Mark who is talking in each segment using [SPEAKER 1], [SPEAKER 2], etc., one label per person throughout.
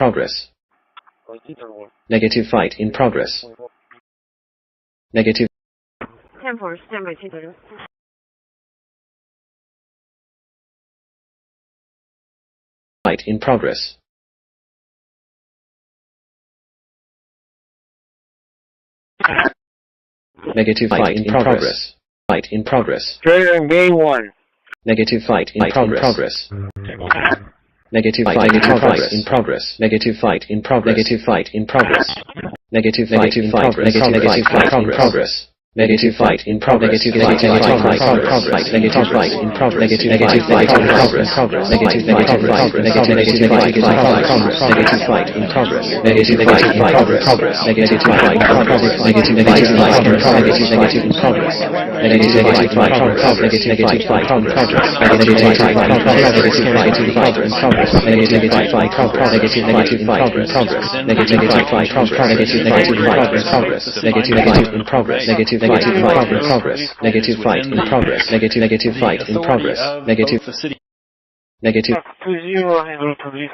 [SPEAKER 1] Progress. Negative flight in progress. Negative.
[SPEAKER 2] 10-4, stand by 230.
[SPEAKER 1] Flight in progress. Negative flight in progress. Flight in progress.
[SPEAKER 3] Trailer Bay 1.
[SPEAKER 1] Negative flight in progress. Negative flight in progress. Negative flight in progress. Negative flight in progress. Negative flight in progress. Negative flight in progress. Negative flight in progress. Negative flight in progress. Negative flight in progress. Negative flight in progress. Negative flight in progress. Negative flight in progress. Negative flight in progress. Negative flight in progress. Negative flight in progress. Negative flight in progress. Negative in progress. Negative flight in progress. Negative flight in progress. Negative flight in progress. Negative flight in progress. Negative flight in progress. Negative flight in progress. Negative flight in progress. Negative flight in progress. Negative flight in progress. Negative Negative flight in progress. Negative flight in progress. Negative flight in progress. Negative. Negative.
[SPEAKER 3] 20 handle police.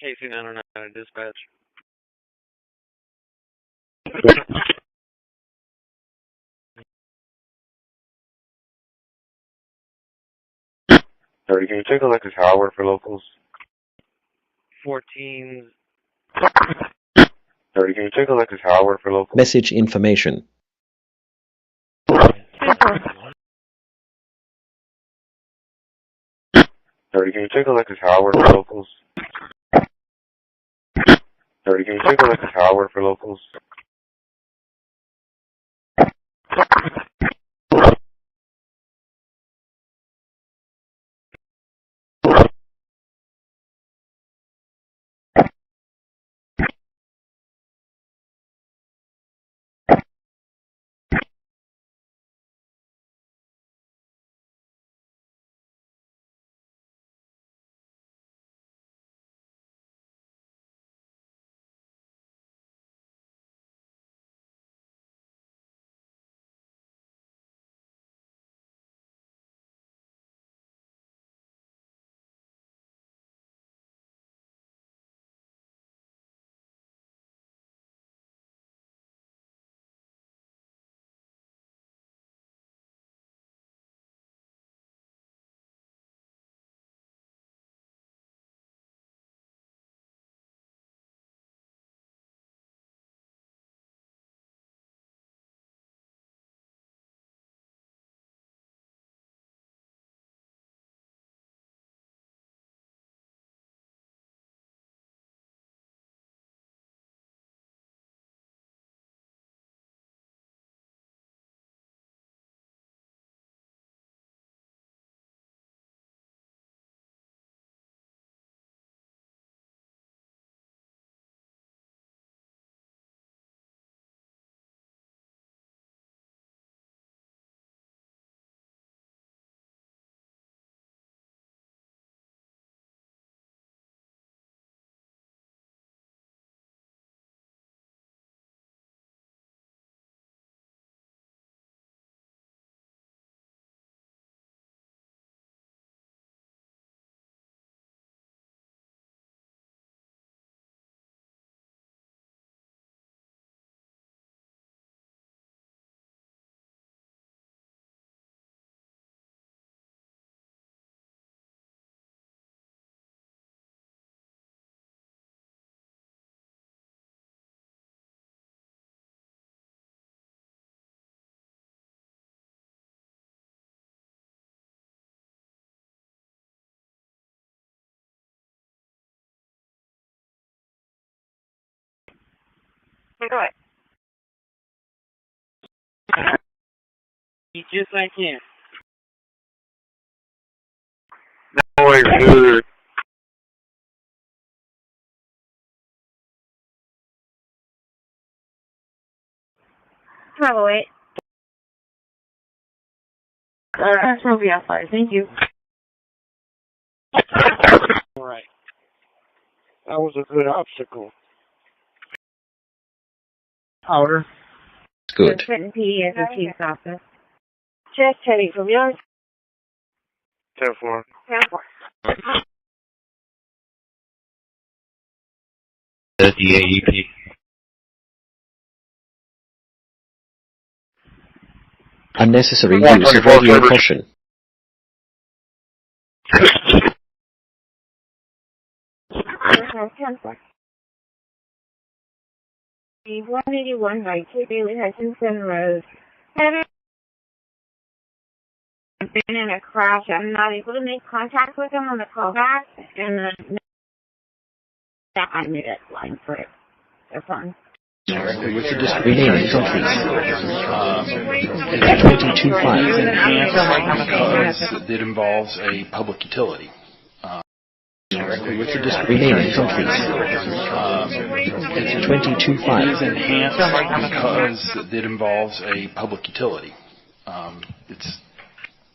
[SPEAKER 3] KC909 dispatch. Sorry, can you take a look at tower for locals? 14. Sorry, can you take a look at tower for locals?
[SPEAKER 1] Message information.
[SPEAKER 3] Sorry, can you take a look at tower for locals? Sorry, can you take a look at tower for locals?
[SPEAKER 2] Go ahead.
[SPEAKER 3] He's just like him. No way, dude.
[SPEAKER 2] Travel 8. Trophy outside. Thank you.
[SPEAKER 3] Alright. That was a good obstacle. Outer.
[SPEAKER 1] Good.
[SPEAKER 2] Trenton PD as a chief's office. Just heading from yours.
[SPEAKER 3] 10-4.
[SPEAKER 2] 10-4.
[SPEAKER 3] The AEP.
[SPEAKER 1] Unnecessary use of radio caution.
[SPEAKER 2] The 181 by 2 Daily Hutchinson Road. Having been in a crash, I'm not able to make contact with him on the callback, and then I made a line for it. That's fine.
[SPEAKER 1] Directly with the district renaming complete. 22.5.
[SPEAKER 4] Because it involves a public utility.
[SPEAKER 1] Directly with the district renaming complete. 22.5.
[SPEAKER 4] It is enhanced because it involves a public utility. It's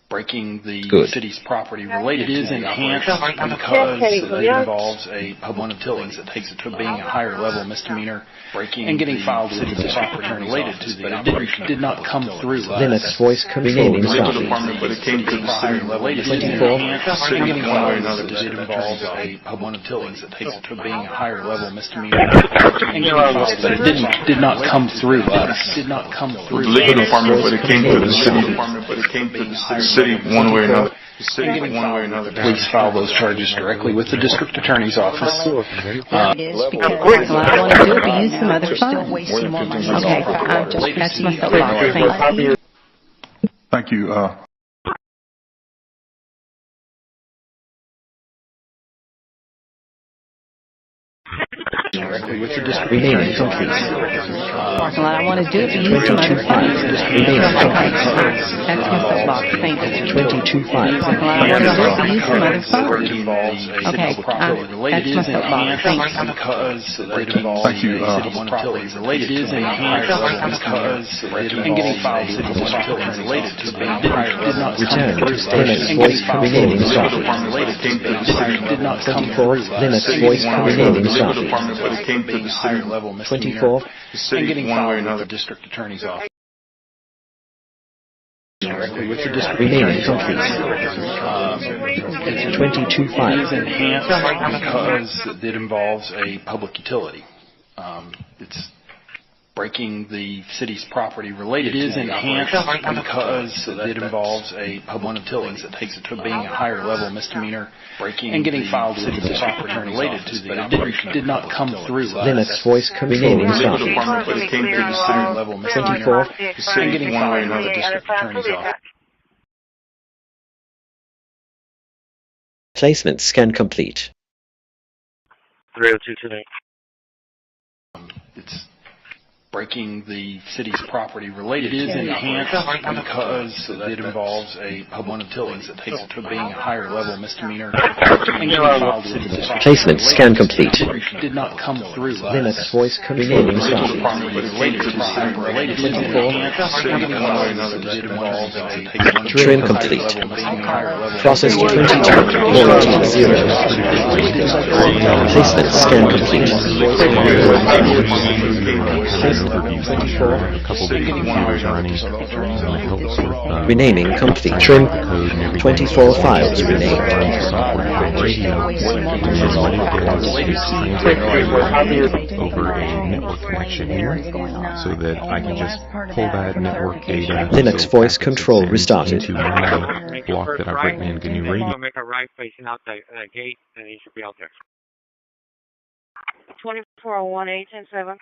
[SPEAKER 4] breaking the city's property related. It is enhanced because it involves a public utility that takes it to being a higher level misdemeanor, breaking and getting filed with the property related to the operation. Did not come through
[SPEAKER 1] Linux voice renaming started.
[SPEAKER 4] But it came to the city related.
[SPEAKER 1] 24.
[SPEAKER 4] And getting filed with it involves a public utility that takes it to being a higher level misdemeanor, and getting filed, but it did not come through us. Did not come through.
[SPEAKER 5] The legal department, but it came to the city department, but it came to the city one way or another. The city one way or another.
[SPEAKER 4] Please file those charges directly with the district attorney's office.
[SPEAKER 6] It is because well, I want to do it, but use some other funds. Okay, that's my soapbox.
[SPEAKER 5] Thank you.
[SPEAKER 1] Directly with the district renaming complete.
[SPEAKER 6] Parking lot, I want to do it, but use some other funds. That's my soapbox. Thank you.
[SPEAKER 1] 22.5.
[SPEAKER 6] Parking lot, I want to do it, but use some other funds. Okay, that's my soapbox. Thank you.
[SPEAKER 4] Because it involves
[SPEAKER 5] Thank you.
[SPEAKER 4] city property related. It is enhanced because and getting filed with the utility related to being did not
[SPEAKER 1] Return to
[SPEAKER 4] Linux
[SPEAKER 1] voice renaming started.
[SPEAKER 4] did not come
[SPEAKER 1] 24. Linux voice renaming started.
[SPEAKER 4] but it came to the higher level
[SPEAKER 1] 24.
[SPEAKER 4] and getting filed with the district attorney's office.
[SPEAKER 1] Directly with the district renaming complete. 22.5.
[SPEAKER 4] It is enhanced because it involves a public utility. It's breaking the city's property related. It is enhanced because it involves a public utility that takes it to being a higher level misdemeanor, breaking and getting filed with the property related to the operation. Did not come through
[SPEAKER 1] Linux voice renaming started.
[SPEAKER 4] but it came to the higher level misdemeanor,
[SPEAKER 1] 24.
[SPEAKER 4] and getting filed with the district attorney's office.
[SPEAKER 1] Placement scan complete.
[SPEAKER 3] 302 today.
[SPEAKER 4] It's breaking the city's property related. It is enhanced because it involves a public utility that takes it to being a higher level misdemeanor, and getting filed with the
[SPEAKER 1] Placement scan complete.
[SPEAKER 4] did not come through
[SPEAKER 1] Linux voice renaming started. Trim complete. Process 22. Warranty 0. Placement scan complete. Renaming complete. Trim 24 files renamed.
[SPEAKER 7] Over a network connection here, so that I can just pull that network data.
[SPEAKER 1] Linux voice control restarted.
[SPEAKER 7] To my block that I've written in GNU Radio.
[SPEAKER 3] Make a right facing out that gate, and he should be out there.
[SPEAKER 2] 24-1-8-10-7.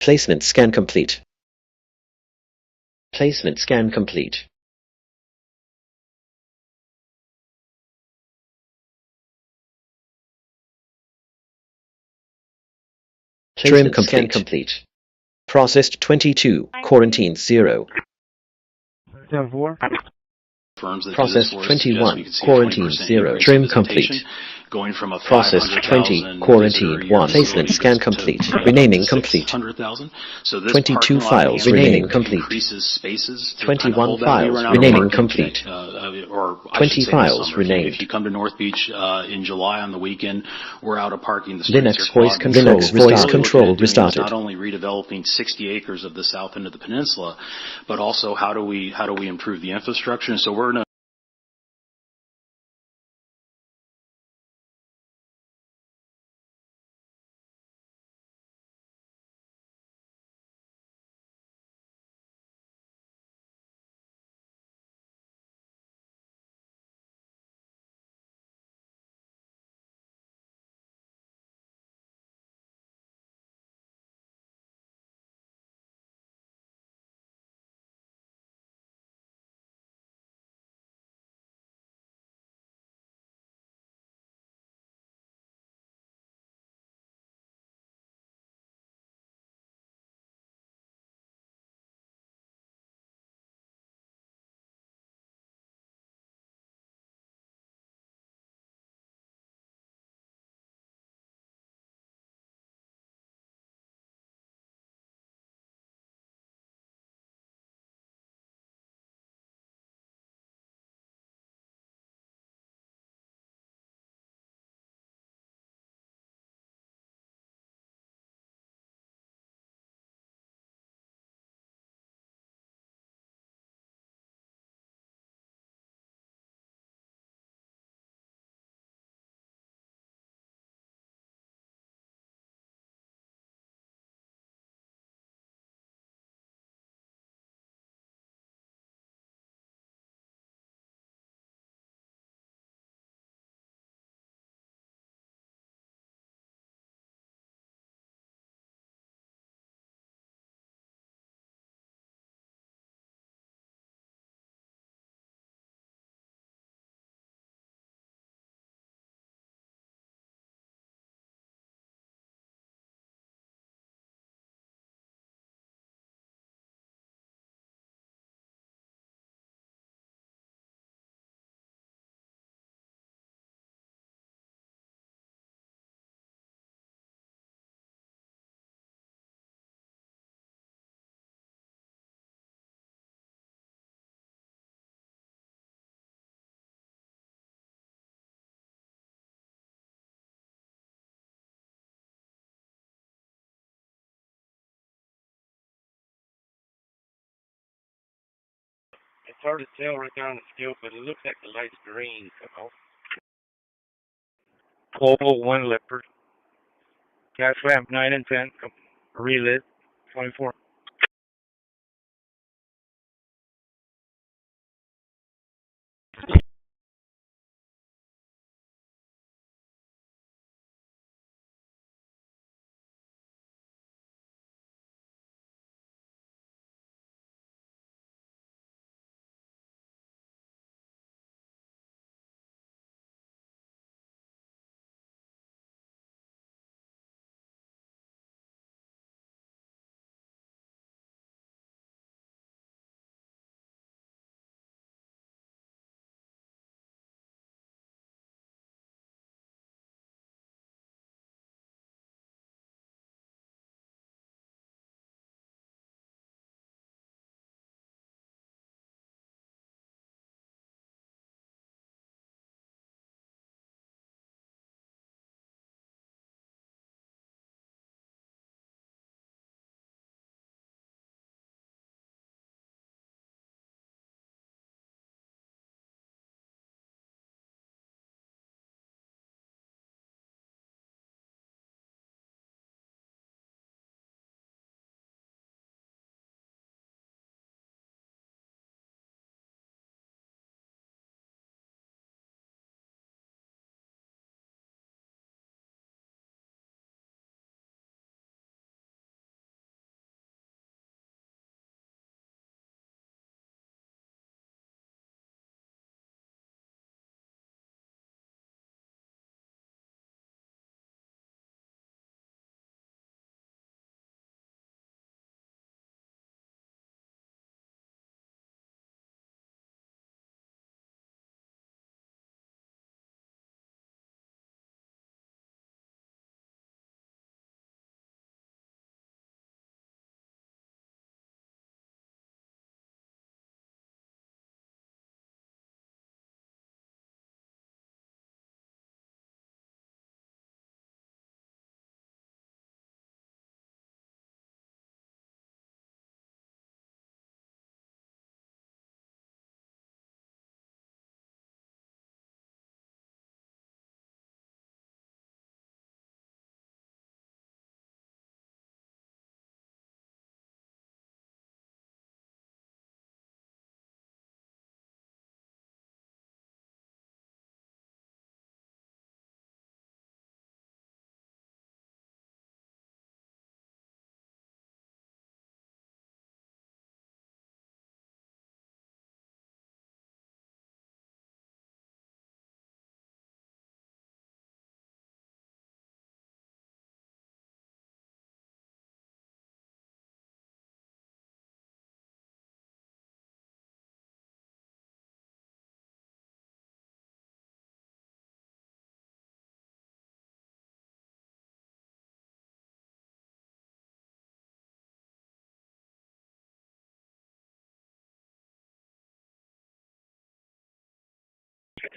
[SPEAKER 1] Placement scan complete. Placement scan complete. Trim complete. Complete. Processed 22. Quarantine 0. Processed 21. Quarantine 0. Trim complete.
[SPEAKER 4] Going from a
[SPEAKER 1] Processed 20. Quarantine 1. Placement scan complete. Renaming complete. 22 files renaming complete. 21 files renaming complete. 20 files renamed.
[SPEAKER 4] If you come to North Beach in July on the weekend, we're out of parking. The
[SPEAKER 1] Linux voice control restarted.
[SPEAKER 4] Not only redeveloping 60 acres of the south end of the peninsula, but also how do we improve the infrastructure? And so we're in a
[SPEAKER 3] It's hard to tell right there on the scope, but it looks like the light's green. Pole 1 leopard. Gas ramp 9 and 10. Relit 24.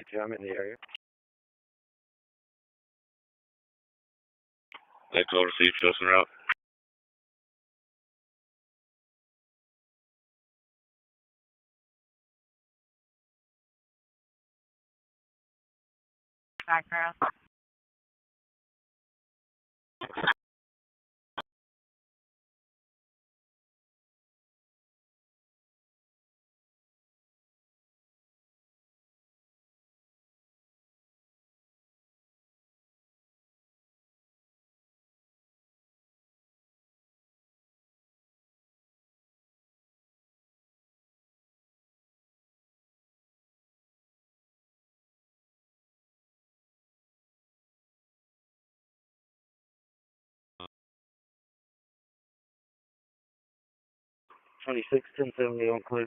[SPEAKER 3] 52, I'm in the area.
[SPEAKER 8] Echo received, Justin route.
[SPEAKER 2] Background.
[SPEAKER 3] Twenty-six, 1070 on clear.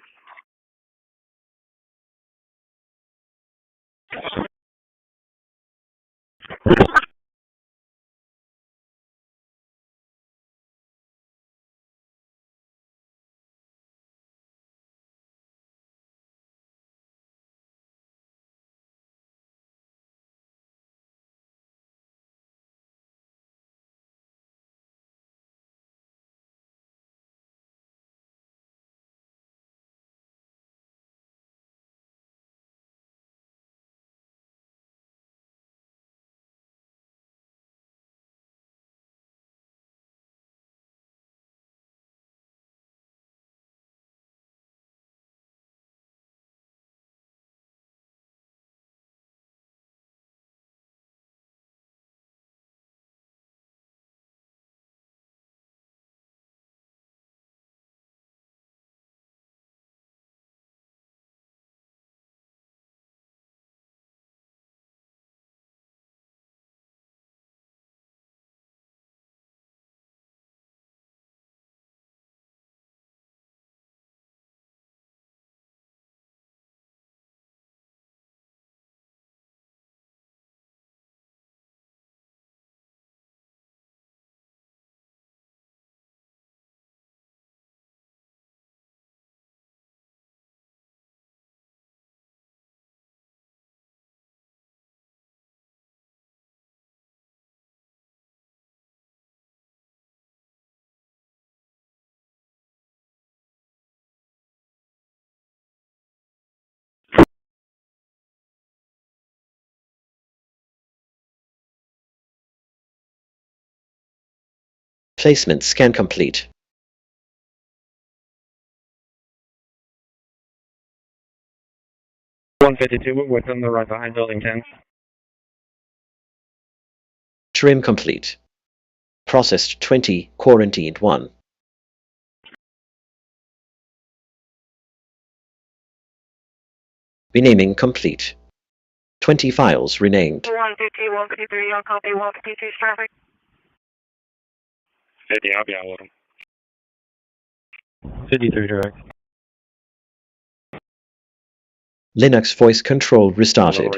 [SPEAKER 1] Placement scan complete.
[SPEAKER 3] One 52 within the right behind building 10.
[SPEAKER 1] Trim complete. Processed 20, quarantined 1. Renaming complete. 20 files renamed.
[SPEAKER 2] 150, 153 on copy, 152 traffic.
[SPEAKER 3] 50, I'll be out with him. 53 direct.
[SPEAKER 1] Linux voice control restarted.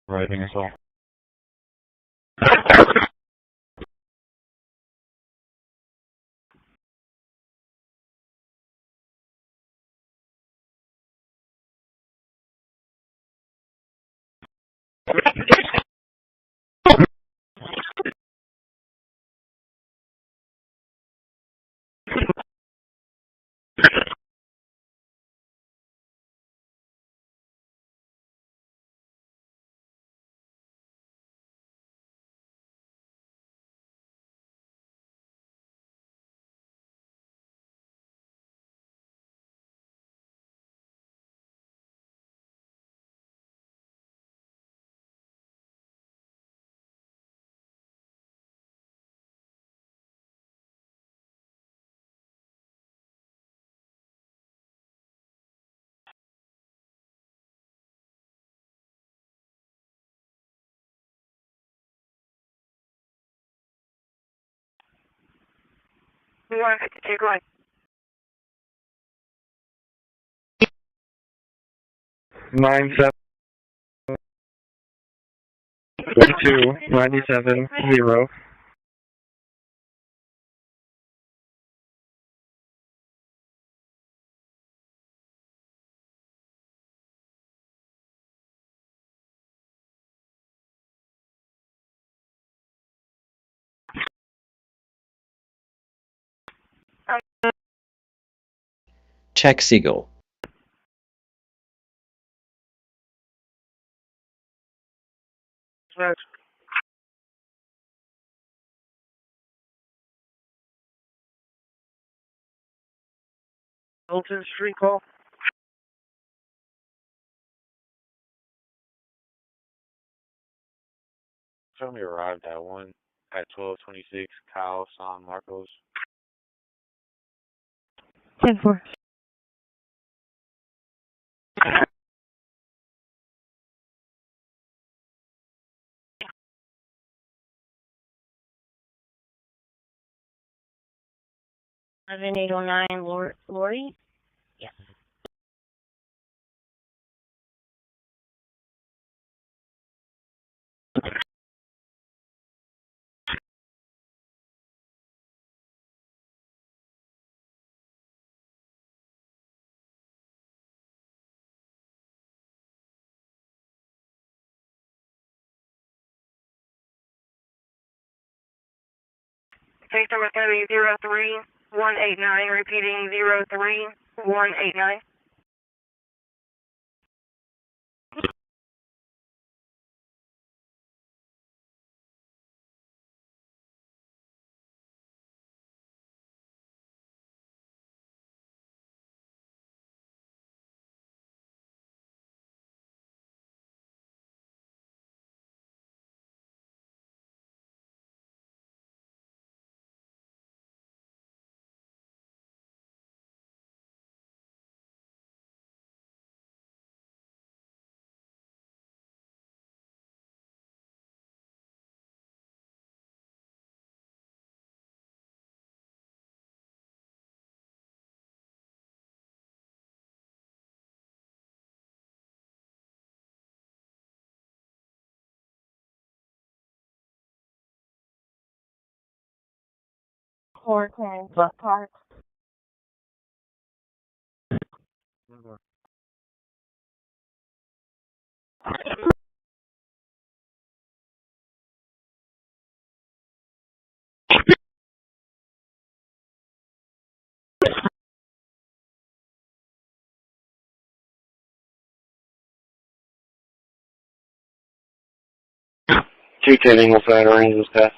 [SPEAKER 3] Writing us all.
[SPEAKER 2] We want to take like
[SPEAKER 3] 972-97-0.
[SPEAKER 1] Check Siegel.
[SPEAKER 3] Hilton Street call. Somebody arrived at 1226 Kyle San Marcos.
[SPEAKER 2] 10-4. Lori? Yes. Case number is going to be 03189, repeating 03189. Hurricane Buck Park.
[SPEAKER 3] Two ten Ingleside range was passed.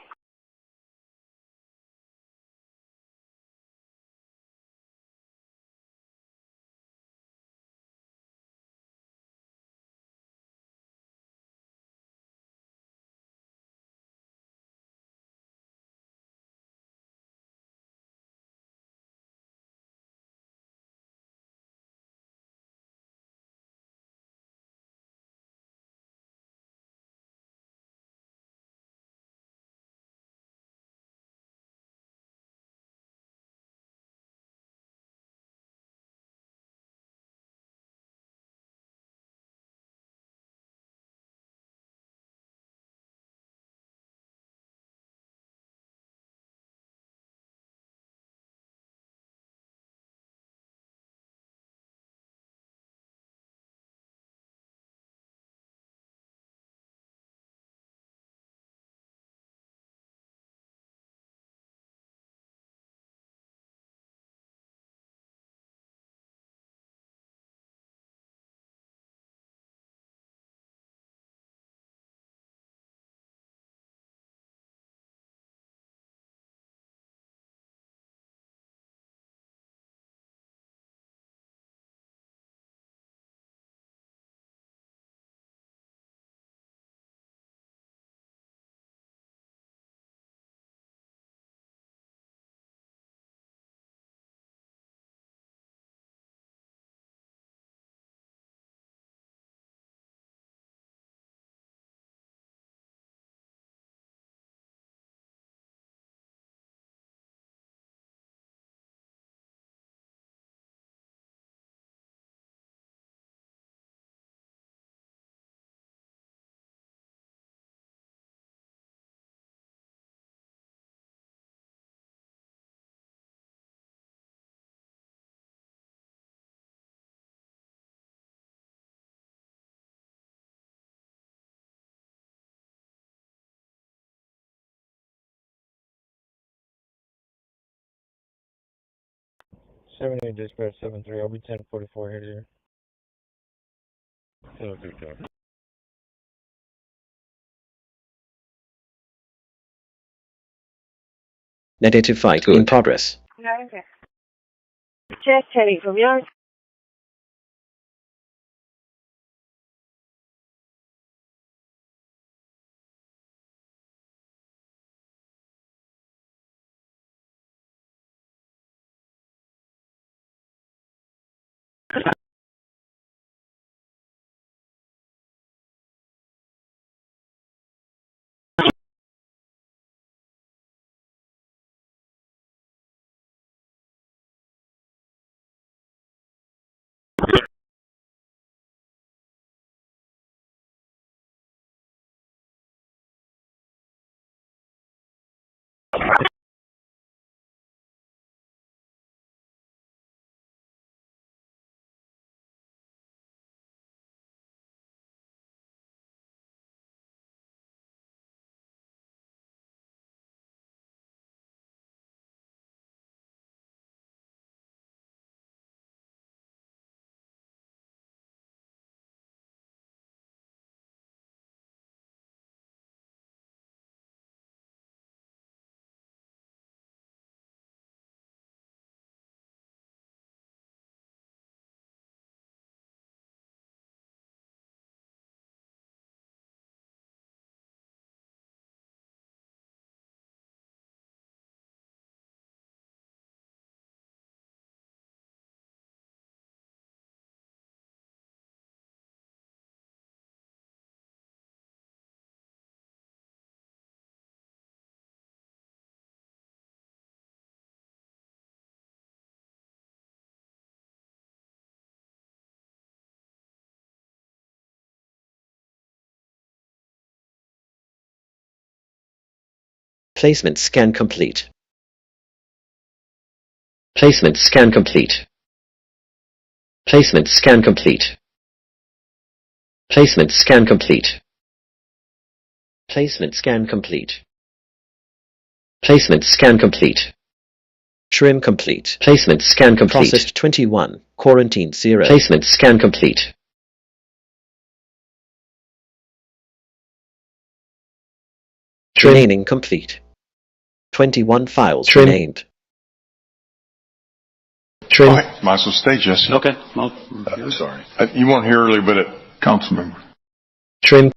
[SPEAKER 3] 78 dispatch 73, I'll be 1044 here. Okay, copy.
[SPEAKER 1] Negative fight in progress.
[SPEAKER 2] Okay. Just heading from yours.
[SPEAKER 1] Placement scan complete. Placement scan complete. Placement scan complete. Placement scan complete. Placement scan complete. Placement scan complete. Trim complete. Placement scan complete. Processed 21. Quarantine 0. Placement scan complete. Remaining complete. 21 files renamed. Trim.
[SPEAKER 5] All right, might as well stay, Jesse.
[SPEAKER 9] Okay.
[SPEAKER 5] Sorry. You weren't here earlier, but council member.
[SPEAKER 1] Trim.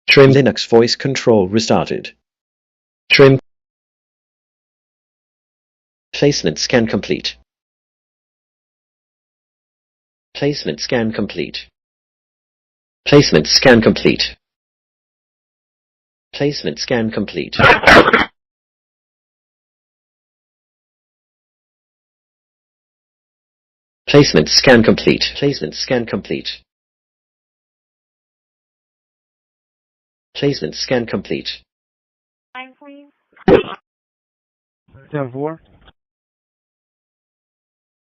[SPEAKER 1] Trim. Linux voice control restarted. Trim. Placement scan complete. Placement scan complete. Placement scan complete. Placement scan complete. Placement scan complete. Placement scan complete. Placement scan complete.
[SPEAKER 2] Line, please.
[SPEAKER 3] 10-4.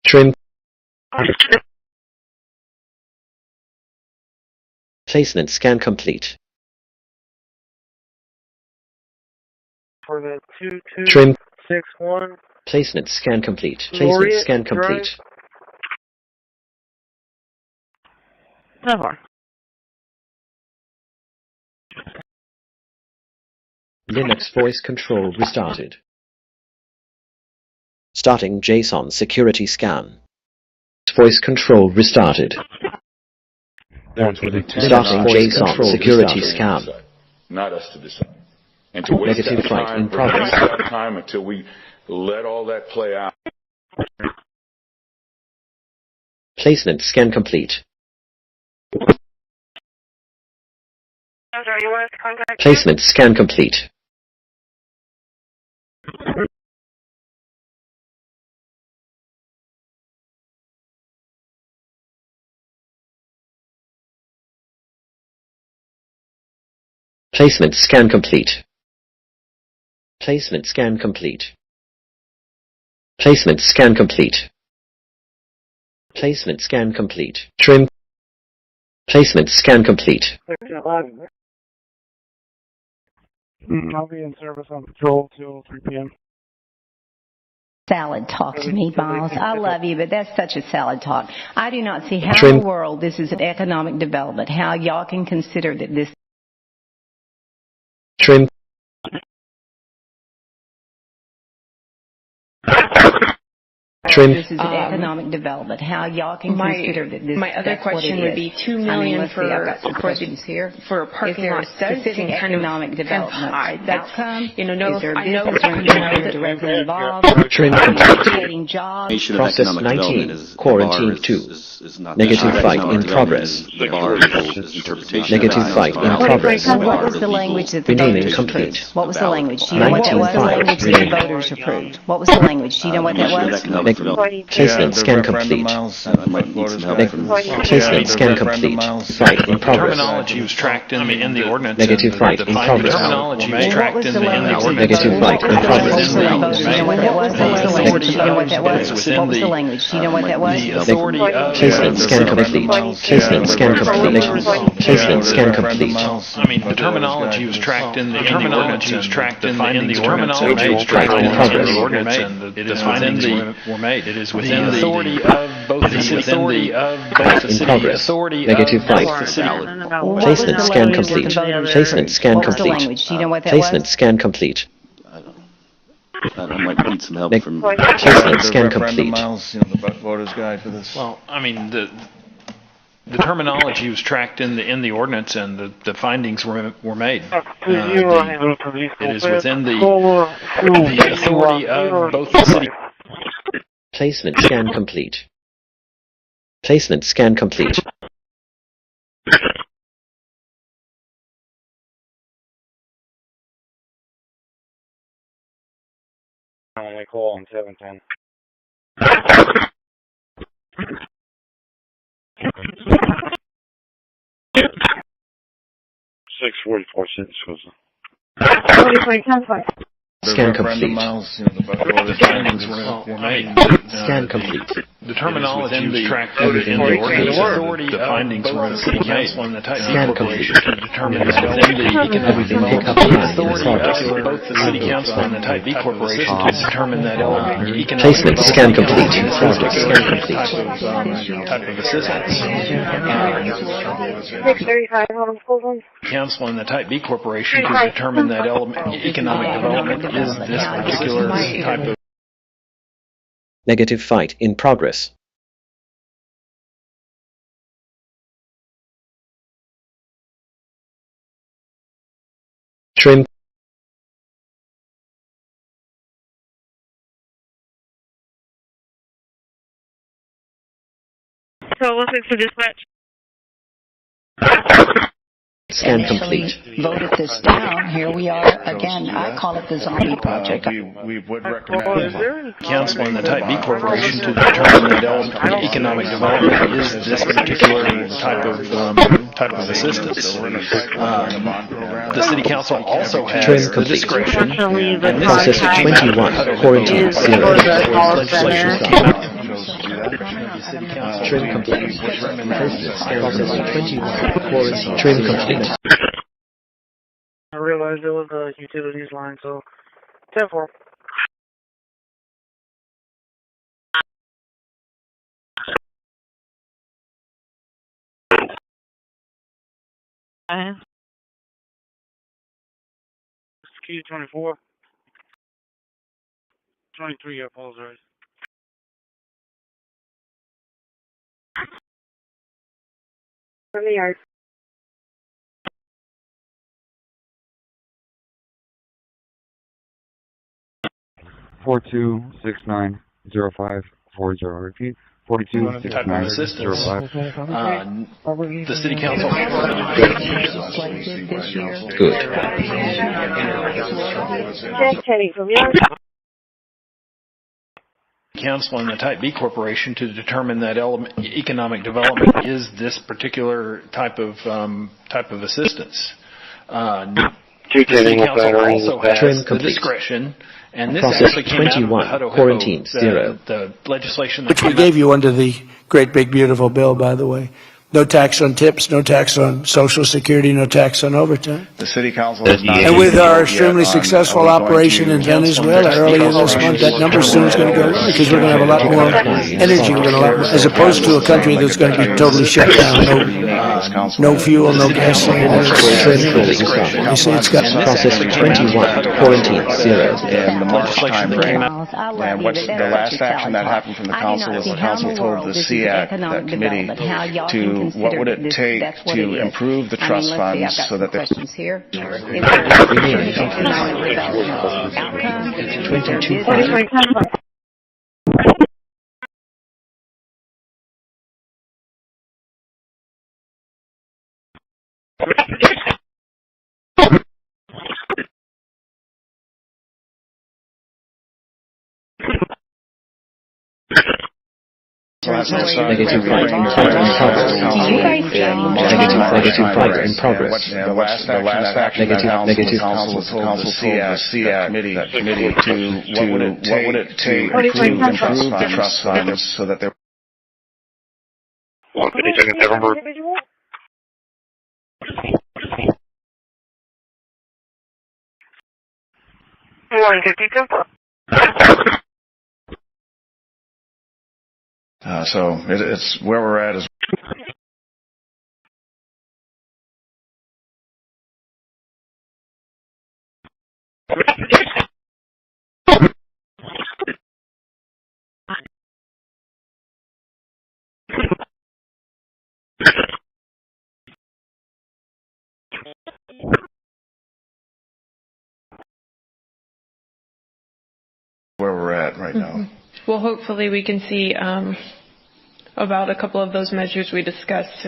[SPEAKER 1] Trim. Placement scan complete.
[SPEAKER 3] For the 2261.
[SPEAKER 1] Placement scan complete. Placement scan complete.
[SPEAKER 2] 10-4.
[SPEAKER 1] Linux voice control restarted. Starting JSON security scan. Voice control restarted. Starting JSON security scan.
[SPEAKER 5] Not us to decide. And to waste
[SPEAKER 1] Negative
[SPEAKER 5] that
[SPEAKER 1] flight
[SPEAKER 5] time,
[SPEAKER 1] in progress.
[SPEAKER 5] waste that time until we let all that play out.
[SPEAKER 1] Placement scan complete.
[SPEAKER 2] You want us to contact you?
[SPEAKER 1] Placement scan complete. Placement scan complete. Placement scan complete. Placement scan complete. Placement scan complete. Trim. Placement scan complete.
[SPEAKER 3] I'll be in service on patrol till 3 p.m.
[SPEAKER 6] salad talk to me, Miles. I love you, but that's such a salad talk. I do not see how in the world this is an economic development, how y'all can consider that this
[SPEAKER 1] Trim.
[SPEAKER 6] This is an economic development. How y'all can consider that this?
[SPEAKER 9] My other question would be $2 million for a parking lot. Does seem kind of
[SPEAKER 6] economic development outcome?
[SPEAKER 9] You know,
[SPEAKER 6] is there
[SPEAKER 9] I know
[SPEAKER 6] directly involved?
[SPEAKER 1] Trim
[SPEAKER 6] Creating jobs.
[SPEAKER 1] Process 19. Quarantine 2. Negative fight in progress. Negative fight in progress.
[SPEAKER 6] What was the language that the
[SPEAKER 1] Renaming
[SPEAKER 6] voters
[SPEAKER 1] complete.
[SPEAKER 6] approved? What was the language? Do you know what that was? The language that the voters approved. What was the language? Do you know what that was?
[SPEAKER 1] Placement scan complete. Placement scan complete. Fight in progress.
[SPEAKER 4] Terminology was tracked in the ordinance.
[SPEAKER 1] Negative fight in progress.
[SPEAKER 4] Terminology was tracked in the ordinance.
[SPEAKER 1] Negative fight in progress.
[SPEAKER 6] Do you know what that was? What was the language? Do you know what that was? What was the language? Do you know what that was?
[SPEAKER 1] Placement scan complete. Placement scan complete. Placement scan complete.
[SPEAKER 4] I mean, the terminology was tracked in the ordinance. The terminology was tracked in the ordinance, and the findings were made. It is within the authority of both the city authority.
[SPEAKER 1] Negative fight. Placement scan complete. Placement scan
[SPEAKER 6] What was the
[SPEAKER 1] complete.
[SPEAKER 6] language? Do you know what that was?
[SPEAKER 1] Placement scan complete.
[SPEAKER 10] I might need some help from
[SPEAKER 1] Placement scan complete.
[SPEAKER 5] The voter's guide for this.
[SPEAKER 4] Well, I mean, the terminology was tracked in the ordinance, and the findings were made. It is within the authority of both the city.
[SPEAKER 1] Placement scan complete. Placement scan complete.
[SPEAKER 3] I only call on 710. 644 cents was.
[SPEAKER 1] Scan complete.
[SPEAKER 4] The findings were made.
[SPEAKER 1] Scan complete.
[SPEAKER 4] The terminology was tracked in the ordinance. The findings were the city council and the type
[SPEAKER 1] Scan complete.
[SPEAKER 4] to determine that
[SPEAKER 1] Everything pick up behind in progress.
[SPEAKER 4] both the city council and the type B corporation to determine that economic
[SPEAKER 1] Placement scan complete. Progress scan complete.
[SPEAKER 4] type of assistance.
[SPEAKER 2] 635 on school.
[SPEAKER 4] Council and the type B corporation to determine that economic development is this particular type of.
[SPEAKER 1] Negative fight in progress. Trim.
[SPEAKER 2] So what's it for dispatch?
[SPEAKER 1] Scan complete.
[SPEAKER 6] Voted this down. Here we are again. I call it the zombie project.
[SPEAKER 5] We would recommend
[SPEAKER 4] Council and the type B corporation to determine that economic development is this particular type of assistance. The city council also has the discretion. And this
[SPEAKER 1] Process 21. Quarantine 0.
[SPEAKER 2] Legislation
[SPEAKER 4] came out.
[SPEAKER 1] Trim complete. Process 21. Quarantine. Trim complete.
[SPEAKER 11] I realized there was a utilities line, so 10-4. Excuse 24. 23, I apologize.
[SPEAKER 2] From the yard.
[SPEAKER 12] Four 2690540. Repeat. 426905.
[SPEAKER 4] The city council.
[SPEAKER 1] Good.
[SPEAKER 2] Jack Teddy from yard.
[SPEAKER 4] Council and the type B corporation to determine that economic development is this particular type of assistance. The city council also has the discretion, and this
[SPEAKER 1] Process
[SPEAKER 4] actually came
[SPEAKER 1] 21.
[SPEAKER 4] out of
[SPEAKER 1] Quarantine 0.
[SPEAKER 4] the legislation that
[SPEAKER 13] which we gave you under the great big beautiful bill, by the way. No tax on tips, no tax on Social Security, no tax on overtime.
[SPEAKER 14] The City Council has not...
[SPEAKER 13] And with our extremely successful operation in Venezuela earlier this month, that number soon is going to go lower because we're going to have a lot more energy. We're going to have a lot more, as opposed to a country that's going to be totally shut down. No fuel, no gasoline. They say it's got...
[SPEAKER 1] Process 21, quarantine 0.
[SPEAKER 14] And the March time frame. And what's the last action that happened from the Council is the Council told the CAC, that committee, to what would it take to improve the trust funds so that they're...
[SPEAKER 6] Here.
[SPEAKER 1] Negative fight in progress.
[SPEAKER 14] The last action negative council told the CAC committee to what would it take to improve the trust funds so that they're...
[SPEAKER 8] 150 seconds, November.
[SPEAKER 14] So it's where we're at is... where we're at right now.
[SPEAKER 9] Well, hopefully we can see about a couple of those measures we discussed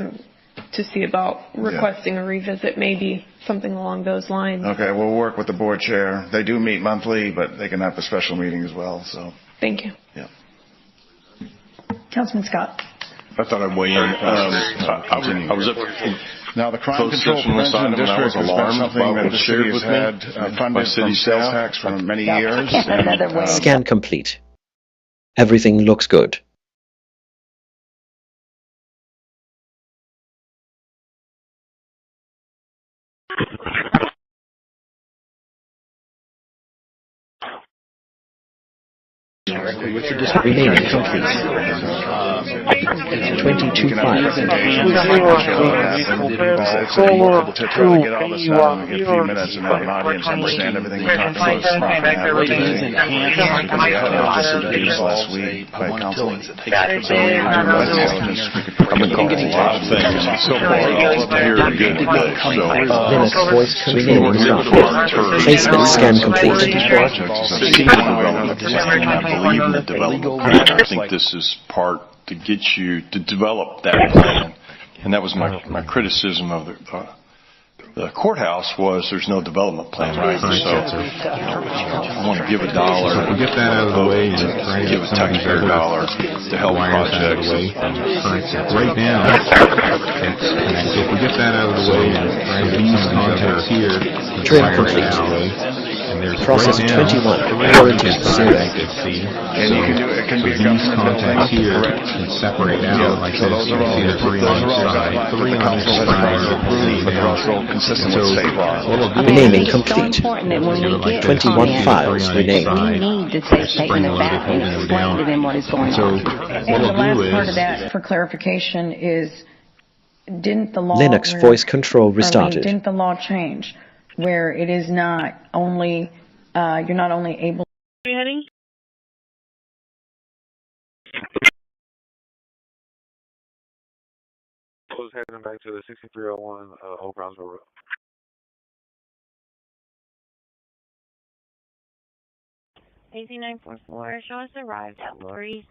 [SPEAKER 9] to see about requesting a revisit, maybe something along those lines.
[SPEAKER 14] Okay, we'll work with the board chair. They do meet monthly, but they can have a special meeting as well. So.
[SPEAKER 9] Thank you.
[SPEAKER 14] Yeah.
[SPEAKER 6] Councilman Scott.
[SPEAKER 5] I thought I'd weigh in. I was up
[SPEAKER 14] now, the Crime Control Prevention District has been something that the city has had funded from sales tax for many years.
[SPEAKER 1] Scan complete. Everything looks good. Remaining complete. 22 files.
[SPEAKER 14] To try to get all this done in a few minutes and have an audience understand everything we're talking about is proper. Last week by council.
[SPEAKER 5] So far, all up here are good today.
[SPEAKER 1] Linux voice remaining stopped. Placement scan complete.
[SPEAKER 5] I believe in the development plan. I think this is part to get you to develop that plan. And that was my criticism of the courthouse was there's no development plan, right? So I want to give $1.
[SPEAKER 7] We'll get that out of the way and try to
[SPEAKER 5] give a taxpayer $1 to help projects.
[SPEAKER 7] Right now, if we get that out of the way and try to these contacts here,
[SPEAKER 1] trim complete. Process 21, quarantine 0.
[SPEAKER 14] And you can do it. It can be
[SPEAKER 7] these contacts here can separate out like this.
[SPEAKER 14] Those are all guidelines that the council has approved, but they're also consistent with state law.
[SPEAKER 1] Renaming complete. 21 files renamed.
[SPEAKER 6] We need to take statement back and explain to them what is going on.
[SPEAKER 7] And
[SPEAKER 6] the last part of that, for clarification, is didn't the law...
[SPEAKER 1] Linux voice control restarted.
[SPEAKER 6] Didn't the law change where it is not only, you're not only able...
[SPEAKER 11] Are you heading?
[SPEAKER 8] I was heading back to the 6301 Old Brownsville Road.
[SPEAKER 2] AC-944, show us arrived at Lori's.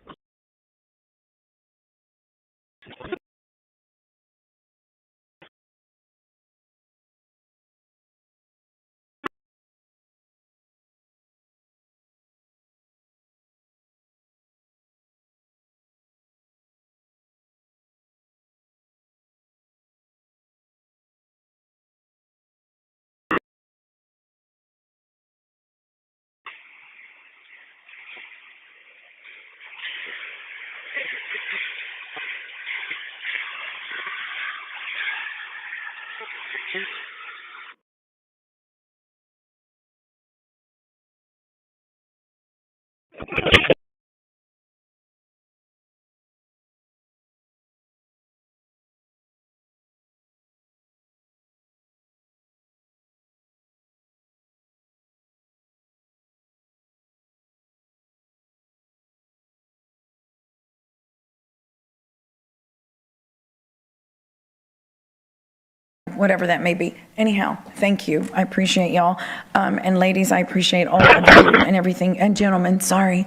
[SPEAKER 15] Whatever that may be. Anyhow, thank you. I appreciate y'all. And ladies, I appreciate all of you and everything. And gentlemen, sorry.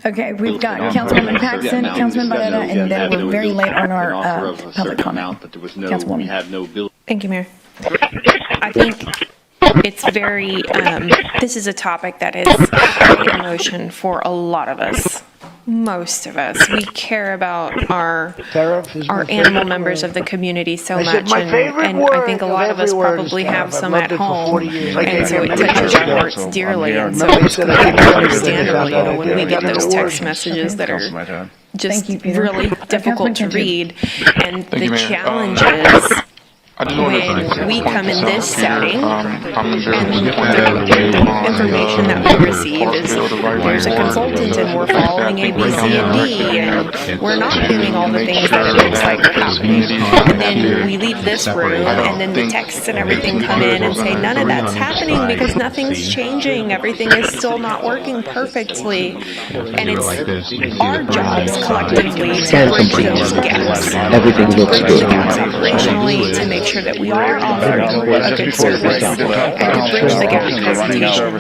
[SPEAKER 15] Okay, we've got Councilwoman Paxson, Councilman Barrera, and then we're very late on our public comment. Councilwoman.
[SPEAKER 9] Thank you, Mayor. I think it's very, this is a topic that is very emotion for a lot of us. Most of us. We care about our animal members of the community so much, and I think a lot of us probably have some at home, and so it touches our hearts dearly, and so it's completely understandable, you know, when we get those text messages that are just really difficult to read, and the challenges when we come in this setting, and the information that we receive is there's a consultant and we're following A, B, C, and D, and we're not doing all the things that it looks like are happening. And then we leave this room, and then the texts and everything come in and say none of that's happening because nothing's changing, everything is still not working perfectly. And it's our jobs collectively to bridge those gaps, to bridge the gaps operationally, to make sure that we are offering a good service, and to bridge the gap presentation.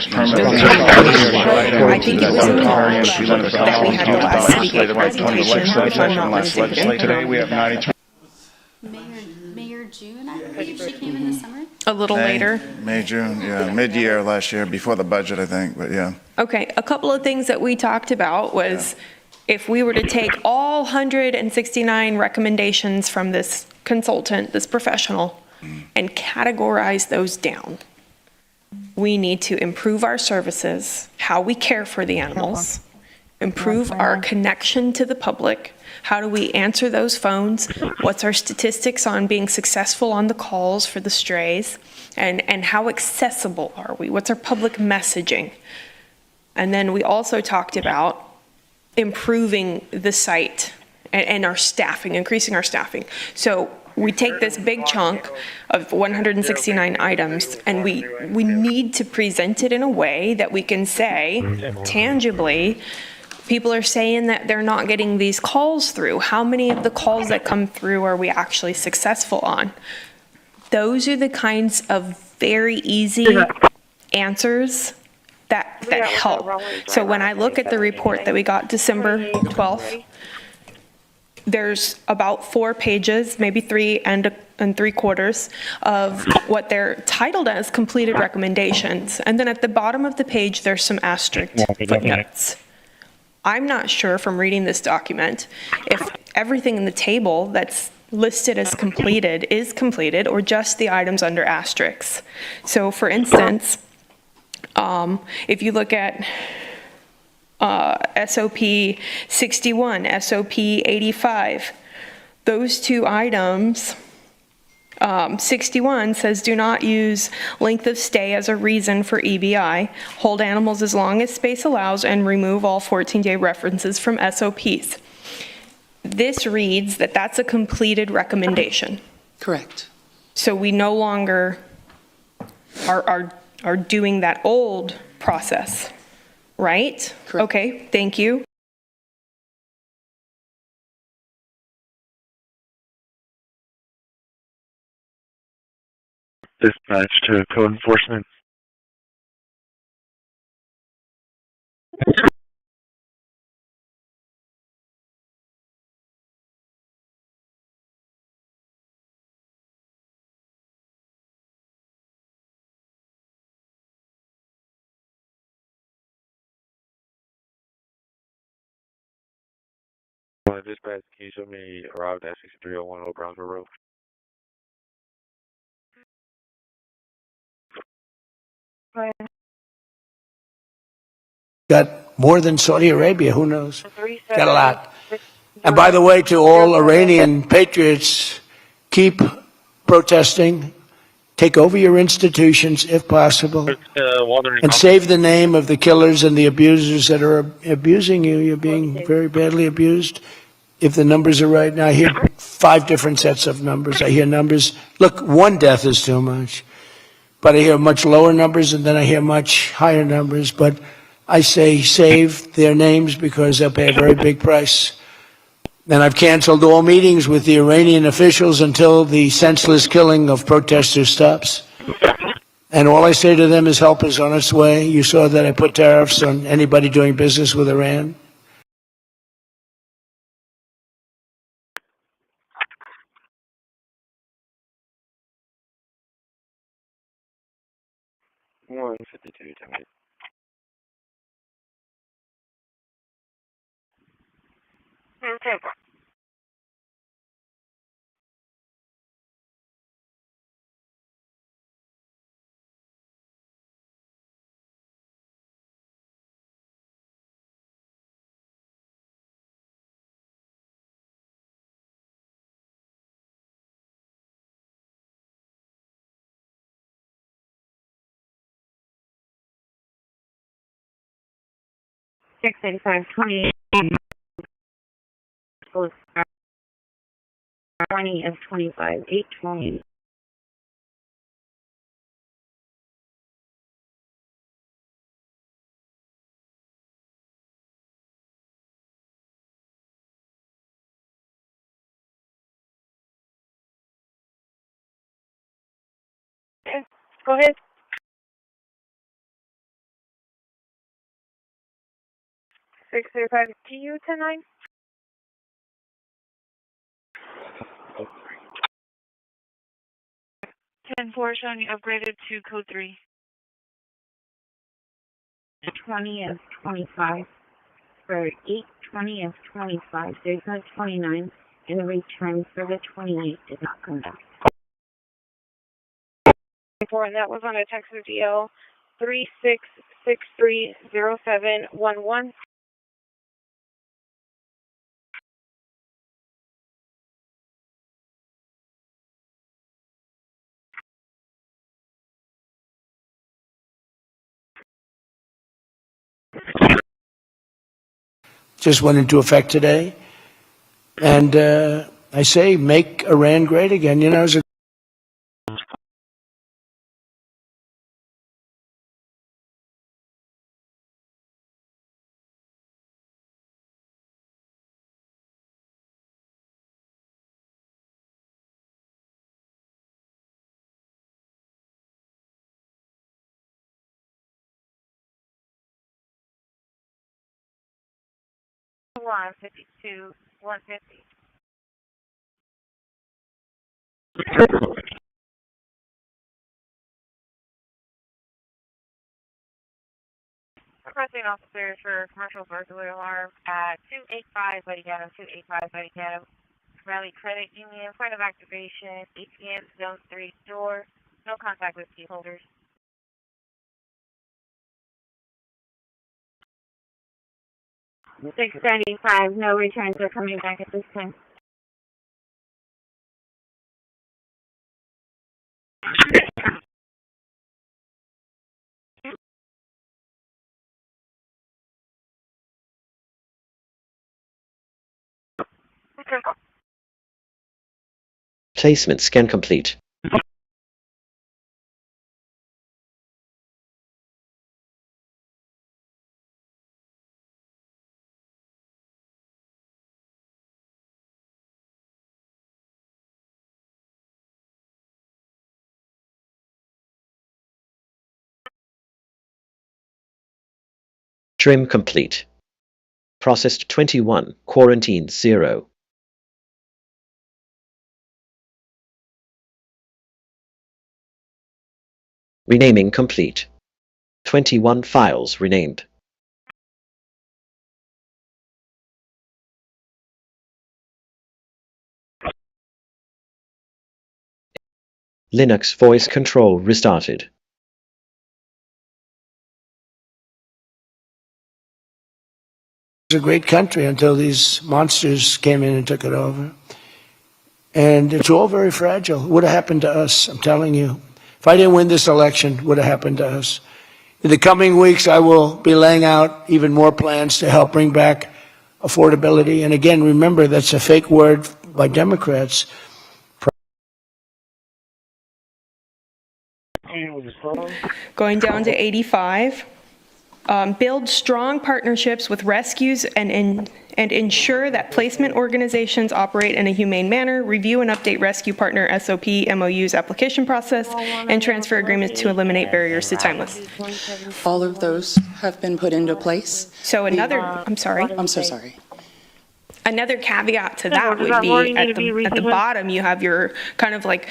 [SPEAKER 9] I think it was in March that we had the last city gate presentation, if I'm not mistaken.
[SPEAKER 14] Today we have 93.
[SPEAKER 16] Mayor June, I believe she came in the summer.
[SPEAKER 9] A little later.
[SPEAKER 17] May, June, yeah, mid-year last year, before the budget, I think, but yeah.
[SPEAKER 9] Okay, a couple of things that we talked about was if we were to take all 169 recommendations from this consultant, this professional, and categorize those down. We need to improve our services, how we care for the animals, improve our connection to the public. How do we answer those phones? What's our statistics on being successful on the calls for the strays? And how accessible are we? What's our public messaging? And then we also talked about improving the site and our staffing, increasing our staffing. So we take this big chunk of 169 items and we need to present it in a way that we can say tangibly, people are saying that they're not getting these calls through. How many of the calls that come through are we actually successful on? Those are the kinds of very easy answers that help. So when I look at the report that we got December 12th, there's about 4 pages, maybe 3 and 3/4 of what they're titled as completed recommendations. And then at the bottom of the page, there's some asterisk footnotes. I'm not sure from reading this document if everything in the table that's listed as completed is completed or just the items under asterisks. So for instance, if you look at SOP 61, SOP 85. Those 2 items, 61 says do not use length of stay as a reason for EBI, hold animals as long as space allows, and remove all 14-day references from SOPs. This reads that that's a completed recommendation.
[SPEAKER 18] Correct.
[SPEAKER 9] So we no longer are doing that old process. Right?
[SPEAKER 18] Correct.
[SPEAKER 9] Okay, thank you.
[SPEAKER 8] Dispatch to code enforcement. Dispatch, can you show me arrived at 6301 Old Brownsville Road?
[SPEAKER 13] Got more than Saudi Arabia, who knows? Got a lot. And by the way, to all Iranian patriots, keep protesting, take over your institutions if possible, and save the name of the killers and the abusers that are abusing you. You're being very badly abused. If the numbers are right, now I hear 5 different sets of numbers. I hear numbers, look, 1 death is too much, but I hear much lower numbers, and then I hear much higher numbers. But I say save their names because they'll pay a very big price. And I've canceled all meetings with the Iranian officials until the senseless killing of protesters stops. And all I say to them is help is on its way. You saw that I put tariffs on anybody doing business with Iran.
[SPEAKER 8] One 52, tell me.
[SPEAKER 2] Okay. Six 85 20 of 25 820. Go ahead. 635 TU 109. 10-4 showing you upgraded to code 3. 20 of 25 for 820 of 25. There's no 29, and the return for the 28 did not come back. And that was on a Texas DL 36630711.
[SPEAKER 13] Just went into effect today. And I say make Iran great again. You know, as a
[SPEAKER 2] Line 52 150. Requesting officers for commercial burglary alarm at 285 Buddy Ghetto, 285 Buddy Ghetto. Rally Credit Union, point of activation, ATM, Zone 3 door. No contact with key holders. 675, no returns are coming back at this time.
[SPEAKER 1] Placement scan complete. Trim complete. Processed 21, quarantined 0. Renaming complete. 21 files renamed. Linux voice control restarted.
[SPEAKER 13] It was a great country until these monsters came in and took it over. And it's all very fragile. It would have happened to us, I'm telling you. If I didn't win this election, it would have happened to us. In the coming weeks, I will be laying out even more plans to help bring back affordability. And again, remember, that's a fake word by Democrats.
[SPEAKER 9] Going down to 85. Build strong partnerships with rescues and ensure that placement organizations operate in a humane manner. Review and update rescue partner SOP, MOUs, application process, and transfer agreements to eliminate barriers to timeless.
[SPEAKER 18] All of those have been put into place.
[SPEAKER 9] So another, I'm sorry.
[SPEAKER 18] I'm so sorry.
[SPEAKER 9] Another caveat to that would be at the bottom, you have your kind of like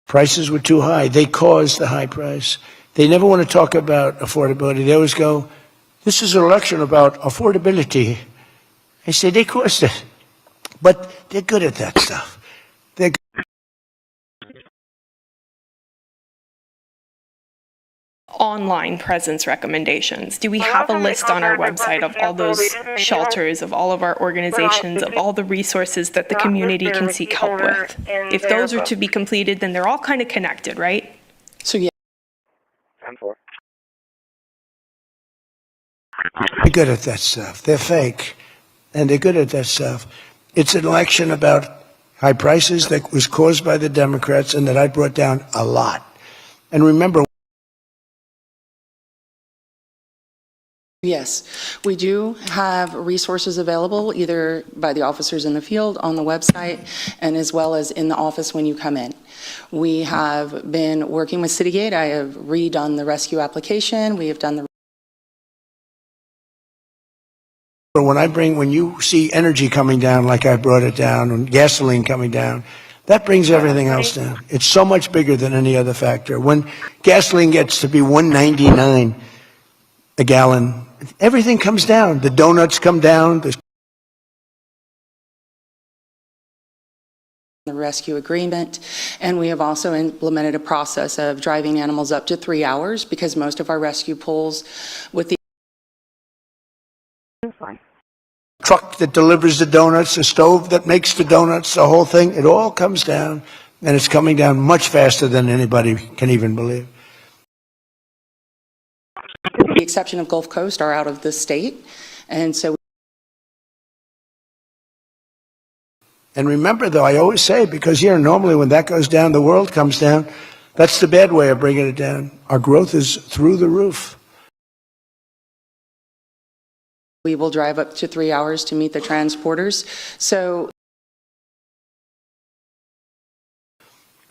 [SPEAKER 13] prices were too high. They caused the high price. They never want to talk about affordability. They always go, this is an election about affordability. I say, they caused it. But they're good at that stuff. They're
[SPEAKER 9] online presence recommendations. Do we have a list on our website of all those shelters, of all of our organizations, of all the resources that the community can seek help with? If those are to be completed, then they're all kind of connected, right?
[SPEAKER 18] So yeah.
[SPEAKER 13] They're good at that stuff. They're fake. And they're good at that stuff. It's an election about high prices that was caused by the Democrats and that I brought down a lot. And remember,
[SPEAKER 18] yes, we do have resources available either by the officers in the field, on the website, and as well as in the office when you come in. We have been working with Citygate. I have redone the rescue application. We have done the
[SPEAKER 13] when you see energy coming down like I brought it down and gasoline coming down, that brings everything else down. It's so much bigger than any other factor. When gasoline gets to be $1.99 a gallon, everything comes down. The donuts come down.
[SPEAKER 18] The rescue agreement, and we have also implemented a process of driving animals up to 3 hours because most of our rescue pulls with the
[SPEAKER 13] truck that delivers the donuts, the stove that makes the donuts, the whole thing, it all comes down, and it's coming down much faster than anybody can even believe.
[SPEAKER 18] With the exception of Gulf Coast are out of the state, and so.
[SPEAKER 13] And remember, though, I always say, because here normally when that goes down, the world comes down. That's the bad way of bringing it down. Our growth is through the roof.
[SPEAKER 18] We will drive up to 3 hours to meet the transporters. So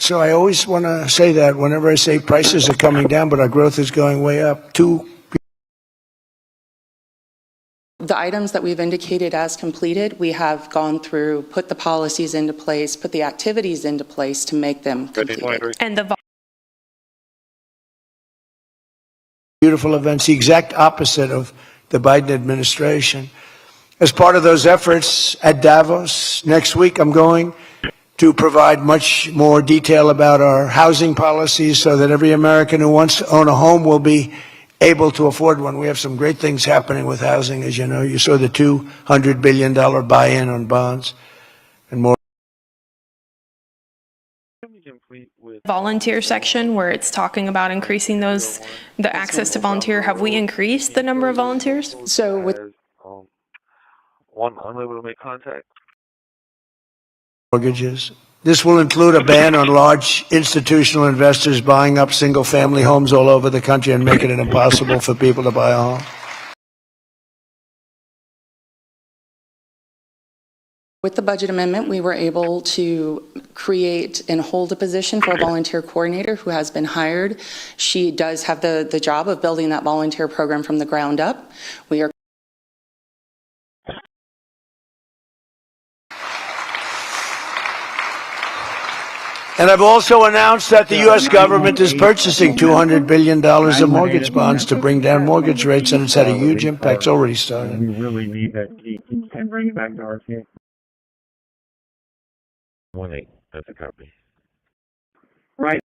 [SPEAKER 13] I always want to say that whenever I say prices are coming down, but our growth is going way up. The
[SPEAKER 18] items that we've indicated as completed, we have gone through, put the policies into place, put the activities into place to make them completed.
[SPEAKER 9] And the
[SPEAKER 13] beautiful events, the exact opposite of the Biden administration. As part of those efforts at Davos next week, I'm going to provide much more detail about our housing policies so that every American who wants to own a home will be able to afford one. We have some great things happening with housing, as you know. You saw the $200 billion buy-in on bonds and more.
[SPEAKER 9] Volunteer section where it's talking about increasing the access to volunteer. Have we increased the number of volunteers?
[SPEAKER 18] So with
[SPEAKER 8] one unable to make contact.
[SPEAKER 13] Mortgages. This will include a ban on large institutional investors buying up single-family homes all over the country and making it impossible for people to buy a home.
[SPEAKER 18] With the budget amendment, we were able to create and hold a position for a volunteer coordinator who has been hired. She does have the job of building that volunteer program from the ground up. We are
[SPEAKER 13] And I've also announced that the U.S. government is purchasing $200 billion of mortgage bonds to bring down mortgage rates, and it's had a huge impact. It's already started.
[SPEAKER 12] We really need that key. Can you bring it back to our key? 1-8, that's a copy.
[SPEAKER 11] Right.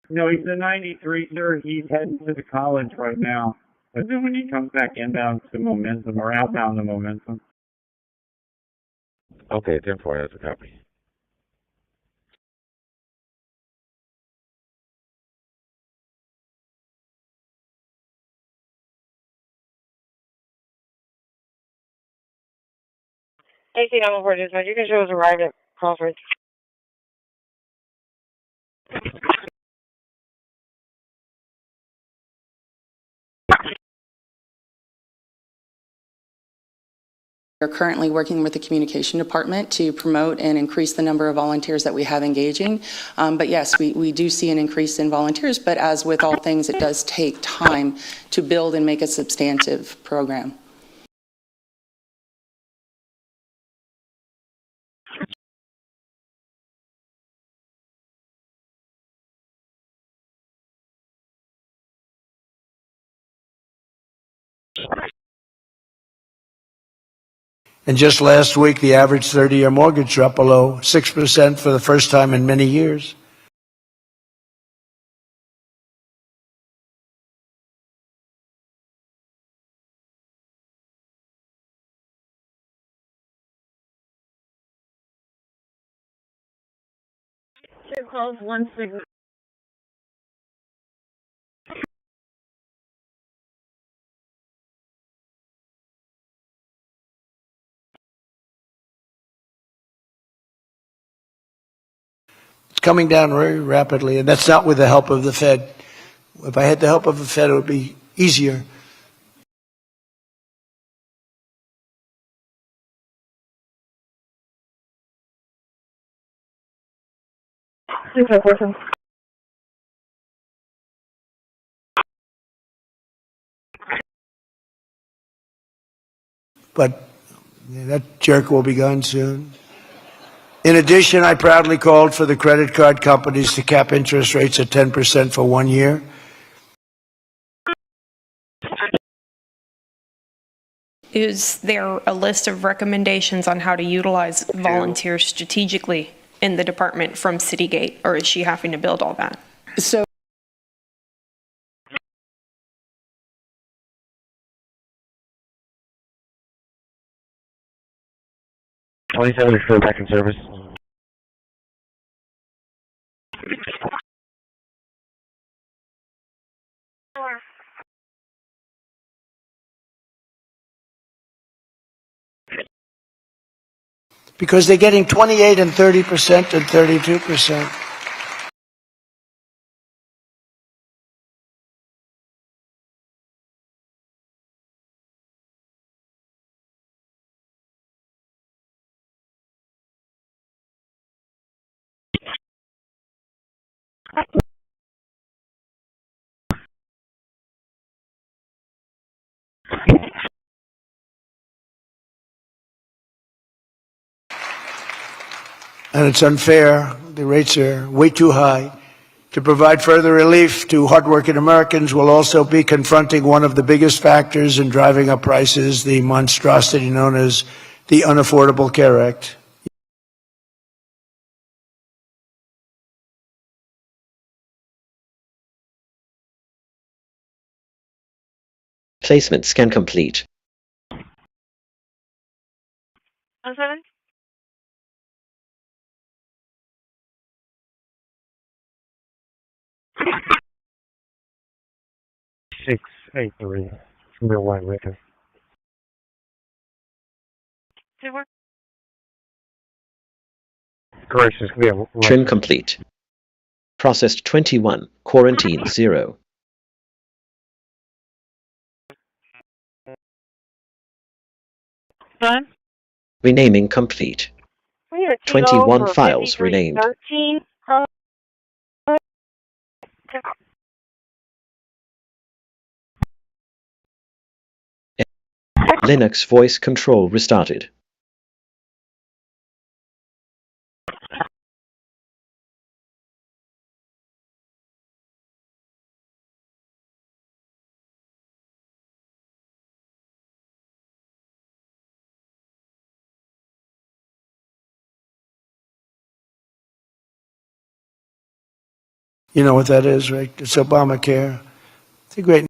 [SPEAKER 12] No, he's a 93, sir. He's heading to the college right now. But then when he comes back inbound to momentum or outbound to momentum.
[SPEAKER 8] Okay, 10-4, that's a copy.
[SPEAKER 2] AC number 4 dispatch, you can show us arrived at Crawford.
[SPEAKER 18] We're currently working with the communication department to promote and increase the number of volunteers that we have engaging. But yes, we do see an increase in volunteers, but as with all things, it does take time to build and make a substantive program.
[SPEAKER 13] And just last week, the average 30-year mortgage dropped below 6% for the first time in many years.
[SPEAKER 2] Two calls, one signal.
[SPEAKER 13] It's coming down very rapidly, and that's not with the help of the Fed. If I had the help of the Fed, it would be easier. But that jerk will be gone soon. In addition, I proudly called for the credit card companies to cap interest rates at 10% for 1 year.
[SPEAKER 9] Is there a list of recommendations on how to utilize volunteers strategically in the department from Citygate, or is she having to build all that?
[SPEAKER 18] So
[SPEAKER 8] $27 for back in service.
[SPEAKER 13] Because they're getting 28 and 30% and 32%. And it's unfair. The rates are way too high. To provide further relief to hardworking Americans, we'll also be confronting one of the biggest factors in driving up prices, the monstrosity known as the Unaffordable Care Act.
[SPEAKER 1] Placement scan complete.
[SPEAKER 2] 07?
[SPEAKER 3] Six, 8-3. Real white liquor.
[SPEAKER 2] 2-4?
[SPEAKER 3] Gracious, we have
[SPEAKER 1] Trim complete. Processed 21. Quarantine 0.
[SPEAKER 2] Son?
[SPEAKER 1] Renaming complete.
[SPEAKER 2] We are
[SPEAKER 1] 21 files renamed.
[SPEAKER 2] 13.
[SPEAKER 1] Linux voice control restarted.
[SPEAKER 13] You know what that is, right? It's Obamacare. It's a great.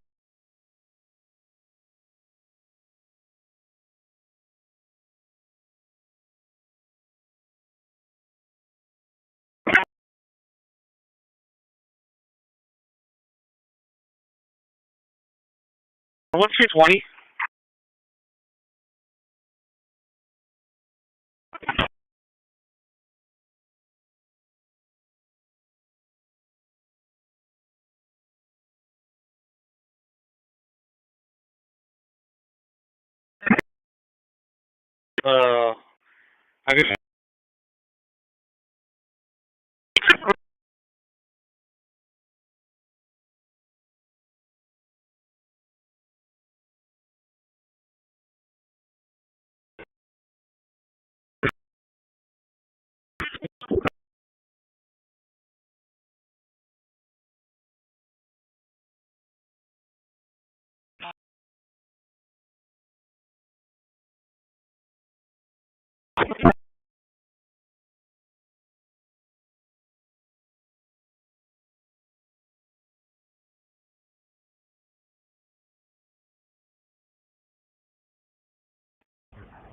[SPEAKER 11] What's 220? I guess.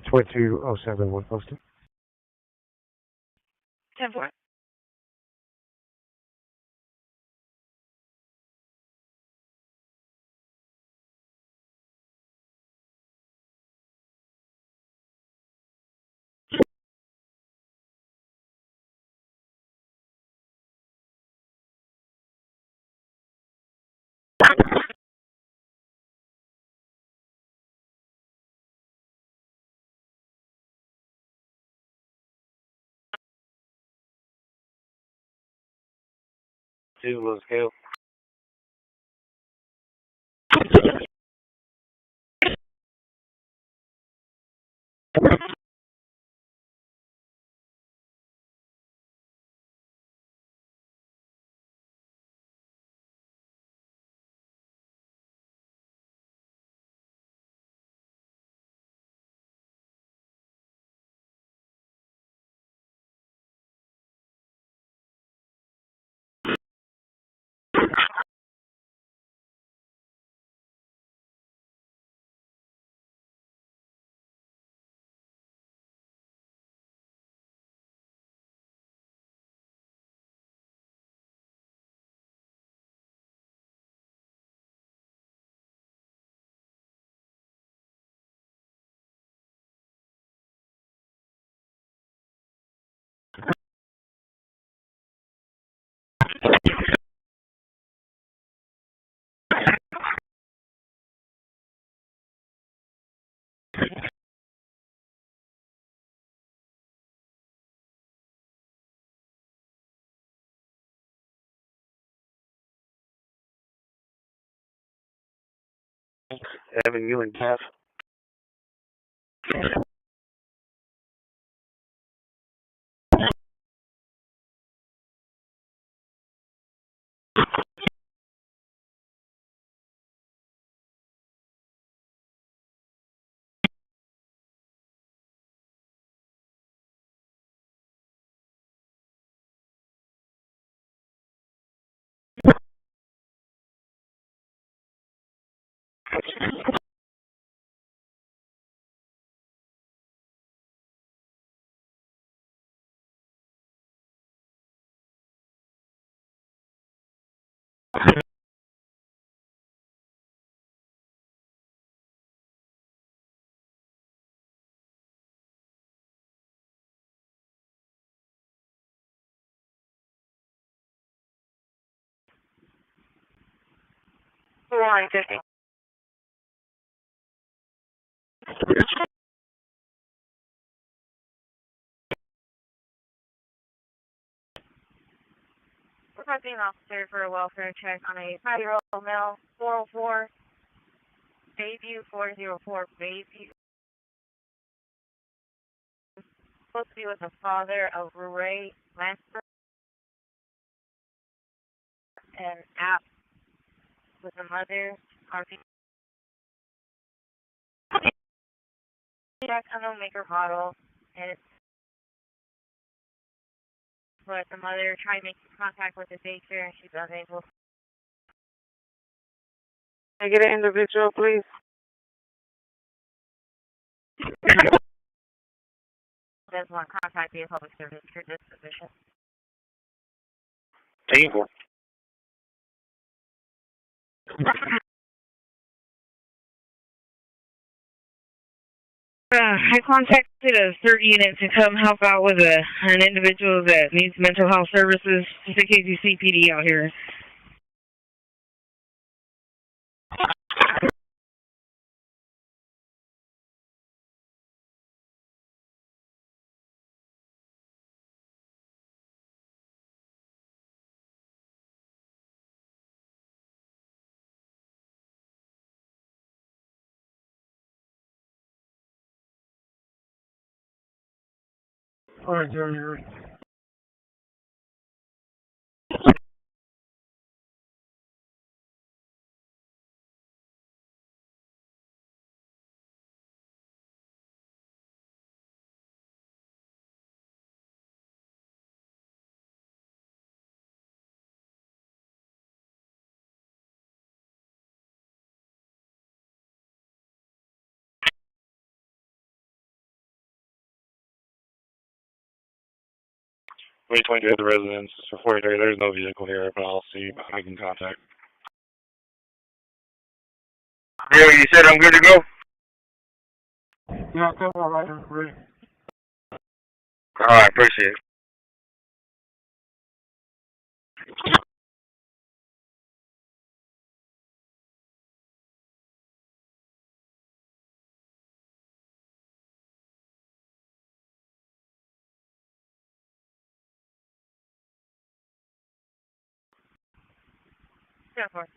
[SPEAKER 8] Twin 2071 posted.
[SPEAKER 2] 10-4.
[SPEAKER 8] Let's go. Evan, you and Jeff.
[SPEAKER 2] Line 50. Requesting an officer for a welfare check on a 5-year-old male, 404, Bayview, 404, Bayview. Supposed to be with the father of Ray Lansford and App with the mother. RP. Check unknown maker model, and it's but the mother tried making contact with the daycare and she's unable.
[SPEAKER 11] Can I get an individual, please?
[SPEAKER 2] Does want contact via public service for this position.
[SPEAKER 3] Painful.
[SPEAKER 11] I contacted a CERT unit to come help out with an individual that needs mental health services, just in case you see PD out here. All right, Jerry.
[SPEAKER 3] We 20 at the residence for 43. There's no vehicle here, but I'll see if I can contact. Yeah, you said I'm good to go?
[SPEAKER 11] Yeah, come on, right, ready.
[SPEAKER 3] Alright, appreciate it.
[SPEAKER 2] Yeah, of course.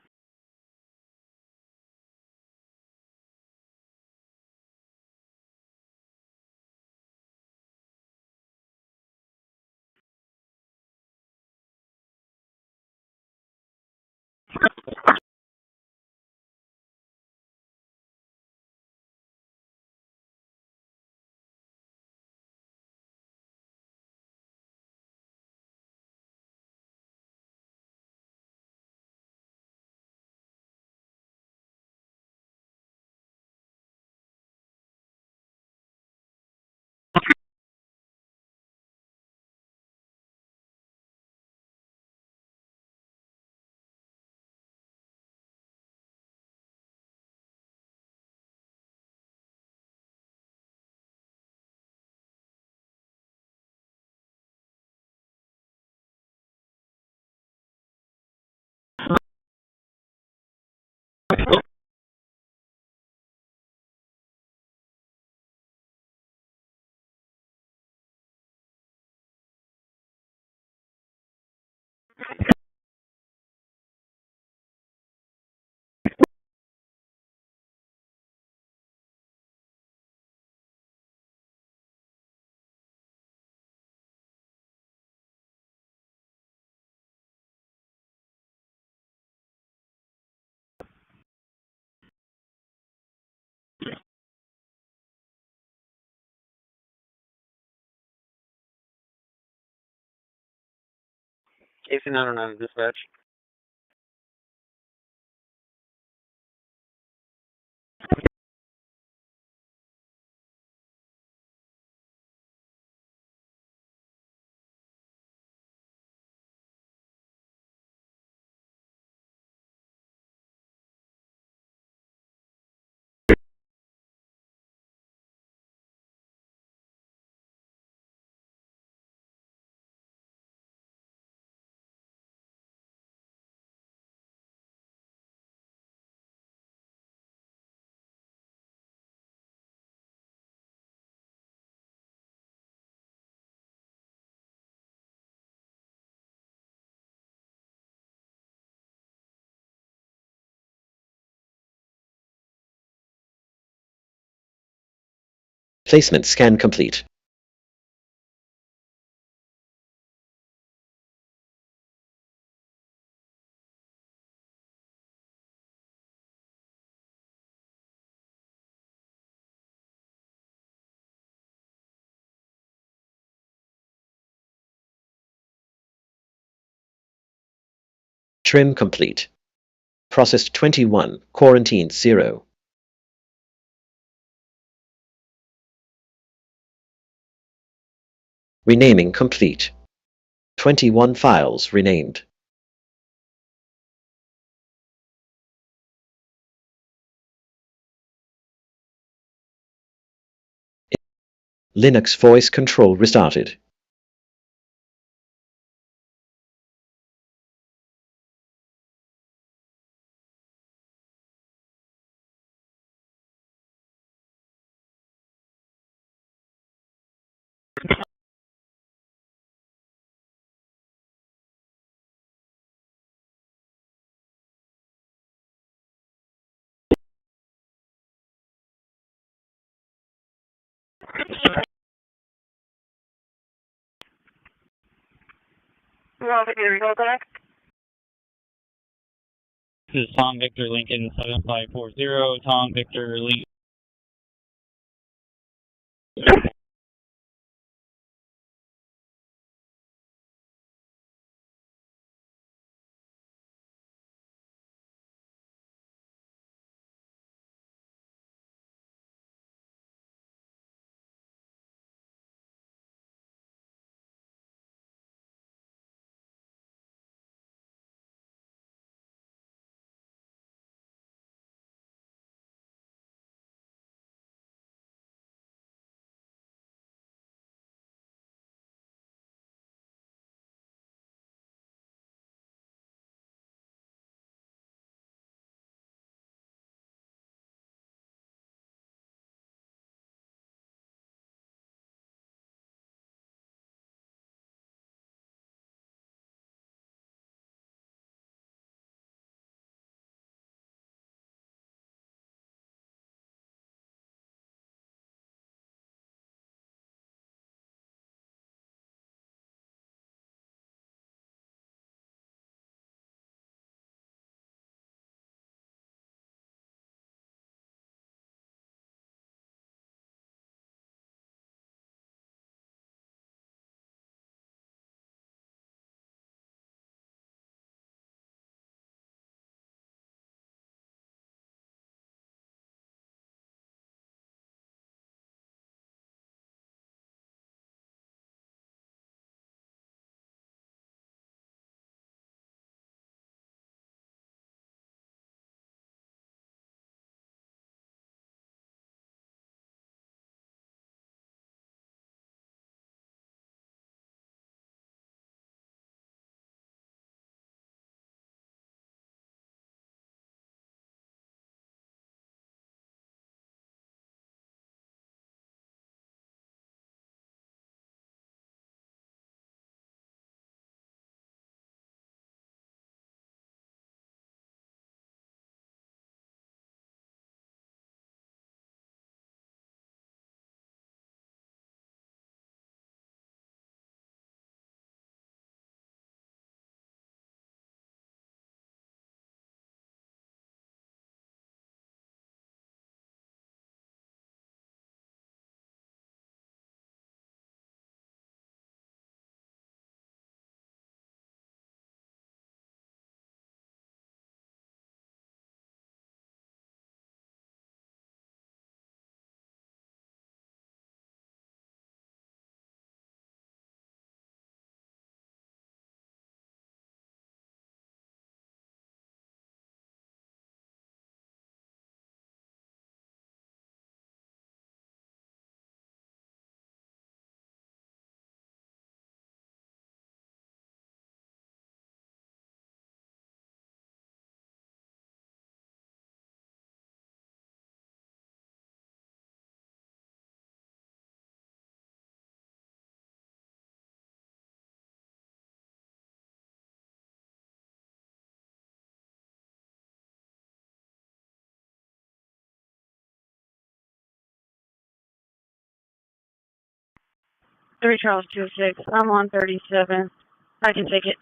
[SPEAKER 8] AC909 dispatch.
[SPEAKER 1] Placement scan complete. Trim complete. Processed 21, quarantined 0. Renaming complete. 21 files renamed. Linux voice control restarted.
[SPEAKER 12] This is Tom Victor Lincoln 7540. Tom Victor Lincoln.
[SPEAKER 11] Three Charles 26. I'm on 37. I can take it.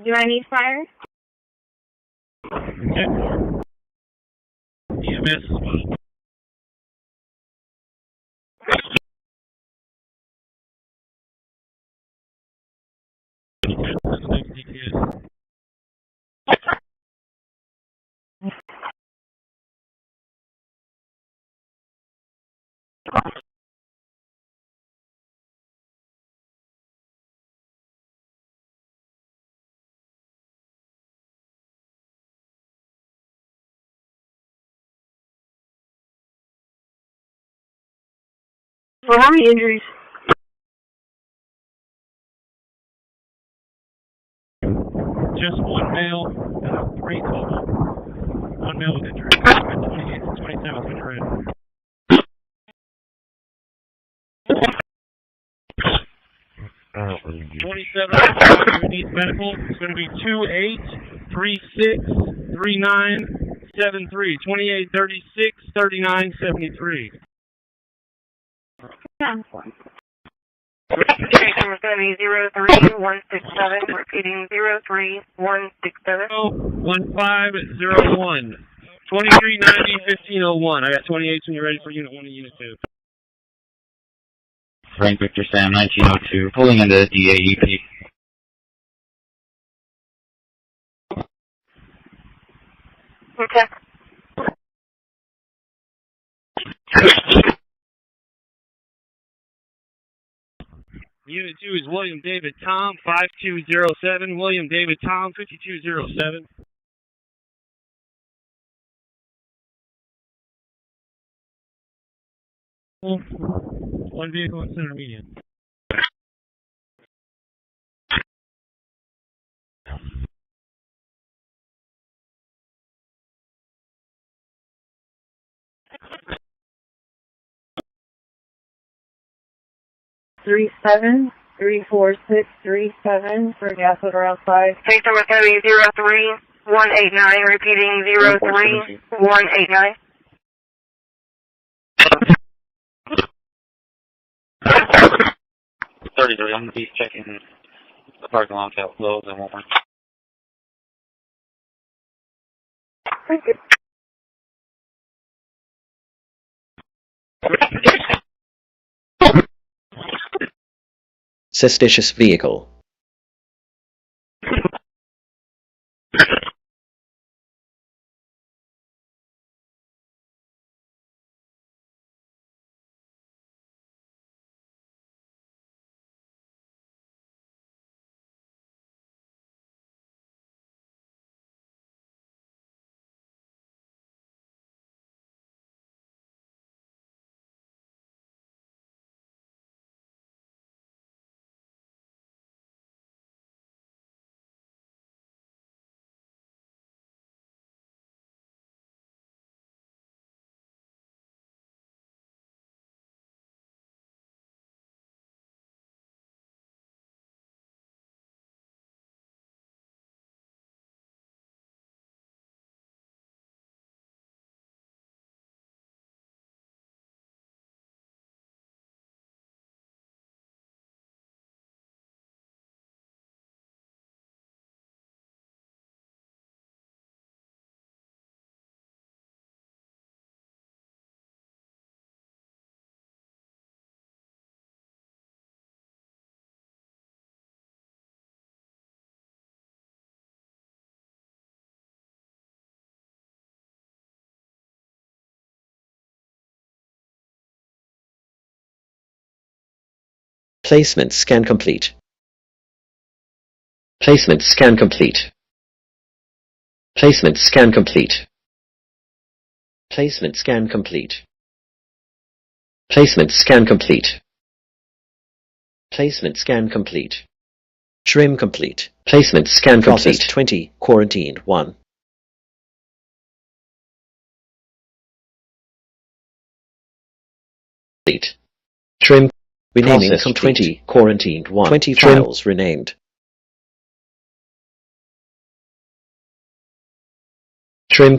[SPEAKER 2] Do I need fire?
[SPEAKER 3] EMS as well.
[SPEAKER 2] For how many injuries?
[SPEAKER 3] Just one male, 3 total. One male with injury. 28 to 27 with injury. 27 needs medical. It's going to be 28363973. 28363973.
[SPEAKER 2] Station is going to be 03167, repeating 03167.
[SPEAKER 3] 1501. 2390-1501. I got 28 when you're ready for Unit 1 and Unit 2.
[SPEAKER 19] Frank Victor Sam 1902, pulling into DAEP.
[SPEAKER 2] Okay.
[SPEAKER 3] Unit 2 is William David Tom 5207. William David Tom 5207. One vehicle in center median.
[SPEAKER 2] Three 34637 for gas that are outside. Station number is going to be 03189, repeating 03189.
[SPEAKER 19] 33, I'm going to be checking the parking lot out closed and won't.
[SPEAKER 2] Thank you.
[SPEAKER 1] Suspicious vehicle. Placement scan complete. Placement scan complete. Placement scan complete. Placement scan complete. Placement scan complete. Placement scan complete. Trim complete. Placement scan complete. 20. Quarantined 1. Complete. Trim. Renaming complete. 20. Quarantined 1. 20 files renamed. Trim.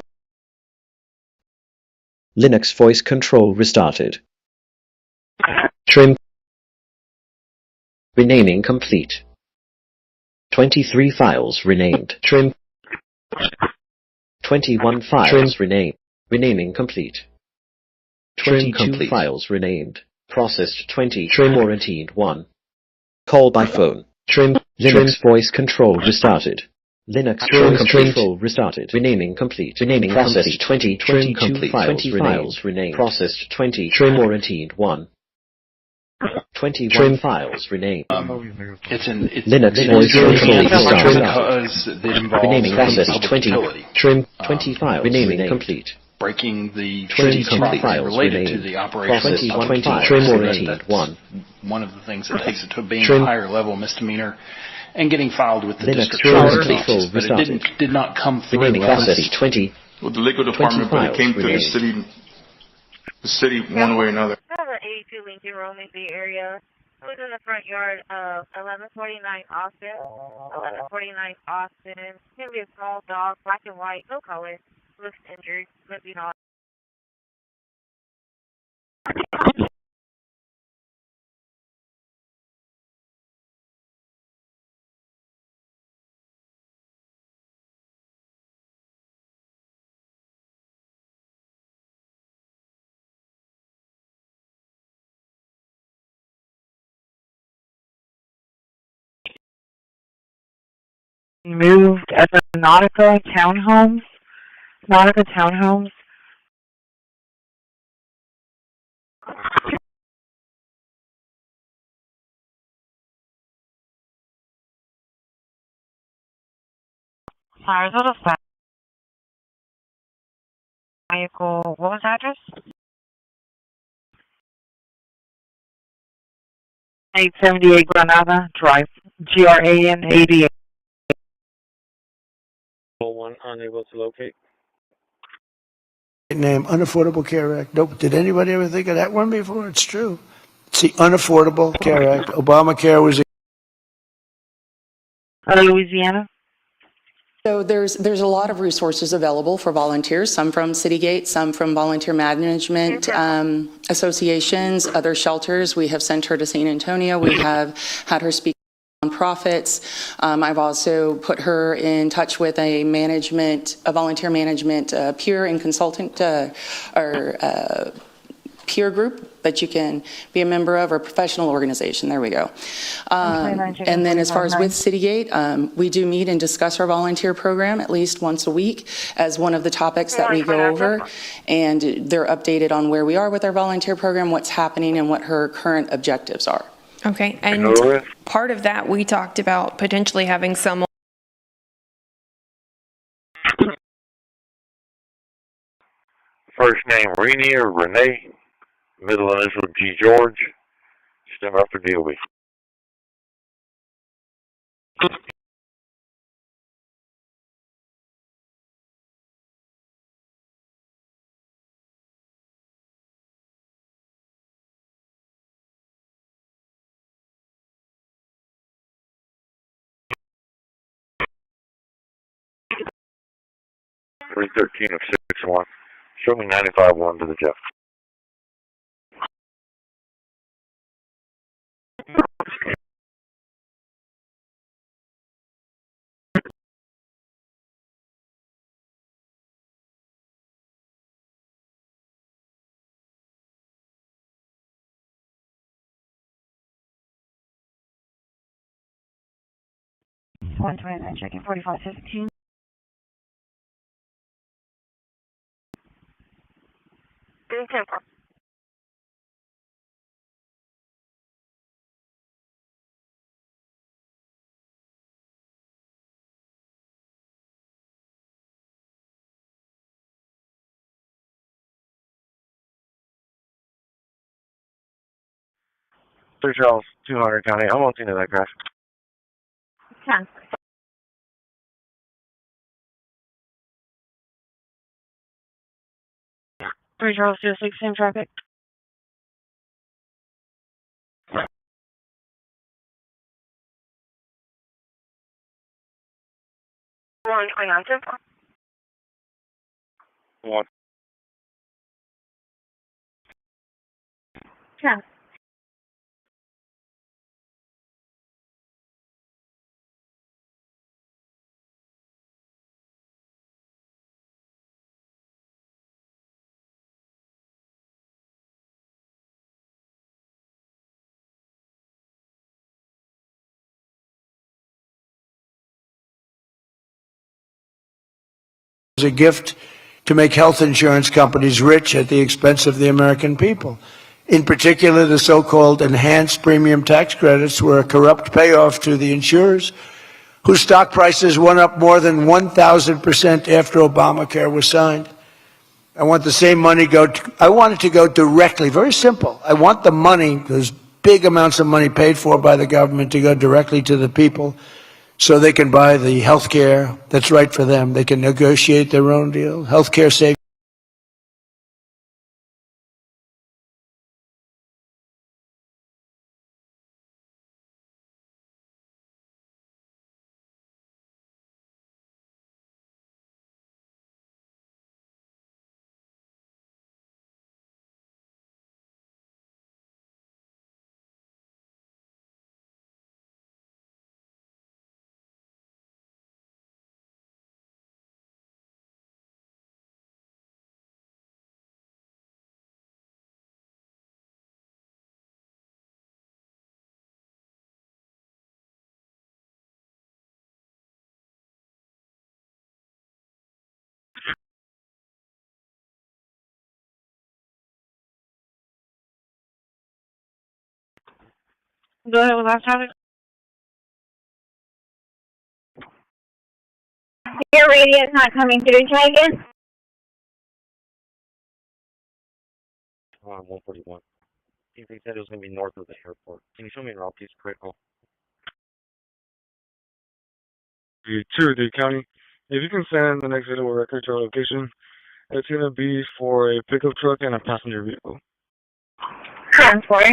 [SPEAKER 1] Linux voice control restarted. Trim. Renaming complete. 23 files renamed. Trim. 21 files renamed. Renaming complete. 22 files renamed. Processed 20. Quarantined 1. Call by phone. Linux voice control restarted. Linux voice control restarted. Renaming complete. Renaming processed 20. 22 files renamed. Processed 20. Quarantined 1. 21 files renamed.
[SPEAKER 4] It's
[SPEAKER 1] Linux voice control restarted.
[SPEAKER 4] because it involves
[SPEAKER 1] Renaming processed
[SPEAKER 4] public
[SPEAKER 1] 20.
[SPEAKER 4] utility.
[SPEAKER 1] 20 files renaming complete.
[SPEAKER 4] Breaking the
[SPEAKER 1] 20
[SPEAKER 4] city's property
[SPEAKER 1] files
[SPEAKER 4] related to
[SPEAKER 1] renamed.
[SPEAKER 4] the operation of
[SPEAKER 1] 20
[SPEAKER 4] files.
[SPEAKER 1] quarantined
[SPEAKER 4] That's
[SPEAKER 1] 1.
[SPEAKER 4] one of the things that takes it to being a higher level misdemeanor and getting filed with the
[SPEAKER 1] Linux
[SPEAKER 4] district attorney's
[SPEAKER 1] control
[SPEAKER 4] office. But it did not come through.
[SPEAKER 1] Renaming processed 20.
[SPEAKER 5] Well, the legal department, but it came through the city one way or another.
[SPEAKER 2] 82 Lincoln Road in the area. It was in the front yard of 1149 Austin. 1149 Austin. Can be a small dog, black and white, no color. Looks injured, limping on.
[SPEAKER 11] Moved at the Nautica Townhomes. Nautica Townhomes. Sorry, is that a vehicle? What was the address? 878 Granada Drive. GRAN88.
[SPEAKER 8] One unable to locate.
[SPEAKER 13] Name, Unaffordable Care Act. Nope. Did anybody ever think of that one before? It's true. It's the Unaffordable Care Act. Obamacare was
[SPEAKER 11] Louisiana.
[SPEAKER 18] So there's a lot of resources available for volunteers, some from Citygate, some from volunteer management associations, other shelters. We have sent her to San Antonio. We have had her speak on nonprofits. I've also put her in touch with a volunteer management peer and consultant peer group that you can be a member of, or professional organization. There we go. And then as far as with Citygate, we do meet and discuss our volunteer program at least once a week as one of the topics that we go over. And they're updated on where we are with our volunteer program, what's happening, and what her current objectives are.
[SPEAKER 9] Okay, and part of that we talked about potentially having someone.
[SPEAKER 8] First name Renee or Renee. Middle initial G George. Step after DOB. .313 of 6-1. Show me 95-1 to the Jeff.
[SPEAKER 11] .129 checking 4515.
[SPEAKER 8] Three Charles, 200 County. I'm on scene of that crash.
[SPEAKER 2] 10.
[SPEAKER 11] Three Charles, 206, same traffic.
[SPEAKER 2] One
[SPEAKER 8] 1.
[SPEAKER 2] 10.
[SPEAKER 13] a gift to make health insurance companies rich at the expense of the American people. In particular, the so-called enhanced premium tax credits were a corrupt payoff to the insurers, whose stock prices went up more than 1,000% after Obamacare was signed. I want the same money I want it to go directly, very simple. I want the money, those big amounts of money paid for by the government, to go directly to the people so they can buy the health care that's right for them. They can negotiate their own deal. Health care savings.
[SPEAKER 11] Go ahead with last topic.
[SPEAKER 2] Your radio is not coming through. Try again.
[SPEAKER 8] 141. He said it was going to be north of the airport. Can you show me an route, please? Critical.
[SPEAKER 20] Cherokee County. If you can send the next video record to our location, it's going to be for a pickup truck and a passenger vehicle.
[SPEAKER 2] Transport.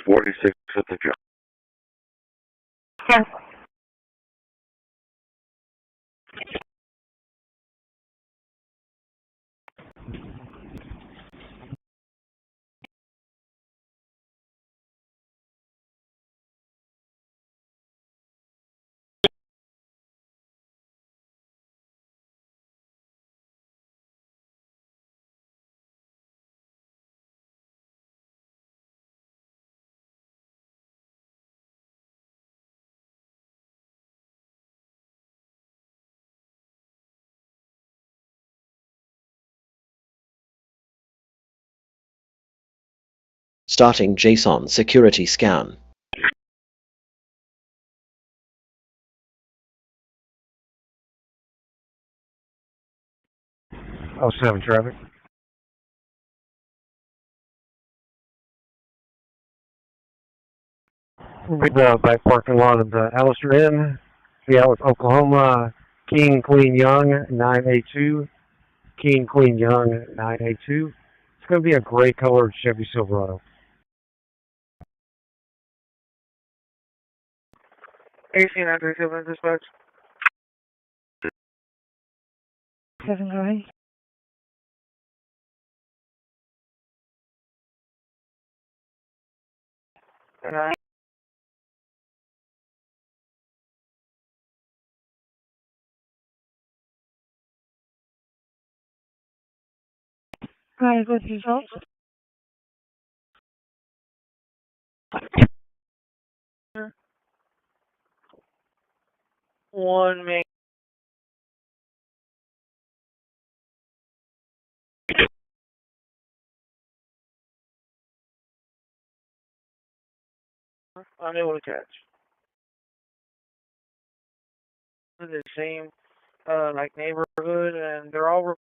[SPEAKER 8] 46 at the job.
[SPEAKER 2] Transport.
[SPEAKER 1] Starting JSON security scan.
[SPEAKER 20] Oh, 7 traffic. With the back parking lot of the Alistair Inn, Seattle, Oklahoma, King Queen Young 982. King Queen Young 982. It's going to be a gray colored Chevy Silverado.
[SPEAKER 11] AC 937 dispatch. 7, go ahead. Alright. Alright, what's the result? 1 meg. Unable to catch. The same, like neighborhood, and they're all.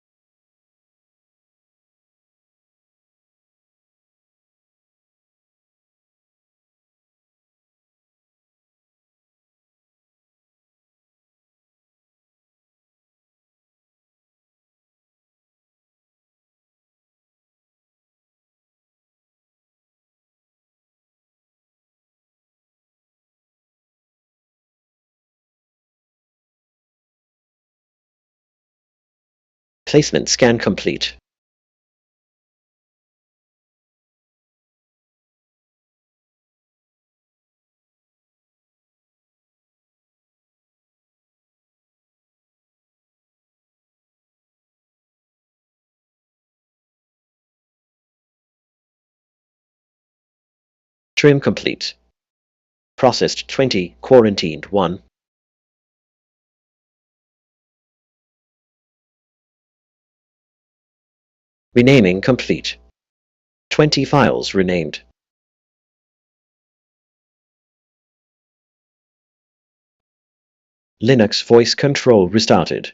[SPEAKER 1] Placement scan complete. Trim complete. Processed 20, quarantined 1. Renaming complete. 20 files renamed. Linux voice control restarted.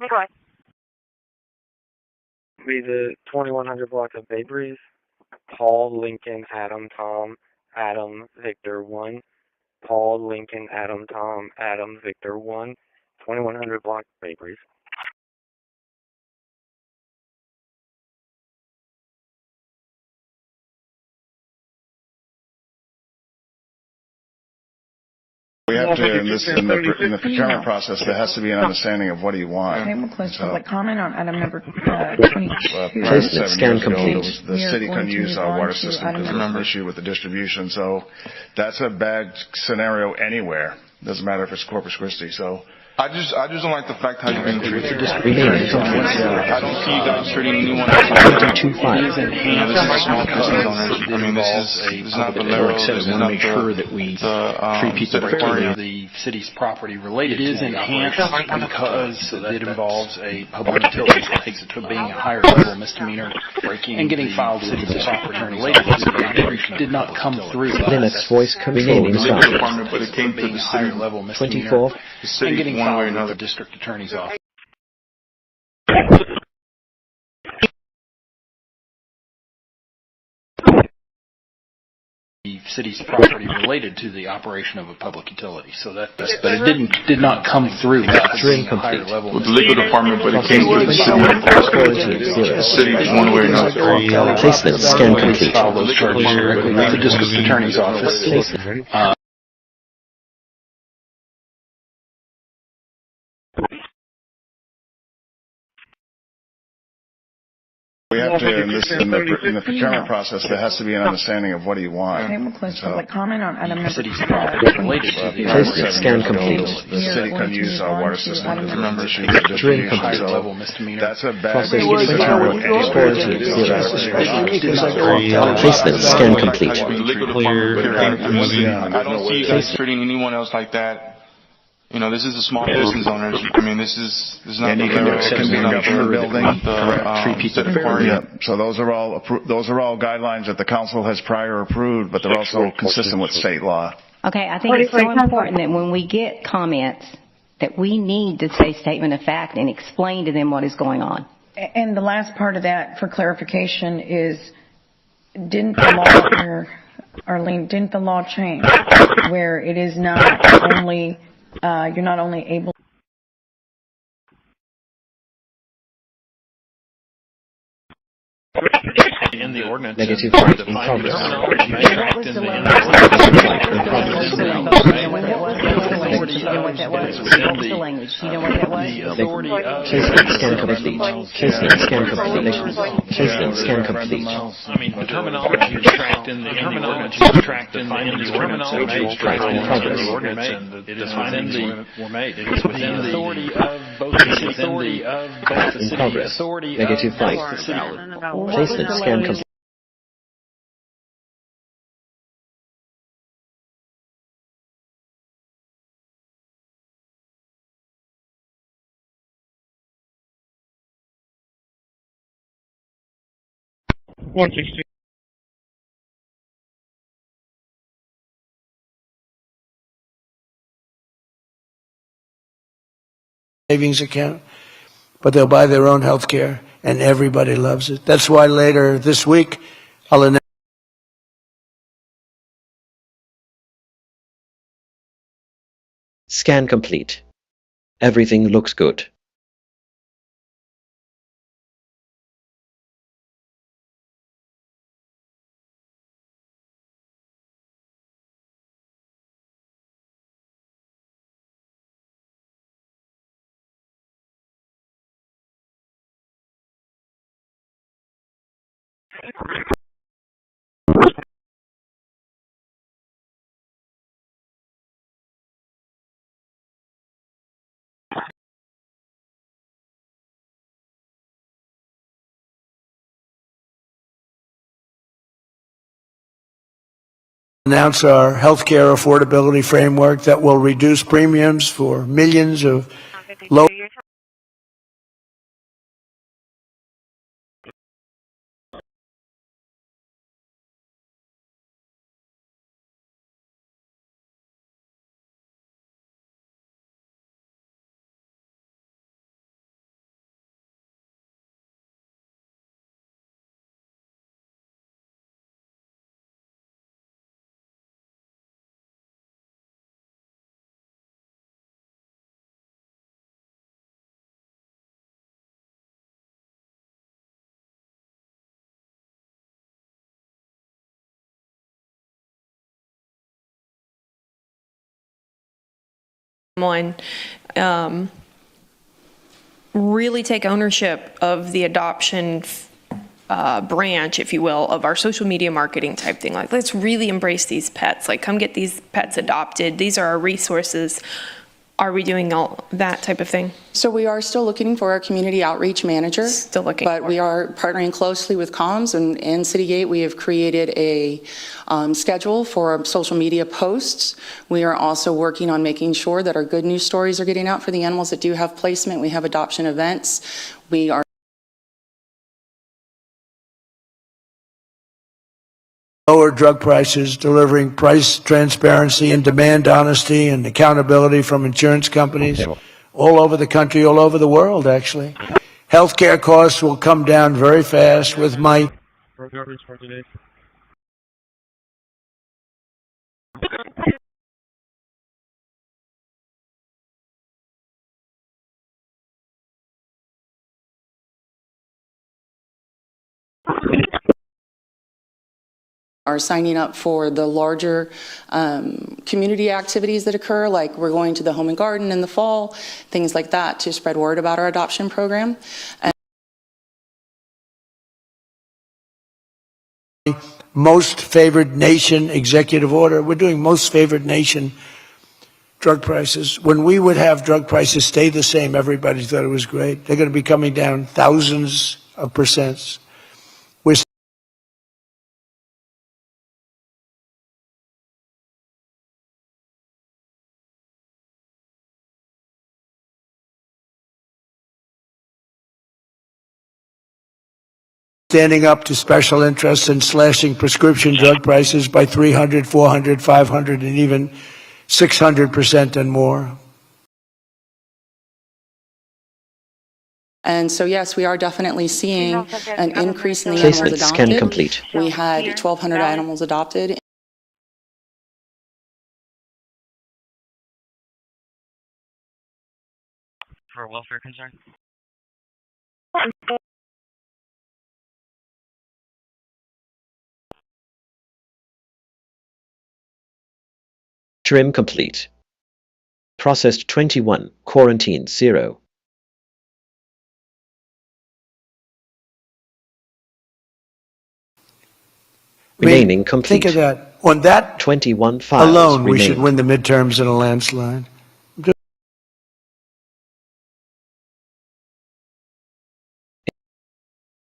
[SPEAKER 2] Nikolai.
[SPEAKER 20] Be the 2100 block of Bakeries. Paul, Lincoln, Adam, Tom, Adam, Victor 1. Paul, Lincoln, Adam, Tom, Adam, Victor 1. 2100 block Bakeries.
[SPEAKER 17] We have to, in the procurement process, there has to be an understanding of what do you want.
[SPEAKER 15] Okay, we'll close public comment on item number 22.
[SPEAKER 17] Prior to 7 years ago, the city couldn't use our water system because there was an issue with the distribution. So that's a bad scenario anywhere. Doesn't matter if it's Corpus Christi. So
[SPEAKER 21] I just don't like the fact how you're being treated.
[SPEAKER 1] I
[SPEAKER 21] don't see you guys treating anyone else like
[SPEAKER 1] this is
[SPEAKER 21] a small business owners. I mean, this is not Valero.
[SPEAKER 4] We want to make sure that we treat people fairly. The city's property related. It is enhanced because it involves a public utility that takes it to being a higher level misdemeanor, breaking and getting filed city's property related. It did not come through
[SPEAKER 1] Linux voice control restarted.
[SPEAKER 21] But it came to the
[SPEAKER 4] higher level misdemeanor.
[SPEAKER 1] 24.
[SPEAKER 4] And getting one way or another, the district attorney's office. The city's property related to the operation of a public utility, so that, but it did not come through. Higher level
[SPEAKER 21] with the legal department, but it came through the city one way or another.
[SPEAKER 1] Placement scan complete.
[SPEAKER 4] The district attorney's office.
[SPEAKER 17] we have to, in the procurement process, there has to be an understanding of what do you want.
[SPEAKER 15] Okay, we'll close public comment on item number 22.
[SPEAKER 1] Placement scan complete.
[SPEAKER 17] The city couldn't use our water system because there was an issue with the distribution. So that's a bad scenario anywhere.
[SPEAKER 1] Placement scan complete.
[SPEAKER 21] I don't see you guys treating anyone else like that. You know, this is a small business owners. I mean, this is not the government building.
[SPEAKER 17] So those are all guidelines that the council has prior approved, but they're also consistent with state law.
[SPEAKER 6] Okay, I think it's so important that when we get comments that we need to say statement of fact and explain to them what is going on.
[SPEAKER 15] And the last part of that, for clarification, is didn't the law, Arlene, didn't the law change where it is not only you're not only able
[SPEAKER 3] in the ordinance
[SPEAKER 1] negative
[SPEAKER 3] in progress.
[SPEAKER 6] The language. You know what that was?
[SPEAKER 1] Scan complete. Scan complete. Scan complete.
[SPEAKER 3] I mean, the terminology is tracked in the ordinance. The terminology is tracked in the ordinance, and it is within the authority of both the city authority
[SPEAKER 1] negative 5. Placement scan complete.
[SPEAKER 12] 162.
[SPEAKER 13] Savings account, but they'll buy their own health care, and everybody loves it. That's why later this week, I'll announce
[SPEAKER 1] Scan complete. Everything looks good.
[SPEAKER 13] our healthcare affordability framework that will reduce premiums for millions of low.
[SPEAKER 9] One, really take ownership of the adoption branch, if you will, of our social media marketing type thing. Like, let's really embrace these pets. Like, come get these pets adopted. These are our resources. Are we doing all that type of thing?
[SPEAKER 18] So we are still looking for a community outreach manager.
[SPEAKER 9] Still looking.
[SPEAKER 18] But we are partnering closely with comms and Citygate. We have created a schedule for social media posts. We are also working on making sure that our good news stories are getting out for the animals that do have placement. We have adoption events. We are
[SPEAKER 13] lower drug prices, delivering price transparency and demand honesty and accountability from insurance companies all over the country, all over the world, actually. Healthcare costs will come down very fast with my
[SPEAKER 18] are signing up for the larger community activities that occur, like we're going to the home and garden in the fall, things like that, to spread word about our adoption program.
[SPEAKER 13] most favored nation executive order. We're doing most favored nation drug prices. When we would have drug prices stay the same, everybody thought it was great. They're going to be coming down thousands of percents. We're standing up to special interests and slashing prescription drug prices by 300, 400, 500, and even 600% and more.
[SPEAKER 18] And so, yes, we are definitely seeing an increase in the animals adopted.
[SPEAKER 1] Scan complete.
[SPEAKER 18] We had 1,200 animals adopted.
[SPEAKER 19] For welfare concern?
[SPEAKER 1] Trim complete. Processed 21, quarantined 0. Remaining complete.
[SPEAKER 13] Think of that. On that
[SPEAKER 1] 21 files
[SPEAKER 13] alone, we
[SPEAKER 1] remain.
[SPEAKER 13] should win the midterms in a landslide.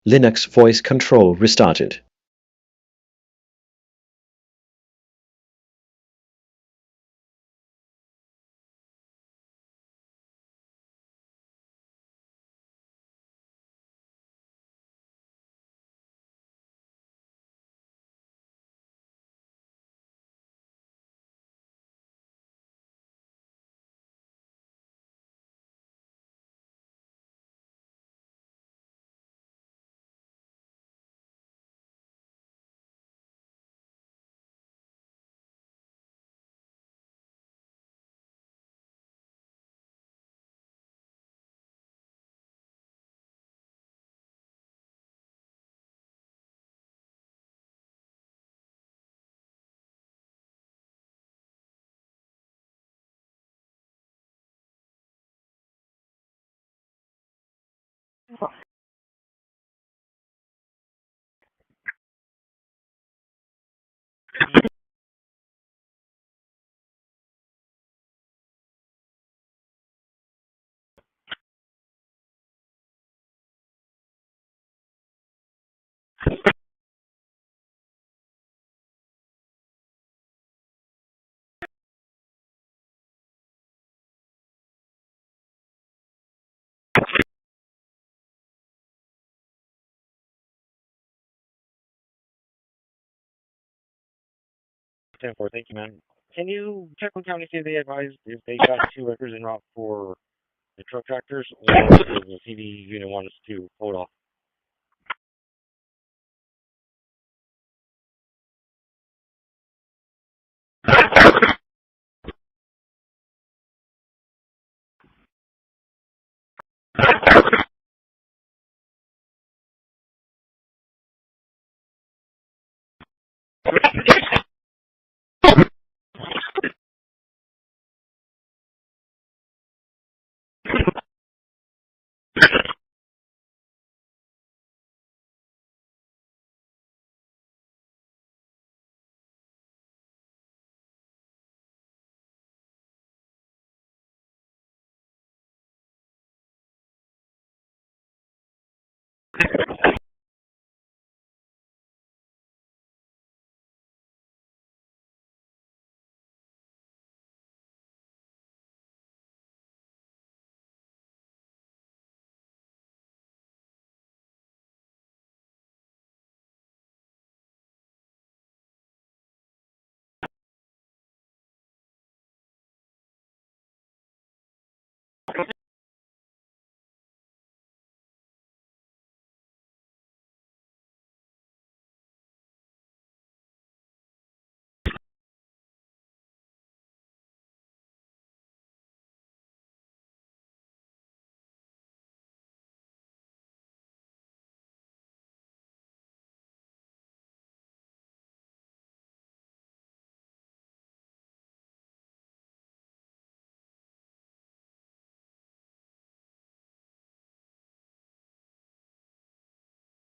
[SPEAKER 1] Linux voice control restarted.
[SPEAKER 20] 10-4, thank you, man. Can you check with county, see if they advised if they got 2 records en route for the truck tractors, or does the CD unit want us to hold off?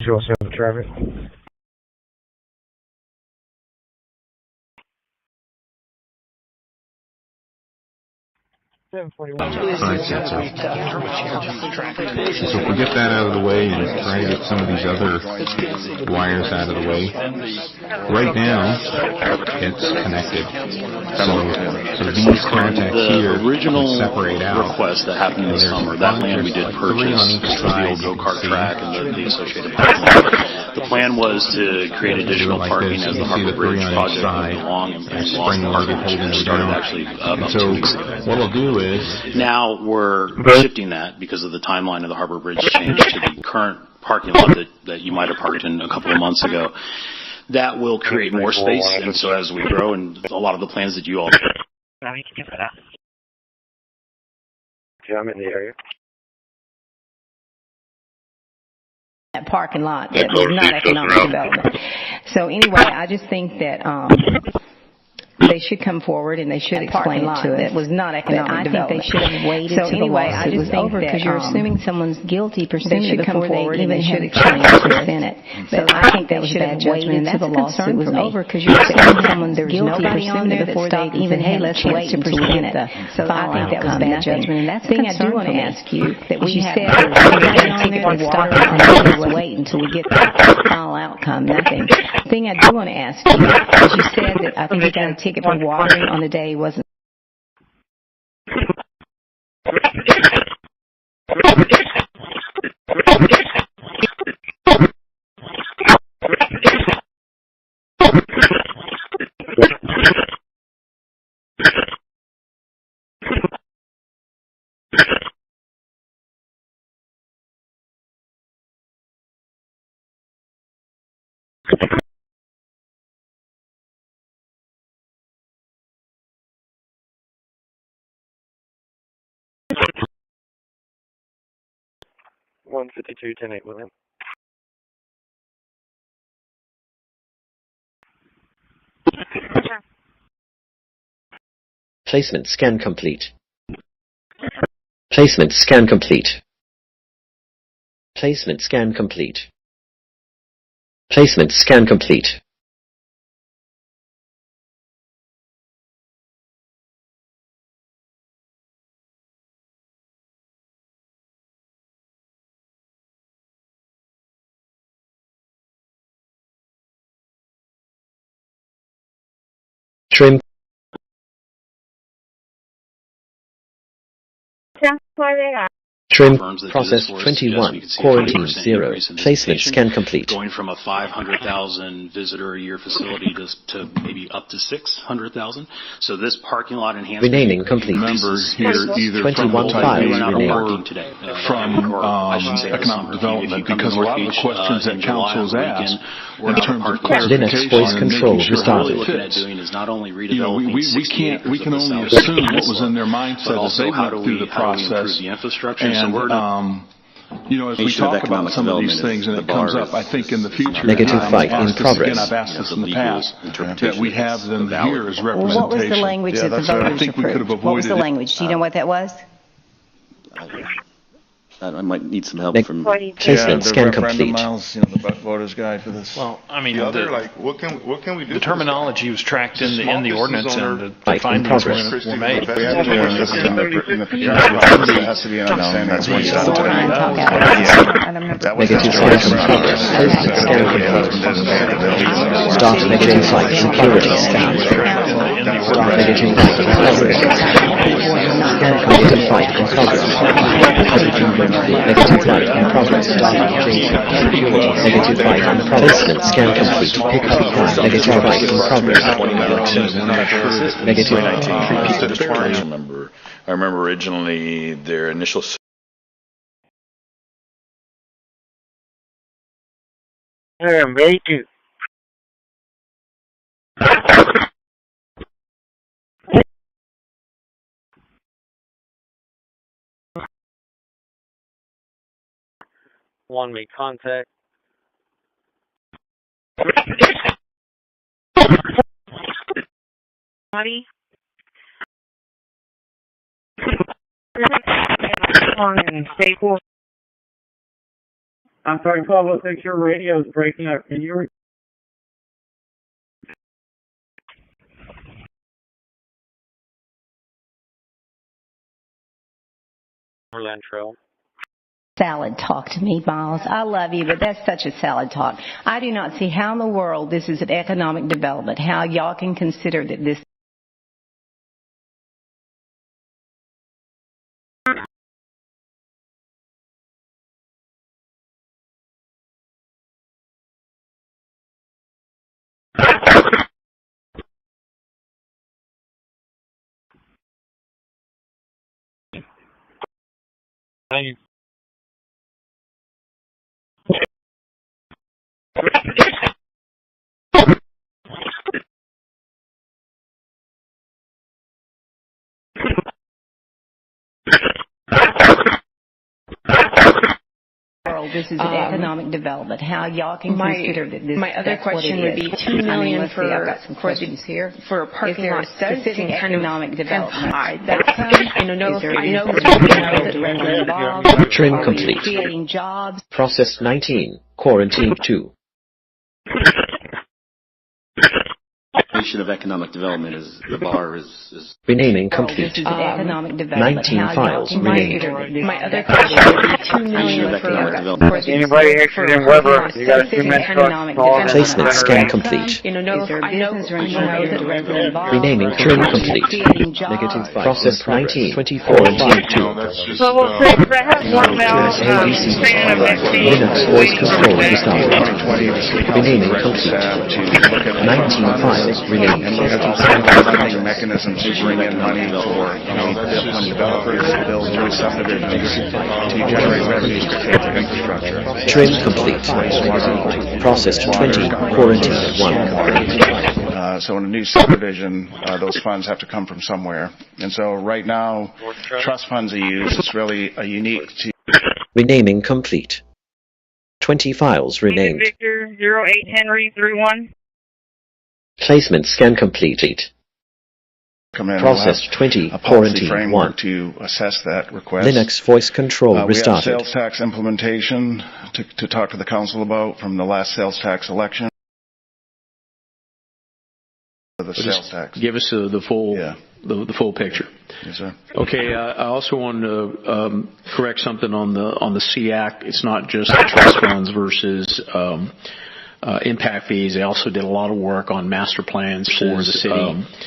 [SPEAKER 20] Show us the traffic. 741.
[SPEAKER 7] Alright, so if we get that out of the way and try to get some of these other wires out of the way, right now it's connected. So these contacts here separate out.
[SPEAKER 10] Request that happened in the summer, that land we did purchase for the old go-kart track and the associated parking lot. The plan was to create additional parking as the Harbor Bridge project moved along and lost the parking that started actually about 2 weeks ago.
[SPEAKER 7] What I'll do is
[SPEAKER 10] now we're shifting that because of the timeline of the Harbor Bridge change to the current parking lot that you might have parked in a couple of months ago. That will create more space, and so as we grow, and a lot of the plans that you all...
[SPEAKER 20] I'm in the area.
[SPEAKER 6] That parking lot that was not economic development. So anyway, I just think that they should come forward and they should explain it to us. It was not economic development. I think they should have waited. So anyway, I just think that because you're assuming someone's guilty pursuant before they even should explain it to the Senate. But I think that was bad judgment. That's the lawsuit was over because you're assuming someone's guilty pursuant before they even had a chance to present it. So I think that was bad judgment. And that's the thing I do want to ask you that we said somebody on there that started on there. Let's wait until we get the final outcome. Nothing. The thing I do want to ask you is you said that I think you got a ticket for watering on the day wasn't.
[SPEAKER 20] $152, 10-8 with him.
[SPEAKER 1] Placement scan complete. Placement scan complete. Placement scan complete. Placement scan complete. Trim. Trim. Process 21. Quarantine 0. Placement scan complete.
[SPEAKER 10] Going from a 500,000 visitor a year facility to maybe up to 600,000. So this parking lot enhancement.
[SPEAKER 1] Renaming complete.
[SPEAKER 5] Members here either
[SPEAKER 1] 21 files renaming.
[SPEAKER 5] From economic development, because a lot of the questions that council has asked in terms of clarification
[SPEAKER 1] Linux voice control
[SPEAKER 10] what we're
[SPEAKER 1] restarted.
[SPEAKER 10] looking at doing is not only
[SPEAKER 5] You know,
[SPEAKER 10] redeveloping
[SPEAKER 5] we can only assume what was in their mindset as they went through the process.
[SPEAKER 10] The infrastructure.
[SPEAKER 5] And,
[SPEAKER 10] so we're
[SPEAKER 5] you know, as we talk about some of these things, and it comes up, I think in the future,
[SPEAKER 1] Negative fight in progress.
[SPEAKER 5] Again, I've asked this in the past, that we have them here as representation.
[SPEAKER 6] What was the language that the
[SPEAKER 5] I
[SPEAKER 6] voters
[SPEAKER 5] think we could have
[SPEAKER 6] approved? What was the
[SPEAKER 5] avoided
[SPEAKER 6] language? Do you know what that was?
[SPEAKER 14] I might need some help from.
[SPEAKER 1] Placement scan complete.
[SPEAKER 17] Miles, you know, the voters guide for this.
[SPEAKER 3] Well, I mean,
[SPEAKER 21] what can we do?
[SPEAKER 3] the terminology was tracked in the ordinance, and the
[SPEAKER 1] Fight in
[SPEAKER 3] findings
[SPEAKER 1] progress.
[SPEAKER 3] were made.
[SPEAKER 17] We have to do this in the process. There has to be an understanding. That's one step.
[SPEAKER 1] Negative fight in progress. Placement scan complete. Start negative fight security scan. Start negative fight in progress. Negative fight in progress. Negative fight in progress. Negative fight in progress. Placement scan complete. Pick up time. Negative fight in progress. Negative
[SPEAKER 22] I remember originally their initial.
[SPEAKER 12] Me too.
[SPEAKER 23] One make contact.
[SPEAKER 2] Body.
[SPEAKER 12] Staple. I'm sorry, Paul, looks like your radio is breaking up. Can you
[SPEAKER 23] Overland Trail.
[SPEAKER 6] Salad talk to me, Miles. I love you, but that's such a salad talk. I do not see how in the world this is an economic development, how y'all can consider that this. This is an economic development. How y'all can consider that this.
[SPEAKER 9] My other question would be $2 million
[SPEAKER 6] I've got some questions here.
[SPEAKER 9] For a parking lot. Does
[SPEAKER 6] specific economic development.
[SPEAKER 9] That I know that
[SPEAKER 1] Trim complete.
[SPEAKER 6] Creating jobs.
[SPEAKER 1] Process 19. Quarantine 2.
[SPEAKER 14] Of economic development is the bar is
[SPEAKER 1] Renaming complete.
[SPEAKER 6] This is economic development.
[SPEAKER 1] 19 files renamed.
[SPEAKER 9] My other question would be $2 million for
[SPEAKER 12] anybody interested in Weber? You got a few minutes left.
[SPEAKER 1] Placement scan complete. Renaming trim complete. Negative 5. Process 19. 24 and 2.
[SPEAKER 11] So we'll say that has one valve
[SPEAKER 1] Linux voice control restarted. Renaming complete. 19 files renamed.
[SPEAKER 17] Mechanisms to bring in money for developers to build new subdivisions to generate revenue for infrastructure.
[SPEAKER 1] Trim complete. Processed 20. Quarantine 1.
[SPEAKER 17] So in a new subdivision, those funds have to come from somewhere. And so right now, trust funds are used. It's really a unique to
[SPEAKER 1] Renaming complete. 20 files renamed.
[SPEAKER 11] Victor 08 Henry 31.
[SPEAKER 1] Placement scan complete.
[SPEAKER 17] come in.
[SPEAKER 1] Processed
[SPEAKER 17] We'll
[SPEAKER 1] 20,
[SPEAKER 17] have a policy
[SPEAKER 1] quarantine
[SPEAKER 17] framework
[SPEAKER 1] 1.
[SPEAKER 17] to assess that request.
[SPEAKER 1] Linux voice control
[SPEAKER 17] We have
[SPEAKER 1] restarted.
[SPEAKER 17] sales tax implementation to talk to the council about from the last sales tax election. The sales tax.
[SPEAKER 4] Give us the full picture.
[SPEAKER 17] Yes, sir.
[SPEAKER 4] Okay. I also want to correct something on the SEAC. It's not just the trust funds versus impact fees. They also did a lot of work on master plans for the city.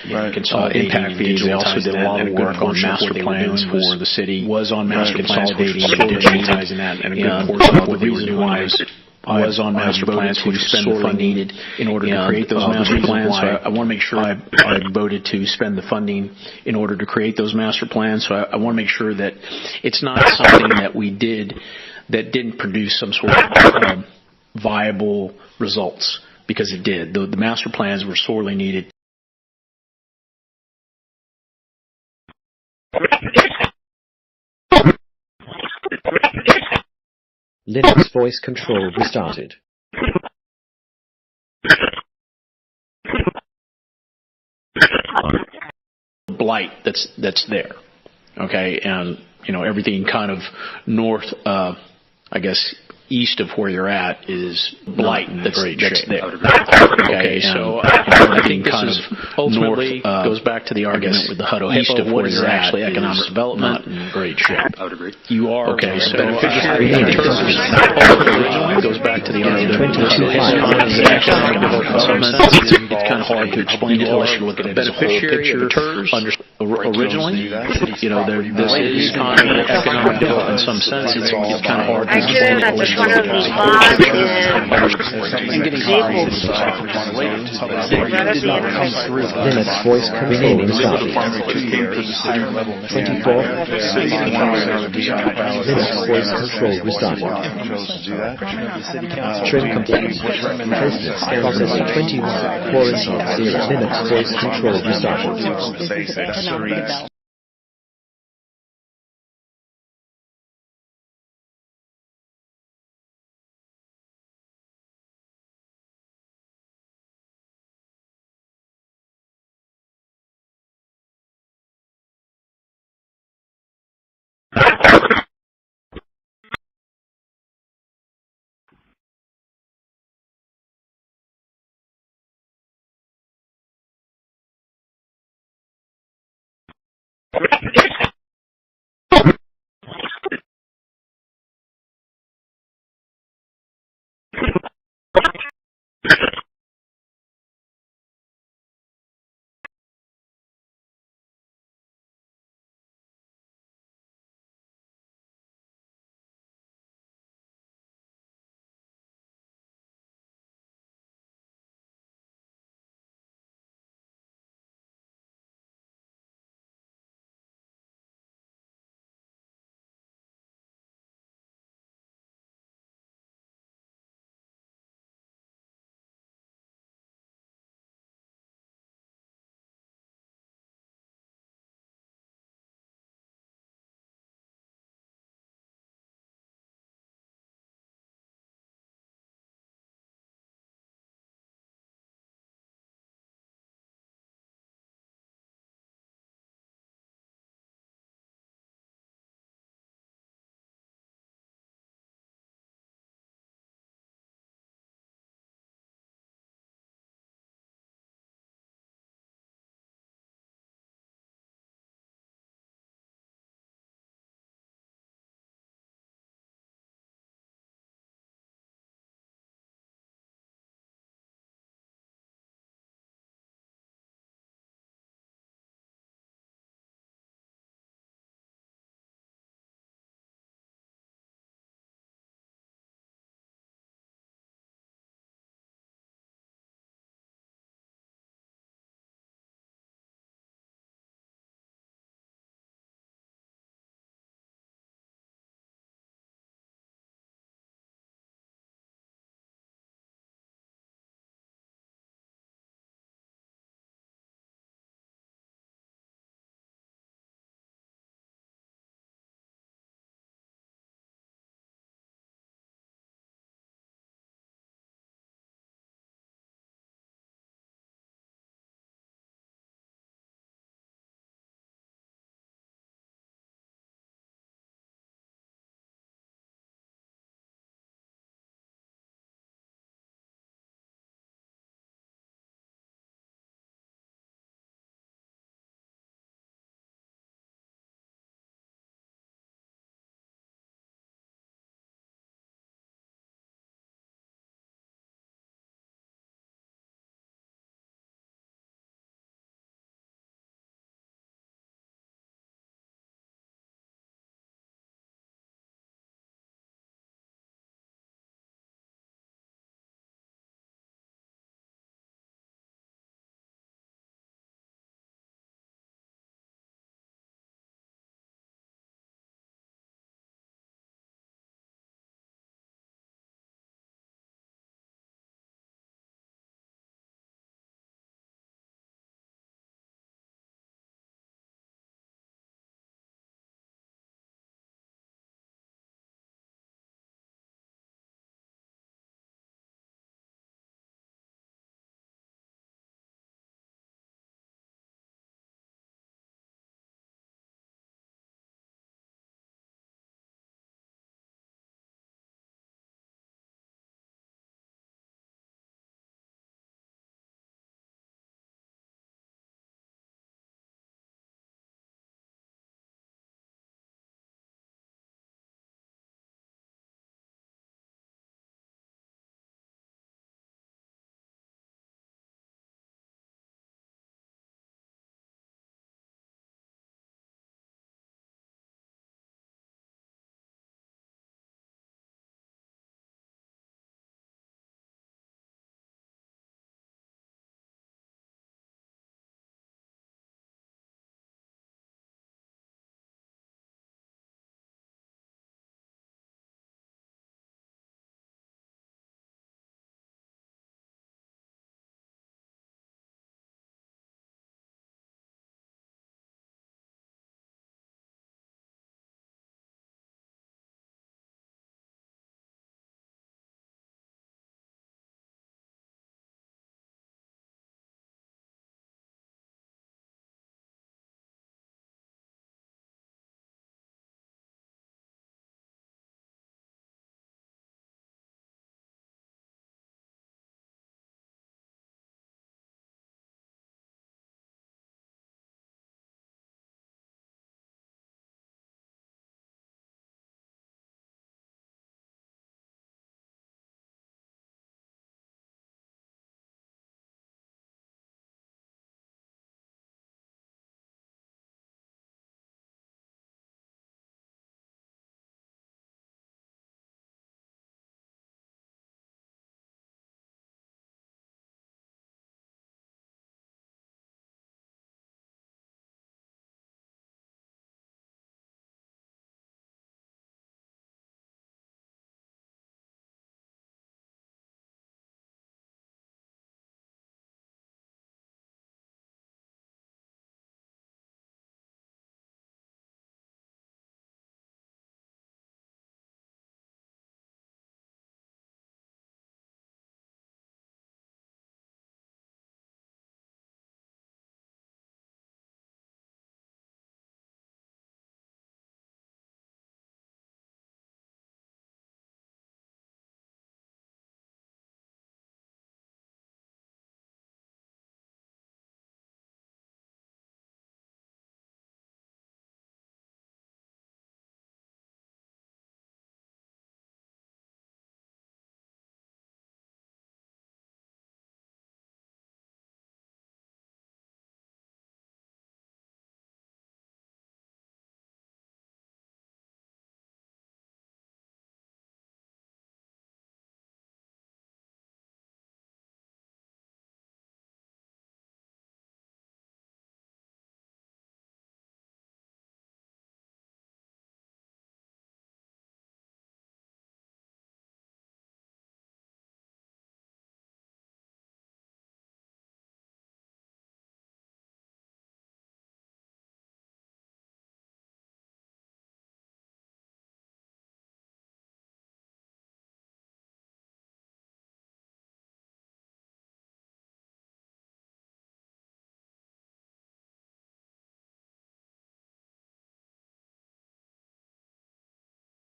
[SPEAKER 4] Impact fees. They also did a lot of work on master plans for the city. Was on master plans, digitizing that, and a good portion of what they were doing was on master plans to spend the funding needed in order to create those master plans. So I want to make sure I voted to spend the funding in order to create those master plans. So I want to make sure that it's not something that we did that didn't produce some sort of viable results, because it did. The master plans were sorely needed.
[SPEAKER 1] Linux voice control restarted.
[SPEAKER 4] Blight that's there, okay, and everything kind of north, I guess east of where you're at is blight that's there. Okay, so I think this is ultimately goes back to the argument with the Hutto east of where you're at actually economic development in great shape.
[SPEAKER 14] I would agree.
[SPEAKER 4] You are okay. So beneficiary goes back to the argument with economic development. It's kind of hard to explain it unless you look at it as a whole picture. Originally, this is kind of economic development in some sense. It's kind of hard to explain it unless you
[SPEAKER 2] One of the bonds and vehicles.
[SPEAKER 1] Linux voice control restarted. 24. Linux voice control restarted. Trim complete. Processing 21. Quarantine 0. Linux voice control restarted.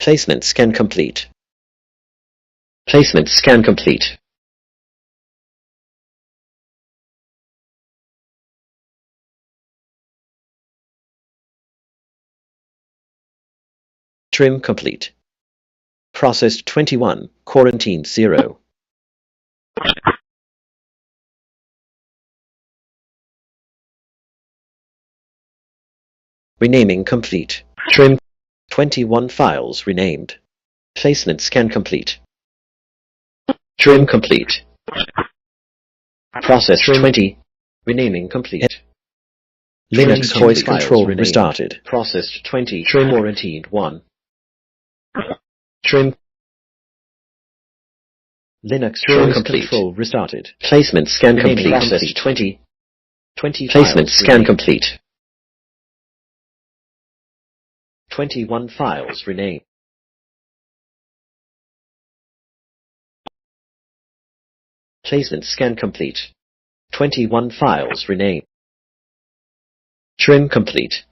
[SPEAKER 1] Placement scan complete. Placement scan complete. Trim complete. Processed 21, quarantined 0. Renaming complete. Trim 21 files renamed. Placement scan complete. Trim complete. Process 20. Renaming complete. Linux voice control restarted. Processed 20. Trim quarantined 1. Trim. Linux voice control restarted. Placement scan complete. Processed 20. 20. Placement scan complete. 21 files renamed. Placement scan complete. 21 files renamed. Trim complete.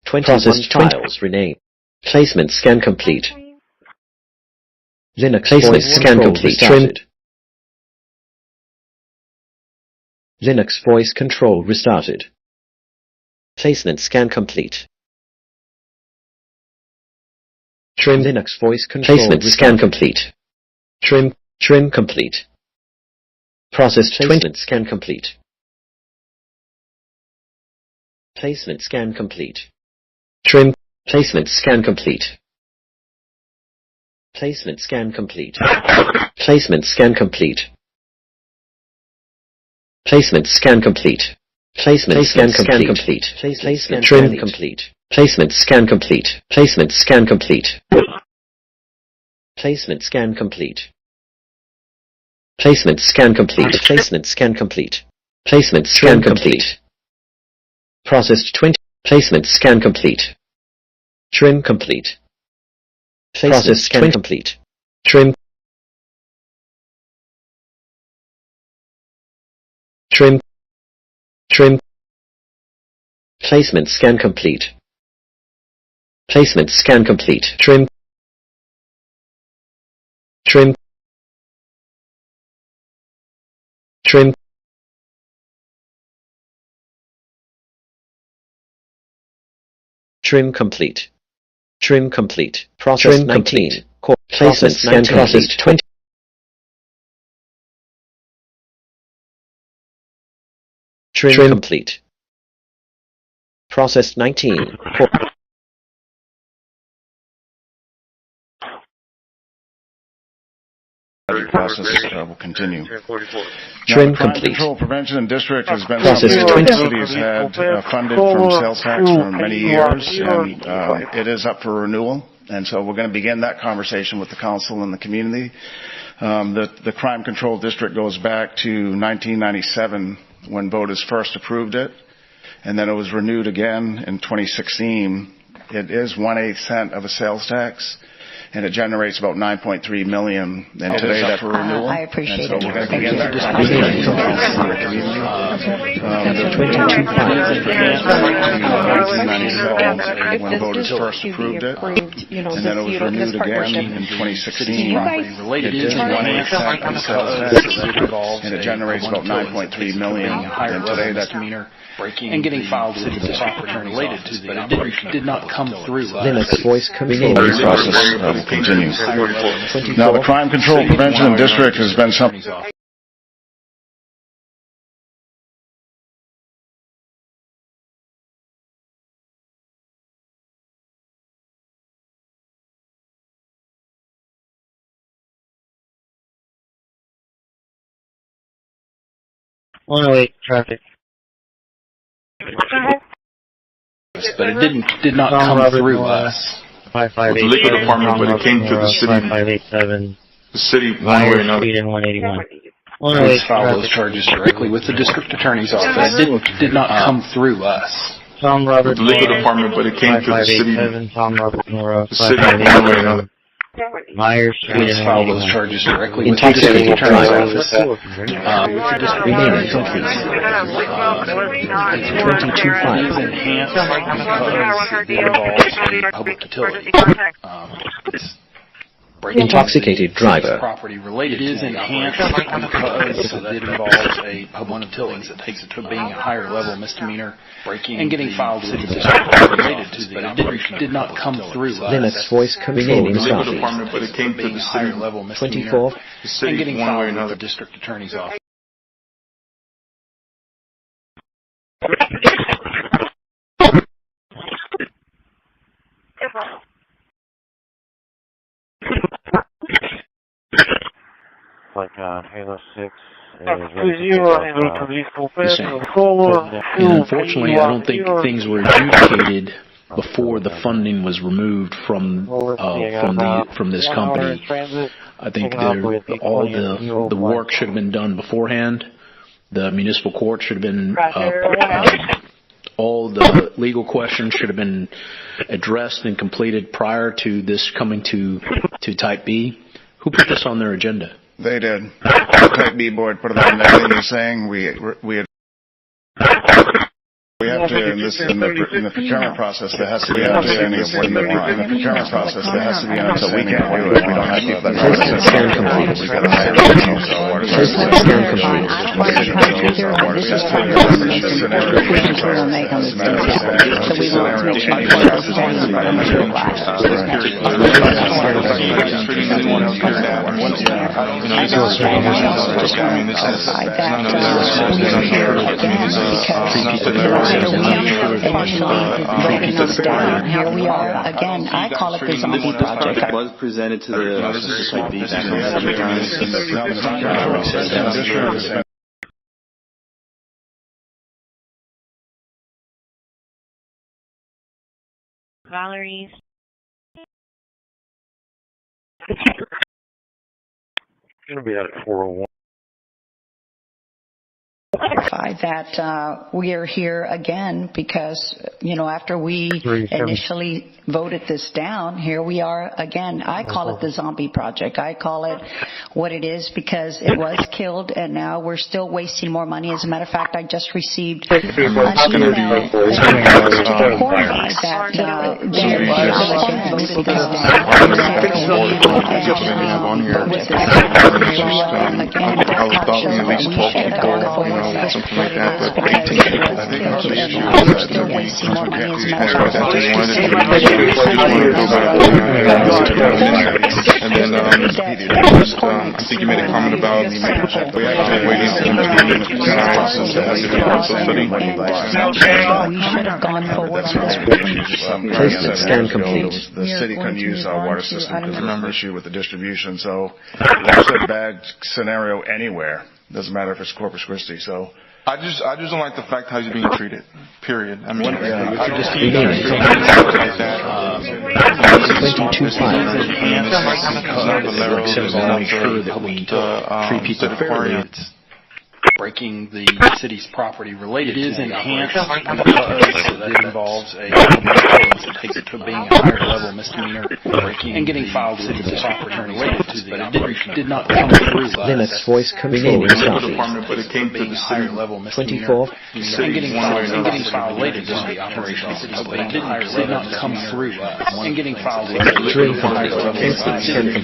[SPEAKER 1] 21 files renamed. Placement scan complete. Linux placement scan complete. Trim. Linux voice control restarted. Placement scan complete. Trim Linux voice control. Placement scan complete. Trim complete. Processed placement scan complete. Placement scan complete. Trim placement scan complete. Placement scan complete. Placement scan complete. Placement scan complete. Placement scan complete. Placement trim complete. Placement scan complete. Placement scan complete. Placement scan complete. Placement scan complete. Placement scan complete. Placement scan complete. Processed 20. Placement scan complete. Trim complete. Processed scan complete. Trim. Placement scan complete. Placement scan complete. Trim. Trim complete. Trim complete. Process 19. Placement scan processed 20. Trim complete. Process 19.
[SPEAKER 17] Process will continue.
[SPEAKER 1] Trim
[SPEAKER 17] Crime
[SPEAKER 1] complete.
[SPEAKER 17] Control Prevention and District has been
[SPEAKER 1] Process
[SPEAKER 17] something that
[SPEAKER 1] 20.
[SPEAKER 17] the city has had funded from sales tax for many years, and it is up for renewal. And so we're going to begin that conversation with the council and the community. The Crime Control District goes back to 1997 when voters first approved it, and then it was renewed again in 2016. It is 1/8 cent of a sales tax, and it generates about $9.3 million. And today that's for renewal.
[SPEAKER 6] I appreciate
[SPEAKER 17] and so
[SPEAKER 6] it.
[SPEAKER 17] we're going to
[SPEAKER 6] Thank
[SPEAKER 17] begin
[SPEAKER 6] you.
[SPEAKER 17] that conversation with the community. The 22 funds when voters first approved it, and then it was renewed again in 2016. It is 1/8 cent of the sales tax, and it generates about $9.3 million. And today that's
[SPEAKER 4] and getting filed with the proper related to the, but it did not come through
[SPEAKER 1] Linux voice control
[SPEAKER 17] process will continue. Now, the Crime Control Prevention and District has been something.
[SPEAKER 20] Traffic.
[SPEAKER 4] but it did not come through us.
[SPEAKER 21] With the legal department, but it came to the city.
[SPEAKER 20] 5587.
[SPEAKER 21] The city, one way or another.
[SPEAKER 20] Speed in 181.
[SPEAKER 4] Let's file those charges directly with the district attorney's office. It did not come through us.
[SPEAKER 20] Tom Robert.
[SPEAKER 21] With the legal department, but it came to the city.
[SPEAKER 20] Tom Robert.
[SPEAKER 21] The city, one way or another.
[SPEAKER 20] Myers.
[SPEAKER 3] Please file those charges directly with the
[SPEAKER 1] Intoxicated
[SPEAKER 3] district attorney's
[SPEAKER 1] driver.
[SPEAKER 3] office.
[SPEAKER 1] Remaining complete.
[SPEAKER 3] It's 22.5 is enhanced because it involves a public utility. It's
[SPEAKER 1] Intoxicated driver.
[SPEAKER 3] property related. It is enhanced because it involves a public utility that takes it to being a higher level misdemeanor, breaking and getting filed with the district related to the operation. Did not come through
[SPEAKER 1] Linux voice control in
[SPEAKER 21] legal
[SPEAKER 1] Southeast.
[SPEAKER 21] department, but it came to the
[SPEAKER 3] higher
[SPEAKER 21] city.
[SPEAKER 3] level misdemeanor
[SPEAKER 1] 24.
[SPEAKER 21] The city,
[SPEAKER 3] and getting
[SPEAKER 21] one way or
[SPEAKER 3] filed with
[SPEAKER 21] another.
[SPEAKER 3] the district attorney's office.
[SPEAKER 20] Like Halo 6.
[SPEAKER 4] And unfortunately, I don't think things were adjudicated before the funding was removed from this company. I think all the work should have been done beforehand. The municipal court should have been all the legal questions should have been addressed and completed prior to this coming to Type B. Who put this on their agenda?
[SPEAKER 17] They did. The Type B board put it on there. You're saying we have to, in the procurement process, there has to be an understanding of what the procurement process, there has to be an understanding of what we don't have people that
[SPEAKER 1] Scan complete.
[SPEAKER 6] I don't want to contract here, but this is part of the decision we'll make on this detail. So we will make sure that those things are materialized. Here we are again. I call it the zombie project.
[SPEAKER 14] It was presented to the Type B
[SPEAKER 2] Valerie's.
[SPEAKER 20] Going to be at 401.
[SPEAKER 6] That we are here again because, after we initially voted this down, here we are again. I call it the zombie project. I call it what it is because it was killed and now we're still wasting more money. As a matter of fact, I just received an email that they voted this down.
[SPEAKER 21] Something like that, but 18 people, I think that's the issue. And then I think you made a comment about waiting for them to be process that has to be part of the city.
[SPEAKER 6] We should have gone forward on this.
[SPEAKER 1] Scan complete.
[SPEAKER 17] The city couldn't use our water system because of an issue with the distribution. So that's a bad scenario anywhere. Doesn't matter if it's Corpus Christi. So
[SPEAKER 21] I just don't like the fact how he's being treated. Period. I mean,
[SPEAKER 1] I don't
[SPEAKER 21] see that.
[SPEAKER 3] Breaking the city's property related. It is enhanced because it involves a that takes it to being a higher level misdemeanor, breaking and getting filed with the property related to the operation. Did not come through.
[SPEAKER 1] Linux voice control in Southeast.
[SPEAKER 21] But it came to the
[SPEAKER 3] higher level misdemeanor.
[SPEAKER 1] 24.
[SPEAKER 3] And getting filed related to the operation. Did not come through. And getting filed with the higher level misdemeanor.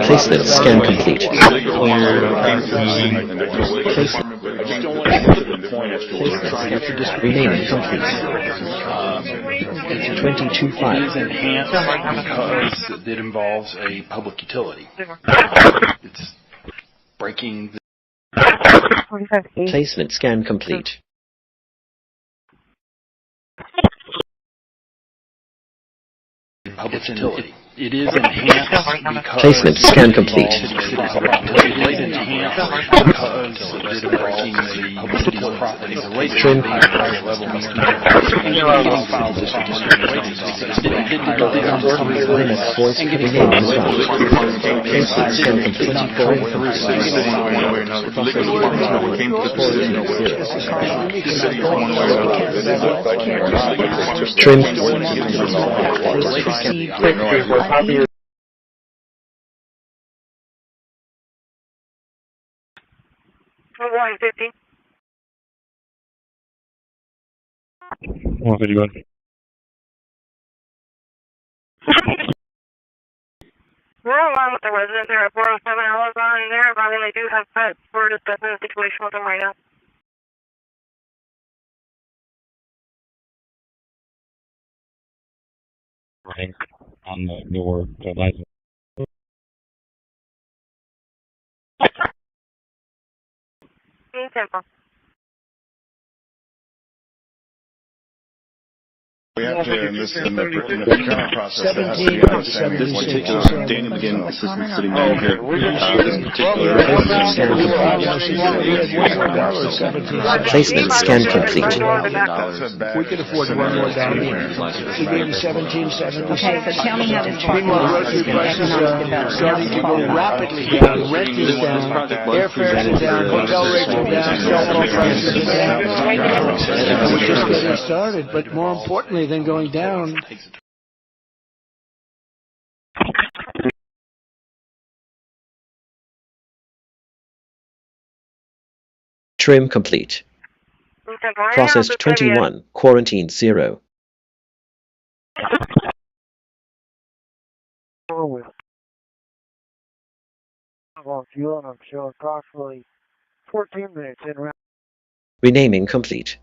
[SPEAKER 1] Placement scan complete. Remaining complete. 22.5.
[SPEAKER 3] It is enhanced because it involves a public utility. It's breaking the
[SPEAKER 1] Placement scan complete.
[SPEAKER 3] public utility. It is enhanced because
[SPEAKER 1] Placement scan complete.
[SPEAKER 3] It is enhanced because it is breaking the city's property related to the higher level misdemeanor. Getting filed with the district related. It
[SPEAKER 2] We're along with the residents there at 407 Amazon in there, but they do have pets. We're discussing the situation with them right now.
[SPEAKER 8] Right on the door, the license.
[SPEAKER 2] Simple.
[SPEAKER 17] We have to, in the procurement process, there has to be understanding of what you want.
[SPEAKER 22] Danny McGinn, Assistant City Manager. This particular
[SPEAKER 1] Placement scan complete.
[SPEAKER 13] We could afford one more down here. We gave you 1770.
[SPEAKER 6] Okay, so tell me how this parking
[SPEAKER 13] Meanwhile,
[SPEAKER 6] lot is
[SPEAKER 13] grocery prices
[SPEAKER 6] economic
[SPEAKER 13] are starting to go rapidly down. Rent is down. Airfares are down. Hotel rates are down. Cell phone prices are down. And we're just getting started. But more importantly than going down,
[SPEAKER 1] Trim complete. Processed 21. Quarantined 0.
[SPEAKER 20] Fuel, and I'm showing approximately 14 minutes in round.
[SPEAKER 1] Renaming complete.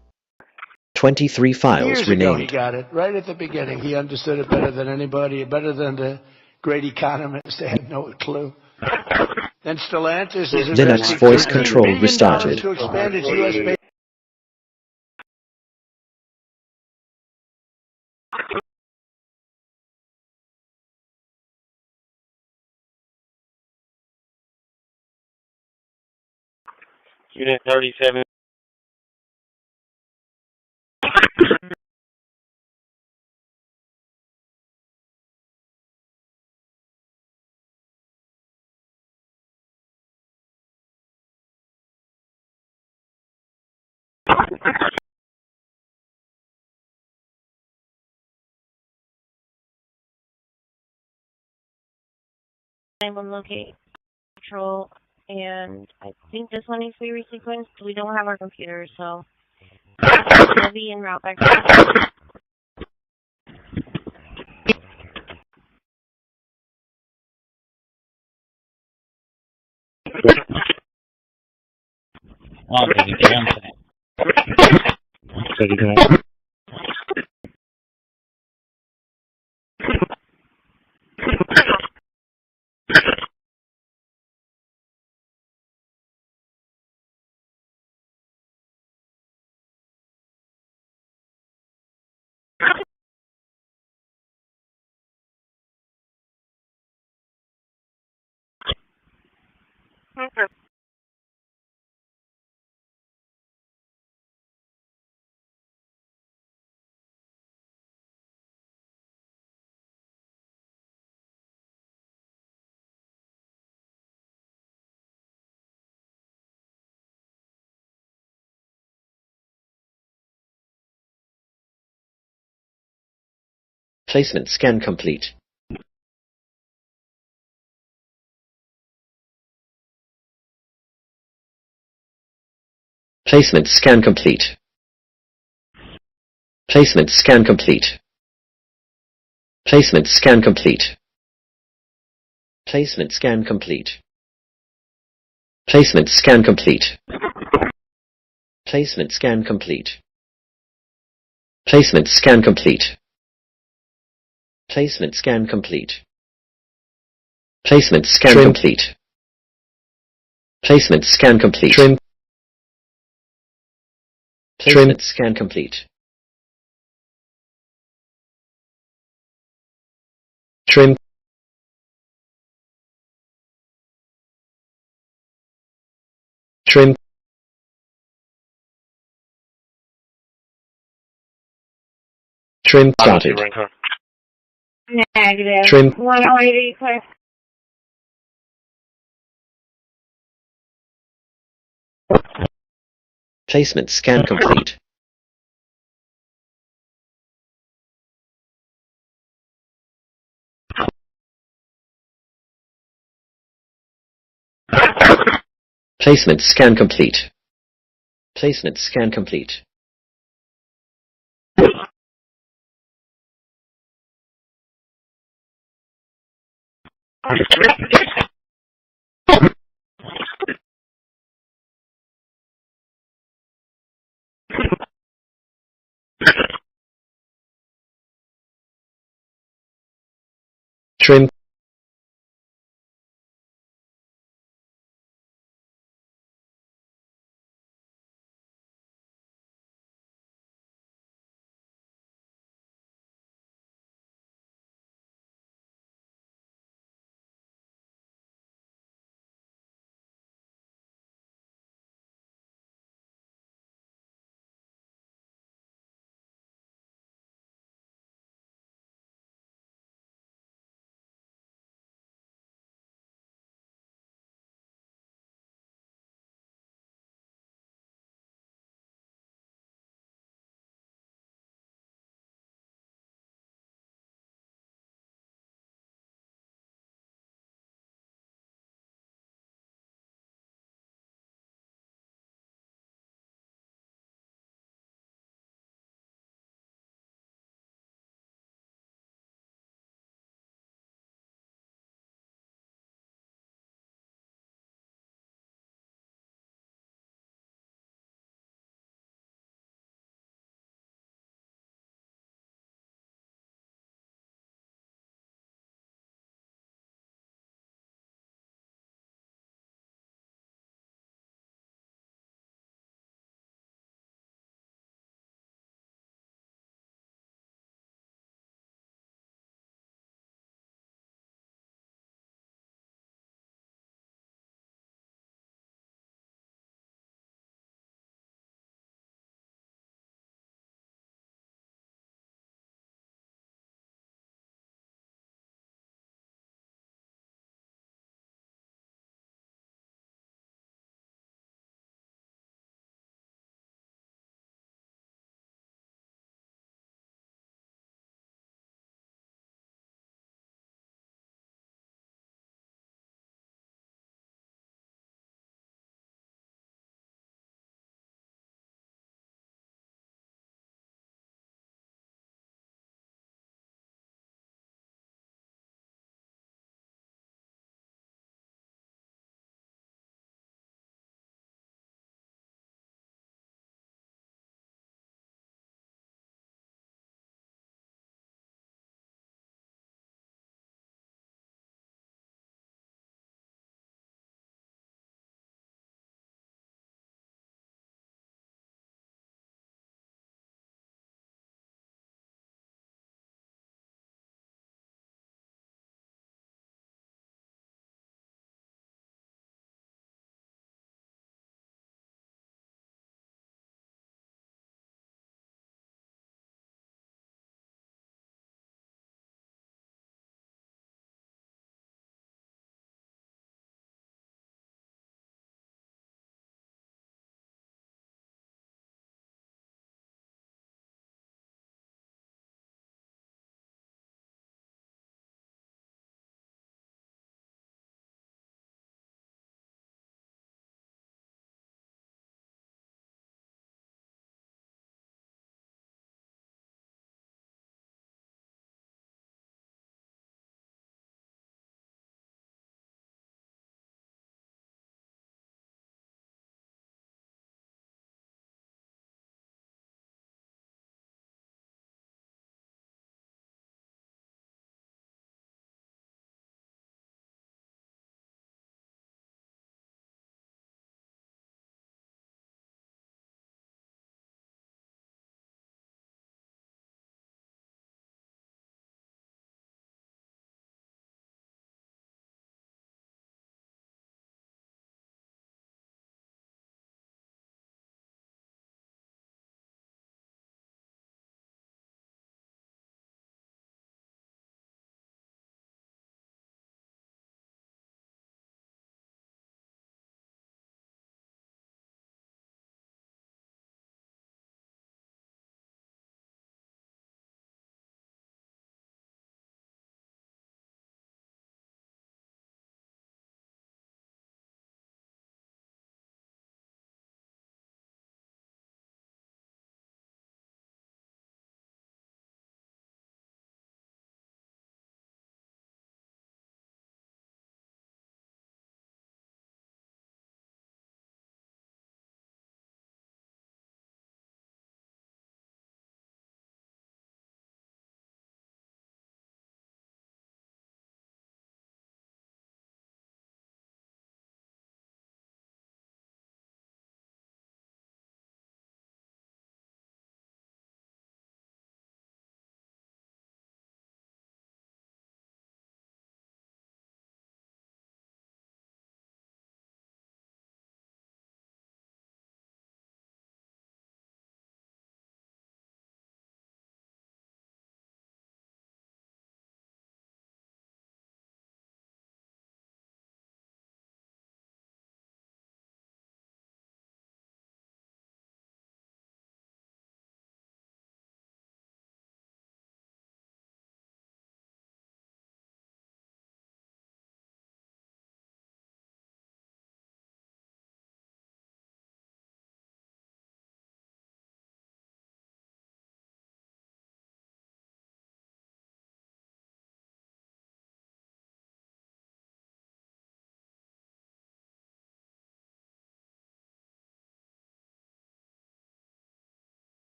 [SPEAKER 1] 23 files
[SPEAKER 13] years ago he
[SPEAKER 1] renamed.
[SPEAKER 13] got it. Right at the beginning, he understood it better than anybody, better than the great economists. They had no clue. Then Stellantis is
[SPEAKER 1] Linux voice control
[SPEAKER 13] $1 billion
[SPEAKER 1] restarted.
[SPEAKER 13] to expand its U.S. base.
[SPEAKER 8] Unit 37.
[SPEAKER 2] I'm on locate control, and I think this one needs to be resequenced. We don't have our computer, so we'll be en route back. Okay.
[SPEAKER 1] Placement scan complete. Placement scan complete. Placement scan complete. Placement scan complete. Placement scan complete. Placement scan complete. Placement scan complete. Placement scan complete. Placement scan complete. Placement scan complete. Placement scan complete. Trim. Placement scan complete. Trim. Trim. Trim started.
[SPEAKER 11] Negative.
[SPEAKER 1] Trim.
[SPEAKER 11] 180, clear.
[SPEAKER 1] Placement scan complete. Placement scan complete. Placement scan complete. Trim.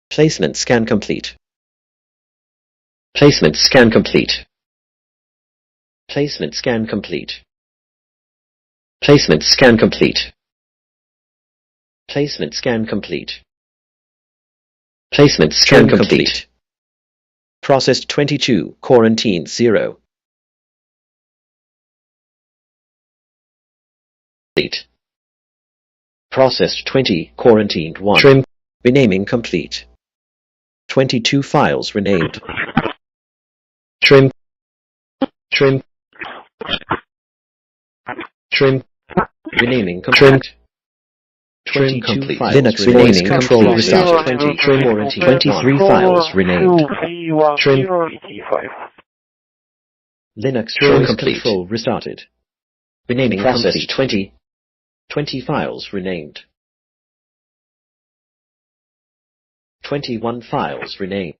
[SPEAKER 1] Placement scan complete. Placement scan complete. Placement scan complete. Placement scan complete. Placement scan complete. Placement scan complete. Processed 22, quarantine 0. Complete. Processed 20, quarantined 1. Trim. Renaming complete. 22 files renamed. Trim. Trim. Trim. Renaming complete. Trim complete. Linux renaming control restarted. 20 trim quarantine. 23 files renamed. Trim. Linux trim complete. Control restarted. Renaming process 20. 20 files renamed. 21 files renamed.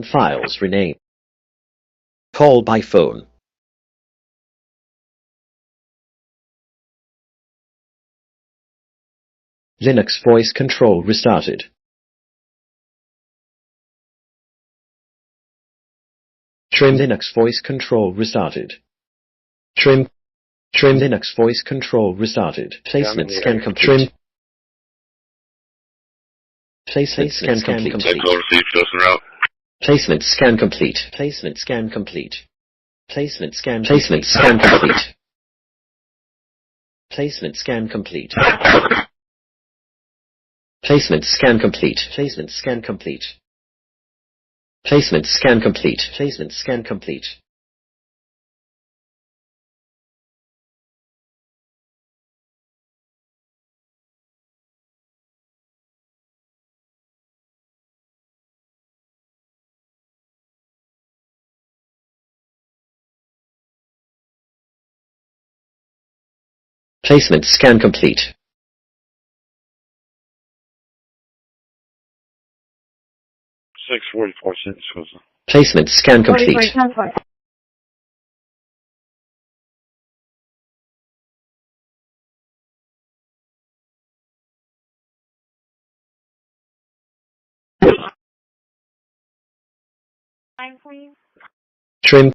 [SPEAKER 1] Files renamed. Call by phone. Linux voice control restarted. Trim Linux voice control restarted. Trim Linux voice control restarted. Placement scan complete. Placement scan complete. Placement scan complete. Placement scan complete. Placement scan complete. Placement scan complete. Placement scan complete. Placement scan complete. Placement scan complete. Placement scan complete. Placement scan complete. Placement scan complete.
[SPEAKER 2] Time, please.
[SPEAKER 1] Trim.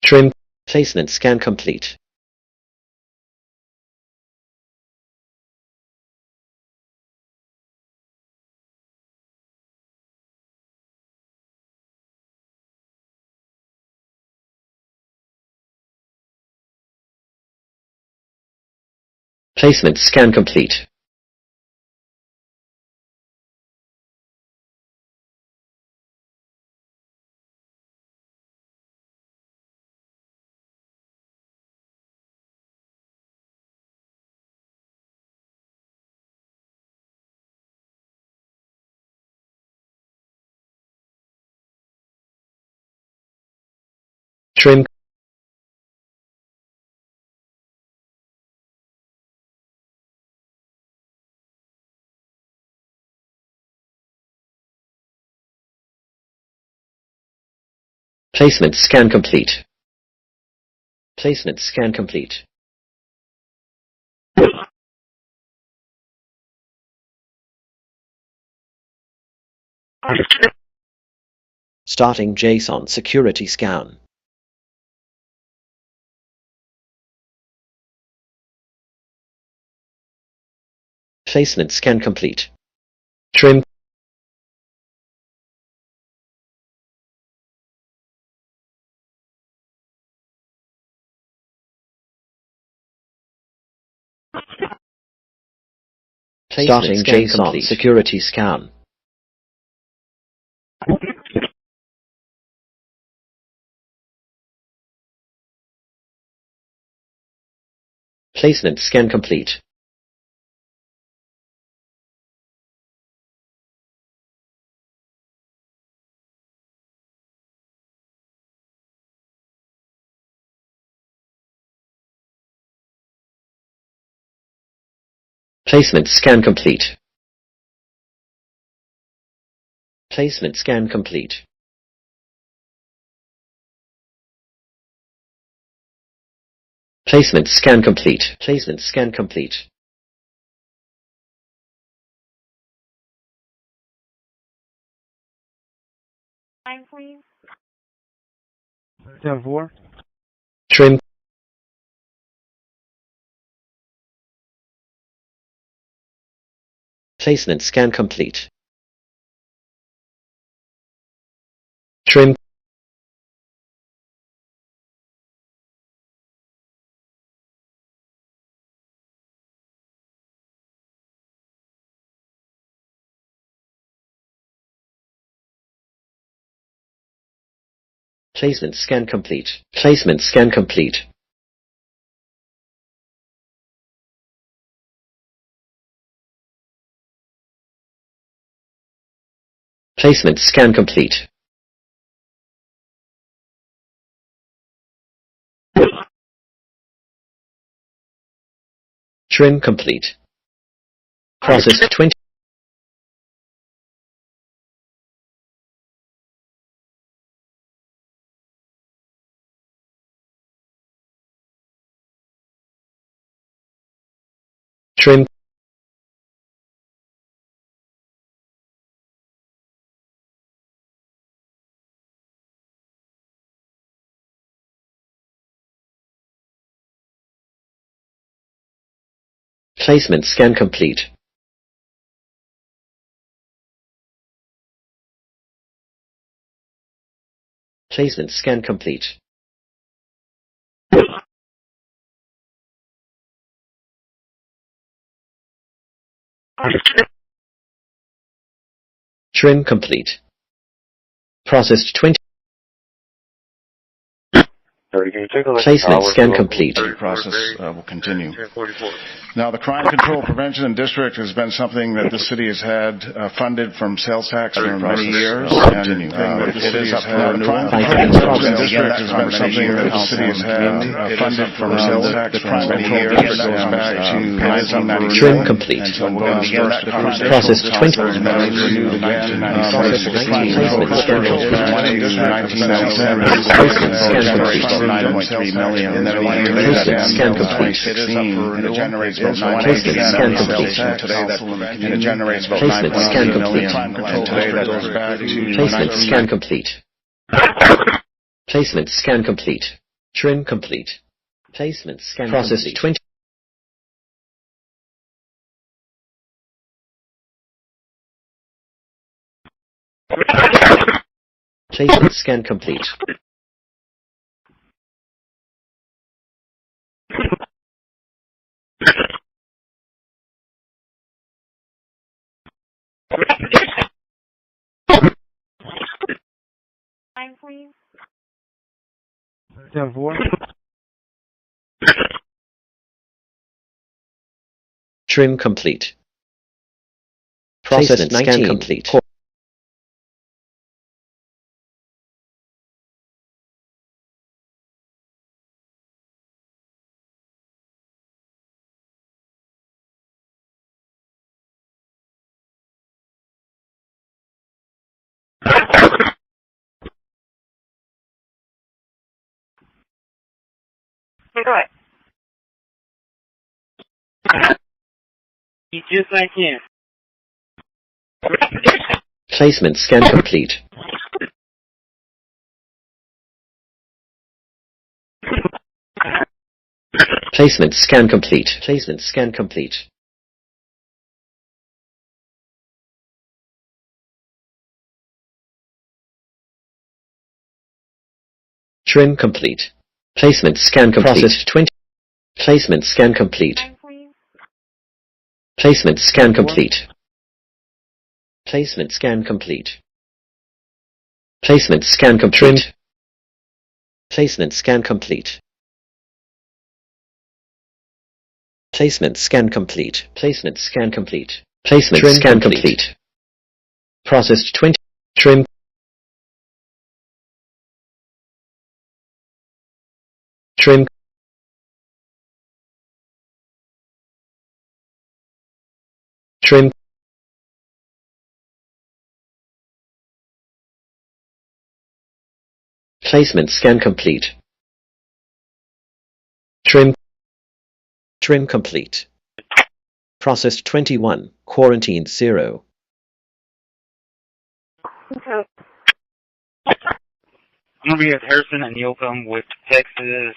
[SPEAKER 1] Trim. Placement scan complete. Placement scan complete. Trim. Placement scan complete. Placement scan complete. Starting JSON security scan. Placement scan complete. Trim. Starting JSON security scan. Placement scan complete. Placement scan complete. Placement scan complete. Placement scan complete. Placement scan complete.
[SPEAKER 2] Time, please.
[SPEAKER 20] 10-4.
[SPEAKER 1] Trim. Placement scan complete. Trim. Placement scan complete. Placement scan complete. Placement scan complete. Trim complete. Processed 20. Trim. Placement scan complete. Placement scan complete. Trim complete. Processed 20. Placement scan complete.
[SPEAKER 17] The process will continue. Now, the crime control prevention and district has been something that the city has had funded from sales tax for many years, and it is up for renewal. The crime control district has been something that the city has had funded from sales tax for many years, and that goes back to 1994.
[SPEAKER 1] Trim complete.
[SPEAKER 17] And so we're going to begin that conversation.
[SPEAKER 1] Processed 20.
[SPEAKER 17] That was renewed again in 1996.
[SPEAKER 1] Placement scan complete.
[SPEAKER 17] 1997. 9.3 million, and then
[SPEAKER 1] scan complete.
[SPEAKER 17] It is up for renewal. It generates about 9.3 million today. And it generates about 9.3 million. And today that goes back to
[SPEAKER 1] placement scan complete. Placement scan complete. Trim complete. Placement scan processed 20. Placement scan complete.
[SPEAKER 2] Time, please.
[SPEAKER 20] 10-4.
[SPEAKER 1] Trim complete. Process scan complete.
[SPEAKER 11] Go ahead. You just like him.
[SPEAKER 1] Placement scan complete. Placement scan complete. Placement scan complete. Trim complete. Placement scan complete. Processed 20. Placement scan complete. Placement scan complete. Placement scan complete. Placement scan complete. Placement scan complete. Placement scan complete. Placement scan complete. Placement scan complete. Processed 20. Trim. Trim. Trim. Placement scan complete. Trim. Trim complete. Processed 21, quarantined 0.
[SPEAKER 23] I'm going to be with Harrison and Yocum with Texas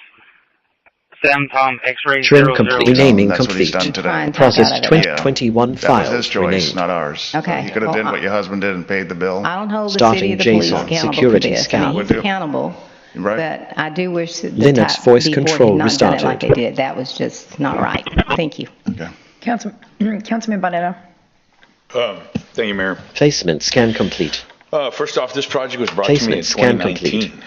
[SPEAKER 23] Sam Tom X-ray
[SPEAKER 1] Trim
[SPEAKER 23] 00.
[SPEAKER 1] complete. Renaming
[SPEAKER 17] That's what he's
[SPEAKER 1] complete.
[SPEAKER 17] done today.
[SPEAKER 1] Processed
[SPEAKER 17] Yeah.
[SPEAKER 1] 21
[SPEAKER 17] That
[SPEAKER 1] files.
[SPEAKER 17] was his choice,
[SPEAKER 1] renamed.
[SPEAKER 17] not ours.
[SPEAKER 6] Okay.
[SPEAKER 17] You could have
[SPEAKER 6] Well,
[SPEAKER 17] did what your husband did and paid the bill.
[SPEAKER 6] I don't hold the
[SPEAKER 1] Starting
[SPEAKER 6] city or the police
[SPEAKER 1] JSON
[SPEAKER 6] accountable
[SPEAKER 1] security
[SPEAKER 6] for this.
[SPEAKER 1] scan.
[SPEAKER 6] I mean, he's
[SPEAKER 17] Would you?
[SPEAKER 6] accountable,
[SPEAKER 17] Right.
[SPEAKER 6] but I do wish that the
[SPEAKER 1] Linux
[SPEAKER 6] top
[SPEAKER 1] voice
[SPEAKER 6] B board
[SPEAKER 1] control
[SPEAKER 6] had not done it like
[SPEAKER 1] restarted.
[SPEAKER 6] they did. That was just not right. Thank you.
[SPEAKER 17] Okay.
[SPEAKER 15] Councilman Bonetto.
[SPEAKER 16] Thank you, Mayor.
[SPEAKER 1] Placement scan complete.
[SPEAKER 16] First off, this project was brought to me in
[SPEAKER 1] Placement scan
[SPEAKER 16] 2019.
[SPEAKER 1] complete.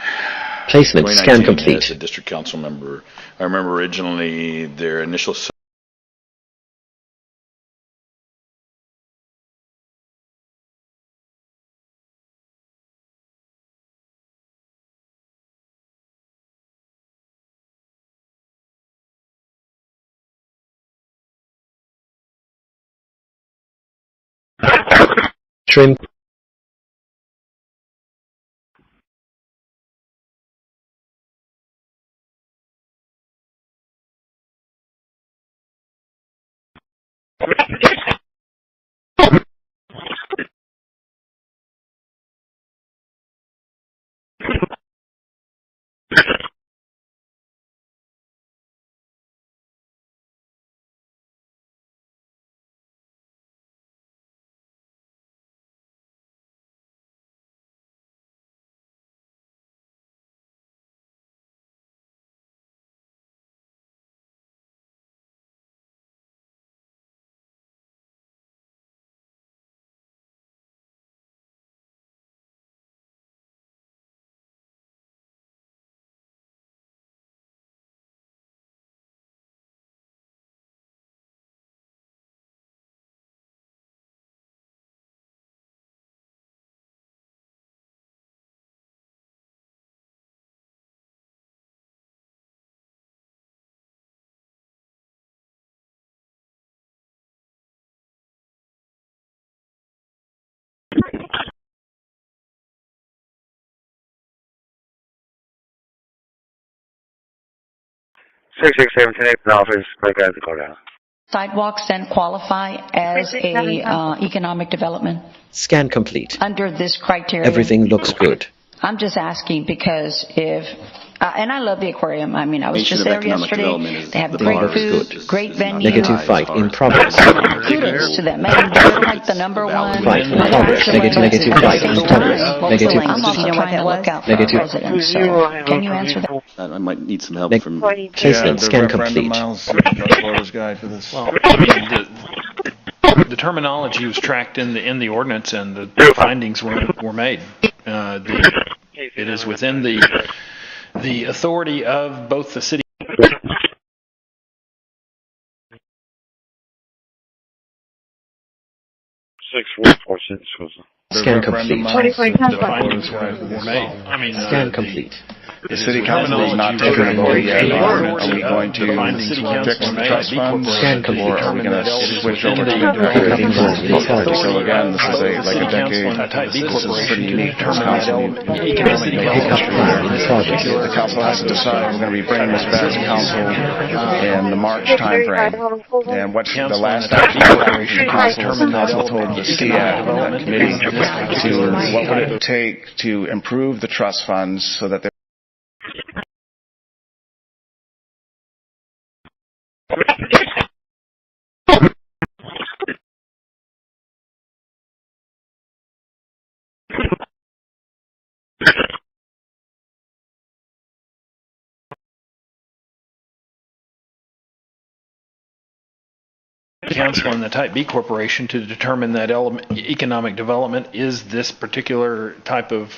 [SPEAKER 1] Placement scan
[SPEAKER 16] 2019,
[SPEAKER 1] complete.
[SPEAKER 16] as a district council member, I remember originally their initial
[SPEAKER 1] Trim.
[SPEAKER 23] office, break out the courthouse.
[SPEAKER 15] Sidewalks then qualify as a economic development
[SPEAKER 1] Scan complete.
[SPEAKER 15] under this criteria?
[SPEAKER 1] Everything looks good.
[SPEAKER 15] I'm just asking because if, and I love the aquarium. I mean, I was
[SPEAKER 14] Nation
[SPEAKER 15] just
[SPEAKER 14] of
[SPEAKER 15] there
[SPEAKER 14] economic
[SPEAKER 15] yesterday.
[SPEAKER 14] development is
[SPEAKER 15] They have
[SPEAKER 14] the
[SPEAKER 15] great
[SPEAKER 14] bar is
[SPEAKER 15] food,
[SPEAKER 14] good.
[SPEAKER 15] great venue.
[SPEAKER 1] Negative fight in progress.
[SPEAKER 15] Kudos to them. Maybe they're like the number one.
[SPEAKER 1] Fight in progress. Negative fight in progress. Negative.
[SPEAKER 15] I'm also trying to look out for our
[SPEAKER 1] Negative.
[SPEAKER 15] residents. So can you answer that?
[SPEAKER 14] I might need some help from.
[SPEAKER 1] Placement
[SPEAKER 17] the
[SPEAKER 1] scan
[SPEAKER 17] referendum
[SPEAKER 1] complete.
[SPEAKER 17] miles, the Florida's guide for this.
[SPEAKER 3] Well, the terminology was tracked in the ordinance, and the findings were made. It is within the authority of both the city.
[SPEAKER 1] Scan complete.
[SPEAKER 3] The findings were made. I mean,
[SPEAKER 1] Scan complete.
[SPEAKER 17] The city council is not taking a vote yet. Are we going to fix the trust funds, or are we going to switch over to everything going forward? So again, this is like a decade. This is pretty unique to this council. The council has to decide. We're going to be bringing this back to council in the March timeframe. And what's the last action the council told the CIAC, that committee, to what would it take to improve the trust funds so that they
[SPEAKER 3] council and the Type B Corporation to determine that economic development is this particular type of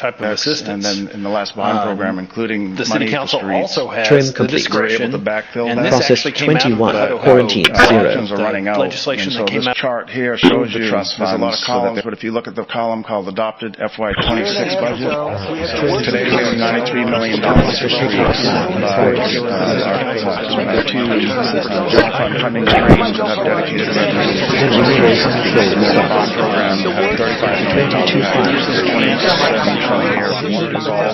[SPEAKER 3] type of assistance.
[SPEAKER 17] And then in the last bond program, including
[SPEAKER 3] the
[SPEAKER 17] money
[SPEAKER 3] city council
[SPEAKER 17] for streets,
[SPEAKER 3] also has
[SPEAKER 1] Trim
[SPEAKER 3] the
[SPEAKER 1] complete.
[SPEAKER 3] discretion,
[SPEAKER 17] able to backfill
[SPEAKER 3] and
[SPEAKER 17] that.
[SPEAKER 3] this
[SPEAKER 1] Process
[SPEAKER 3] actually came out of
[SPEAKER 1] 21,
[SPEAKER 3] the
[SPEAKER 1] quarantine, zero.
[SPEAKER 17] Options are running out,
[SPEAKER 3] legislation
[SPEAKER 17] and
[SPEAKER 3] that
[SPEAKER 17] so
[SPEAKER 3] came
[SPEAKER 17] this
[SPEAKER 3] out.
[SPEAKER 17] chart here shows you
[SPEAKER 5] trust
[SPEAKER 17] there's a lot of
[SPEAKER 5] funds
[SPEAKER 17] columns, but if you look at the column called adopted FY26 budget, today we have $93 million for streets by our two general fund funding streams that have dedicated revenues. The bond program has $35 million package, the 27 shown here is all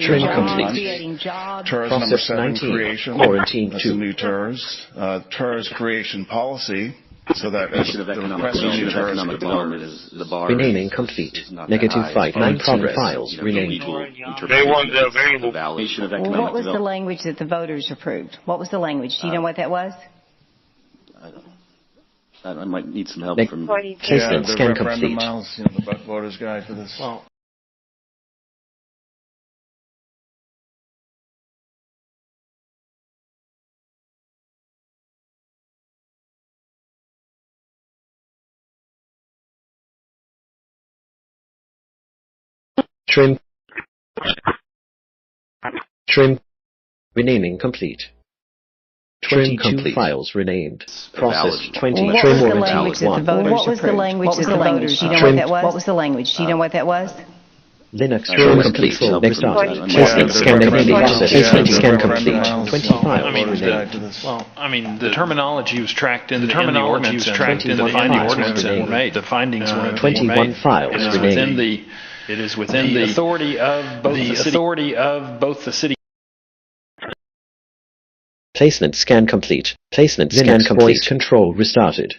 [SPEAKER 1] Trim complete.
[SPEAKER 17] TERS number
[SPEAKER 1] Process
[SPEAKER 17] 7
[SPEAKER 1] 19,
[SPEAKER 17] creation.
[SPEAKER 1] quarantine
[SPEAKER 17] That's
[SPEAKER 1] 2.
[SPEAKER 17] a new TERS. TERS creation policy. So that as the request of new TERS
[SPEAKER 14] development is the bar.
[SPEAKER 1] Renaming complete. Negative fight in progress. Files renamed.
[SPEAKER 8] They want the variable.
[SPEAKER 14] Evaluation of
[SPEAKER 6] Well,
[SPEAKER 14] economic
[SPEAKER 6] what was the
[SPEAKER 14] development.
[SPEAKER 6] language that the voters approved? What was the language? Do you know what that was?
[SPEAKER 14] I might need some help from.
[SPEAKER 1] Placement
[SPEAKER 17] the
[SPEAKER 1] scan
[SPEAKER 17] referendum
[SPEAKER 1] complete.
[SPEAKER 17] miles, the voters guide for this.
[SPEAKER 3] Well,
[SPEAKER 1] Trim. Renaming complete. 22 files renamed. Process 20.
[SPEAKER 6] What
[SPEAKER 1] Trim
[SPEAKER 6] was the
[SPEAKER 1] warranty
[SPEAKER 6] language that the
[SPEAKER 1] 1.
[SPEAKER 6] voters What was the language that the voters? Do you know what that was? What was the language? Do you know what that was?
[SPEAKER 1] Linux trim complete. Next start. Placement scan complete. Placement scan complete. 20 files renamed.
[SPEAKER 3] well, I mean, the terminology was tracked in the ordinance, and were made. The findings were made.
[SPEAKER 1] 21 files renamed.
[SPEAKER 3] It is within the authority of both the city.
[SPEAKER 1] Placement scan complete. Placement scan complete. Voice control restarted.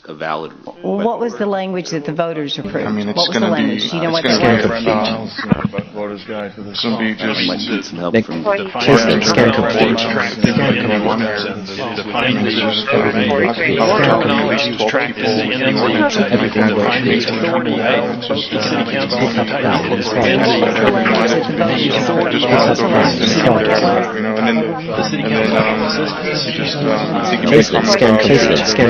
[SPEAKER 14] A valid.
[SPEAKER 6] What was the language that the voters approved?
[SPEAKER 21] I mean, it's
[SPEAKER 6] what was the
[SPEAKER 21] going to
[SPEAKER 6] language?
[SPEAKER 21] be.
[SPEAKER 6] Do you know what
[SPEAKER 21] It's
[SPEAKER 6] that
[SPEAKER 21] going to
[SPEAKER 6] was?
[SPEAKER 21] be
[SPEAKER 17] Voters guide for this.
[SPEAKER 21] It's going to be
[SPEAKER 14] I might need
[SPEAKER 21] just.
[SPEAKER 14] some help from.
[SPEAKER 1] Placement scan complete.
[SPEAKER 3] The findings were made. The terminology was tracked in the ordinance. The findings were made. Both the city council and the
[SPEAKER 1] Placement scan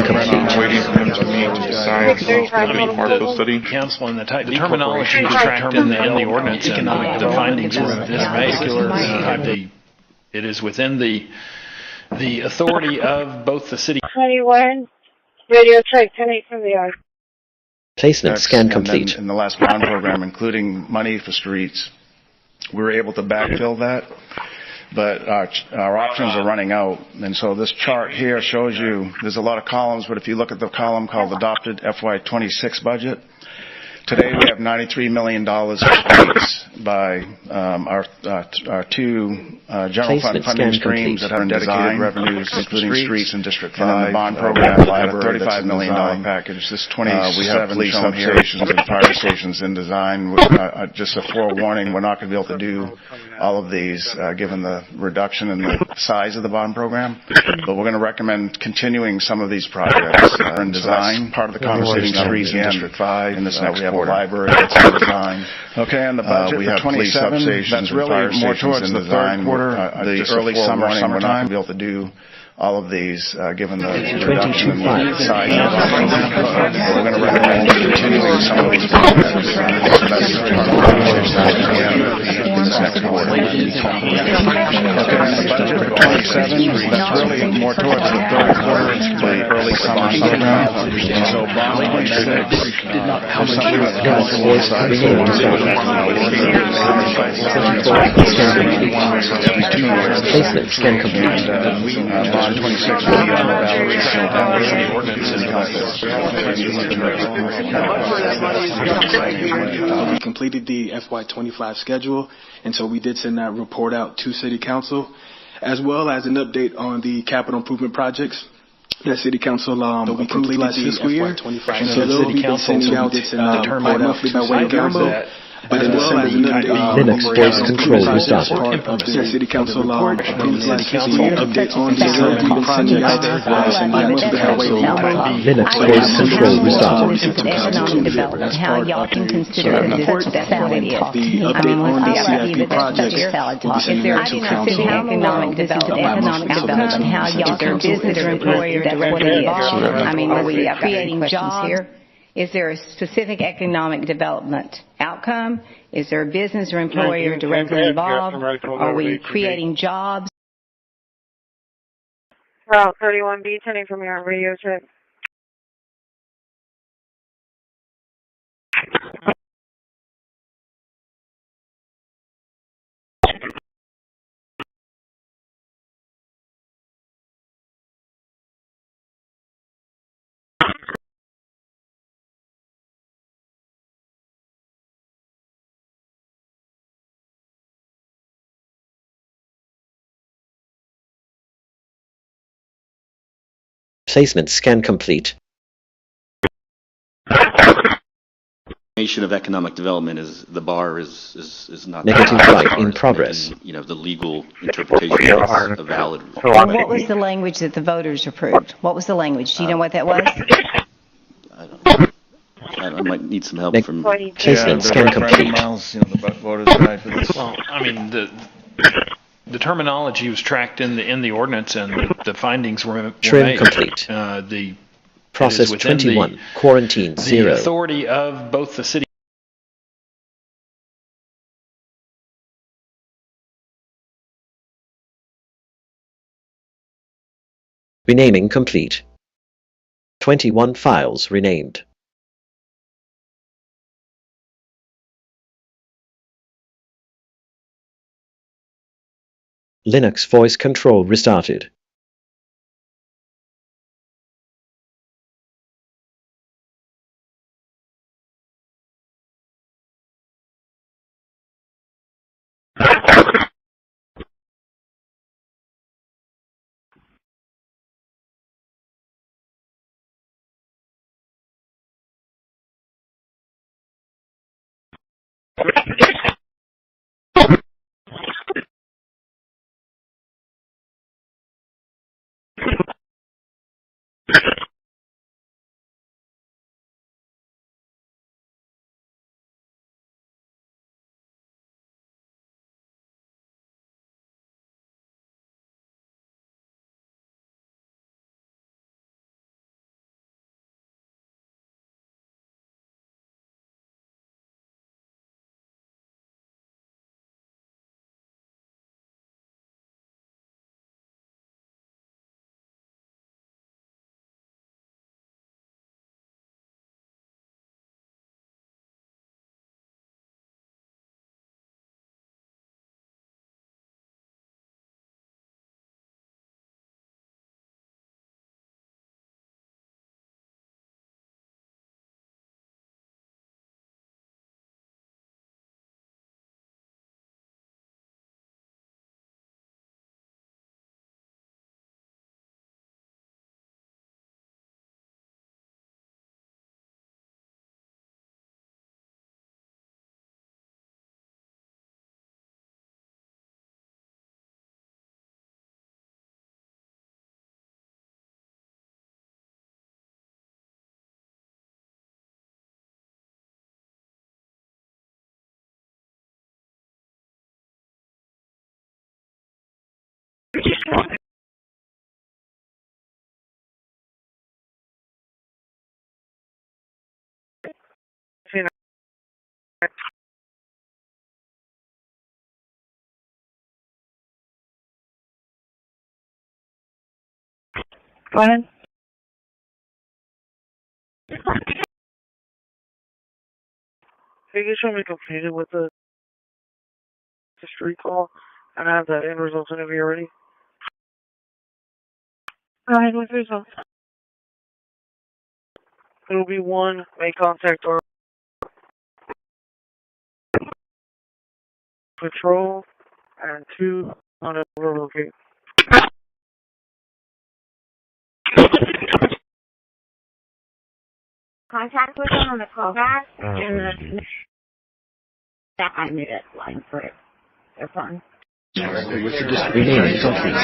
[SPEAKER 1] complete.
[SPEAKER 21] Waiting for him to meet to decide the partial study.
[SPEAKER 3] Council and the terminology was tracked in the ordinance, and the findings were made. It is within the authority of both the city.
[SPEAKER 2] 21, radio check 10-8 from the yard.
[SPEAKER 1] Placement scan complete.
[SPEAKER 17] In the last bond program, including money for streets, we were able to backfill that. But our options are running out. And so this chart here shows you, there's a lot of columns, but if you look at the column called adopted FY26 budget, today we have $93 million for streets by our two general fund funding streams that have dedicated revenues, including streets and District 5. And then the bond program had a $35 million package. This 27 police substations and fire stations in design. Just a forewarning, we're not going to be able to do all of these given the reduction in the size of the bond program. But we're going to recommend continuing some of these projects in design. Part of the conversation streets in District 5 in this next quarter. A library that's in design. Okay, and the budget we have for 27, that's really more towards the third quarter, the early summer, we're not going to be able to do all of these, given the reduction in the size of the program. We're going to recommend continuing some of these projects. That's part of the conversation we have this next quarter. Okay, and the budget for 27, that's really more towards the third quarter, the early summer program. And so bond 26, something that the council will decide.
[SPEAKER 1] Placement scan complete.
[SPEAKER 17] Bond 26 will be on the ballot.
[SPEAKER 7] We completed the FY25 schedule, and so we did send that report out to City Council, as well as an update on the capital improvement projects that City Council approved last fiscal year. And so they'll be sending out monthly by way of but as well as an update
[SPEAKER 1] Linux voice control restarted.
[SPEAKER 7] part of the City Council update on the CRP project.
[SPEAKER 1] Linux voice control restarted.
[SPEAKER 6] Economic development, how y'all can consider this salad talk. I mean, when I CRP project, is there a specific economic development, how y'all can business or employer directly involved? I mean, are we creating jobs here? Is there a specific economic development outcome? Is there a business or employer directly involved? Are we creating jobs?
[SPEAKER 2] Route 31B, turning from your radio check.
[SPEAKER 1] Placement scan complete.
[SPEAKER 14] Of economic development is the bar is not
[SPEAKER 1] Negative flight in progress.
[SPEAKER 14] Making, the legal interpretation is a valid.
[SPEAKER 6] And what was the language that the voters approved? What was the language? Do you know what that was?
[SPEAKER 14] I don't know. I might need some help from.
[SPEAKER 1] Placement scan complete.
[SPEAKER 17] The voters guide for this.
[SPEAKER 3] Well, I mean, the terminology was tracked in the ordinance, and the findings were
[SPEAKER 1] Trim
[SPEAKER 3] made.
[SPEAKER 1] complete.
[SPEAKER 3] The
[SPEAKER 1] Process 21. Quarantine 0.
[SPEAKER 3] The authority of both the city.
[SPEAKER 1] Renaming complete. 21 files renamed. Linux voice control restarted.
[SPEAKER 2] Go ahead. You can show me completed with the street call and have the end results interview already. Go ahead with yourself. It will be 1, make contact or patrol, and 2, on a relocate. Contact with them on the callback, and then I knew that line for it. They're fun.
[SPEAKER 3] Directly with the district
[SPEAKER 1] Remaining complete.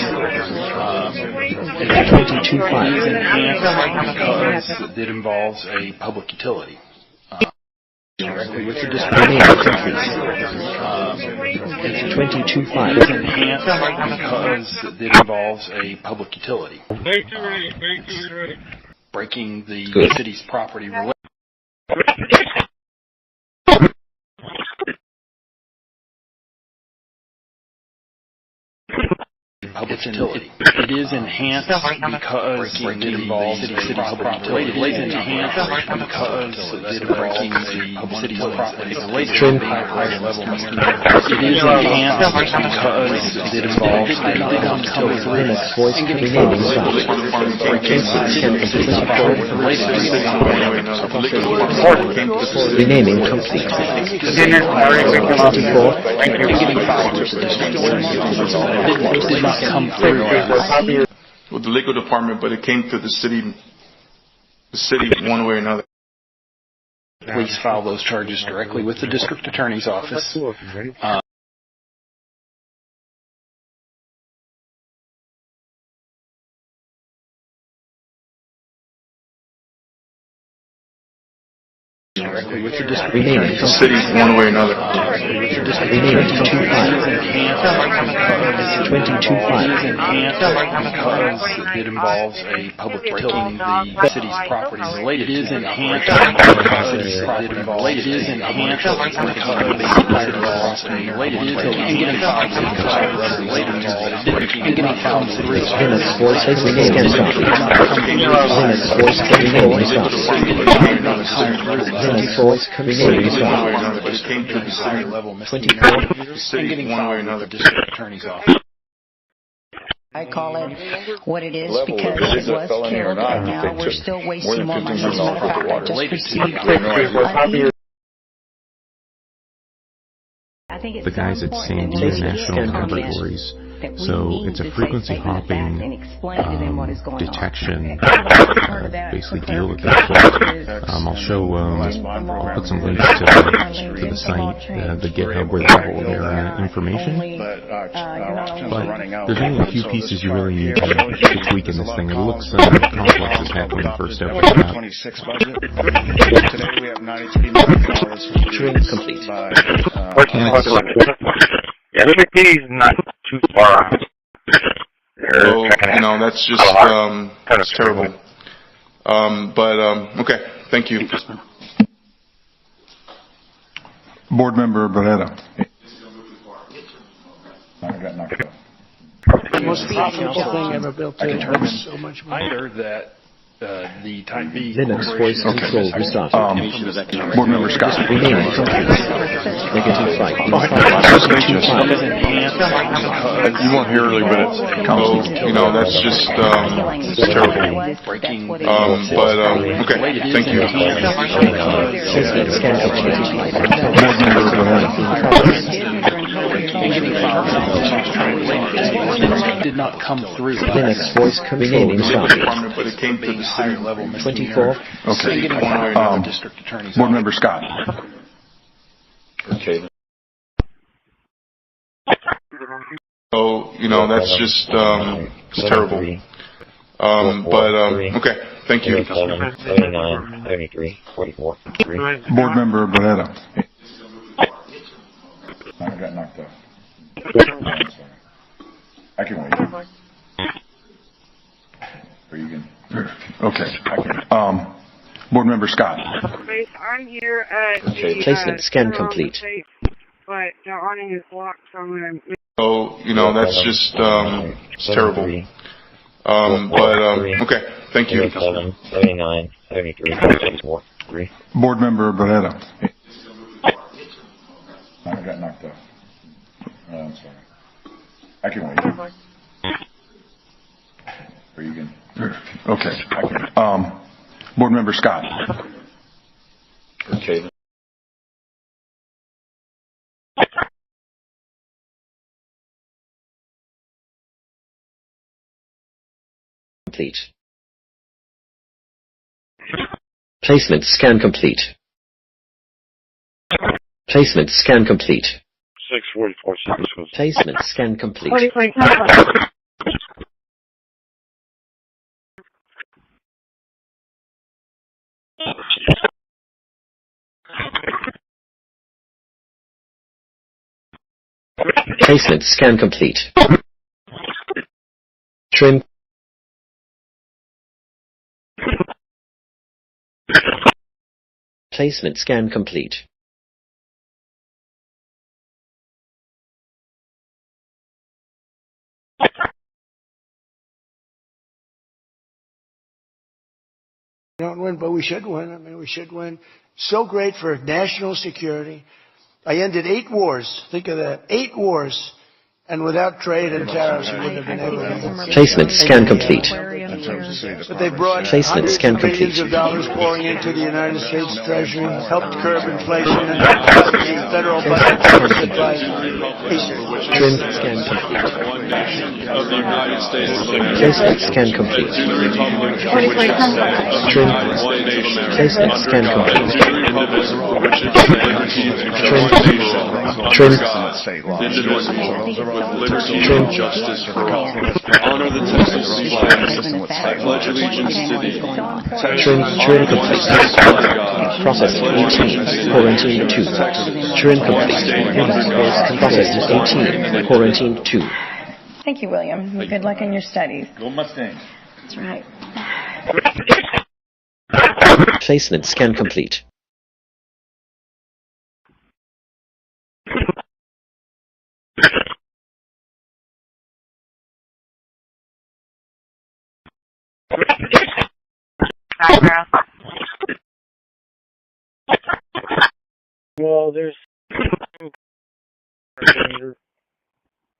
[SPEAKER 1] 22.5.
[SPEAKER 3] Because it involves a public utility. Directly with the district
[SPEAKER 1] Remaining complete. 22.5.
[SPEAKER 3] It's enhanced because it involves a public utility. Breaking the city's property related. Public utility. It is enhanced because it involves the city's property. It is enhanced because it breaking the city's property related to a higher level misdemeanor. It is enhanced because it involves the public utility.
[SPEAKER 1] Voice remaining stopped.
[SPEAKER 3] Breaking the city's property related to
[SPEAKER 1] Remaining complete. 24.
[SPEAKER 3] Come through
[SPEAKER 21] with the legal department, but it came through the city one way or another.
[SPEAKER 3] Please file those charges directly with the district attorney's office. Directly with the district
[SPEAKER 1] remaining
[SPEAKER 21] the city one way or another.
[SPEAKER 1] Remaining 22.5. 22.5.
[SPEAKER 3] Because it involves a public breaking the city's property related. It is enhanced because the city's property related. It is enhanced because it involves a related and getting filed related and getting filed through.
[SPEAKER 1] Linux voice remaining stopped. Linux voice remaining stopped. Linux voice remaining stopped.
[SPEAKER 3] It came to the higher level
[SPEAKER 1] 24.
[SPEAKER 3] and getting filed with the district attorney's office.
[SPEAKER 15] I call it what it is because it was killed, and now we're still wasting more money. As a matter of fact, I just received
[SPEAKER 10] the guys at Sandy National Laboratories. So it's a frequency hopping detection basically deal with that. I'll show, I'll put some links to the site, the GitHub where they have all their information. But there's only a few pieces you really need to tweak in this thing. It looks complex as heck when you first open it up.
[SPEAKER 17] 26 budget. Today we have $93 million.
[SPEAKER 1] Training complete.
[SPEAKER 8] Yeah, the McD is not too far out.
[SPEAKER 21] Oh, that's just that's terrible. Okay, thank you.
[SPEAKER 5] Board Member Barrera.
[SPEAKER 7] I got knocked off.
[SPEAKER 13] The most profitable thing ever built.
[SPEAKER 3] I determined so much either that the type B
[SPEAKER 1] Linux voice control restarted.
[SPEAKER 5] Board Member Scott.
[SPEAKER 1] Remaining complete. Negative 5.
[SPEAKER 5] You won't hear early, but it's that's just it's terrible. Okay, thank you.
[SPEAKER 3] did not come through.
[SPEAKER 1] Linux voice remaining stopped.
[SPEAKER 3] But it came through the higher level
[SPEAKER 1] 24.
[SPEAKER 5] Okay. Board Member Scott.
[SPEAKER 16] Okay.
[SPEAKER 21] So, that's just it's terrible. Okay, thank you.
[SPEAKER 16] 79, 73, 44.
[SPEAKER 5] Board Member Barrera.
[SPEAKER 7] I got knocked off. I can wait. Or you can.
[SPEAKER 5] Okay. Board Member Scott.
[SPEAKER 11] I'm here at the
[SPEAKER 1] placement scan complete.
[SPEAKER 11] Safe, but the awning is locked, so I'm going to...
[SPEAKER 21] So, that's just it's terrible. Okay, thank you.
[SPEAKER 16] 77, 79, 73, 74, 3.
[SPEAKER 5] Board Member Barrera.
[SPEAKER 7] I got knocked off. I'm sorry. I can wait. Or you can.
[SPEAKER 5] Okay. Board Member Scott.
[SPEAKER 16] Okay.
[SPEAKER 1] Complete. Placement scan complete. Placement scan complete.
[SPEAKER 8] 644
[SPEAKER 1] Placement scan complete. Placement scan complete. Trim. Placement scan complete.
[SPEAKER 13] We don't win, but we should win. I mean, we should win. So great for national security. I ended 8 wars. Think of that. 8 wars. And without trade and tariffs, we wouldn't have been able to.
[SPEAKER 1] Placement scan complete.
[SPEAKER 13] But they brought
[SPEAKER 1] Placement
[SPEAKER 13] hundreds
[SPEAKER 1] scan
[SPEAKER 13] of billions
[SPEAKER 1] complete.
[SPEAKER 13] of dollars pouring into the United States Treasury, helped curb inflation, and the federal budget deficit by
[SPEAKER 1] Trim scan complete. Placement scan complete. Trim. Placement scan complete. Trim.
[SPEAKER 9] Trim. Justice for all. Honor the Texas Constitution. Pledge allegiance to thee.
[SPEAKER 1] Trim complete. Process 18. Quarantine 2. Trim complete. Process 18. Quarantine 2.
[SPEAKER 6] Thank you, William. Good luck in your studies.
[SPEAKER 9] Go Mustangs.
[SPEAKER 6] That's right.
[SPEAKER 1] Placement scan complete.
[SPEAKER 12] Well, there's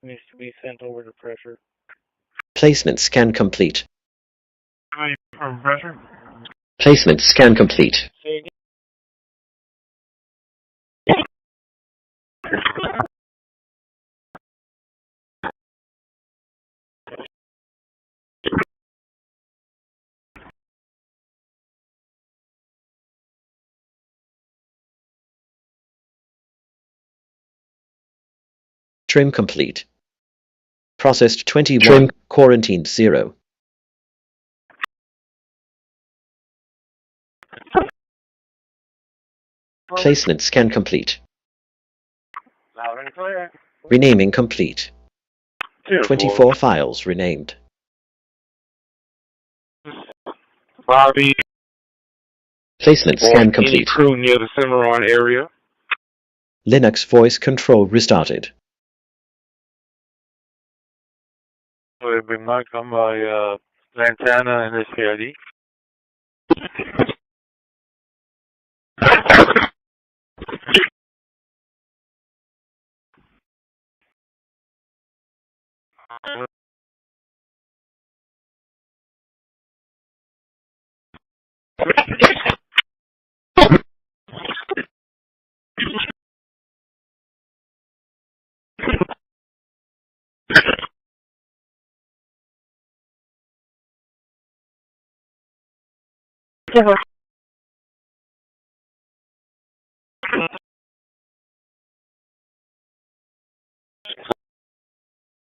[SPEAKER 12] needs to be sent over to pressure.
[SPEAKER 1] Placement scan complete.
[SPEAKER 12] Pressure?
[SPEAKER 1] Placement scan complete. Trim complete. Processed 21. Trim. Quarantined 0. Placement scan complete.
[SPEAKER 12] Loud and clear.
[SPEAKER 1] Renaming complete. 24 files renamed.
[SPEAKER 8] Bobby.
[SPEAKER 1] Placement scan complete.
[SPEAKER 8] Crew near the Cimarron area.
[SPEAKER 1] Linux voice control restarted.
[SPEAKER 8] So they've been knocked on by Lantana and SPID.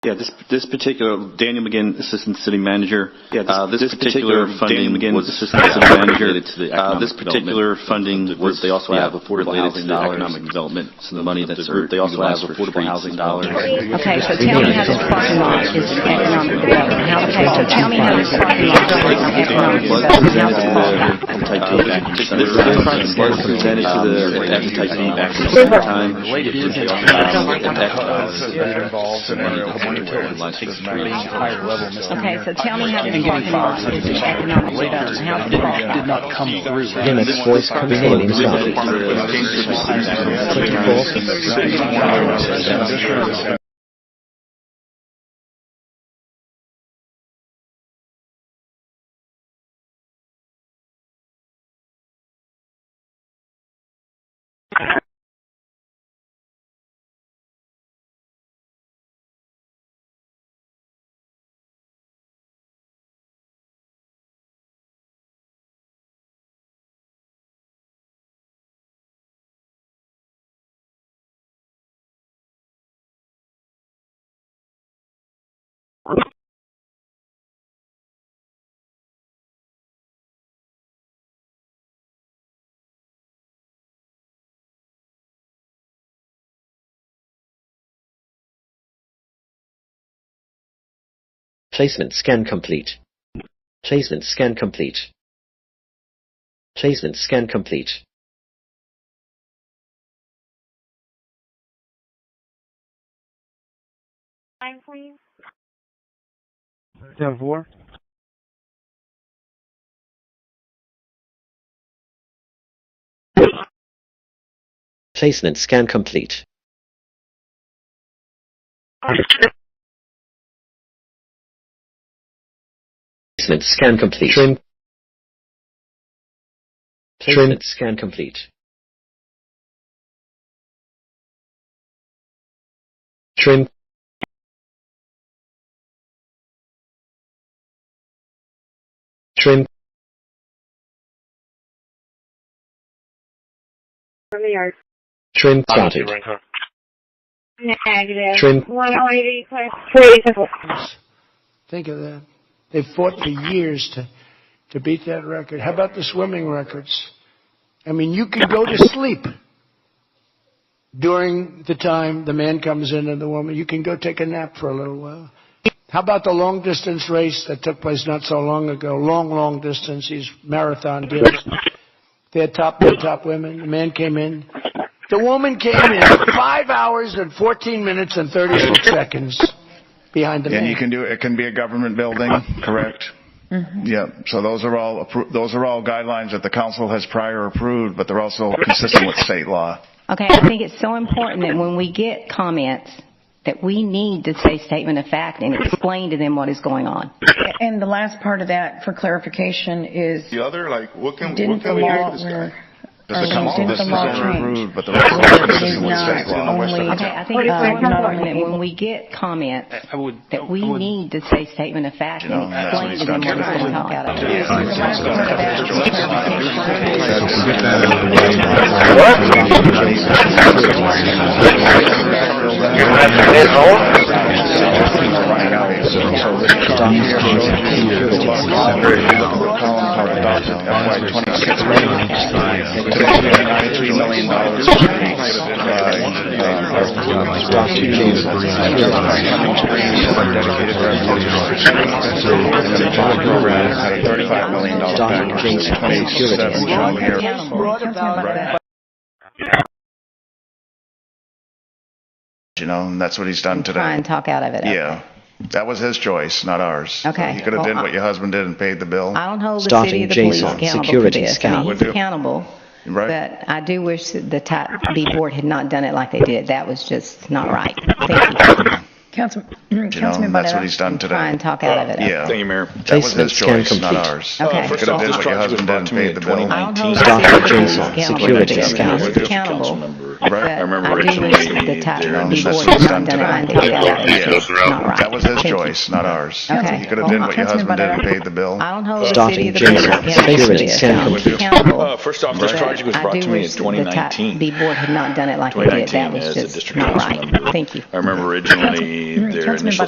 [SPEAKER 14] Yeah, this particular Daniel McGinn, Assistant City Manager. Yeah, this particular funding was Assistant City Manager. This particular funding was they also have affordable housing dollars, economic development. So the money that's they also have affordable housing dollars.
[SPEAKER 6] Okay, so tell me how this parking lot is economic development. So tell me how this parking lot is economic development.
[SPEAKER 14] This was presented to the appetite team back at the same time.
[SPEAKER 6] Okay, so tell me how this parking lot is economic development. How's the parking
[SPEAKER 3] did not come through.
[SPEAKER 1] Linux voice control restarted. Placement scan complete. Placement scan complete. Placement scan complete.
[SPEAKER 2] Time, please.
[SPEAKER 20] 10-4.
[SPEAKER 1] Placement scan complete. Placement scan complete. Trim. Placement scan complete. Trim. Trim.
[SPEAKER 2] From the yard.
[SPEAKER 1] Trim started.
[SPEAKER 2] Negative.
[SPEAKER 1] Trim.
[SPEAKER 2] 180, 484.
[SPEAKER 13] Think of that. They fought for years to beat that record. How about the swimming records? I mean, you can go to sleep during the time the man comes in and the woman. You can go take a nap for a little while. How about the long distance race that took place not so long ago? Long distance, these marathon deals. They had top women. The man came in. The woman came in 5 hours and 14 minutes and 36 seconds behind the man.
[SPEAKER 17] And you can do it. It can be a government building, correct? Mm-hmm. Yeah. So those are all guidelines that the council has prior approved, but they're also consistent with state law.
[SPEAKER 6] Okay, I think it's so important that when we get comments that we need to say statement of fact and explain to them what is going on.
[SPEAKER 15] And the last part of that, for clarification, is
[SPEAKER 16] The other, like, what can we
[SPEAKER 15] didn't
[SPEAKER 16] do
[SPEAKER 15] the law
[SPEAKER 16] with this guy?
[SPEAKER 15] didn't the law change?
[SPEAKER 17] Approved, but they're also consistent with state law.
[SPEAKER 6] Okay, I think it's so important that when we get comments that we need to say statement of fact and explain to them what is going on.
[SPEAKER 17] $93 million. $35 million you know, and that's what he's done today.
[SPEAKER 6] Try and talk out of it.
[SPEAKER 17] Yeah. That was his choice, not ours.
[SPEAKER 6] Okay.
[SPEAKER 17] He could have did what your husband did and paid the bill.
[SPEAKER 6] I don't hold the city of the police accountable for this. I mean, he's accountable.
[SPEAKER 17] Right.
[SPEAKER 6] But I do wish that the Type B board had not done it like they did. That was just not right. Thank you.
[SPEAKER 15] Councilman
[SPEAKER 17] that's what he's done today.
[SPEAKER 6] Try and talk out of it.
[SPEAKER 17] Yeah.
[SPEAKER 16] Thank you, Mayor.
[SPEAKER 17] That was his choice, not ours.
[SPEAKER 6] Okay.
[SPEAKER 17] He could have did what your husband did and paid the bill.
[SPEAKER 6] I don't hold the city of the police accountable for this. I mean, he's accountable. But
[SPEAKER 16] I remember
[SPEAKER 6] I do wish that the Type B board had not done it like they did. That was just not right.
[SPEAKER 17] That was his choice, not ours.
[SPEAKER 6] Okay.
[SPEAKER 17] He could have did what your husband did and paid the bill.
[SPEAKER 6] I don't hold the city of the police accountable for this. He's accountable.
[SPEAKER 16] First off, this project was brought to me in 2019.
[SPEAKER 6] The Type B board had not done it like they did. That was just not right. Thank you.
[SPEAKER 16] I remember originally their initial...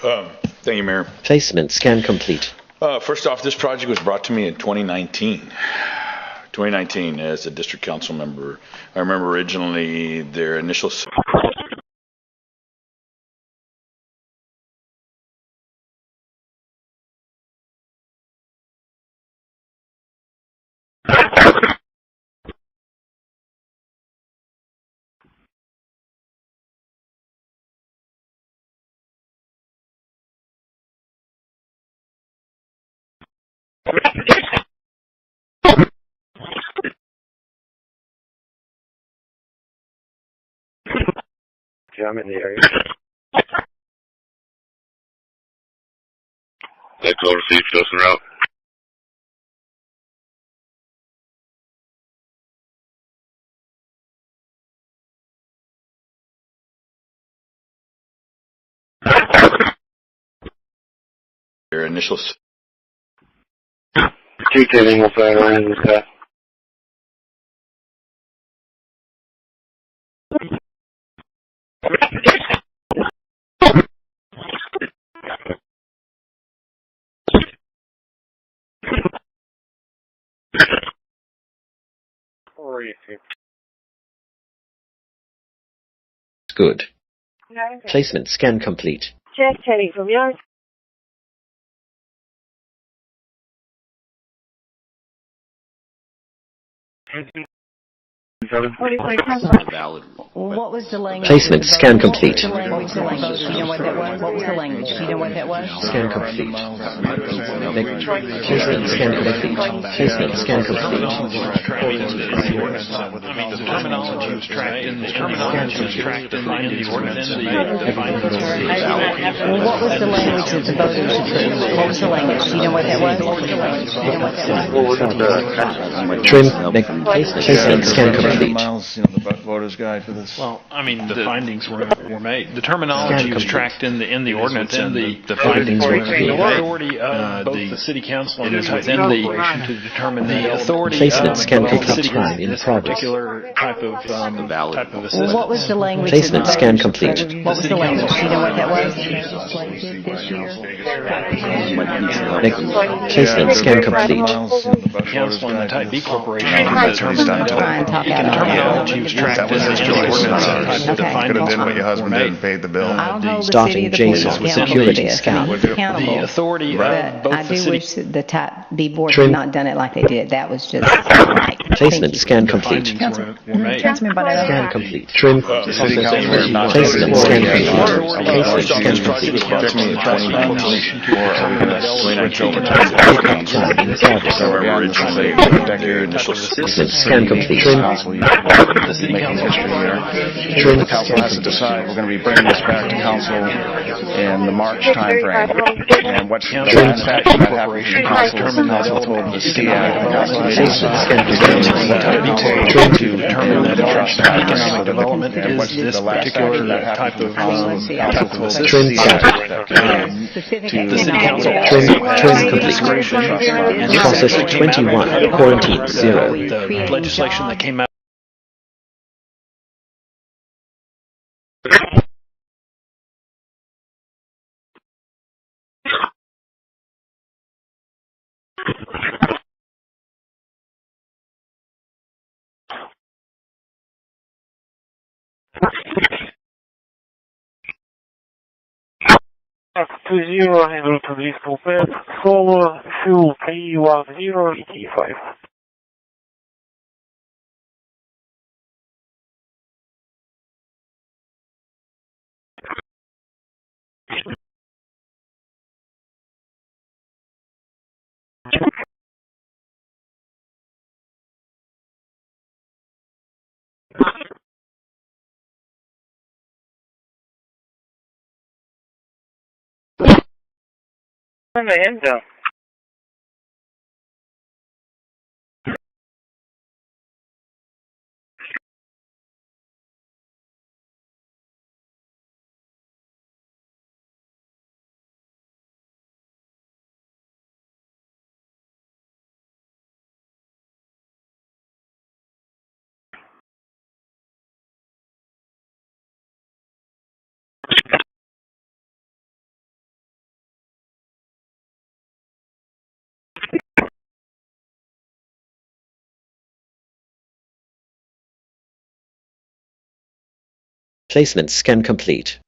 [SPEAKER 16] thank you, Mayor.
[SPEAKER 1] Placement scan complete.
[SPEAKER 16] First off, this project was brought to me in 2019. 2019 as a district council member. I remember originally their initial...
[SPEAKER 8] Yeah, I'm in the area.
[SPEAKER 4] That Clover Seats goes en route.
[SPEAKER 16] Their initial...
[SPEAKER 8] 210 will fly around the sky.
[SPEAKER 1] Good. Placement scan complete.
[SPEAKER 2] Check, heading from yard.
[SPEAKER 15] Valid. What was the language?
[SPEAKER 1] Placement scan complete.
[SPEAKER 15] What was the language? Do you know what that was? What was the language? Do you know what that was?
[SPEAKER 1] Scan complete. Placement scan complete. Placement scan complete.
[SPEAKER 3] The terminology was tracked in the ordinance.
[SPEAKER 15] Well, what was the language that the voters approved? What was the language? Do you know what that was?
[SPEAKER 1] Trim. Placement scan complete.
[SPEAKER 17] Miles, the voter's guide for this.
[SPEAKER 3] Well, I mean, the findings were made. The terminology was tracked in the ordinance, and the findings were made. The authority of both the city council and within the to determine the authority
[SPEAKER 1] placement scan
[SPEAKER 3] of the
[SPEAKER 1] complete.
[SPEAKER 3] city
[SPEAKER 1] Time in progress.
[SPEAKER 3] particular type of assistance.
[SPEAKER 15] Well, what was the language?
[SPEAKER 1] Placement scan complete.
[SPEAKER 15] What was the language? Do you know what that was?
[SPEAKER 1] Placement scan complete.
[SPEAKER 3] Council and the Type B Corporation determined that terminology was tracked in the ordinance.
[SPEAKER 17] Could have been what your husband did and paid the bill.
[SPEAKER 1] Starting JSON with security scan.
[SPEAKER 3] The authority of both
[SPEAKER 15] I
[SPEAKER 3] the
[SPEAKER 15] do
[SPEAKER 3] city.
[SPEAKER 15] wish the Type B board had not done it like they did. That was just right.
[SPEAKER 1] Placement scan complete.
[SPEAKER 3] Were made.
[SPEAKER 1] Scan complete. Trim. Placement scan complete. Placement scan complete. Placement scan complete.
[SPEAKER 17] The council has to decide. We're going to be bringing this back to council in the March timeframe. And what's the last action that happened to council? Council told the CI to determine that economic development is this particular type of council told the CI
[SPEAKER 3] the city council
[SPEAKER 1] Process 21. Quarantine 0.
[SPEAKER 3] the legislation that came out.
[SPEAKER 12] F20 handle to this Corpus, solar fuel P10 ET5.
[SPEAKER 11] Turn the end down.
[SPEAKER 1] Placement scan complete.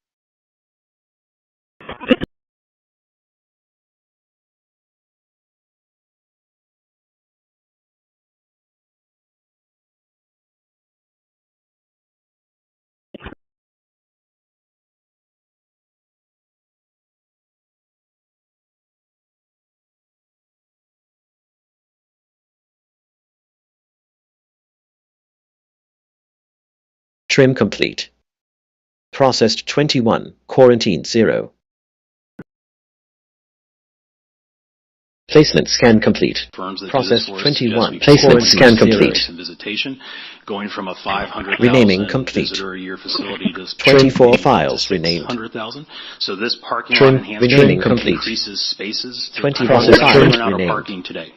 [SPEAKER 1] Trim complete. Processed 21. Quarantine 0. Placement scan complete. Process 21. Placement scan complete.
[SPEAKER 18] Visitation, going from a 500,000
[SPEAKER 1] Renaming complete.
[SPEAKER 18] visitor a year facility to
[SPEAKER 1] 24 files renamed.
[SPEAKER 18] 100,000. So this parking
[SPEAKER 1] Trim
[SPEAKER 18] lot enhancement
[SPEAKER 1] renaming complete.
[SPEAKER 18] increases spaces.
[SPEAKER 1] 20
[SPEAKER 18] We're
[SPEAKER 1] files
[SPEAKER 18] running out of
[SPEAKER 1] renamed.
[SPEAKER 18] parking today,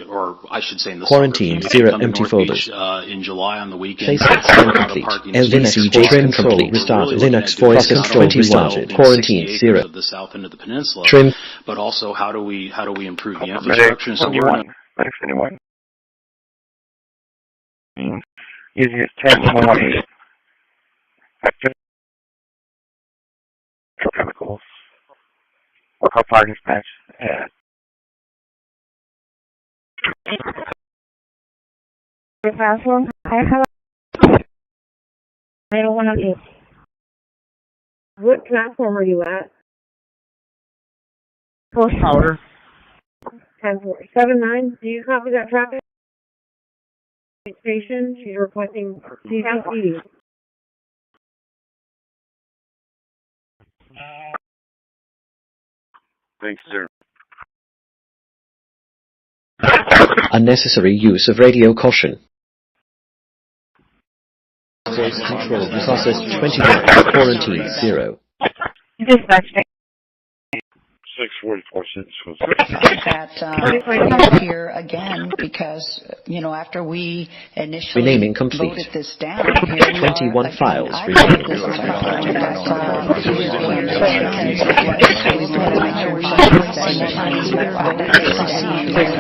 [SPEAKER 18] or I should say in the
[SPEAKER 1] Quarantine
[SPEAKER 18] summer.
[SPEAKER 1] 0
[SPEAKER 18] Come to
[SPEAKER 1] empty
[SPEAKER 18] North
[SPEAKER 1] folders.
[SPEAKER 18] Beach, in July on the weekend.
[SPEAKER 1] Placement scan complete. LVC trim complete. Restarted. Linux voice control restarted. Quarantine 0.
[SPEAKER 18] Of the south end of the peninsula.
[SPEAKER 1] Trim.
[SPEAKER 18] But also how do we improve the infrastructure? So we want
[SPEAKER 12] Thanks, anyone. Easiest testimony. Chemicals. Look how far dispatch has.
[SPEAKER 2] Platform. I don't want to. What platform are you at?
[SPEAKER 12] Powder.
[SPEAKER 2] 10-4-7-9. Do you copy that traffic? Station. She's requesting ccpd.
[SPEAKER 4] Thanks, sir.
[SPEAKER 1] Unnecessary use of radio caution. Voice control processed 21, quarantine 0.
[SPEAKER 2] Dispatch.
[SPEAKER 4] 644 cents.
[SPEAKER 15] That we're here again because, after we initially
[SPEAKER 1] Renaming complete.
[SPEAKER 15] voted this down, here we
[SPEAKER 1] 21
[SPEAKER 15] are
[SPEAKER 1] files
[SPEAKER 15] again.
[SPEAKER 1] renamed.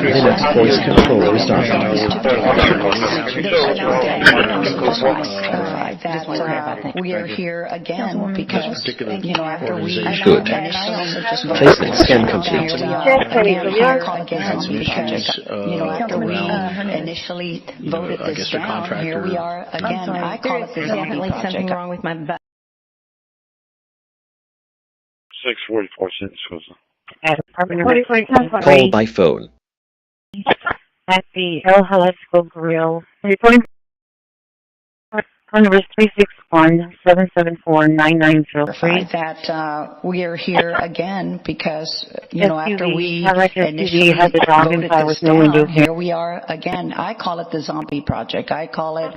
[SPEAKER 1] Linux voice control restarted.
[SPEAKER 15] We are here again because, after we
[SPEAKER 1] Good. Placement scan complete.
[SPEAKER 15] After we initially voted this down, here we are again. I call it the zombie project.
[SPEAKER 6] Something wrong with my butt.
[SPEAKER 4] 644 cents.
[SPEAKER 1] Call by phone.
[SPEAKER 2] At the El Jalisco Grill. Reporting. Phone number is 361-774-9903.
[SPEAKER 15] That we are here again because, after we initially
[SPEAKER 2] has a dog
[SPEAKER 15] voted
[SPEAKER 2] inside
[SPEAKER 15] this
[SPEAKER 2] with no window
[SPEAKER 15] down, here we are again. I call it the zombie project. I call it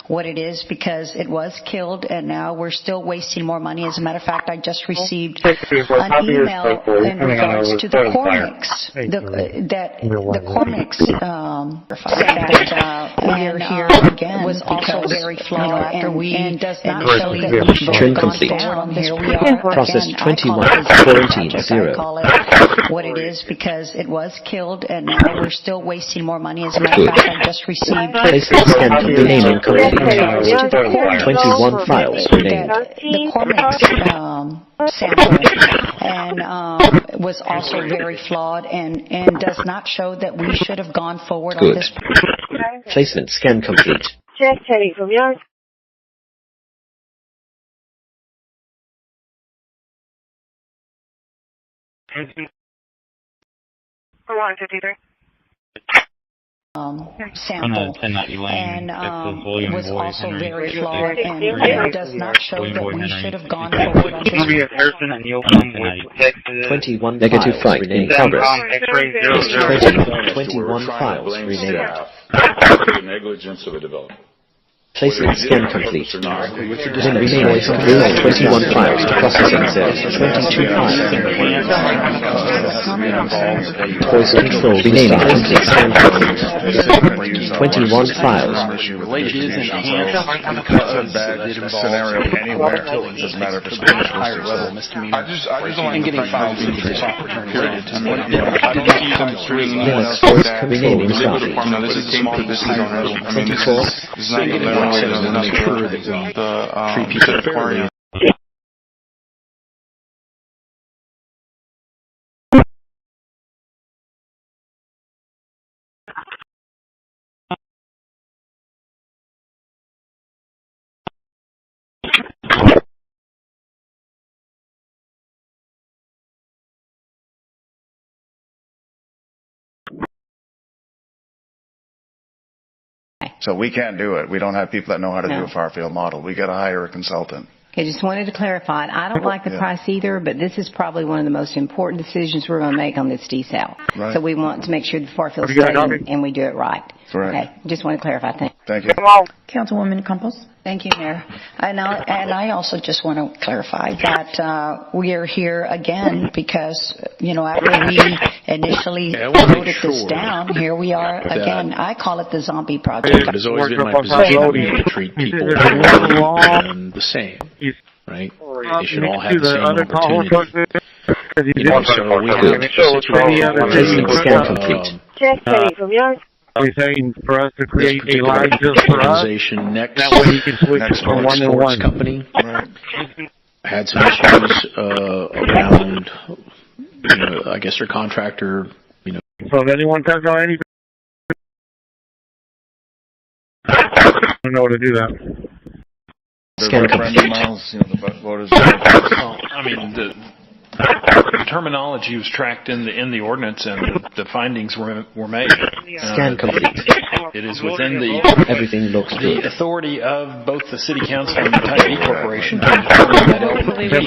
[SPEAKER 15] what it is because it was killed and now we're still wasting more money. As a matter of fact, I just received an email in regards to the Cormix. The Cormix that we are here again was also very flawed. After we initially
[SPEAKER 1] Trim complete. Process 21, quarantine 0.
[SPEAKER 15] I call it what it is because it was killed and now we're still wasting more money. As a matter of fact, I just received
[SPEAKER 1] Placement scan renaming complete. 21 files renamed.
[SPEAKER 15] the Cormix sample and was also very flawed and does not show that we should have gone forward on
[SPEAKER 1] Good.
[SPEAKER 15] this.
[SPEAKER 1] Placement scan complete.
[SPEAKER 2] Check, Teddy, from yours. For 153.
[SPEAKER 15] Sample and was also very flawed and does not show that we should have gone forward on this.
[SPEAKER 1] 21 negative files renaming progress. 21 files renamed.
[SPEAKER 16] The negligence of a developer.
[SPEAKER 1] Placement scan complete. Renaming voice approved 21 files to processing cells 22 files. Voice control renaming complete scan complete. 21 files.
[SPEAKER 3] It is enhanced scenario anywhere. It doesn't matter if it's higher level misdemeanor. I just and getting filed into the period. I don't see them bringing anyone else like that.
[SPEAKER 1] Renaming started.
[SPEAKER 21] No, this is a small business owner. I mean, this is not going to make sure that the treat people fairly.
[SPEAKER 17] So we can't do it. We don't have people that know how to do a far field model. We got to hire a consultant.
[SPEAKER 6] I just wanted to clarify. I don't like the price either, but this is probably one of the most important decisions we're going to make on this desal.
[SPEAKER 17] Right.
[SPEAKER 6] So we want to make sure the far field study and we do it right.
[SPEAKER 17] Correct.
[SPEAKER 6] Okay. Just want to clarify.
[SPEAKER 17] Thank you.
[SPEAKER 15] Councilwoman Campos. Thank you, Mayor. And I also just want to clarify that we are here again because, after we initially voted this down, here we are again. I call it the zombie project.
[SPEAKER 18] It has always been my position to treat people the same, right? They should all have the same opportunity. So we have a situation
[SPEAKER 12] He's saying for us to create a line just for us.
[SPEAKER 18] Organization next,
[SPEAKER 12] that way he can switch from one to one.
[SPEAKER 18] Company had some issues around, I guess their contractor,
[SPEAKER 12] So if anyone touches on anything, know to do that.
[SPEAKER 1] Scan complete.
[SPEAKER 3] I mean, the terminology was tracked in the ordinance, and the findings were made.
[SPEAKER 1] Scan complete.
[SPEAKER 3] It is within the
[SPEAKER 1] Everything looks good.
[SPEAKER 3] authority of both the City Council and the Type B Corporation to determine that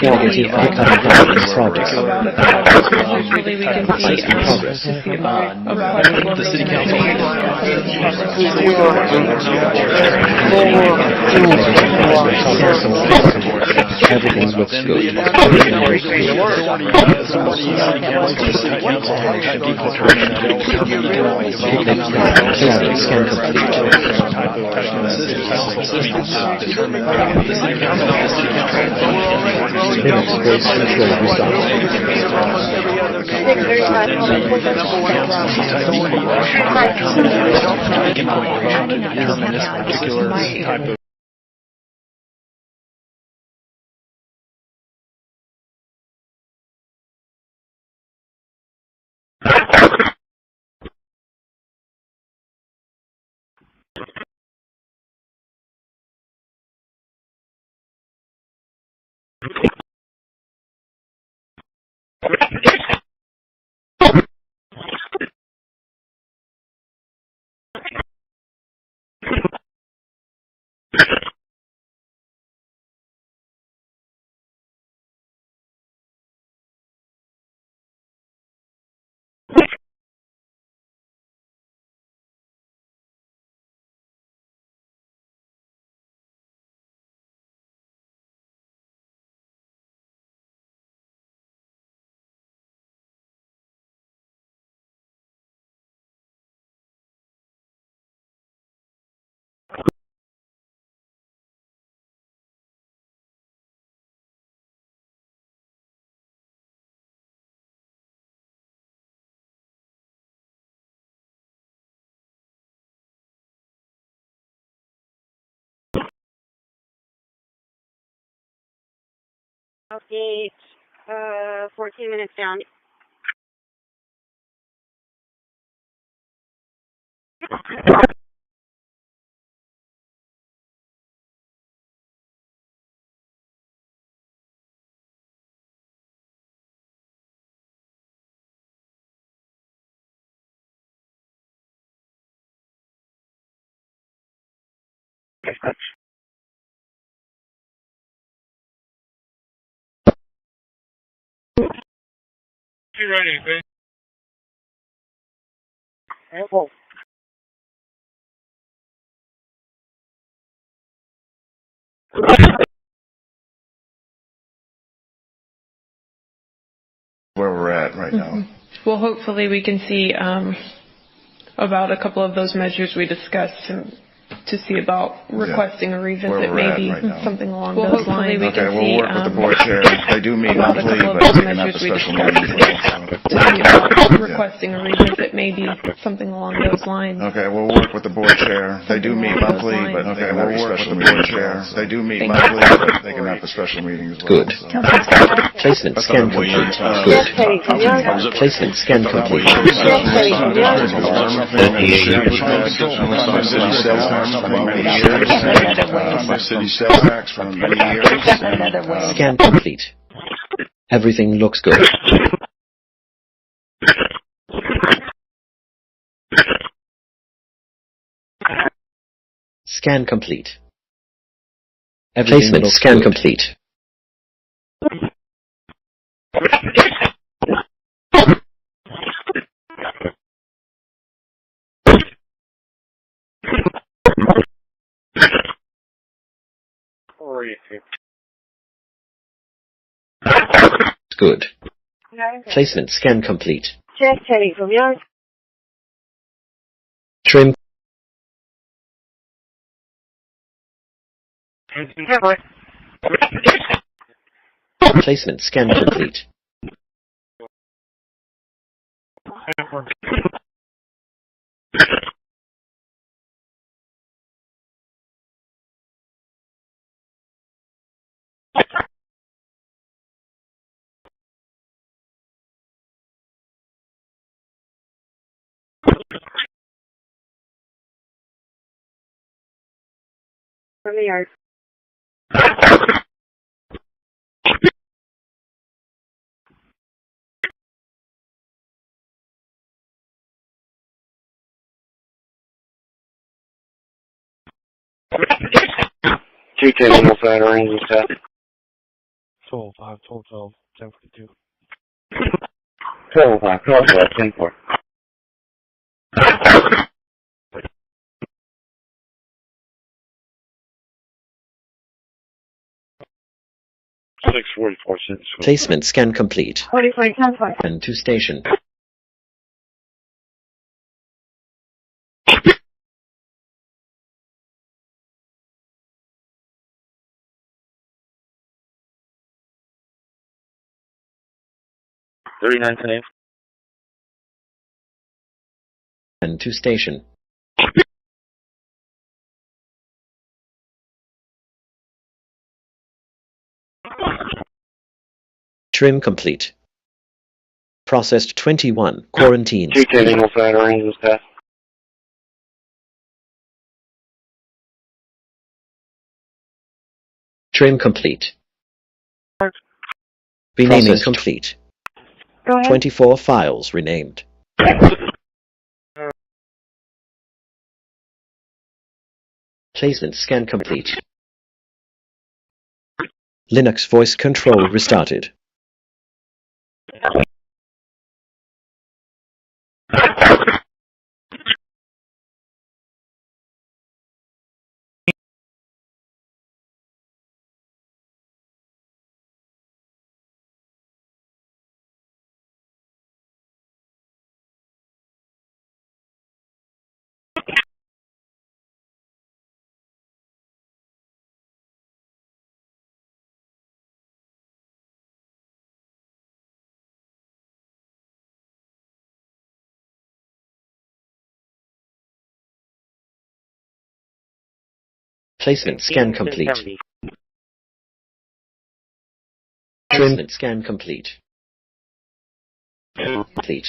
[SPEAKER 1] Negative in progress.
[SPEAKER 11] Hopefully we can see
[SPEAKER 1] In progress.
[SPEAKER 3] the City Council.
[SPEAKER 1] Everything looks good. Scan complete. Linux voice control resolved.
[SPEAKER 2] Update, 14 minutes down.
[SPEAKER 12] You ready, baby?
[SPEAKER 2] Apple.
[SPEAKER 17] Where we're at right now.
[SPEAKER 11] Well, hopefully we can see about a couple of those measures we discussed to see about requesting a revisit, maybe something along those lines.
[SPEAKER 17] Okay, we'll work with the board chair. They do meet monthly, but we can have a special meeting as well.
[SPEAKER 11] To see about requesting a revisit, maybe something along those lines.
[SPEAKER 17] Okay, we'll work with the board chair. They do meet monthly, but okay, we'll work with the board chair. They do meet monthly, but they can have a special meeting as well.
[SPEAKER 1] Good. Placement scan complete. Good. Placement scan complete.
[SPEAKER 17] City sales tax from many years.
[SPEAKER 1] Scan complete. Everything looks good. Scan complete. Placement scan complete. Good. Placement scan complete.
[SPEAKER 2] Check, Teddy, from yours.
[SPEAKER 1] Trim. Placement scan complete.
[SPEAKER 2] From the yard.
[SPEAKER 4] Two-10, almost out of range and stuff.
[SPEAKER 20] 12, 5, 12, 12, 1042.
[SPEAKER 4] 12, 5, 12, 10, 4. $6.44.
[SPEAKER 1] Placement scan complete.
[SPEAKER 2] 45, 10, 5.
[SPEAKER 1] And to station.
[SPEAKER 4] $39.10.
[SPEAKER 1] And to station. Trim complete. Processed 21. Quarantines.
[SPEAKER 4] 210, almost out of range and stuff.
[SPEAKER 1] Trim complete. Renaming complete.
[SPEAKER 2] Go ahead.
[SPEAKER 1] 24 files renamed. Placement scan complete. Linux voice control restarted. Placement scan complete. Placement scan complete. Complete.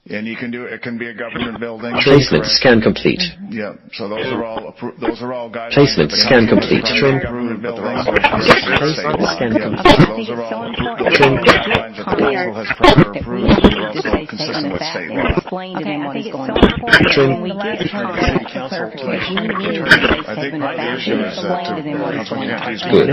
[SPEAKER 17] And you can do it can be a government building.
[SPEAKER 1] Placement scan complete.
[SPEAKER 17] Yeah, so those are all guidelines.
[SPEAKER 1] Placement scan complete. Trim.
[SPEAKER 17] Government buildings.
[SPEAKER 1] Placement scan complete.
[SPEAKER 17] Those are all guidelines that the council has prior approved. They're also consistent with state law.
[SPEAKER 6] Explain to them what is going on.
[SPEAKER 1] Trim.
[SPEAKER 6] When we get clarification, we need to
[SPEAKER 17] I think the issue is
[SPEAKER 6] explain to them what is going on.
[SPEAKER 1] Good.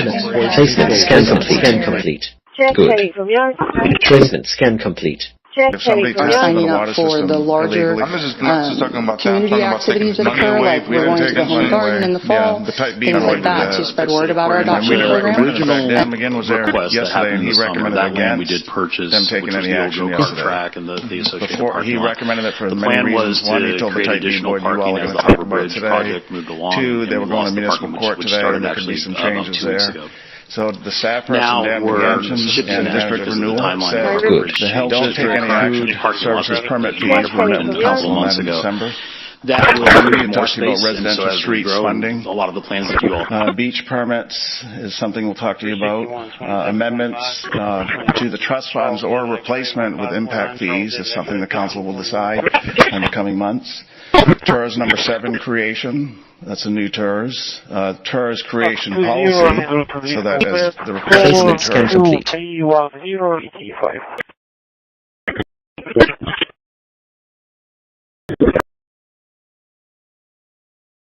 [SPEAKER 1] Placement scan complete. Scan complete. Good. Placement scan complete.
[SPEAKER 17] If somebody
[SPEAKER 19] are signing up for the larger community activities that occur, like we're going to the home garden in the fall, things like that, to spread word about our adoption program.
[SPEAKER 17] Dan McGinn was there yesterday, and he recommended against
[SPEAKER 14] we did purchase,
[SPEAKER 17] them taking any action yesterday.
[SPEAKER 14] And the associated
[SPEAKER 17] Before, he recommended it for many reasons. One, he told the Type B board, you all are going to talk about it today. Two, they were going to municipal court today, and there could be some changes there. So the staff person, Dan McGinn, and district renewal said the health don't take any action. Services permit fees were met with the council on that in December.
[SPEAKER 14] That will be more
[SPEAKER 17] talking about residential streets funding.
[SPEAKER 14] A lot of the plans that you all
[SPEAKER 17] beach permits is something we'll talk to you about. Amendments to the trust funds or replacement with impact fees is something the council will decide in the coming months. TERS number 7 creation. That's a new TERS. TERS creation policy. So that is the replacement TERS complete.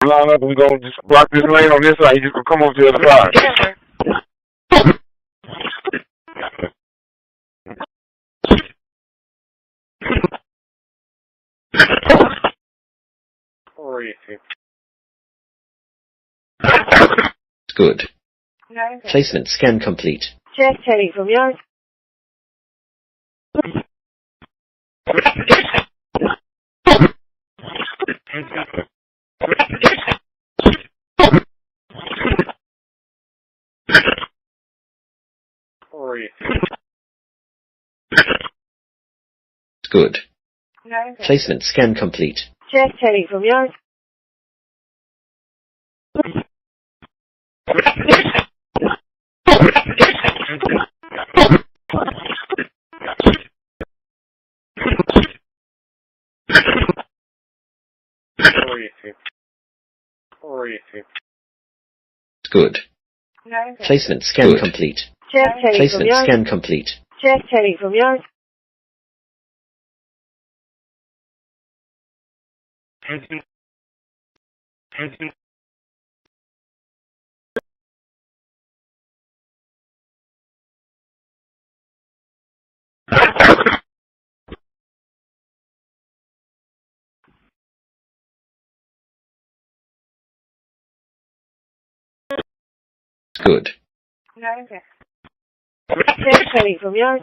[SPEAKER 12] Line up and we're going to just block this lane on this side. You just going to come over to the other side.
[SPEAKER 1] Good. Placement scan complete.
[SPEAKER 2] Check heading from yard.
[SPEAKER 1] Good. Placement scan complete.
[SPEAKER 2] Check heading from yard.
[SPEAKER 1] Good. Placement scan complete. Placement scan complete.
[SPEAKER 2] Check heading from yard.
[SPEAKER 1] Good.
[SPEAKER 2] Okay. Check heading from yard.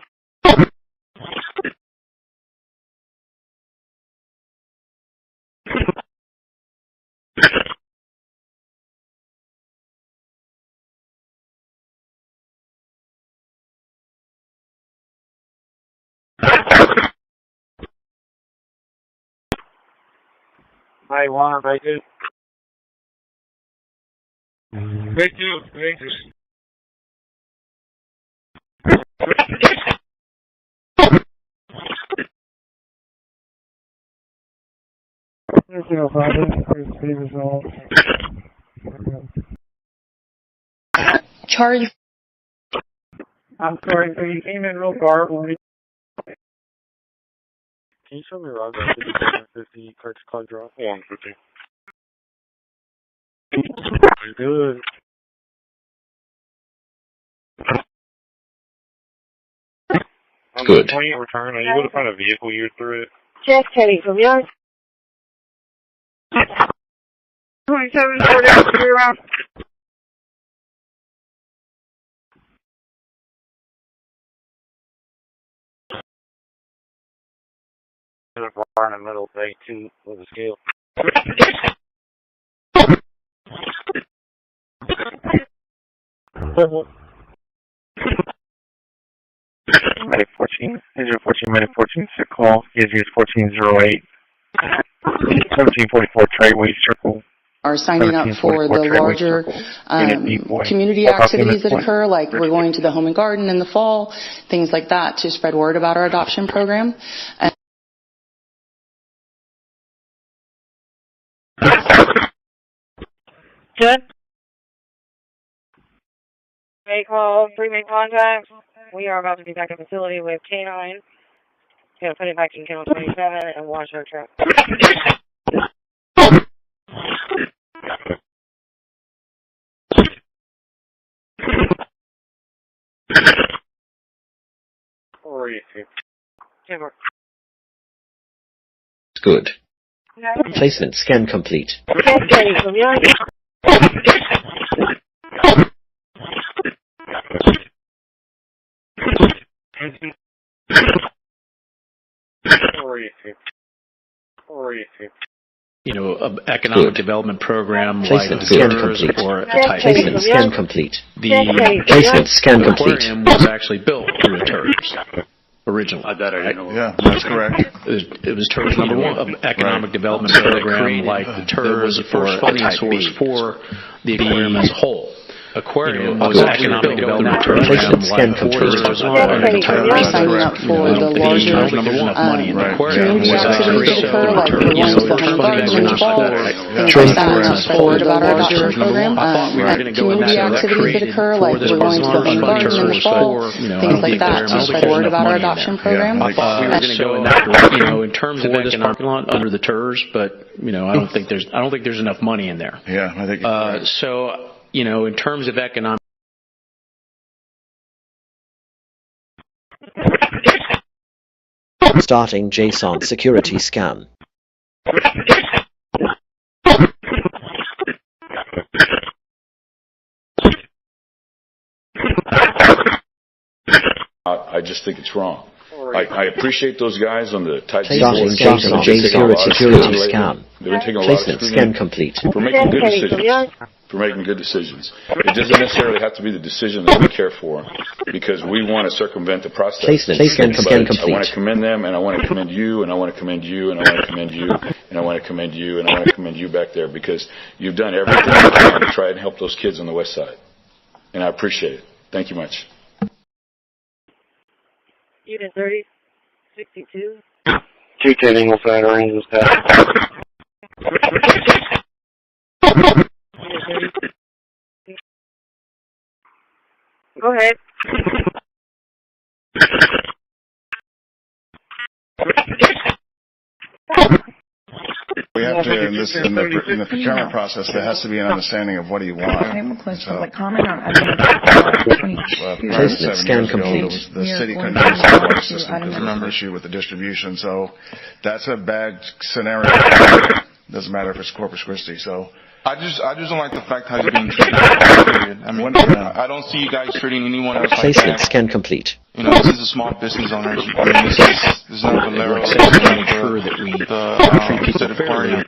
[SPEAKER 12] I want, I do. Thank you. Thank you.
[SPEAKER 19] Charge.
[SPEAKER 12] I'm sorry, so you came in real garbled. Can you show me around that 50 cartridge card draw? 150. Good.
[SPEAKER 1] Good.
[SPEAKER 12] When you return, are you able to find a vehicle year through it?
[SPEAKER 2] Check heading from yard. 27 around.
[SPEAKER 12] There's a bar in the middle, thing too, with a scale. Minute 14, engine 14, minute 14, sick call, ESG is 1408, 1744 trade weight circle.
[SPEAKER 19] Are signing up for the larger community activities that occur, like we're going to the Home and Garden in the fall, things like that, to spread word about our adoption program.
[SPEAKER 2] Good. Make call, pre-make contact. We are about to be back in facility with K9. Gonna put it back in kennel 27 and wash our truck.
[SPEAKER 1] Good. Placement scan complete.
[SPEAKER 18] You know, an economic development program like
[SPEAKER 1] Placement scan complete.
[SPEAKER 18] or type
[SPEAKER 1] Placement scan complete.
[SPEAKER 18] The
[SPEAKER 1] Placement scan complete.
[SPEAKER 18] aquarium was actually built through a TERS originally.
[SPEAKER 17] I didn't know. Yeah, that's correct.
[SPEAKER 18] It was TERS number one, an economic development program like the TERS was the first funding source for the aquarium as a whole. Aquarium was an economic development program like
[SPEAKER 1] complete.
[SPEAKER 19] Signing up for the larger community activities that occur, like we're going to the Home and Garden in the fall, things like that, spread word about our adoption program. Community activities that occur, like we're going to the Home and Garden in the fall, things like that, to spread word about our adoption program.
[SPEAKER 18] I thought we were going to go in that direction, you know, in terms of this parking lot under the TERS, but you know, I don't think there's enough money in there.
[SPEAKER 17] Yeah, I think.
[SPEAKER 18] So. You know, in terms of economic.
[SPEAKER 1] Starting JSON security scan.
[SPEAKER 16] I just think it's wrong. I appreciate those guys on the type
[SPEAKER 1] Starting JSON security scan.
[SPEAKER 16] They've been taking a lot of
[SPEAKER 1] Placement scan complete.
[SPEAKER 16] for making good decisions. For making good decisions. It doesn't necessarily have to be the decision that we care for, because we want to circumvent the process.
[SPEAKER 1] Placement scan complete.
[SPEAKER 16] I want to commend them, and I want to commend you, and I want to commend you, and I want to commend you, and I want to commend you, and I want to commend you back there, because you've done everything you can to try and help those kids on the west side. And I appreciate it. Thank you much.
[SPEAKER 2] Unit 30, 62.
[SPEAKER 4] 210 Ingleside Range is that.
[SPEAKER 2] Go ahead.
[SPEAKER 17] We have to, in the procurement process, there has to be an understanding of what do you want.
[SPEAKER 19] I have a question.
[SPEAKER 17] So,
[SPEAKER 19] Like comment on
[SPEAKER 1] Placement scan complete.
[SPEAKER 17] The city couldn't use the water system because of an issue with the distribution. So that's a bad scenario. Doesn't matter if it's Corpus Christi. So
[SPEAKER 21] I just don't like the fact how you're being treated. Period. I mean, I don't see you guys treating anyone else like
[SPEAKER 1] Placement
[SPEAKER 21] that.
[SPEAKER 1] scan complete.
[SPEAKER 21] You know, this is a small business owner. I mean, this is not Valero. This is
[SPEAKER 18] make sure that we treat people fairly.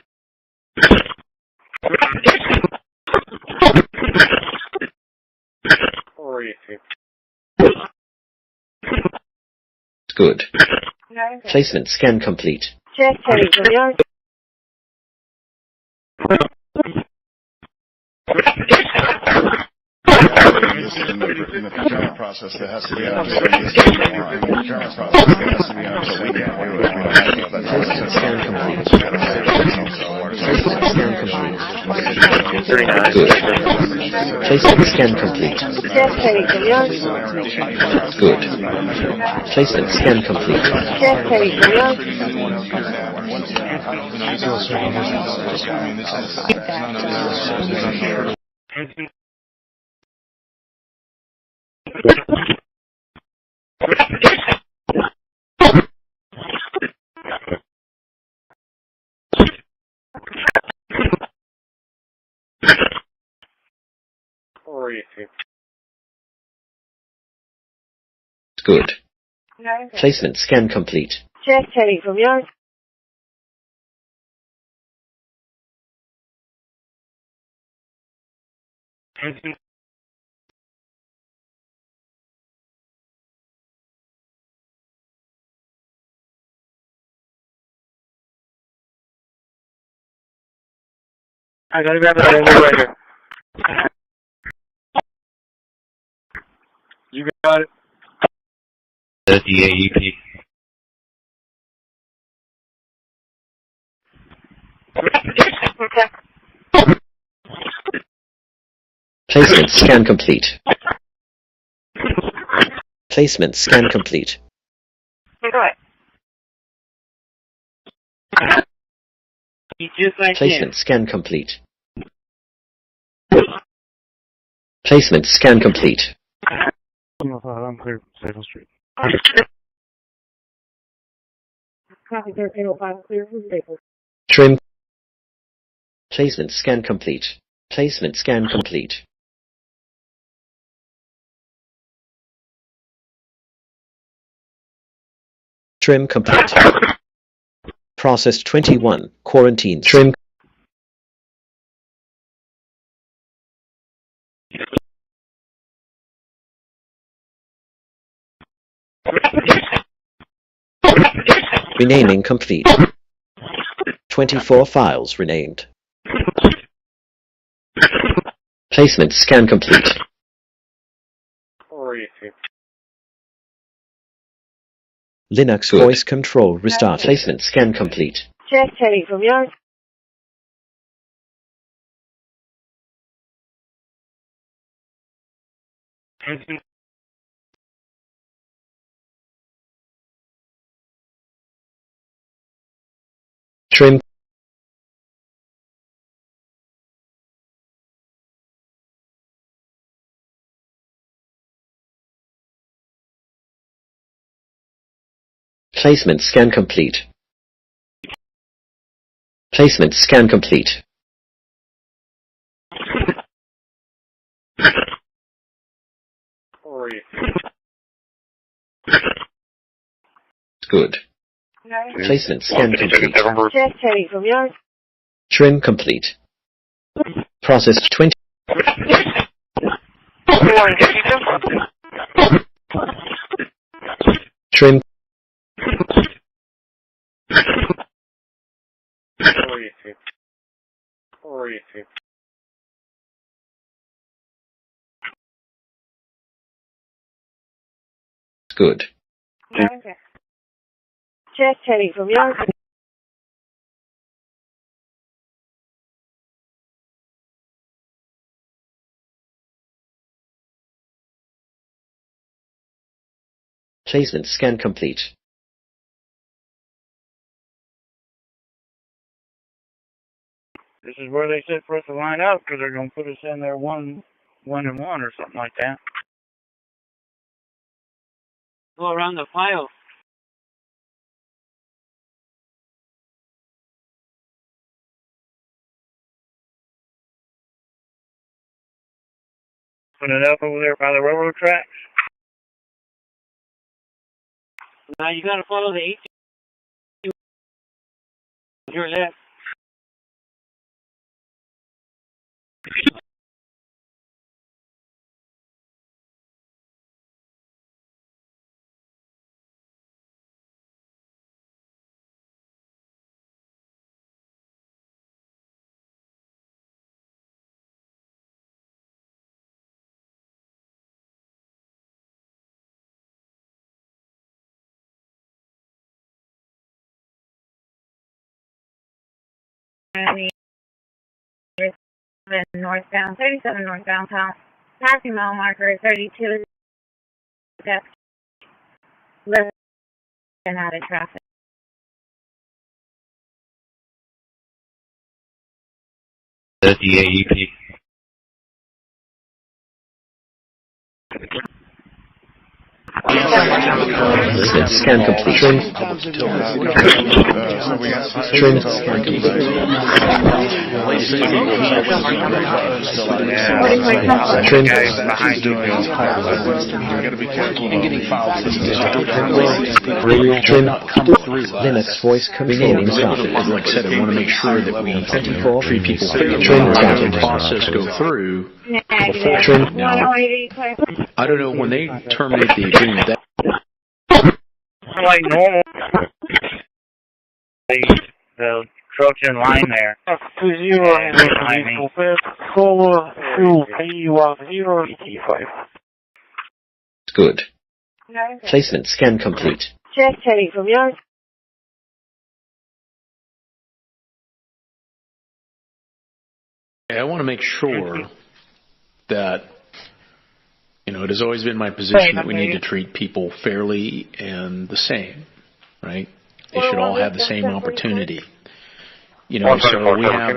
[SPEAKER 1] Good. Placement scan complete.
[SPEAKER 2] Check, Terry, from yours.
[SPEAKER 17] in the procurement process, there has to be an understanding of what you want. In the procurement process, there has to be an understanding of what you want.
[SPEAKER 1] Placement scan complete. Placement scan complete.
[SPEAKER 2] Check, Terry, from yours.
[SPEAKER 1] Good. Placement scan complete.
[SPEAKER 2] Check, Terry, from yours.
[SPEAKER 1] Good. Placement scan complete.
[SPEAKER 2] Check, Terry, from yours.
[SPEAKER 12] I gotta grab that over right here. You got it.
[SPEAKER 10] The DAEP.
[SPEAKER 1] Placement scan complete. Placement scan complete.
[SPEAKER 2] Go ahead.
[SPEAKER 1] Placement scan complete. Placement scan complete.
[SPEAKER 12] I'm clear. Sable Street.
[SPEAKER 2] Copy 1305, clear from Staples.
[SPEAKER 1] Trim. Placement scan complete. Placement scan complete. Trim complete. Processed 21. Quarantine. Trim. Renaming complete. 24 files renamed. Placement scan complete. Linux
[SPEAKER 10] Good.
[SPEAKER 1] voice control restart. Placement scan complete.
[SPEAKER 2] Check, Terry, from yours.
[SPEAKER 1] Trim. Placement scan complete. Placement scan complete. Good. Placement scan complete.
[SPEAKER 2] Check, Terry, from yours.
[SPEAKER 1] Trim complete. Processed 20. Trim. Good.
[SPEAKER 2] Check, Terry, from yours.
[SPEAKER 1] Placement scan complete.
[SPEAKER 12] This is where they said for us to line up because they're going to put us in there one and one or something like that. Go around the file. Put it up over there by the railroad tracks. Now you got to follow the 18. Your left.
[SPEAKER 2] Northbound, 37 northbound, passing mile marker 32, left and out of traffic.
[SPEAKER 10] The DAEP.
[SPEAKER 1] Scan complete. Trim scan complete. Linux voice control started.
[SPEAKER 18] Like I said, I want to make sure that we
[SPEAKER 1] 24
[SPEAKER 18] treat people fairly.
[SPEAKER 1] Trim
[SPEAKER 18] The process go through. Now, I don't know when they terminate the agreement.
[SPEAKER 12] Like normal. The truck's in line there.
[SPEAKER 1] 20 Good. Placement scan complete.
[SPEAKER 2] Check heading from yours.
[SPEAKER 18] I want to make sure that, it has always been my position that we need to treat people fairly and the same, right? They should all have the same opportunity. So we have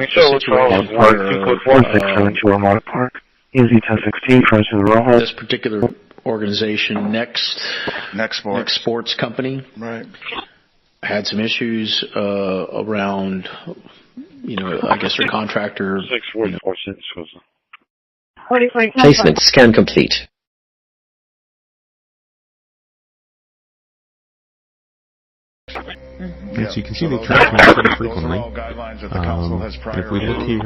[SPEAKER 18] a situation where this particular organization, Next Sports Company,
[SPEAKER 17] right,
[SPEAKER 18] had some issues around, I guess their contractor.
[SPEAKER 1] Placement scan complete.
[SPEAKER 7] As you can see, they transmit pretty frequently. If we look here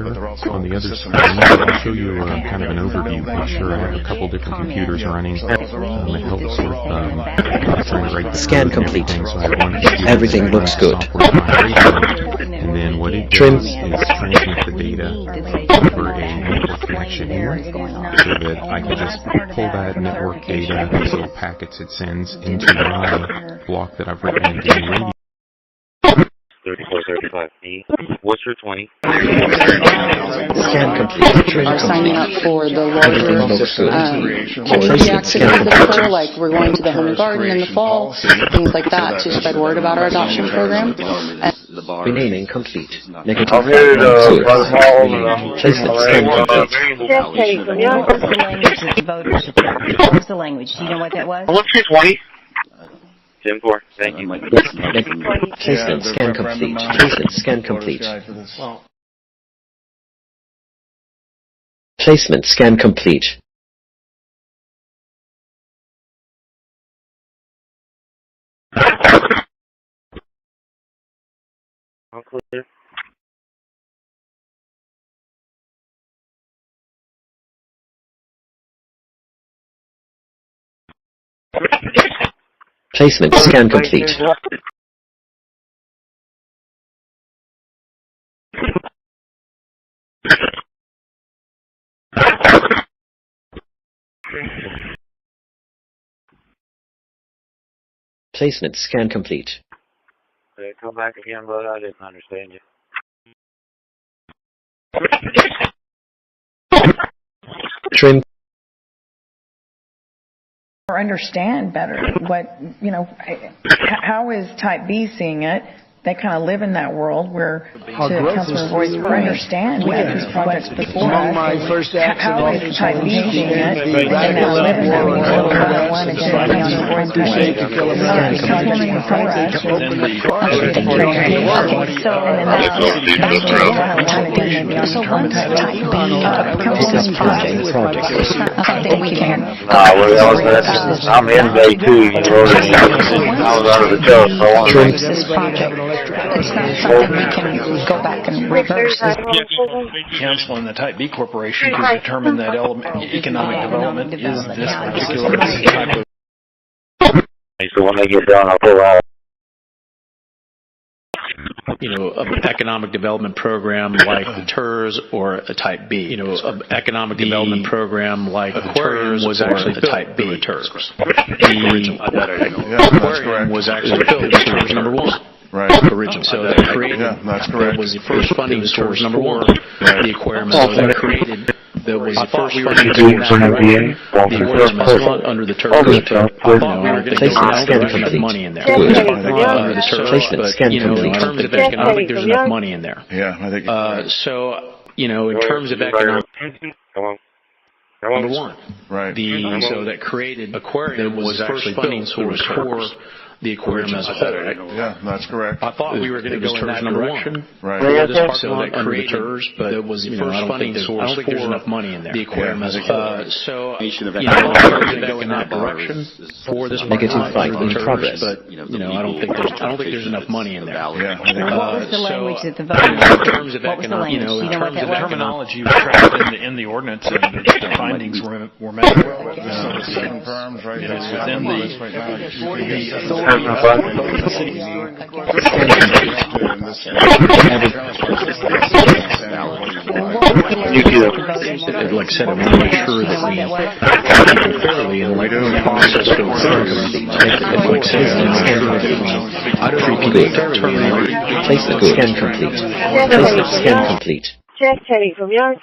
[SPEAKER 7] on the other screen, I'll show you kind of an overview picture. I have a couple different computers running. It helps with trying to write
[SPEAKER 1] scan complete.
[SPEAKER 7] So
[SPEAKER 1] everything looks good.
[SPEAKER 7] And then what it does is transmit the data over a network connection here, so that I can just pull that network data, these little packets it sends, into my block that I've written into the radio.
[SPEAKER 4] 3435B. What's your 20?
[SPEAKER 1] Scan complete.
[SPEAKER 19] Are signing up for the larger community activities that occur, like we're going to the Home and Garden in the fall, things like that, to spread word about our adoption program.
[SPEAKER 1] Renaming complete. Negative. Placement scan complete.
[SPEAKER 6] What was the language? Do you know what that was?
[SPEAKER 4] What's your 20? 10-4. Thank you.
[SPEAKER 1] Placement scan complete. Placement scan complete. Placement scan complete.
[SPEAKER 12] All clear.
[SPEAKER 1] Placement scan complete. Placement scan complete.
[SPEAKER 12] Okay, come back again, but I didn't understand you.
[SPEAKER 1] Trim.
[SPEAKER 5] or understand better what, how is Type B seeing it? They kind of live in that world where, to Councilor Boyd's point, understand we had these projects before us. How is Type B seeing it? And now live in that world. One and Councilor Boyd's point. Councilwoman before us. So, and then that's so once Type B comes to this project, something we can.
[SPEAKER 8] I'm in day 2. I was out of the coast, so I want to
[SPEAKER 15] this project. It's not something we can go back and reverse.
[SPEAKER 3] Council and the Type B Corporation can determine that economic development is this particular type of.
[SPEAKER 8] So when they get done, I'll pull out.
[SPEAKER 18] An economic development program like the TERS or a Type B. An economic development program like the TERS was actually the Type B. TERS. The aquarium was actually built as TERS number 1.
[SPEAKER 16] Right.
[SPEAKER 18] Original. So that created.
[SPEAKER 16] Yeah, that's correct.
[SPEAKER 18] That was the first funding source number 1. The aquarium that created. That was the first funding source. The aquarium is under the TERS. I thought we were going to go out. There's enough money in there. Under the TERS, but in terms of economic, there's enough money in there.
[SPEAKER 16] Yeah, I think.
[SPEAKER 18] So in terms of economic. Number 1.
[SPEAKER 16] Right.
[SPEAKER 18] So that created aquarium was the first funding source for the aquarium as a whole.
[SPEAKER 16] Yeah, that's correct.
[SPEAKER 18] I thought we were going to go in that direction.
[SPEAKER 16] Right.
[SPEAKER 18] So that created TERS, but it was the first funding source. I don't think there's enough money in there. The aquarium as a whole. So we were going to go in that direction for this
[SPEAKER 1] negative fight in progress.
[SPEAKER 18] But I don't think there's enough money in there.
[SPEAKER 6] What was the language that the vote?
[SPEAKER 18] In terms of
[SPEAKER 6] economic,
[SPEAKER 18] in terms of
[SPEAKER 3] terminology was tracked in the ordinance, and the findings were met.
[SPEAKER 16] Certain terms, right?
[SPEAKER 3] It's within the authority.
[SPEAKER 18] Like I said, I want to make sure that we people fairly and let the process go through. Like I said, I don't treat people fairly.
[SPEAKER 1] Placement scan complete. Placement scan complete.
[SPEAKER 2] Check Teddy from yours.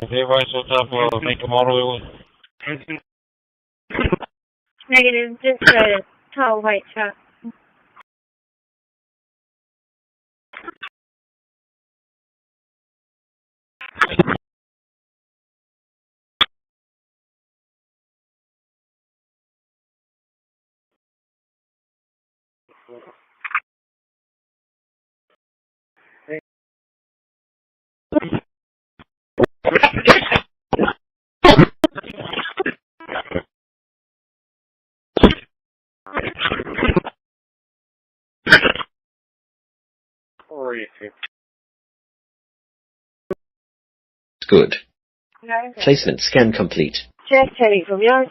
[SPEAKER 8] Everybody's so tough, we'll make them all the way with.
[SPEAKER 2] Negative, just a tall white truck.
[SPEAKER 1] Good. Placement scan complete.
[SPEAKER 2] Check Teddy from yours.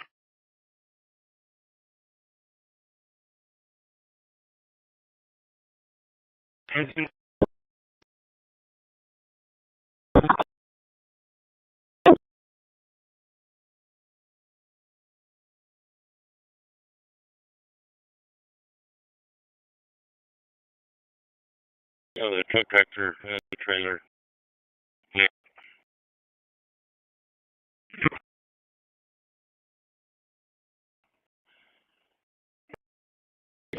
[SPEAKER 8] Oh, the truck tractor has the trailer. Yeah.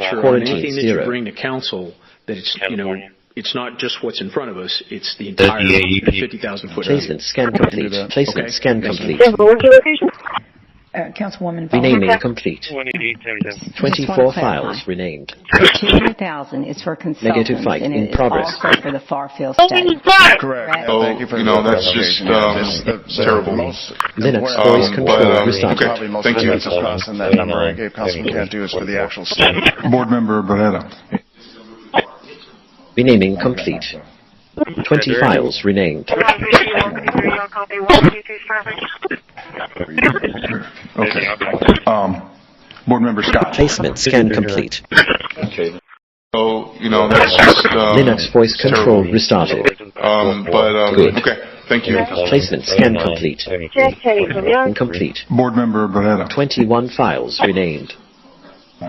[SPEAKER 18] Sure. Anything that you bring to council, that it's it's not just what's in front of us; it's the entire 50,000 foot.
[SPEAKER 1] Placement scan complete. Placement scan complete.
[SPEAKER 6] Councilwoman.
[SPEAKER 1] Renaming complete. 24 files renamed.
[SPEAKER 6] 200,000 is for consultants.
[SPEAKER 1] Negative fight
[SPEAKER 6] and
[SPEAKER 1] in progress.
[SPEAKER 6] Also for the far field study.
[SPEAKER 16] Correct.
[SPEAKER 21] Oh,
[SPEAKER 16] thank you for
[SPEAKER 21] that's just terrible.
[SPEAKER 1] Linux voice control restarted.
[SPEAKER 16] Probably most expensive cost in that number I gave Councilman Cantu is for the actual study.
[SPEAKER 21] Board Member Barrera.
[SPEAKER 1] Renaming complete. 20 files renamed.
[SPEAKER 21] Okay. Board Member Scott.
[SPEAKER 1] Placement scan complete.
[SPEAKER 21] Okay. So, that's just
[SPEAKER 1] Linux voice control restarted. Good.
[SPEAKER 21] Okay. Thank you.
[SPEAKER 1] Placement scan complete. Incomplete.
[SPEAKER 21] Board Member Barrera.
[SPEAKER 1] 21 files renamed.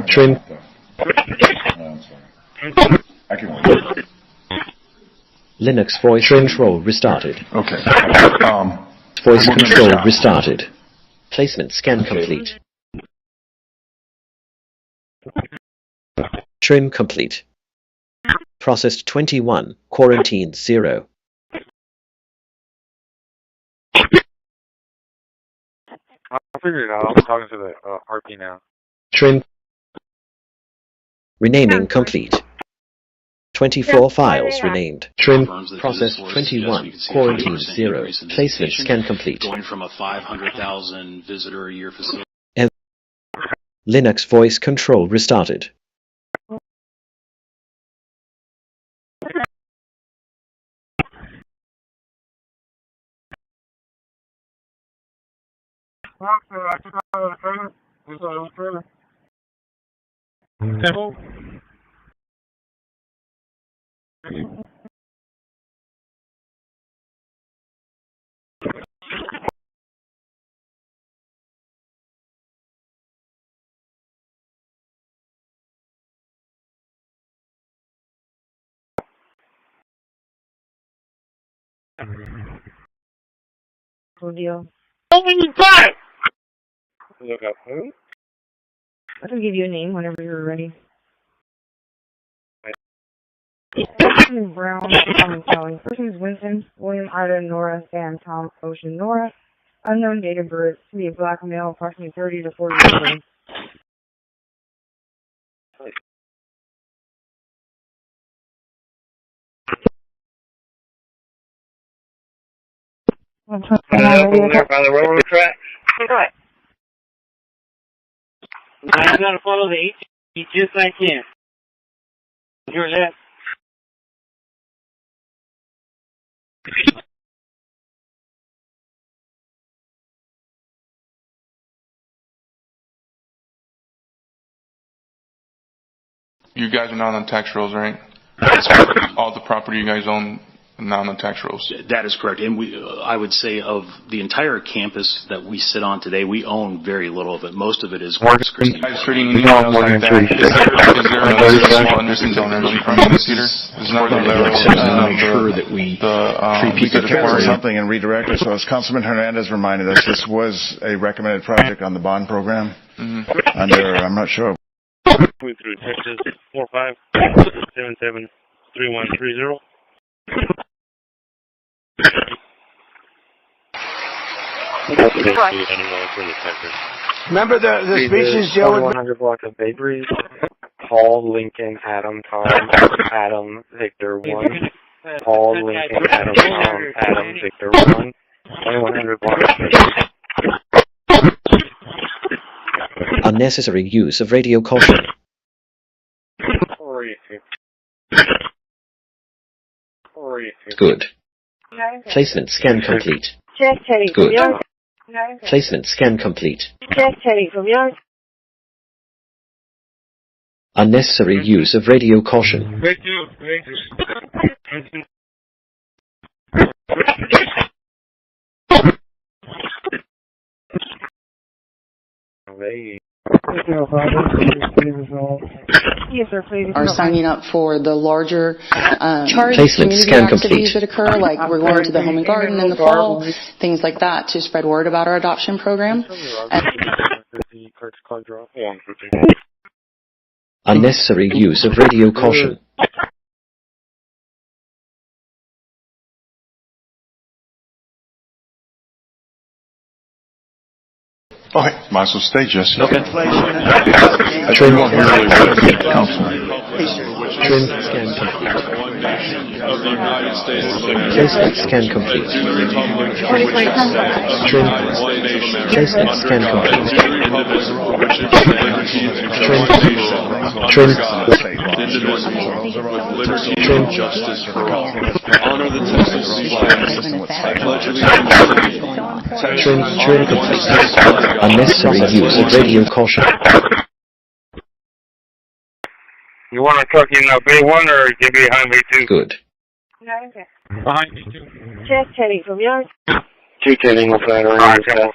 [SPEAKER 1] Trim. Linux voice control restarted.
[SPEAKER 21] Okay.
[SPEAKER 1] voice control restarted. Placement scan complete. Trim complete. Processed 21, quarantined 0.
[SPEAKER 12] I figured it out. I'm talking to the RP now.
[SPEAKER 1] Trim. Renaming complete. 24 files renamed. Trim. Process 21. Quarantine 0. Placement scan complete.
[SPEAKER 18] Going from a 500,000 visitor a year facility.
[SPEAKER 1] Linux voice control restarted.
[SPEAKER 2] Cool deal.
[SPEAKER 12] Look up who?
[SPEAKER 2] I can give you a name whenever you're ready. Brown, Calling. First name is Winston, William, Ida, Nora, Sam, Tom, Ocean, Nora. Unknown date of birth, to be a black male, approximately 30 to 40 years old.
[SPEAKER 12] By the railroad tracks?
[SPEAKER 2] Right.
[SPEAKER 12] I'm going to follow the AT just like him. Hear that?
[SPEAKER 21] You guys are not on tax rolls, right? All the property you guys own not on tax rolls.
[SPEAKER 14] That is correct. And I would say of the entire campus that we sit on today, we own very little of it. Most of it is Corpus Christi.
[SPEAKER 21] Is there another small business owners from this theater? It's not the
[SPEAKER 18] make sure that we
[SPEAKER 17] we could cancel something and redirect it. So as Councilman Hernandez reminded us, this was a recommended project on the bond program. Under, I'm not sure.
[SPEAKER 12] Through Texas 45773130.
[SPEAKER 13] Remember the speeches, Joe?
[SPEAKER 12] 100 blocks of Bakeries. Paul, Lincoln, Adam, Tom, Adam, Victor 1. Paul, Lincoln, Adam, Tom, Adam, Victor 1. 100 blocks of Bakeries.
[SPEAKER 1] Unnecessary use of radio caution. Good. Placement scan complete. Good. Placement scan complete. Unnecessary use of radio caution.
[SPEAKER 19] Are signing up for the larger charged
[SPEAKER 1] Placement
[SPEAKER 19] community activities that occur, like we're going to the Home and Garden in the fall, things like that, to spread word about our adoption program.
[SPEAKER 1] Unnecessary use of radio caution.
[SPEAKER 16] Okay, might as well stay, Jesse.
[SPEAKER 1] Okay.
[SPEAKER 16] Trim council.
[SPEAKER 1] Trim scan complete. Placement scan complete. Trim. Placement scan complete. Trim. Trim.
[SPEAKER 21] Justice for all. Honor the Texas
[SPEAKER 1] Trim complete. Unnecessary use of radio caution.
[SPEAKER 12] You want a truck in bay 1 or get behind bay 2?
[SPEAKER 1] Good.
[SPEAKER 2] Okay.
[SPEAKER 12] Behind bay 2.
[SPEAKER 2] Just heading from yours.
[SPEAKER 12] 210 will fly around yourself.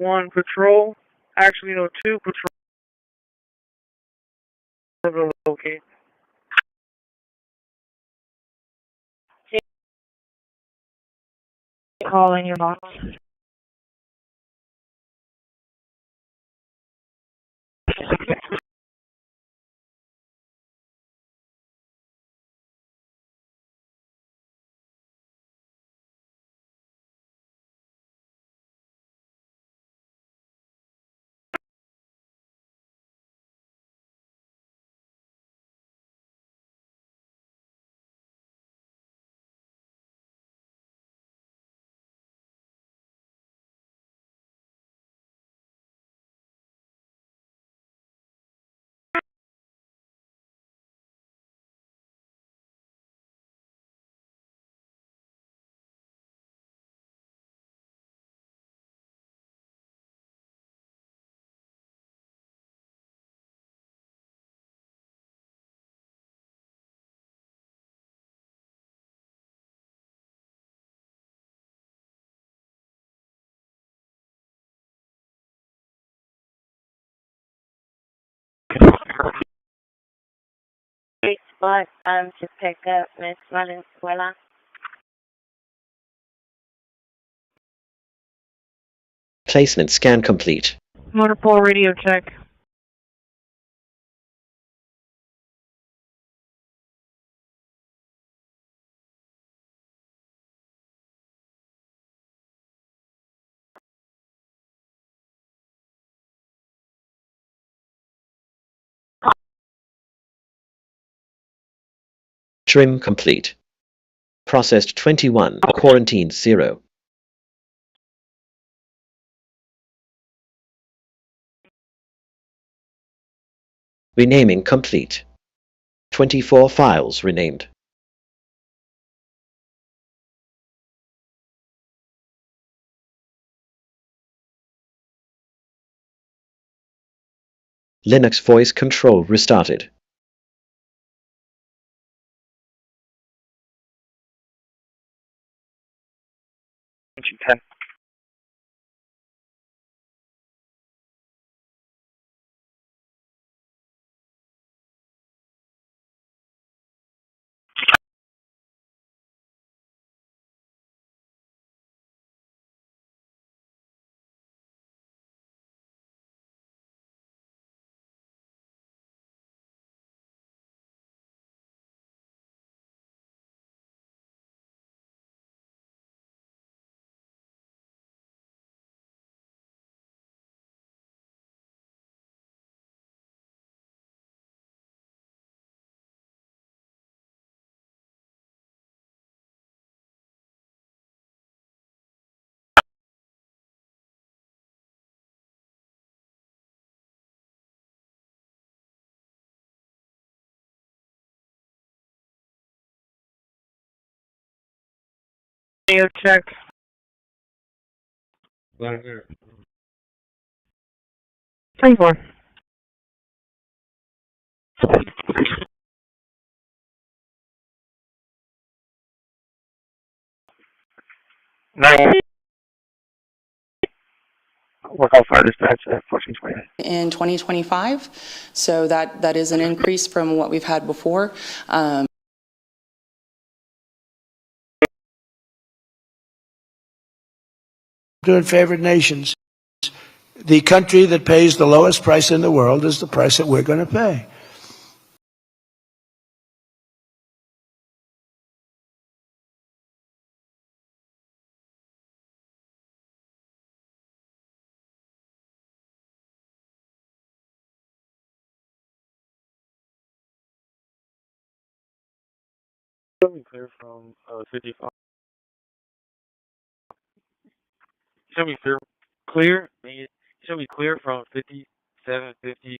[SPEAKER 11] one patrol. Actually, no, two patrols. Okay.
[SPEAKER 2] Call in your box. Spot, to pick up Miss Valenzuela.
[SPEAKER 1] Placement scan complete.
[SPEAKER 11] Motor radio check.
[SPEAKER 1] Trim complete. Processed 21, quarantined 0. Renaming complete. 24 files renamed. Linux voice control restarted.
[SPEAKER 11] Radio check. 24. Work off fire dispatch at 1420.
[SPEAKER 19] In 2025, so that is an increase from what we've had before.
[SPEAKER 13] Doing favored nations. The country that pays the lowest price in the world is the price that we're going to pay.
[SPEAKER 11] Show me clear from 55. Show me clear. Show me clear from 5750.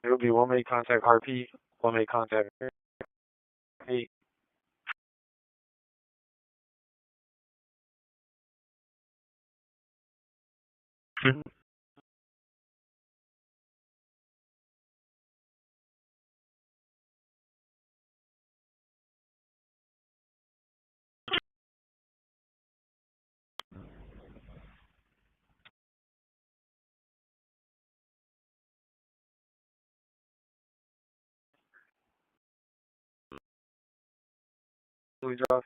[SPEAKER 11] It will be one-way contact RP, one-way contact 8. We draw.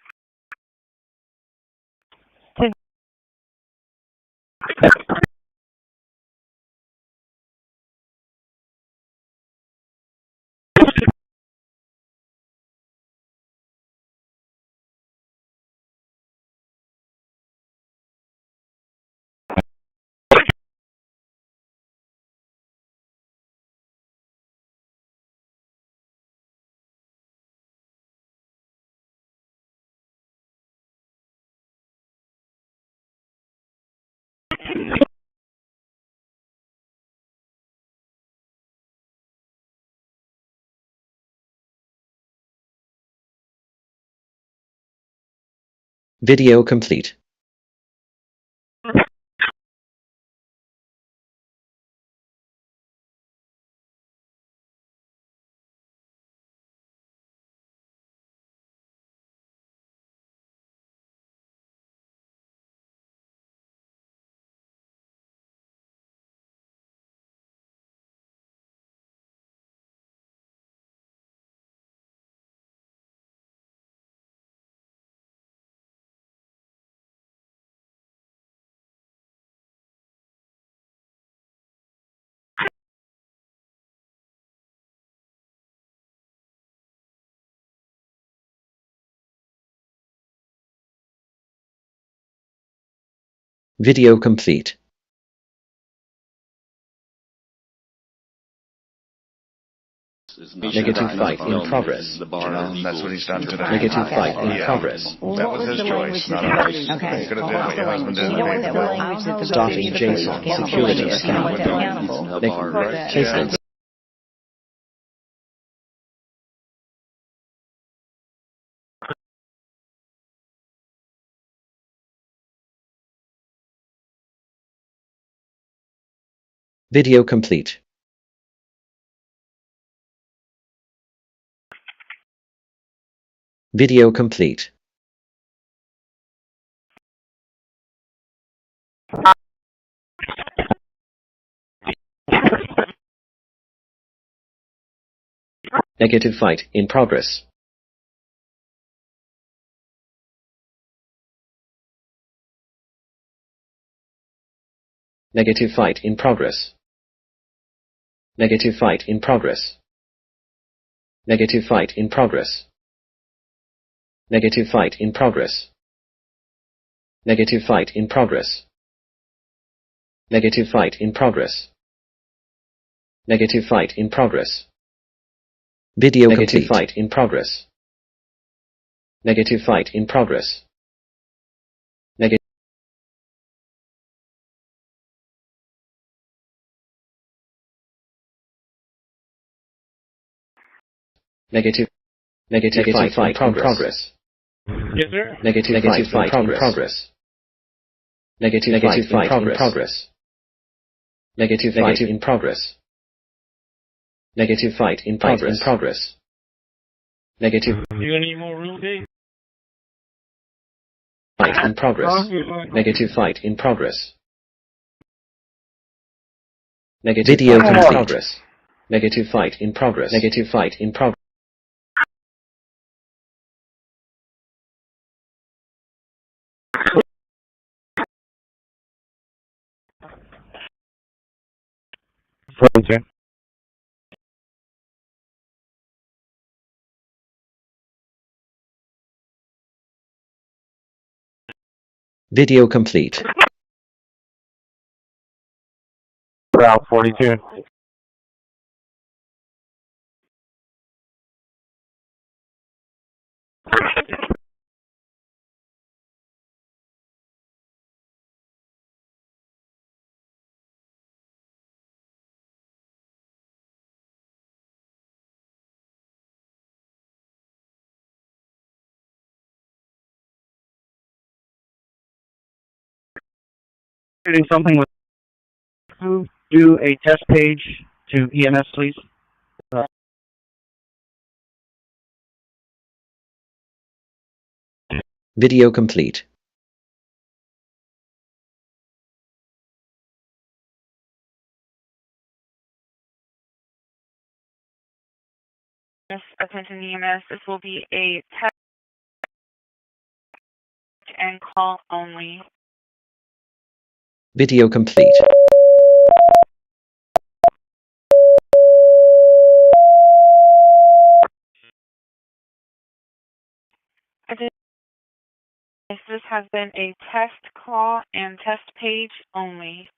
[SPEAKER 1] Video complete. Video complete. Negative fight in progress.
[SPEAKER 17] That's what he's done today.
[SPEAKER 1] Negative fight in progress.
[SPEAKER 17] That was his choice, not ours.
[SPEAKER 6] Okay.
[SPEAKER 17] He could have done what your husband did.
[SPEAKER 1] Starting JSON security scan. Caselets. Video complete. Video complete. Negative fight in progress. Negative fight in progress. Negative fight in progress. Negative fight in progress. Negative fight in progress. Negative fight in progress. Negative fight in progress. Negative fight in progress. Video complete. Fight in progress. Negative fight in progress. Negative. Negative fight in progress.
[SPEAKER 11] Yes, sir.
[SPEAKER 1] Negative fight in progress. Negative fight in progress. Negative fight in progress. Negative fight in progress. Negative.
[SPEAKER 11] You gonna need more room, Dave?
[SPEAKER 1] Fight in progress. Negative fight in progress. Negative video in progress. Negative fight in progress. Negative fight in progress.
[SPEAKER 11] Frozen.
[SPEAKER 1] Video complete.
[SPEAKER 11] Route 42. Doing something with
[SPEAKER 9] you do a test page to EMS, please?
[SPEAKER 1] Video complete.
[SPEAKER 2] Attention EMS, this will be a test and call only.
[SPEAKER 1] Video complete.
[SPEAKER 2] This has been a test call and test page only.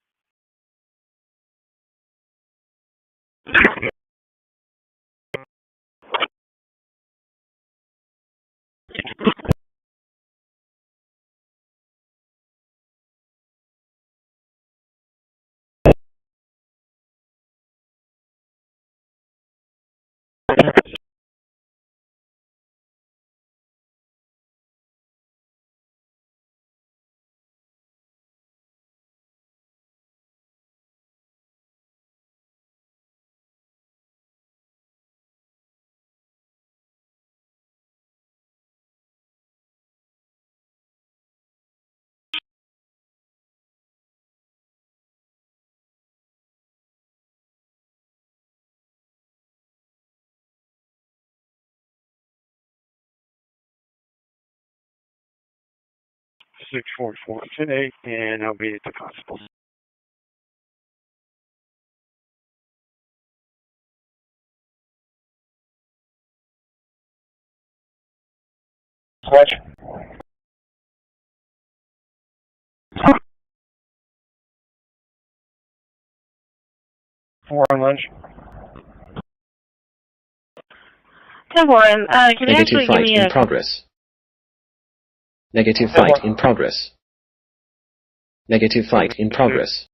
[SPEAKER 11] Six 4 today, and I'll be at the constable. What? For lunch.
[SPEAKER 2] 10-1, can you
[SPEAKER 1] Negative
[SPEAKER 2] actually give
[SPEAKER 1] fight
[SPEAKER 2] me
[SPEAKER 1] in
[SPEAKER 2] a...
[SPEAKER 1] progress. Negative fight in progress. Negative fight in progress.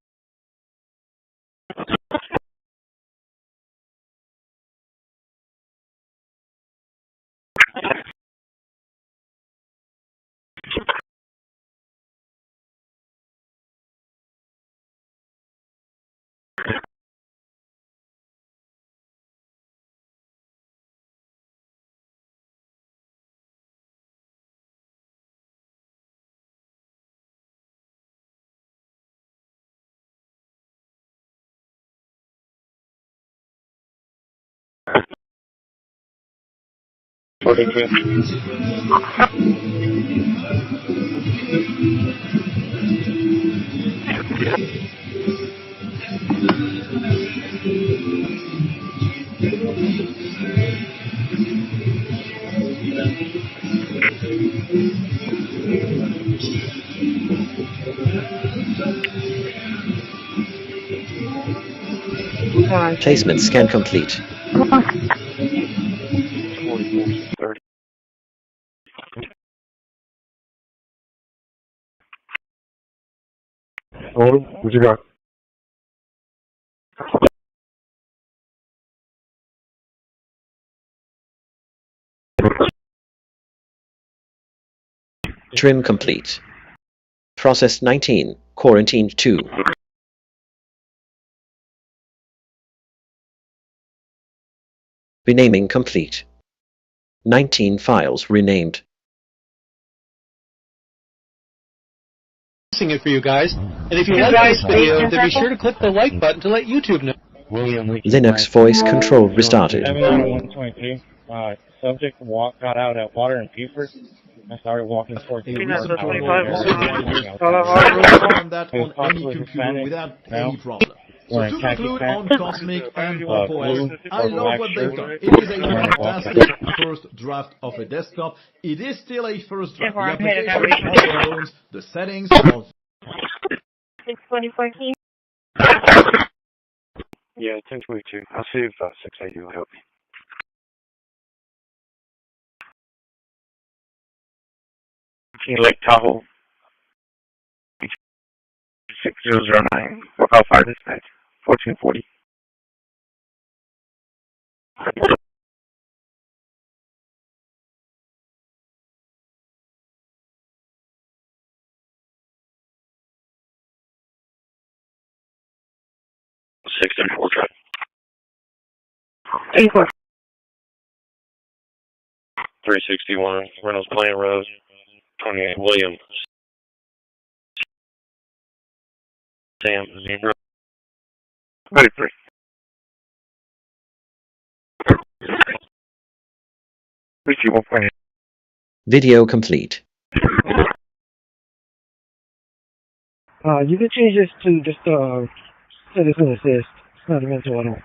[SPEAKER 1] Placement scan complete.
[SPEAKER 11] 30. Oh, what you got?
[SPEAKER 1] Trim complete. Process 19. Quarantine 2. Renaming complete. 19 files renamed.
[SPEAKER 20] It for you guys, and if you like this video, then be sure to click the like button to let YouTube know.
[SPEAKER 1] Linux voice control restarted.
[SPEAKER 9] 122. Subject got out at water and Buford. I started walking towards the
[SPEAKER 22] that on any computer without any problem. So to conclude on Cosmic and Corpus, I love what they've done. It is a fantastic first draft of a desktop. It is still a first draft. The application owns the settings of
[SPEAKER 2] 62014.
[SPEAKER 11] Yeah, 1022. I'll see if 680 will help me. Lake Tahoe. 6009. How far dispatch? 1440.
[SPEAKER 9] 634 truck.
[SPEAKER 2] 84.
[SPEAKER 9] 361 Reynolds Plain Road, 28 William. Sam, Zebra.
[SPEAKER 2] 33.
[SPEAKER 1] Video complete.
[SPEAKER 11] You can change this to just citizen assist. It's not a mental at all.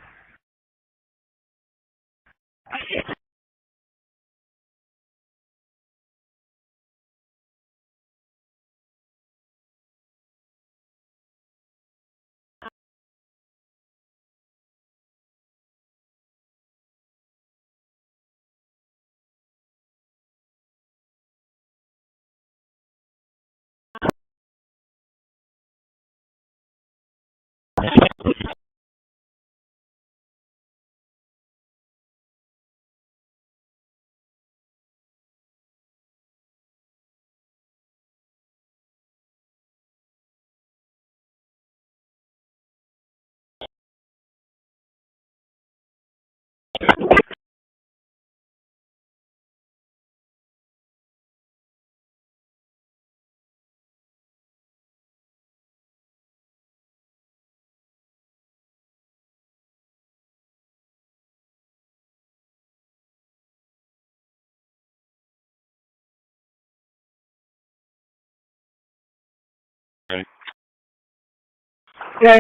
[SPEAKER 2] Yeah,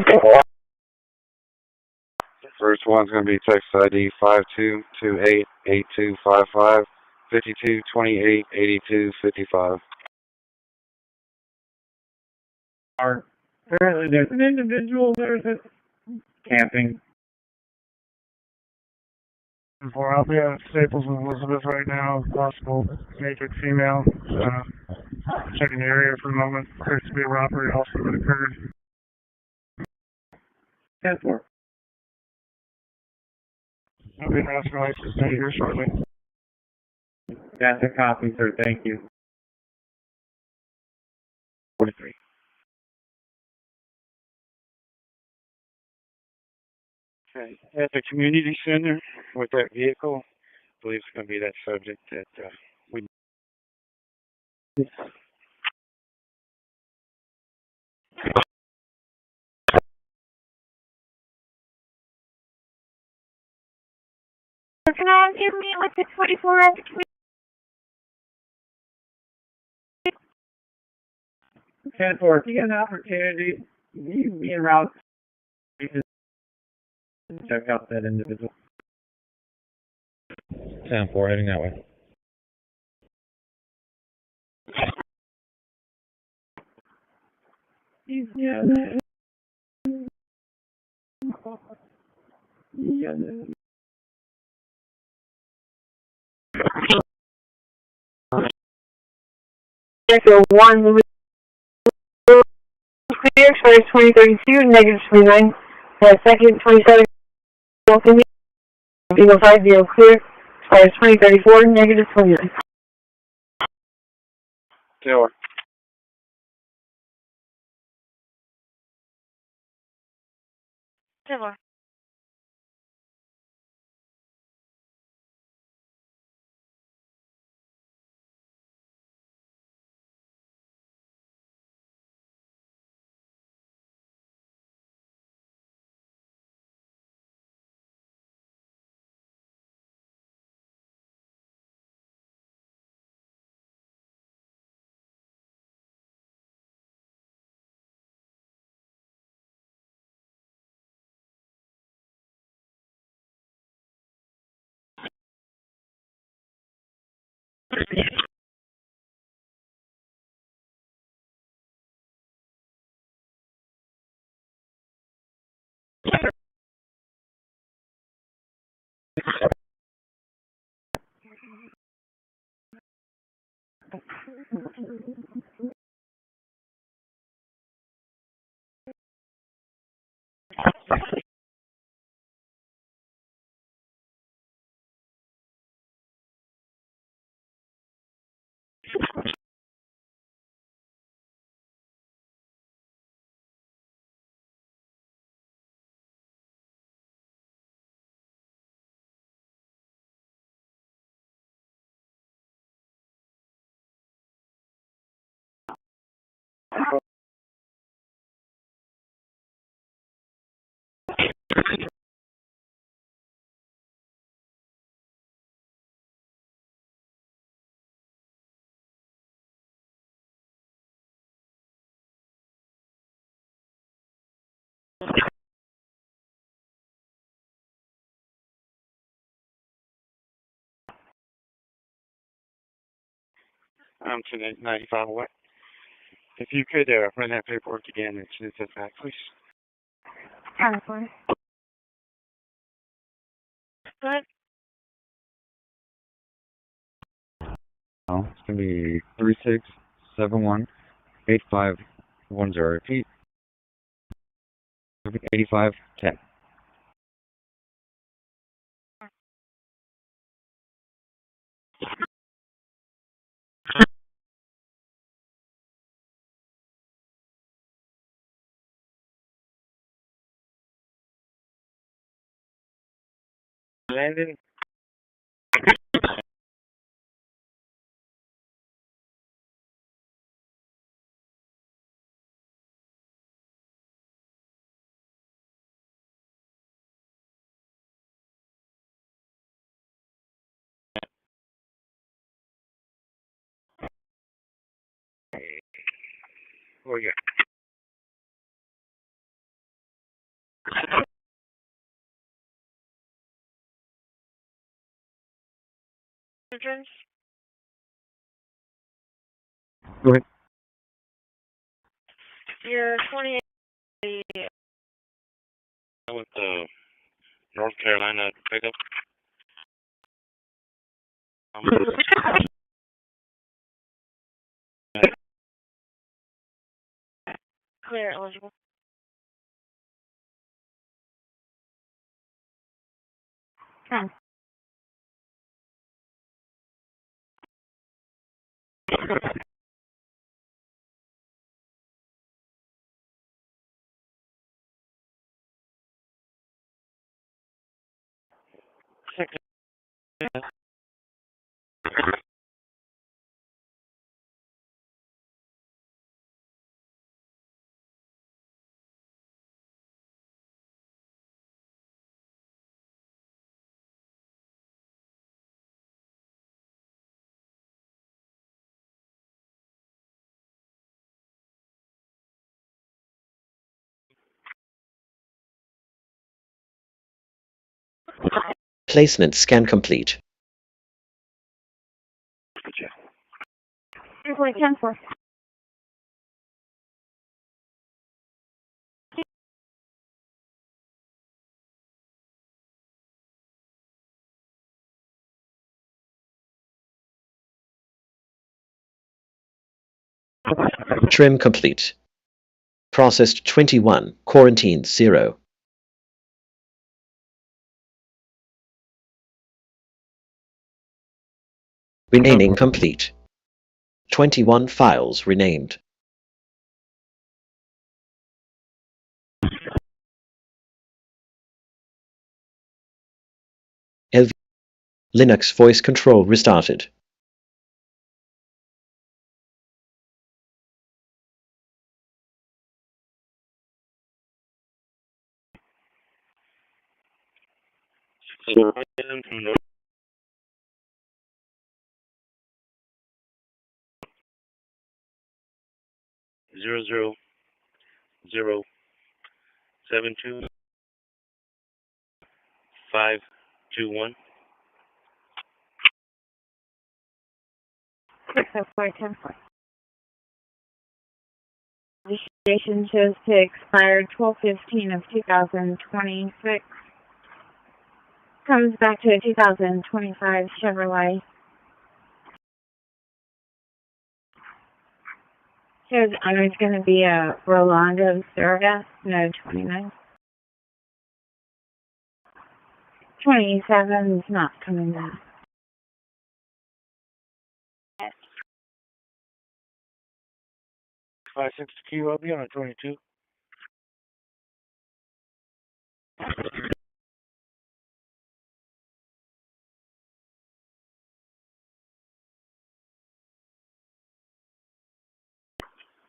[SPEAKER 12] The first one's going to be text ID 52288255 52288255.
[SPEAKER 9] Apparently there's an individual there camping.
[SPEAKER 11] We're out there at Staples and Elizabeth right now. Possible naked female. Checking the area for a moment. Appears to be a robbery also that occurred.
[SPEAKER 9] 10-4.
[SPEAKER 11] I'll be asking license date here shortly.
[SPEAKER 9] Got the copy, sir. Thank you. 43.
[SPEAKER 12] Okay. At the community center with that vehicle, I believe it's going to be that subject that we.
[SPEAKER 2] Can I give me with the 24 at the community?
[SPEAKER 9] 10-4. If you get an opportunity, you can be en route. You can check out that individual.
[SPEAKER 12] 10-4, heading that way.
[SPEAKER 9] Yeah.
[SPEAKER 2] So 1 clear, expires 2032, negative 29. Second, 27, Eagle 50 clear, expires 2034, negative 29.
[SPEAKER 12] Taylor.
[SPEAKER 2] Taylor.
[SPEAKER 12] I'm to 95 away. If you could run that paperwork again and send it back, please.
[SPEAKER 2] Counselor. What?
[SPEAKER 7] Oh, it's going to be 36718510. Repeat. 8510.
[SPEAKER 12] Landon? Where you at?
[SPEAKER 2] Entrance?
[SPEAKER 7] Go ahead.
[SPEAKER 2] You're 28.
[SPEAKER 12] I went to North Carolina to pick up.
[SPEAKER 2] Clear, eligible. Come.
[SPEAKER 1] Placement scan complete.
[SPEAKER 2] 10-4.
[SPEAKER 1] Trim complete. Processed 21, quarantined 0. Renaming complete. 21 files renamed. LV Linux voice control restarted.
[SPEAKER 12] Zero zero 072 521.
[SPEAKER 2] 10-4. Registration shows to expire 12/15 of 2026. Comes back to a 2025 Chevrolet. Shows owner's going to be a Rolando Service, no 29. 27 is not coming back.
[SPEAKER 12] Five 6Q, I'll be on a 22.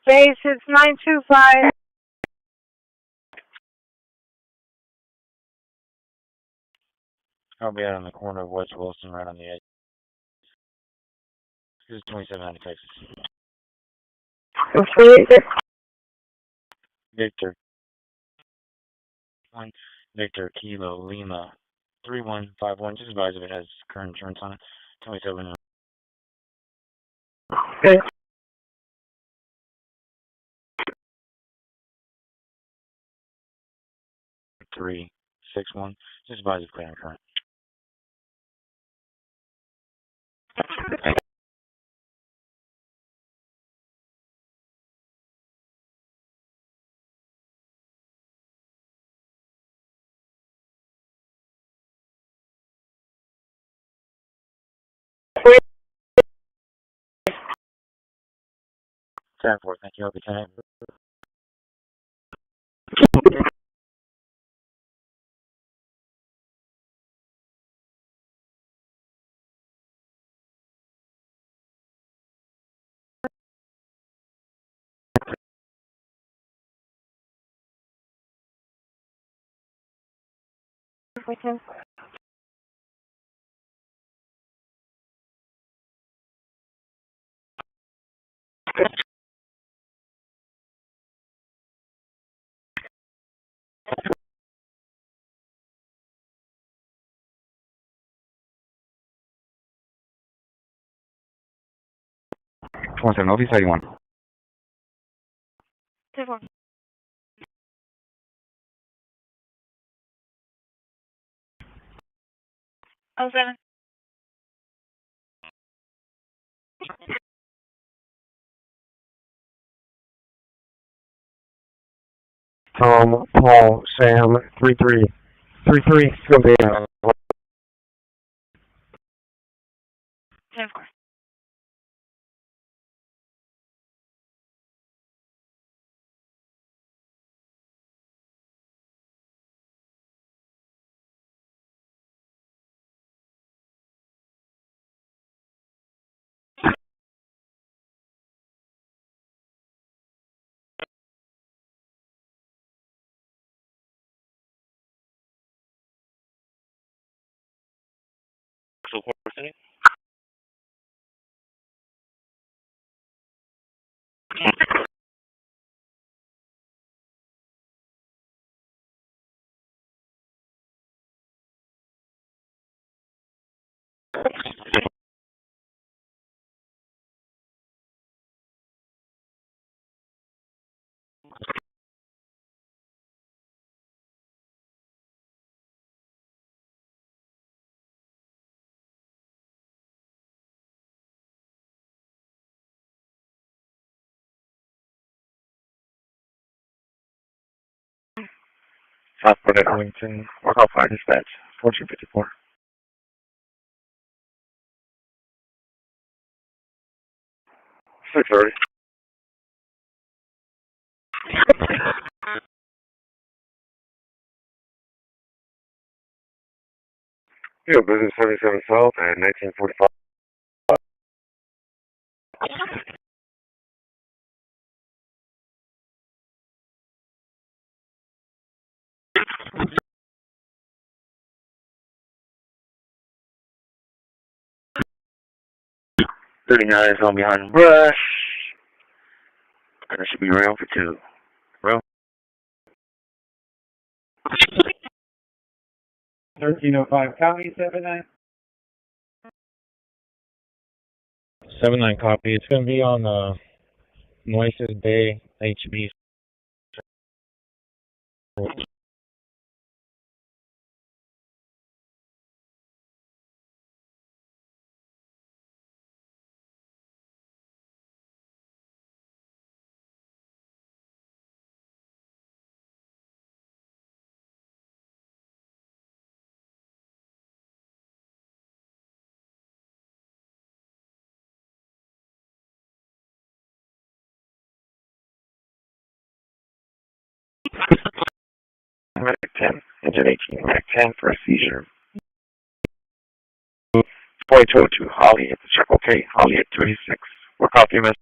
[SPEAKER 2] Base, it's 925.
[SPEAKER 7] I'll be out on the corner of West Wilson, right on the edge. This is 2790 Texas. Victor. 1 Victor Kilo Lima 3151. Just advise if it has current insurance on it. 27.
[SPEAKER 9] Okay.
[SPEAKER 7] 361. Just advise of clear and current. Ten four. Thank you. Okay. One seven. Office 31.
[SPEAKER 2] 2-4. Oh, 7.
[SPEAKER 9] Tom, Paul, Sam, 3-3. 3-3. Go there.
[SPEAKER 2] 10-4.
[SPEAKER 9] Southport at Arlington. Work off fire dispatch. 1454. 6:30. Yeah, business 77 South and 1945. Is on behind brush. And it should be around for 2. Well. 1305. County 79.
[SPEAKER 7] 79 copy. It's going to be on Noices Bay HB.
[SPEAKER 9] Medic 10. Engine 18. Medic 10 for a seizure. 4202. Holly at the check. Okay. Holly at 286. Work off your mess.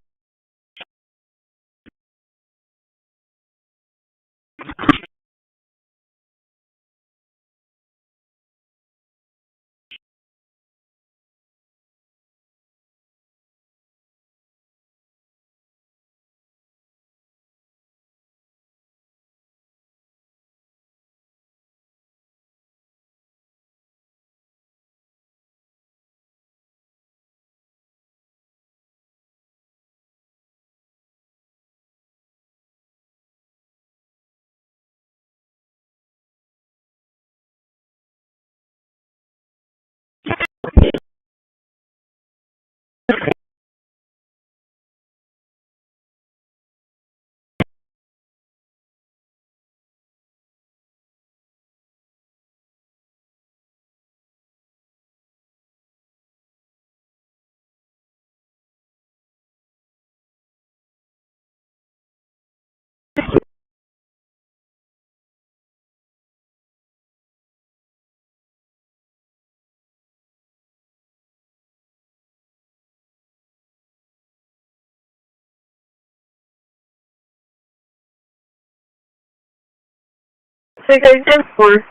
[SPEAKER 2] 680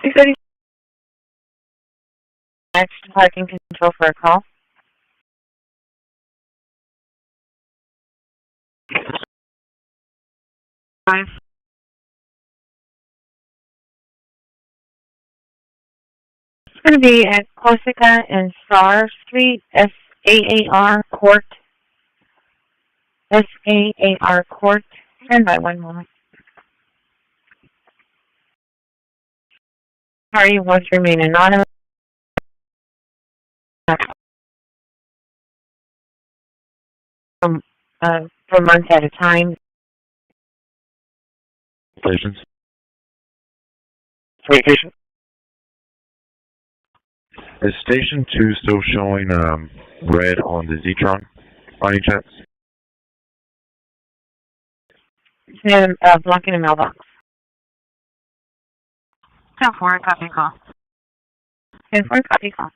[SPEAKER 2] 680. Next parking control for a call. Five. It's going to be at Corsica and Star Street, SAAR Court. SAAR Court. Stand by one moment. Party wants to remain anonymous. For months at a time.
[SPEAKER 4] Stations.
[SPEAKER 11] Communication.
[SPEAKER 4] Is Station 2 still showing red on the Zetron by any chance?
[SPEAKER 2] Blocking a mailbox. 10-4, copy call. 10-4, copy call.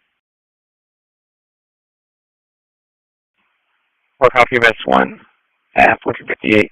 [SPEAKER 9] Or copy MS1 at 1458.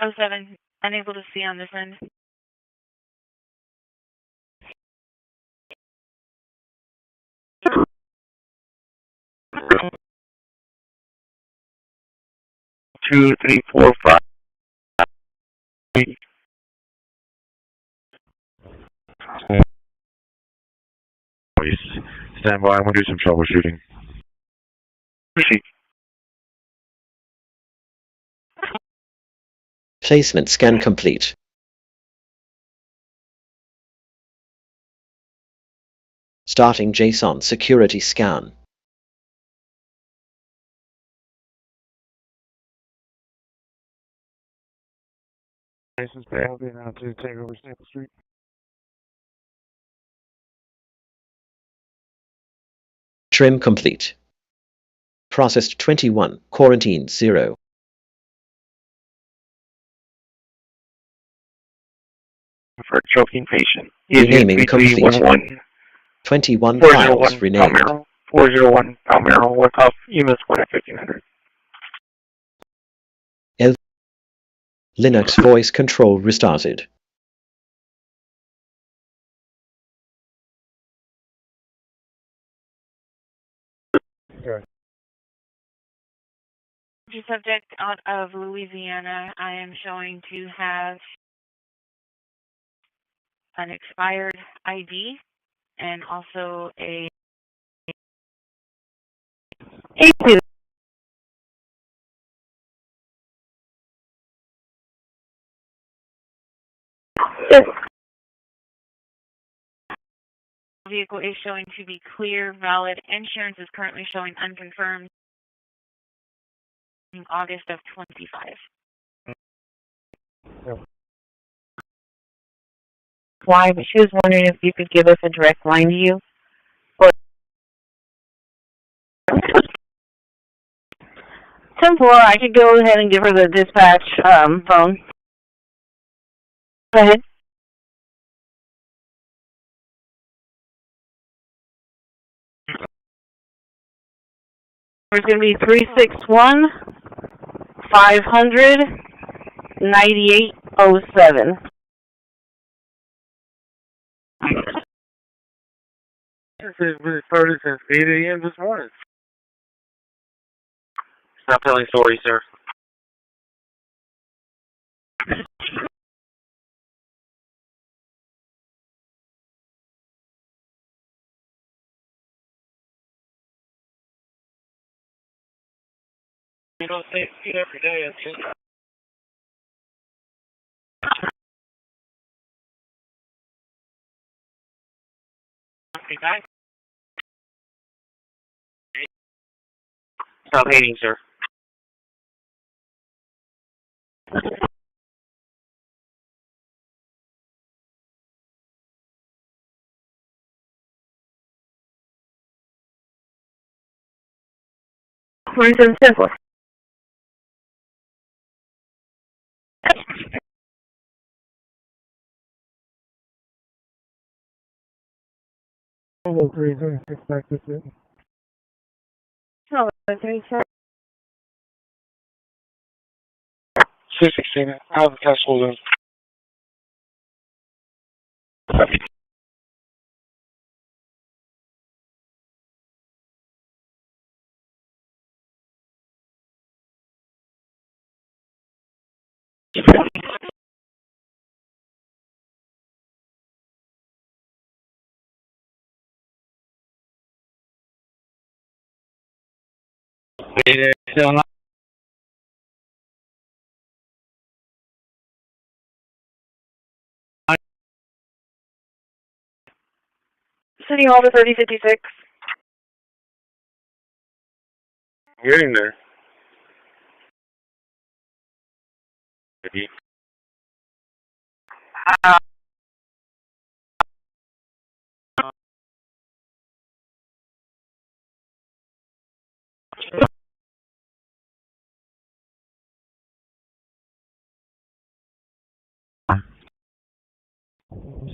[SPEAKER 2] Oh, 07, unable to see on this end.
[SPEAKER 9] Two, three, four, five.
[SPEAKER 4] Stand by, I'm going to do some troubleshooting.
[SPEAKER 1] Placement scan complete. Starting JSON security scan.
[SPEAKER 11] This is I'll be now to take over Staple Street.
[SPEAKER 1] Trim complete. Processed 21, quarantine 0.
[SPEAKER 9] For a choking patient.
[SPEAKER 1] Renaming complete. 21 files renamed.
[SPEAKER 9] 401 Palmero, work off EMS 1 at 1500.
[SPEAKER 1] Linux voice control restarted.
[SPEAKER 2] The subject out of Louisiana, I am showing to have an expired ID and also a A2. Vehicle is showing to be clear, valid. Insurance is currently showing unconfirmed in August of 25. Why? But she was wondering if you could give us a direct line to you. Or 10-4, I could go ahead and give her the dispatch phone. Go ahead. There's going to be 361-500-9807.
[SPEAKER 11] We started since 8 a.m. this morning.
[SPEAKER 9] Stop telling stories, sir.
[SPEAKER 11] You don't see it every day,
[SPEAKER 2] Okay, guys.
[SPEAKER 12] Stop hating, sir.
[SPEAKER 2] Simple.
[SPEAKER 11] Hello, 306 back to it.
[SPEAKER 2] Hello, 37.
[SPEAKER 12] 216, I have a test hold on. Still not.
[SPEAKER 2] City Hall to 3056.
[SPEAKER 12] Getting there.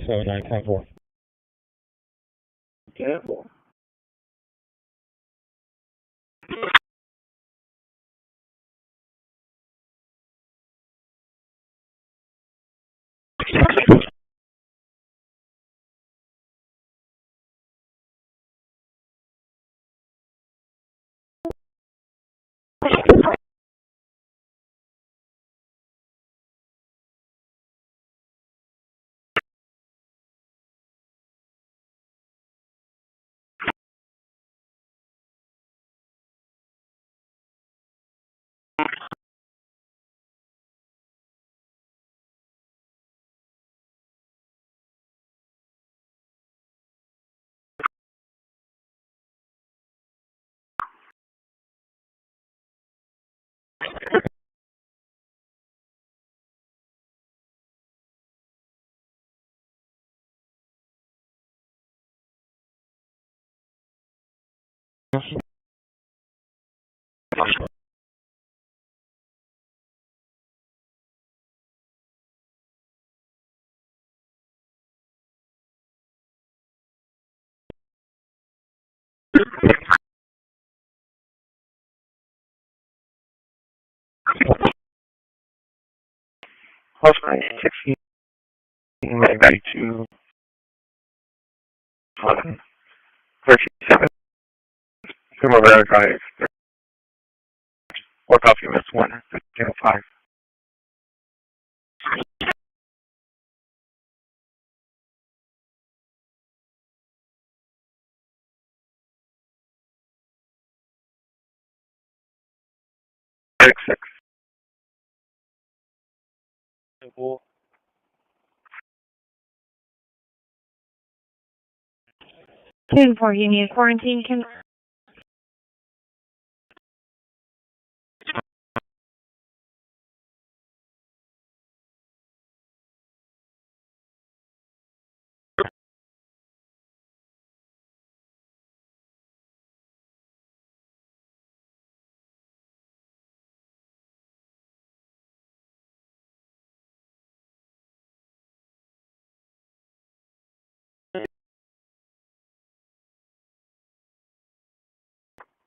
[SPEAKER 7] So 910-4.
[SPEAKER 12] Careful. Hostile 16. Back to 37. Come over there, guys. Or copy miss 1, 5. Six.
[SPEAKER 2] 10-4, you need quarantine. Can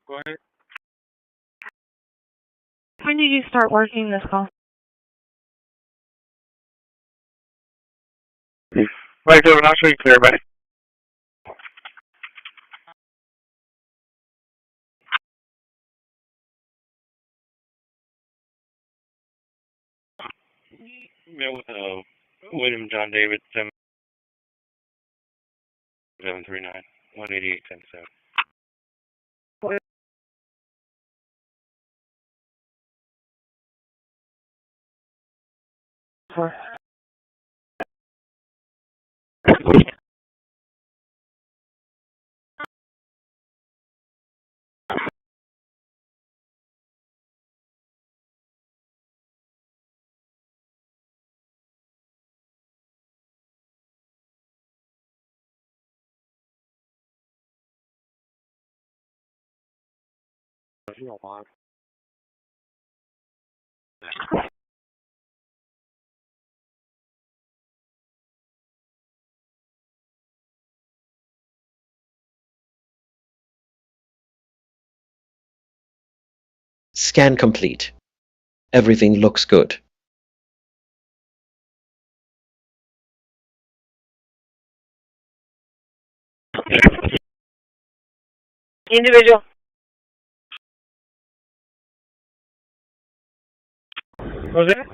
[SPEAKER 12] Go ahead.
[SPEAKER 2] when did you start working this call?
[SPEAKER 12] Right there, I'll show you clear, buddy. William John David, 739, 188, 10-7. If you don't mind.
[SPEAKER 1] Scan complete. Everything looks good.
[SPEAKER 2] Individual.
[SPEAKER 11] What's that?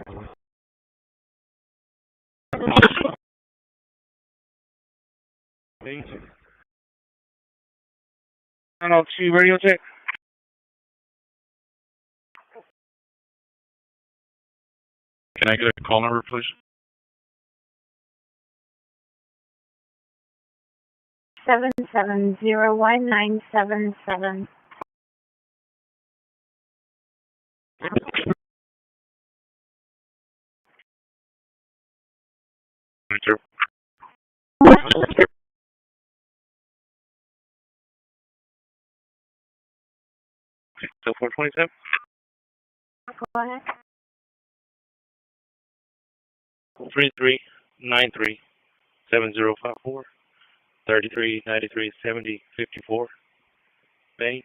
[SPEAKER 11] 902 radio check.
[SPEAKER 4] Can I get a call number, please?
[SPEAKER 2] 7701977.
[SPEAKER 11] So 427?
[SPEAKER 2] Go ahead.
[SPEAKER 11] 3393 7054 3393 7054. Bang.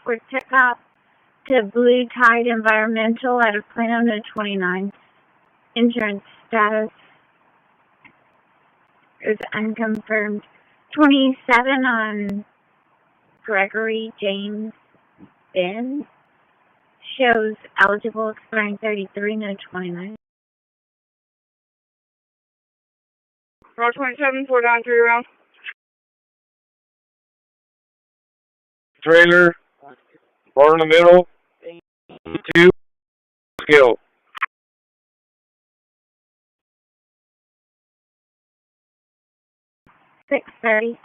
[SPEAKER 2] For checkup to Blue Tide Environmental out of Plano to 29. Insurance status is unconfirmed. 27 on Gregory James Ben. Shows eligible expiring 33 no 29.
[SPEAKER 11] Row 27, 493 around. Trailer, bar in the middle, 2, skill.
[SPEAKER 2] 6:30.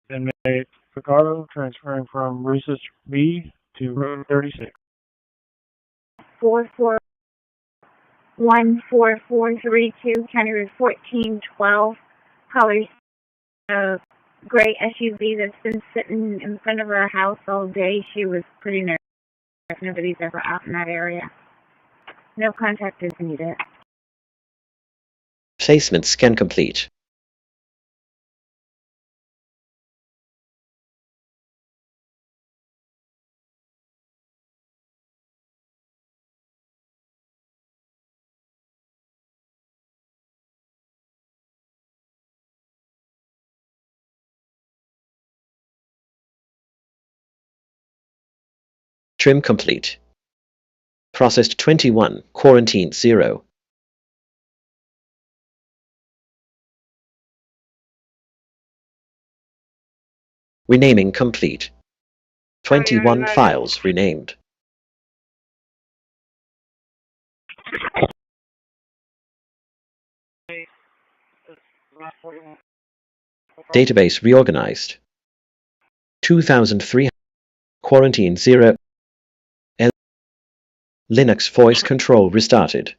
[SPEAKER 11] Inmate Picardo transferring from Research B to room 36.
[SPEAKER 2] 44144432, County Road 1412. Colors gray SUV that's been sitting in front of our house all day. She was pretty nervous. Nobody's ever out in that area. No contact is needed.
[SPEAKER 1] Placement scan complete. Trim complete. Processed 21, quarantined 0. Renaming complete. 21 files renamed. Database reorganized. 2003 quarantine 0. Linux voice control restarted.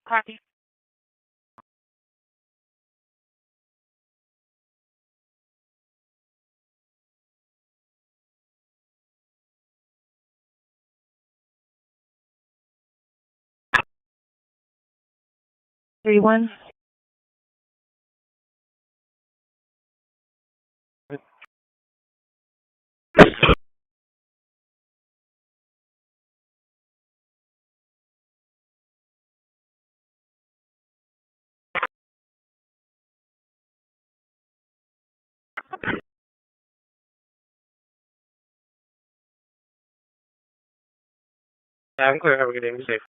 [SPEAKER 2] Copy. One.
[SPEAKER 11] I'm clear. Have a good day. Be safe.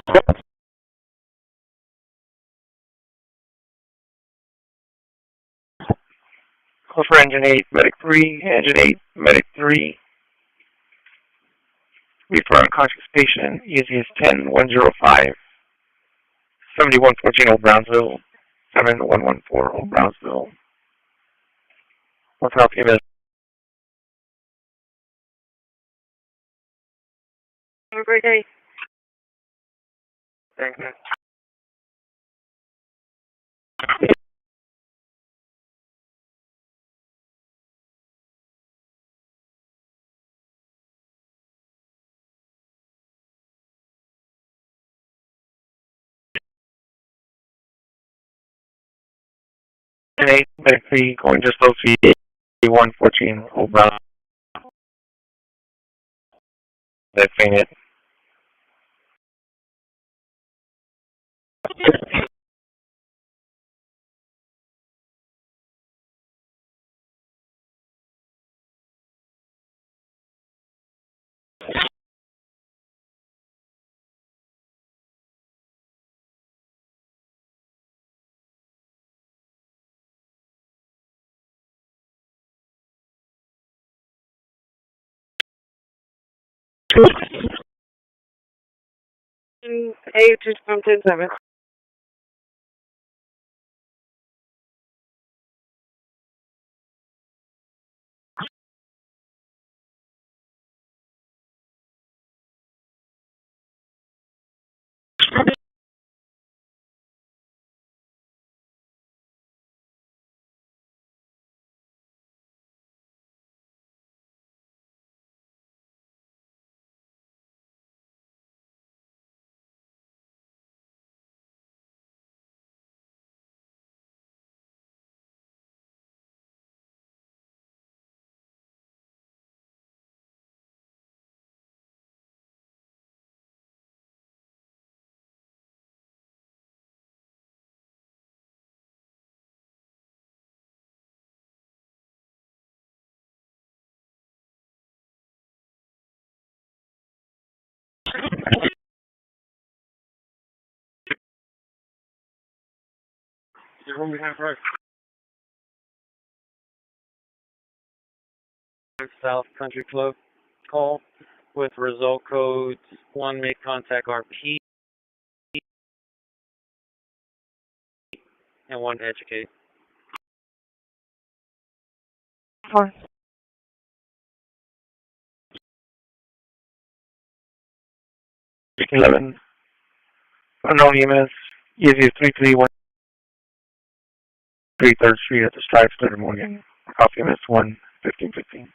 [SPEAKER 9] Call for engine 8, medic 3, engine 8, medic 3. Refer unconscious patient, ESS 10105. 7114 Old Brownsville, 7114 Old Brownsville. What's up, EMS?
[SPEAKER 2] Have a great day.
[SPEAKER 9] Thank you. And 8, medic 3, going just those 114 Old Brownsville. That fainted.
[SPEAKER 2] Hey, 2-7.
[SPEAKER 9] Your room behind right. South Country Club call with result codes 1 make contact RP and 1 educate. 4. 11. Unknown EMS. ESS 331 3rd Street at the Stripe Center Morgan. Coffee EMS 1 1515.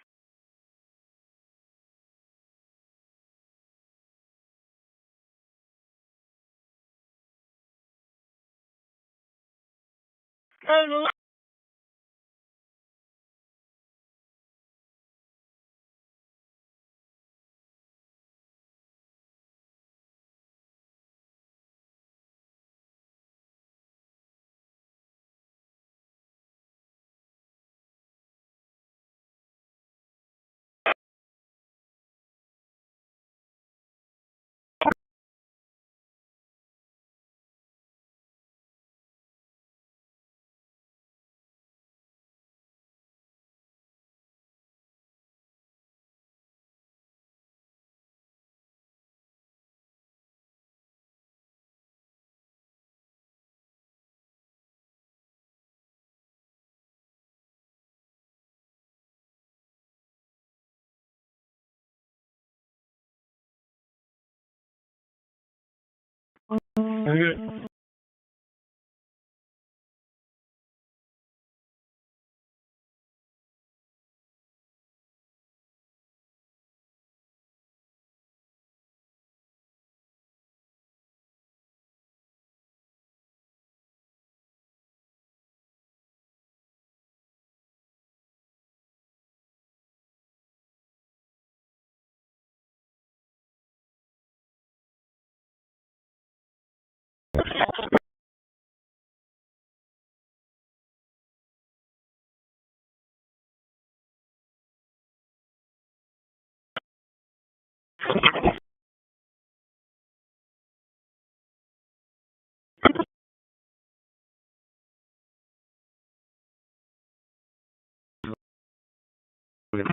[SPEAKER 11] Can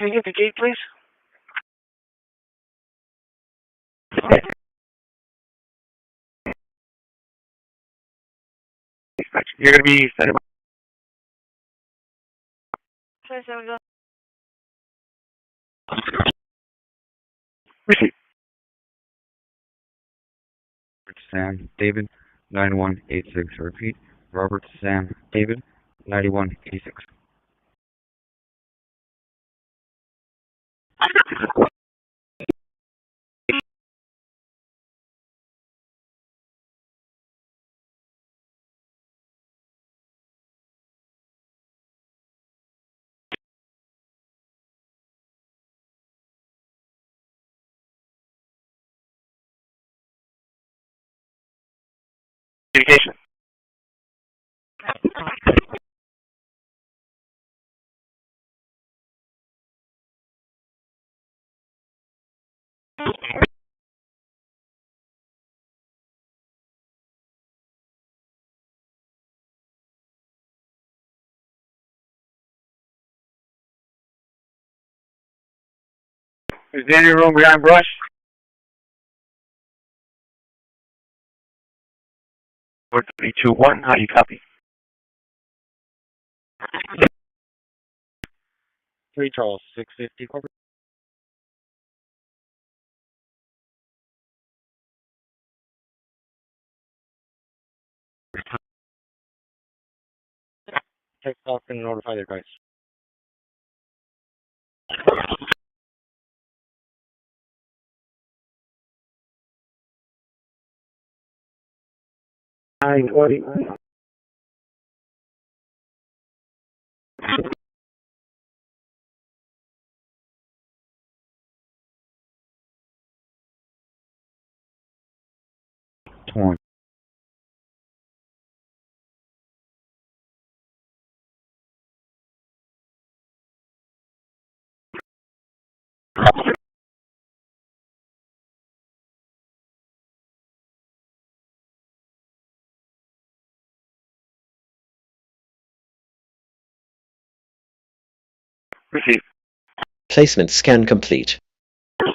[SPEAKER 11] you get the gate, please? You're going to be standing by. Receive.
[SPEAKER 4] Sam David 9186. Repeat. Robert Sam David 9186.
[SPEAKER 11] Communication. Is there any room behind brush? 4321, how do you copy?
[SPEAKER 4] 3 Charles 650 Corpus. Take off and notify the guys.
[SPEAKER 11] Receive.
[SPEAKER 1] Placement scan complete.
[SPEAKER 11] I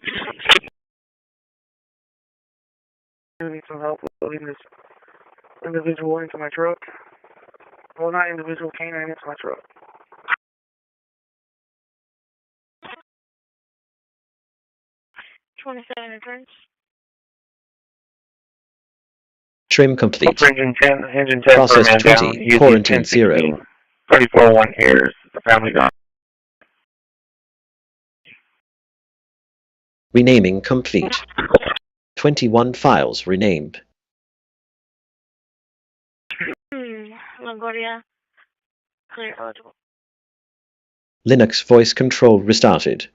[SPEAKER 11] need some help loading this individual into my truck. Well, not individual, canine into my truck.
[SPEAKER 1] Trim complete.
[SPEAKER 11] Engine 10 for
[SPEAKER 1] Process
[SPEAKER 11] man
[SPEAKER 1] 20.
[SPEAKER 11] down.
[SPEAKER 1] Quarantine 0.
[SPEAKER 11] 34-1 airs. The family gone.
[SPEAKER 1] Renaming complete. 21 files renamed.
[SPEAKER 2] Longoria. Clear eligible.
[SPEAKER 1] Linux voice control restarted.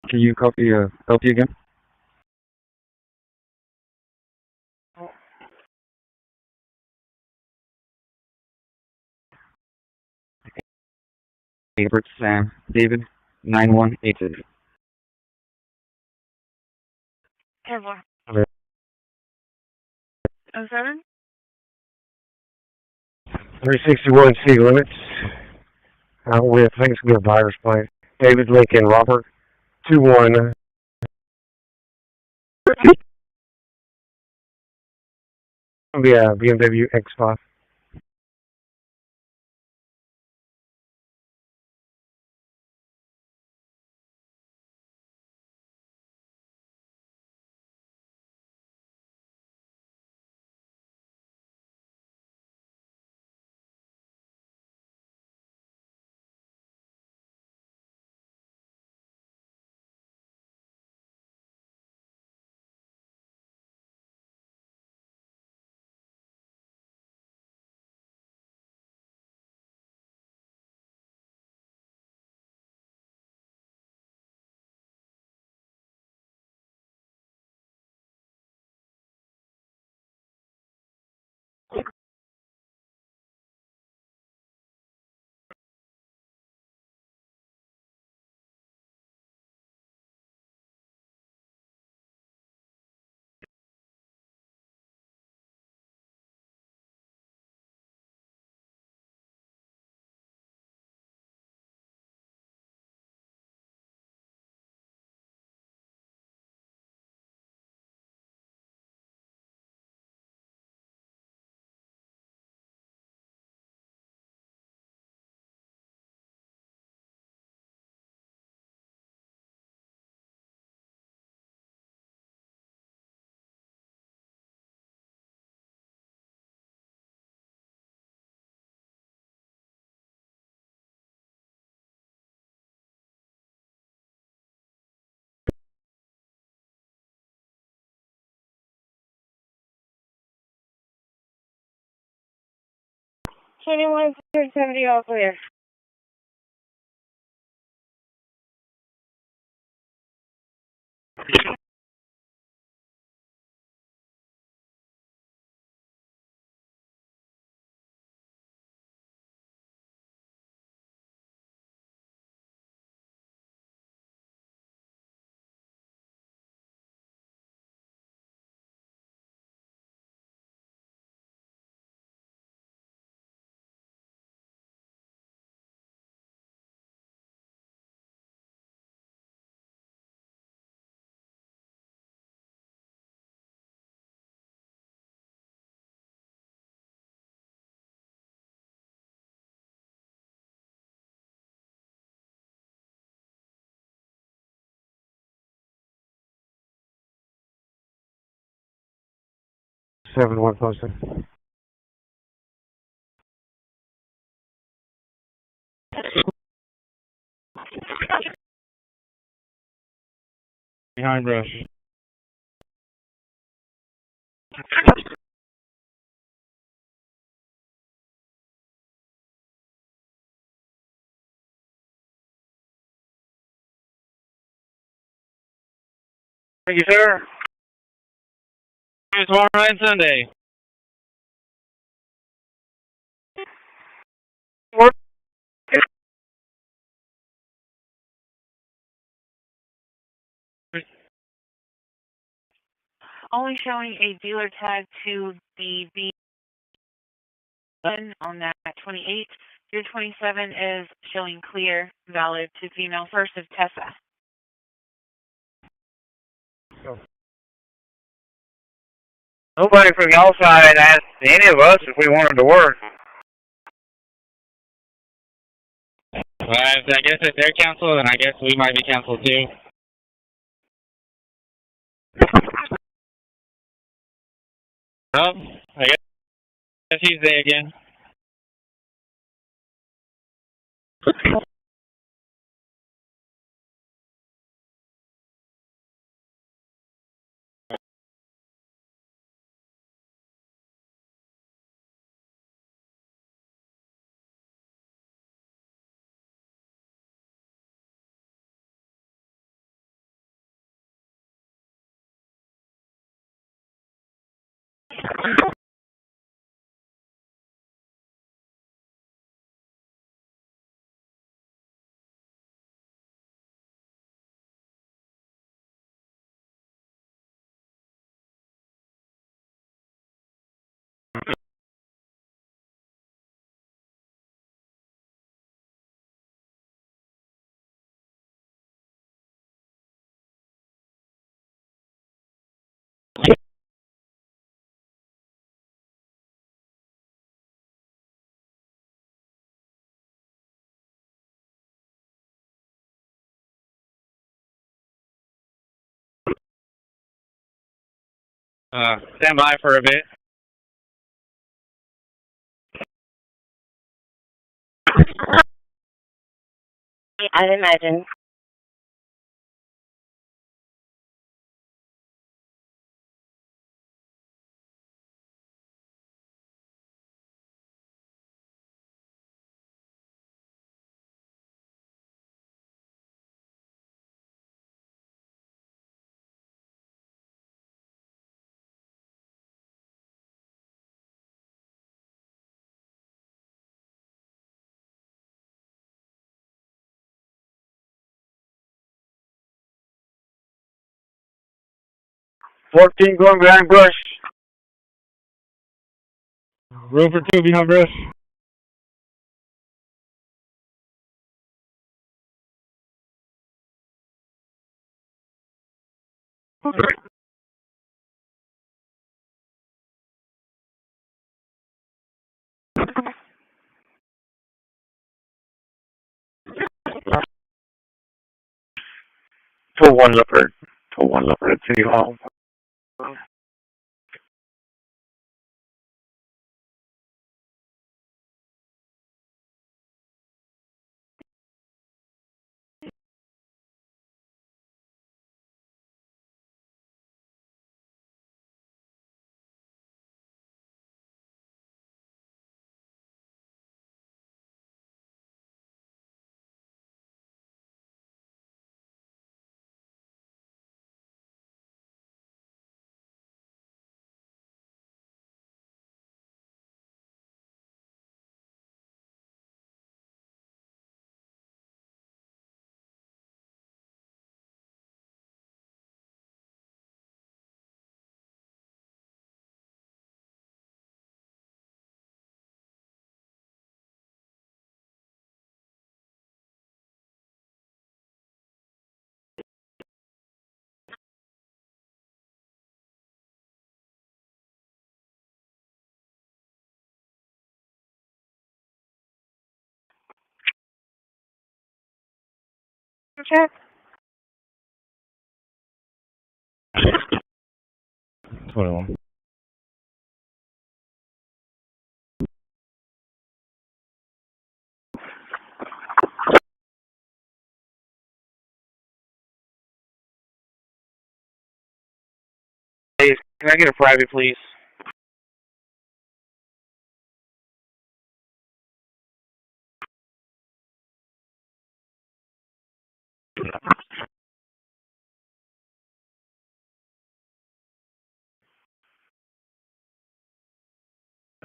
[SPEAKER 4] Can you copy LP again? Robert Sam David 9186.
[SPEAKER 2] 10-4. 07?
[SPEAKER 11] 361 C limits. With things can be a virus plane. David Lincoln Robert 21. Yeah, BMW X5.
[SPEAKER 2] 21 70, all clear.
[SPEAKER 11] Seven one posted. Behind brush.
[SPEAKER 9] Thank you, sir. See you tomorrow night and Sunday. Work.
[SPEAKER 2] Only showing a dealer tag to the B on that 28. Your 27 is showing clear, valid to female first of Tessa.
[SPEAKER 9] Nobody from y'all side asked any of us if we wanted to work. Well, I guess if they're canceled, then I guess we might be canceled too. Oh, I guess he's there again. Stand by for a bit.
[SPEAKER 2] I'd imagine.
[SPEAKER 9] Fourteen going behind brush. Rover 2 behind brush. To one leopard at City Hall. check?
[SPEAKER 7] 21.
[SPEAKER 9] Hey, can I get a private, please?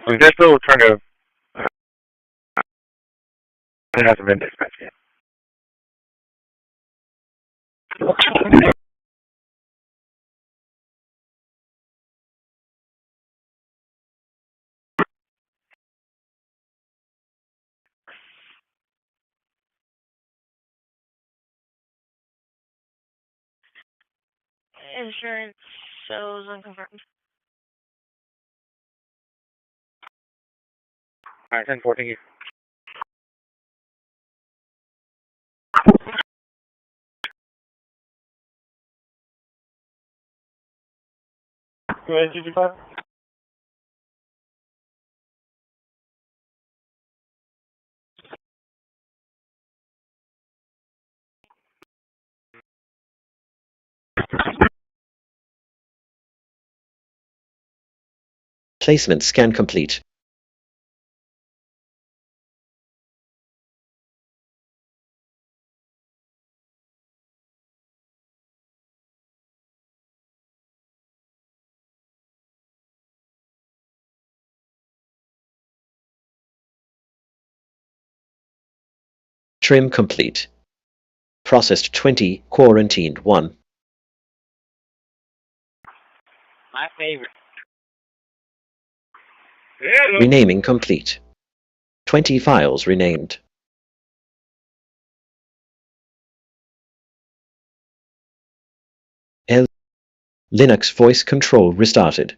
[SPEAKER 9] We just still trying to. It hasn't been dispatched yet.
[SPEAKER 2] Insurance shows unconfirmed.
[SPEAKER 9] Alright, 10-4, thank you. Go ahead, 25.
[SPEAKER 1] Placement scan complete. Trim complete. Processed 20, quarantined 1.
[SPEAKER 9] My favorite.
[SPEAKER 1] Renaming complete. 20 files renamed. Linux voice control restarted.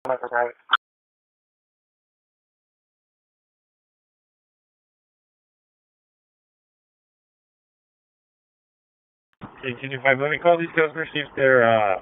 [SPEAKER 9] My private. Hey, 25, let me call these customers, see if they're,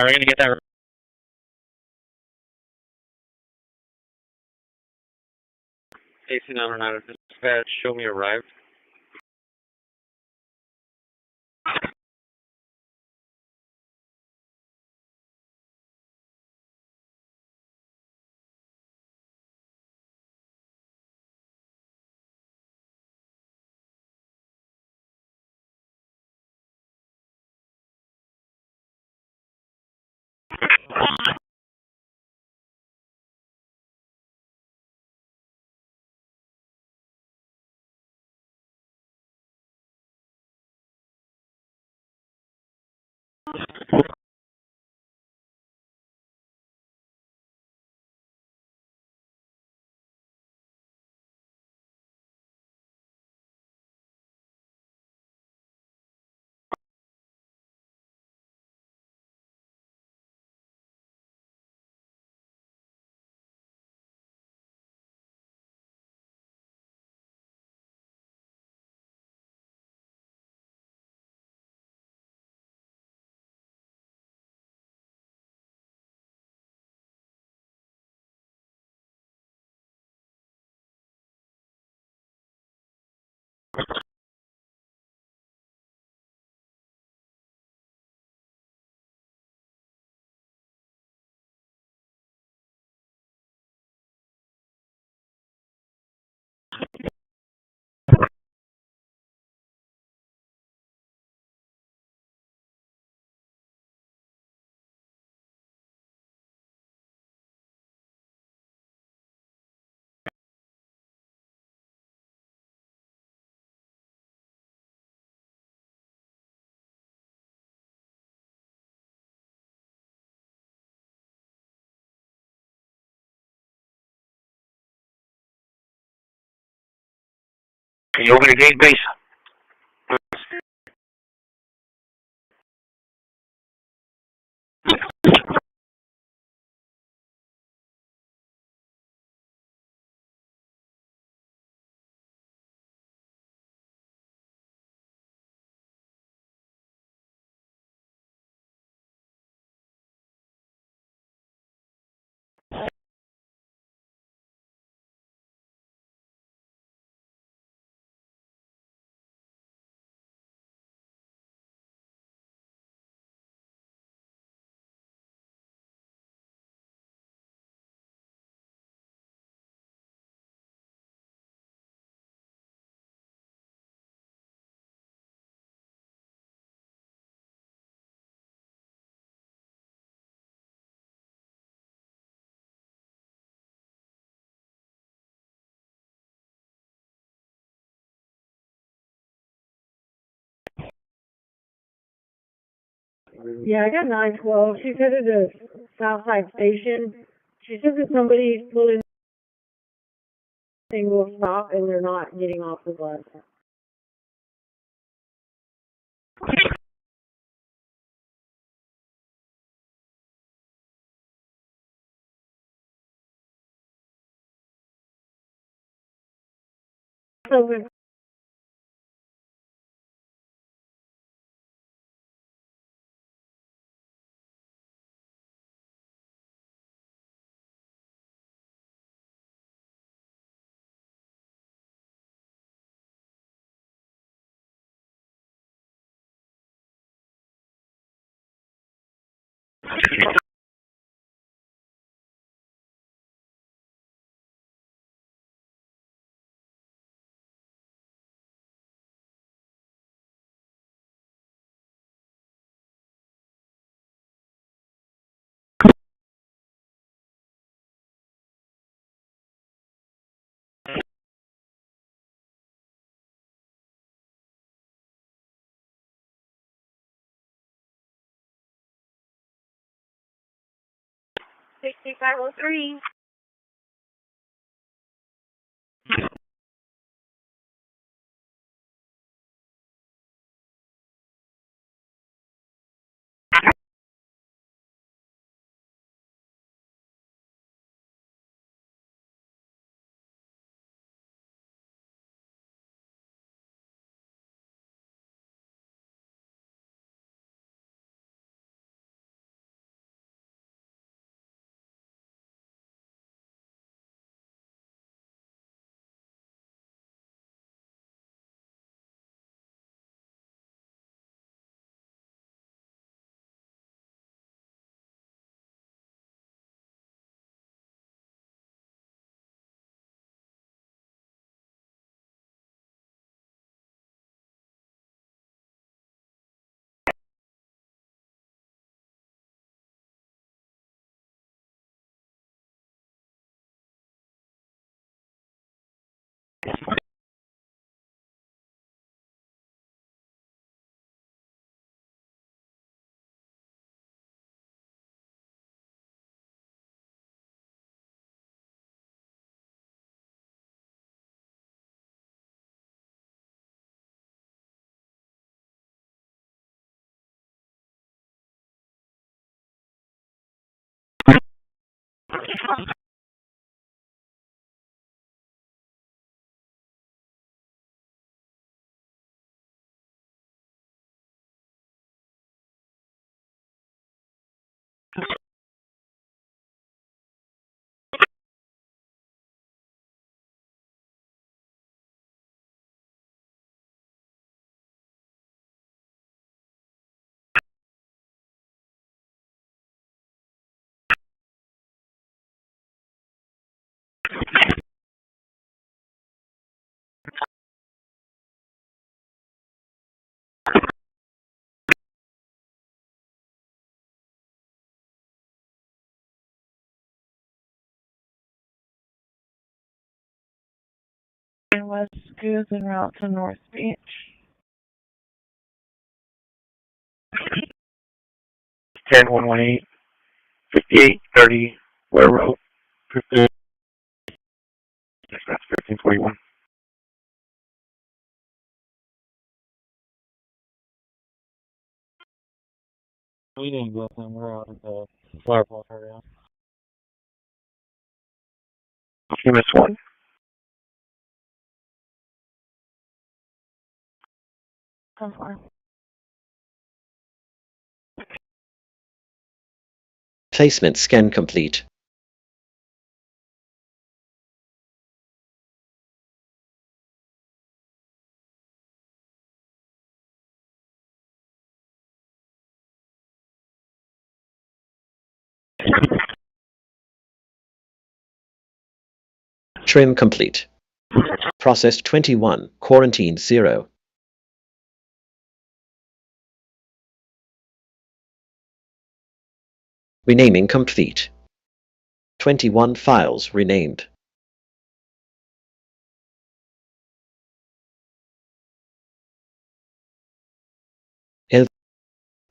[SPEAKER 9] we're gonna get that. AC 909 dispatch, show me arrived.
[SPEAKER 8] Can you open the gate, please?
[SPEAKER 5] Yeah, I got 912. She's headed to Southside Station. She says that somebody's pulling thing will stop and they're not getting off the bus. So we're $6503.
[SPEAKER 2] West Goose en route to North Beach.
[SPEAKER 11] 10-118, 5830, Ware Road, 15. That's 1541.
[SPEAKER 7] We didn't get them. We're out at the flower pot area.
[SPEAKER 11] You missed one.
[SPEAKER 2] Confirm.
[SPEAKER 1] Placement scan complete. Trim complete. Processed 21, quarantined 0. Renaming complete. 21 files renamed.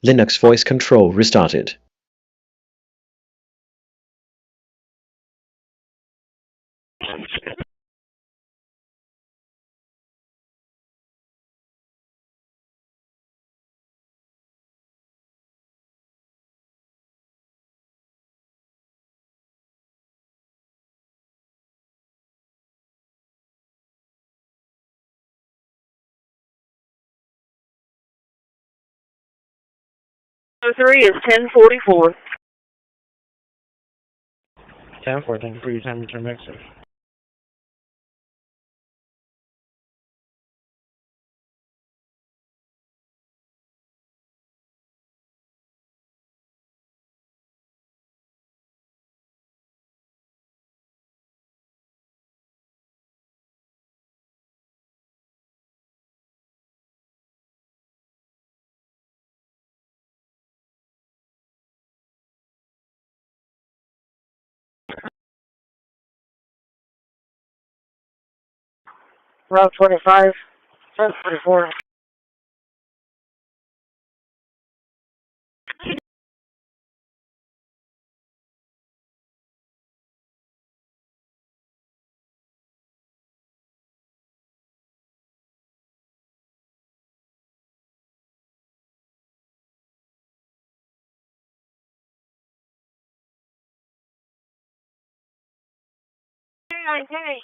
[SPEAKER 1] Linux voice control restarted.
[SPEAKER 5] Three is 1044.
[SPEAKER 11] 10-14, free temperature mixer.
[SPEAKER 5] Route 25, 1044. Hey.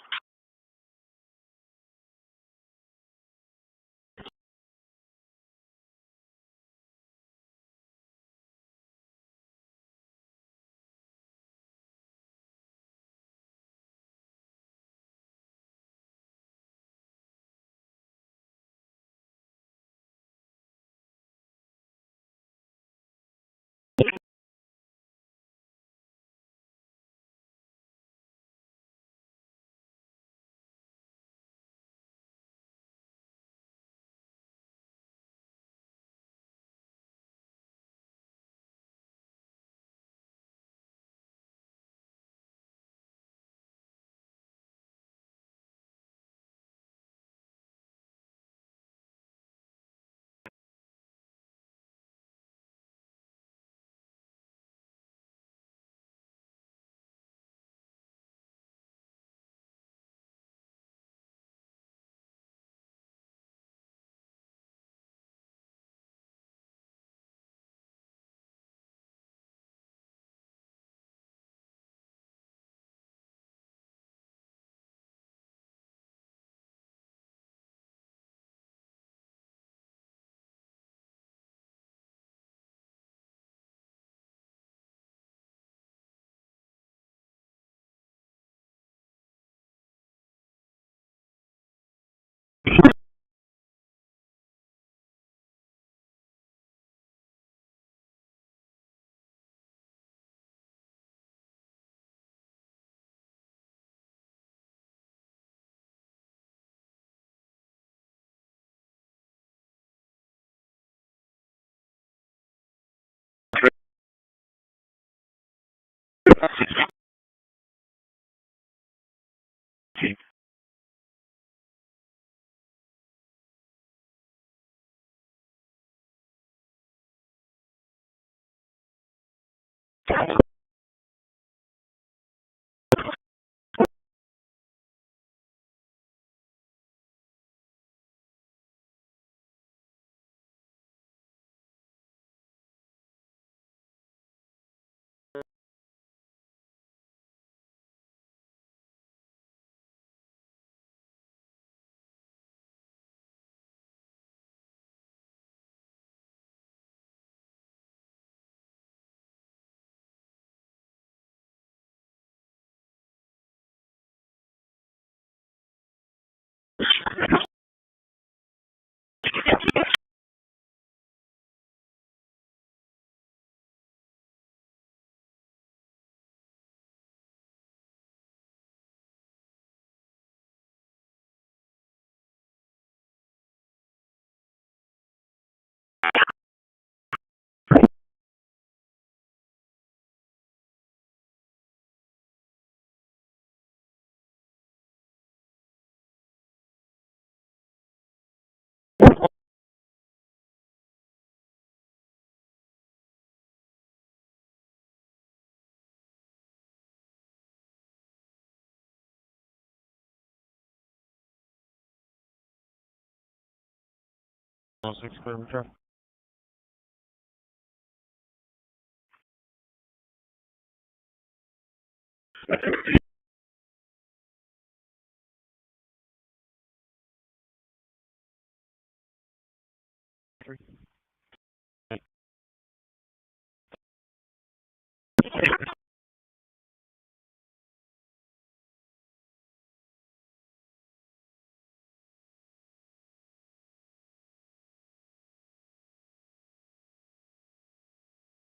[SPEAKER 11] 106, clear for traffic.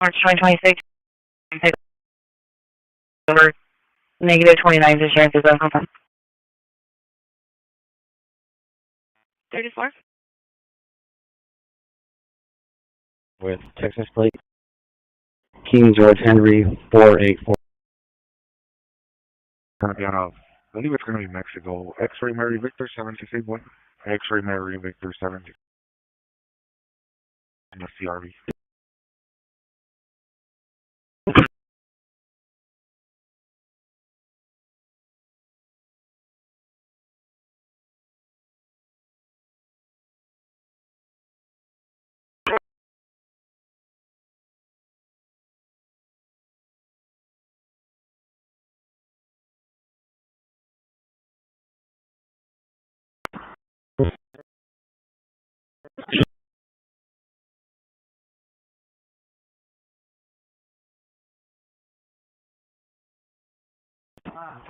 [SPEAKER 2] March 2026, over negative 29 insurance is over. 34?
[SPEAKER 10] With Texas plate, King George Henry 484.
[SPEAKER 11] Gonna be on a, I believe it's gonna be Mexico. X-ray Mary Victor 768. X-ray Mary Victor 70. And a CRV.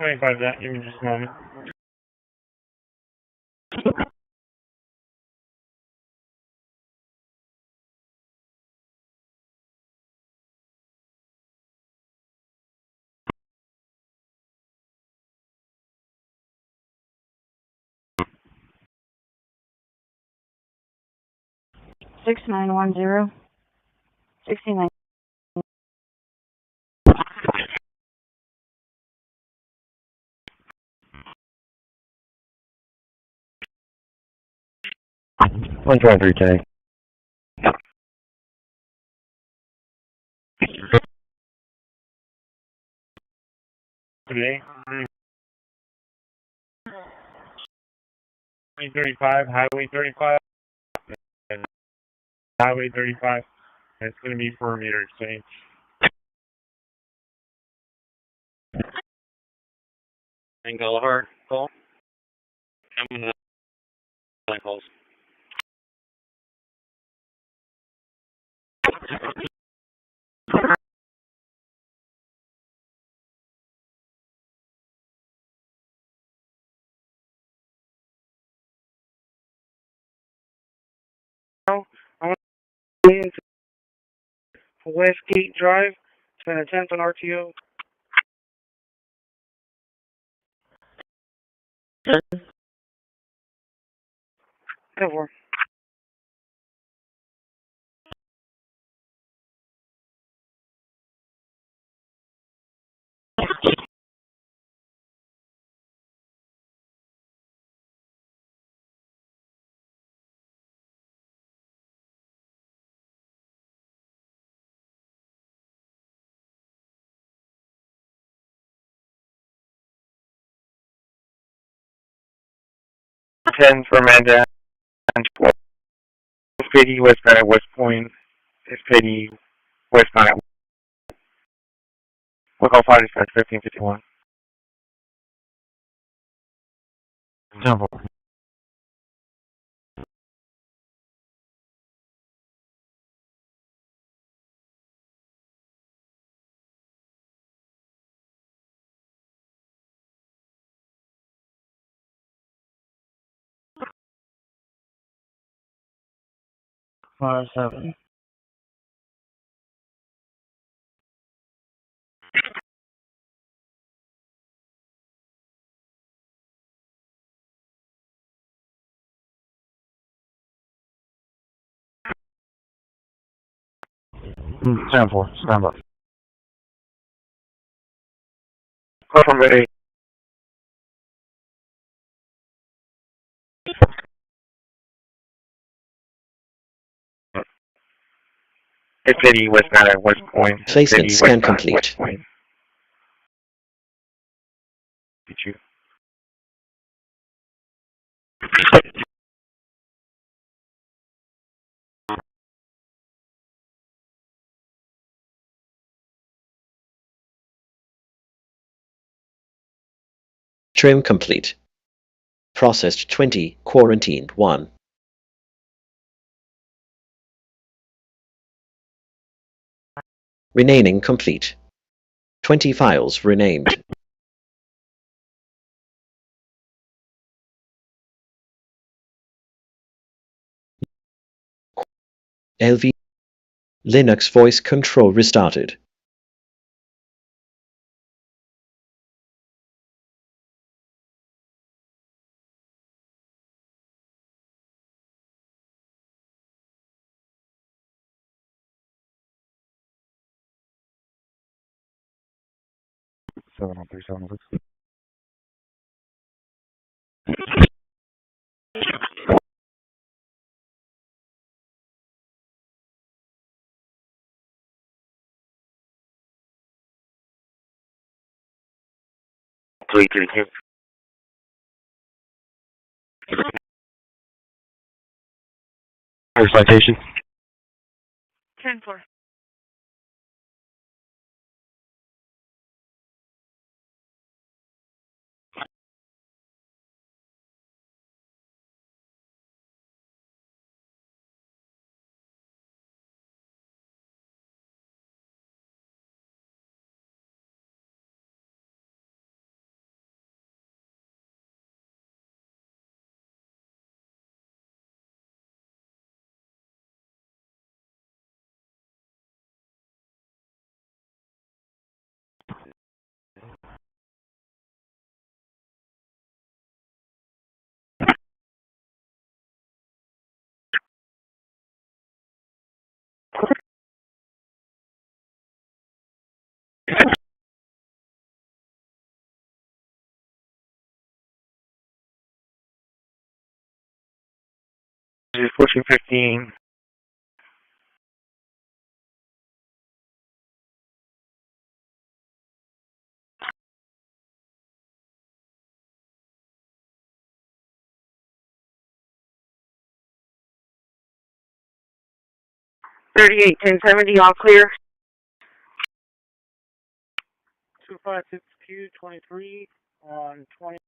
[SPEAKER 11] $25 that, give me just a moment.
[SPEAKER 2] Six nine 69.
[SPEAKER 10] One 23K.
[SPEAKER 11] Today, 35, Highway 35, and Highway 35. And it's going to be for a meter exchange. And Gallagher, call. I'm going to calls. I want to get into Westgate Drive. It's been a 10th on RTO. Go for it.
[SPEAKER 12] 10 for Amanda. SPD westbound at West Point. SPD westbound at Local 5 dispatch 1551.
[SPEAKER 10] Temple.
[SPEAKER 11] Five, 7.
[SPEAKER 10] Stand for. Stand by.
[SPEAKER 12] Call from ready. SPD westbound at West Point.
[SPEAKER 1] Placement scan complete.
[SPEAKER 12] Did you?
[SPEAKER 1] Trim complete. Processed 20, quarantined 1. Renaming complete. 20 files renamed. LV Linux voice control restarted.
[SPEAKER 10] Seven on 376.
[SPEAKER 12] Three, three, two.
[SPEAKER 10] Citation.
[SPEAKER 2] 10-4.
[SPEAKER 12] This is 1415.
[SPEAKER 2] $38, 1070, all clear.
[SPEAKER 11] 2562, 23 on 20.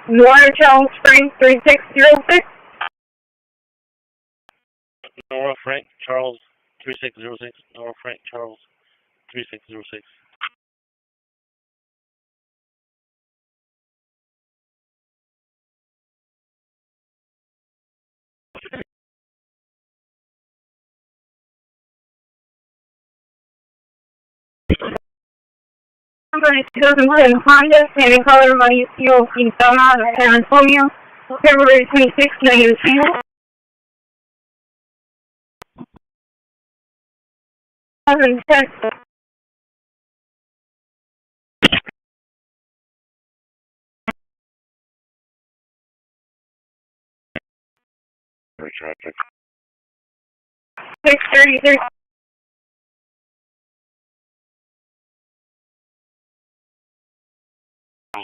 [SPEAKER 5] Nora Charles Frank 3606.
[SPEAKER 11] Nora Frank Charles 3606. Nora Frank Charles 3606.
[SPEAKER 5] Number 2011 Honda, standing color Mauricio Quintana, San Antonio, February 26, 1992. 2010.
[SPEAKER 11] Traffic.
[SPEAKER 5] 633.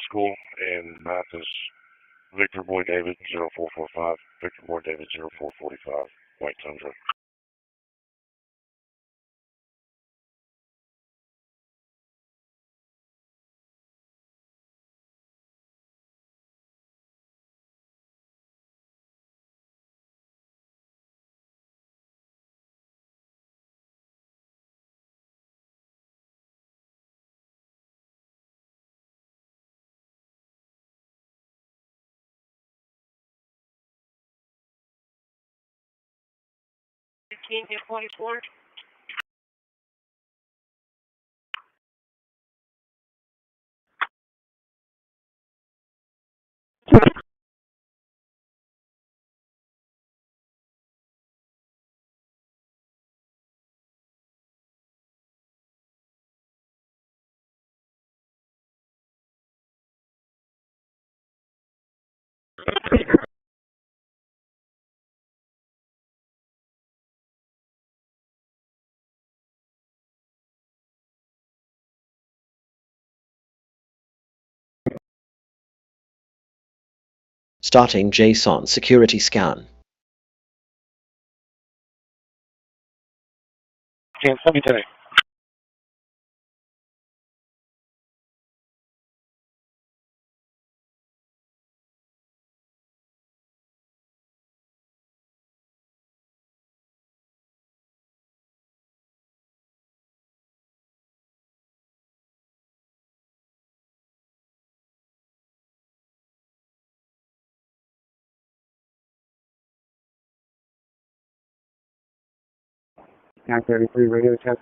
[SPEAKER 11] School and math is Victor Boy David 0445. Victor Boy David 0445. White Tundra.
[SPEAKER 5] Fifteen to 24.
[SPEAKER 1] Starting JSON security scan.
[SPEAKER 11] James, help me today.
[SPEAKER 9] Nine 33 radio check.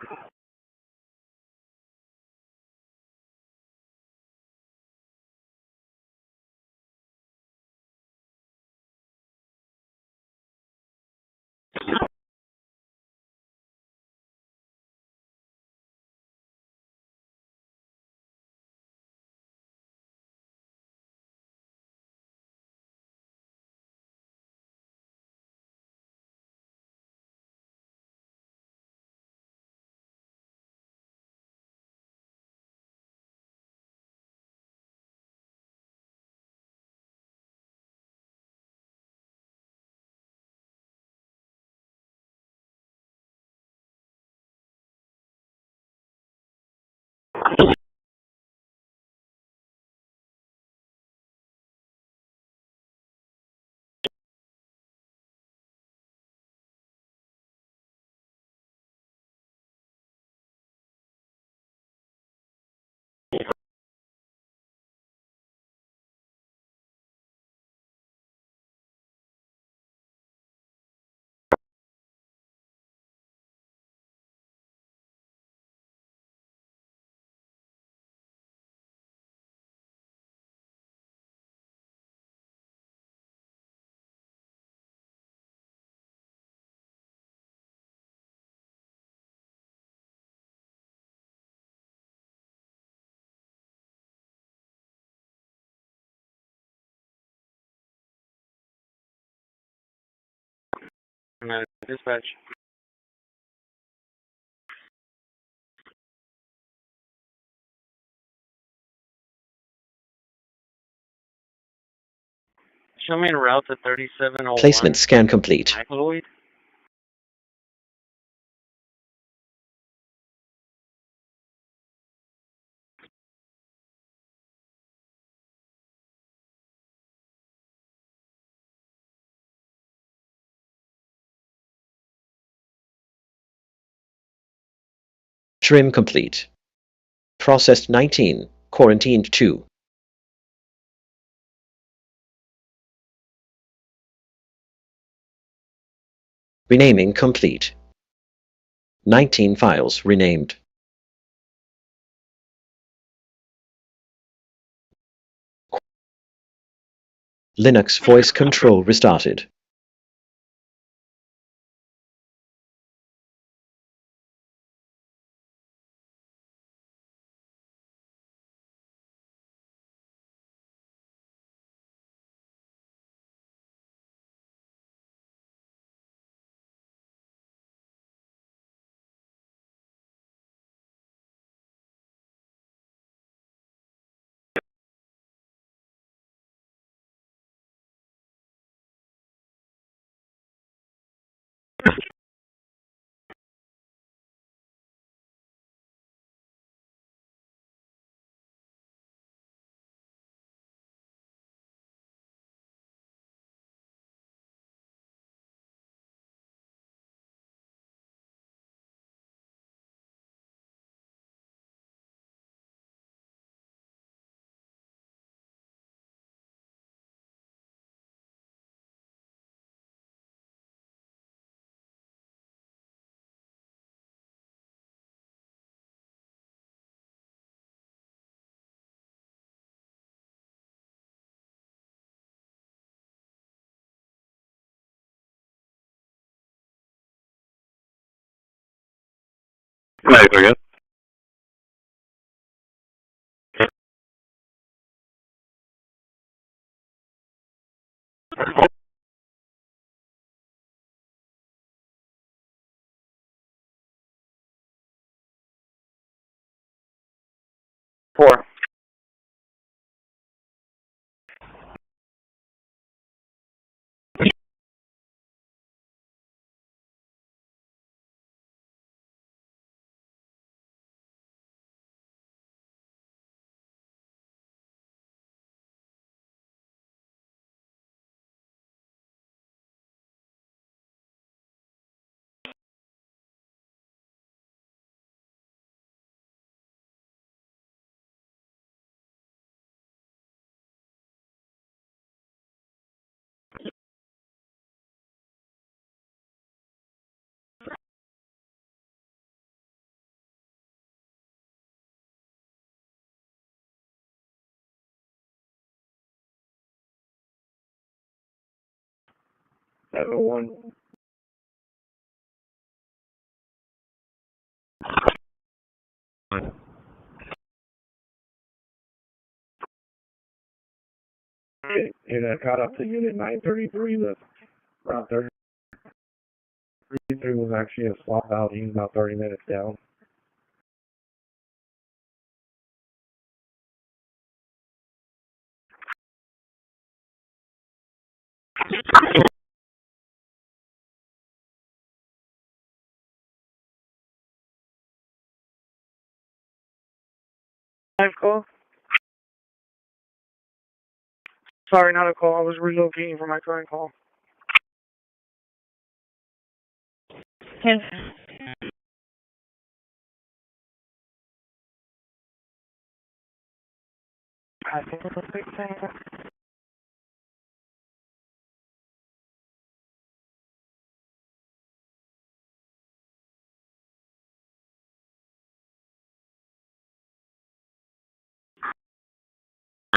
[SPEAKER 11] Dispatch. Show me a route to 3701.
[SPEAKER 1] Placement scan complete.
[SPEAKER 11] Lloyd.
[SPEAKER 1] Trim complete. Processed 19. Quarantined 2. Renaming complete. 19 files renamed. Linux voice control restarted.
[SPEAKER 12] Right, I guess. Four.
[SPEAKER 9] One. And I caught up to unit 933. The Route 33 was actually a swap out. He was about 30 minutes down.
[SPEAKER 11] Live call. Sorry, not a call. I was relocating for my current call.
[SPEAKER 2] Yes. I think it's a quick thing.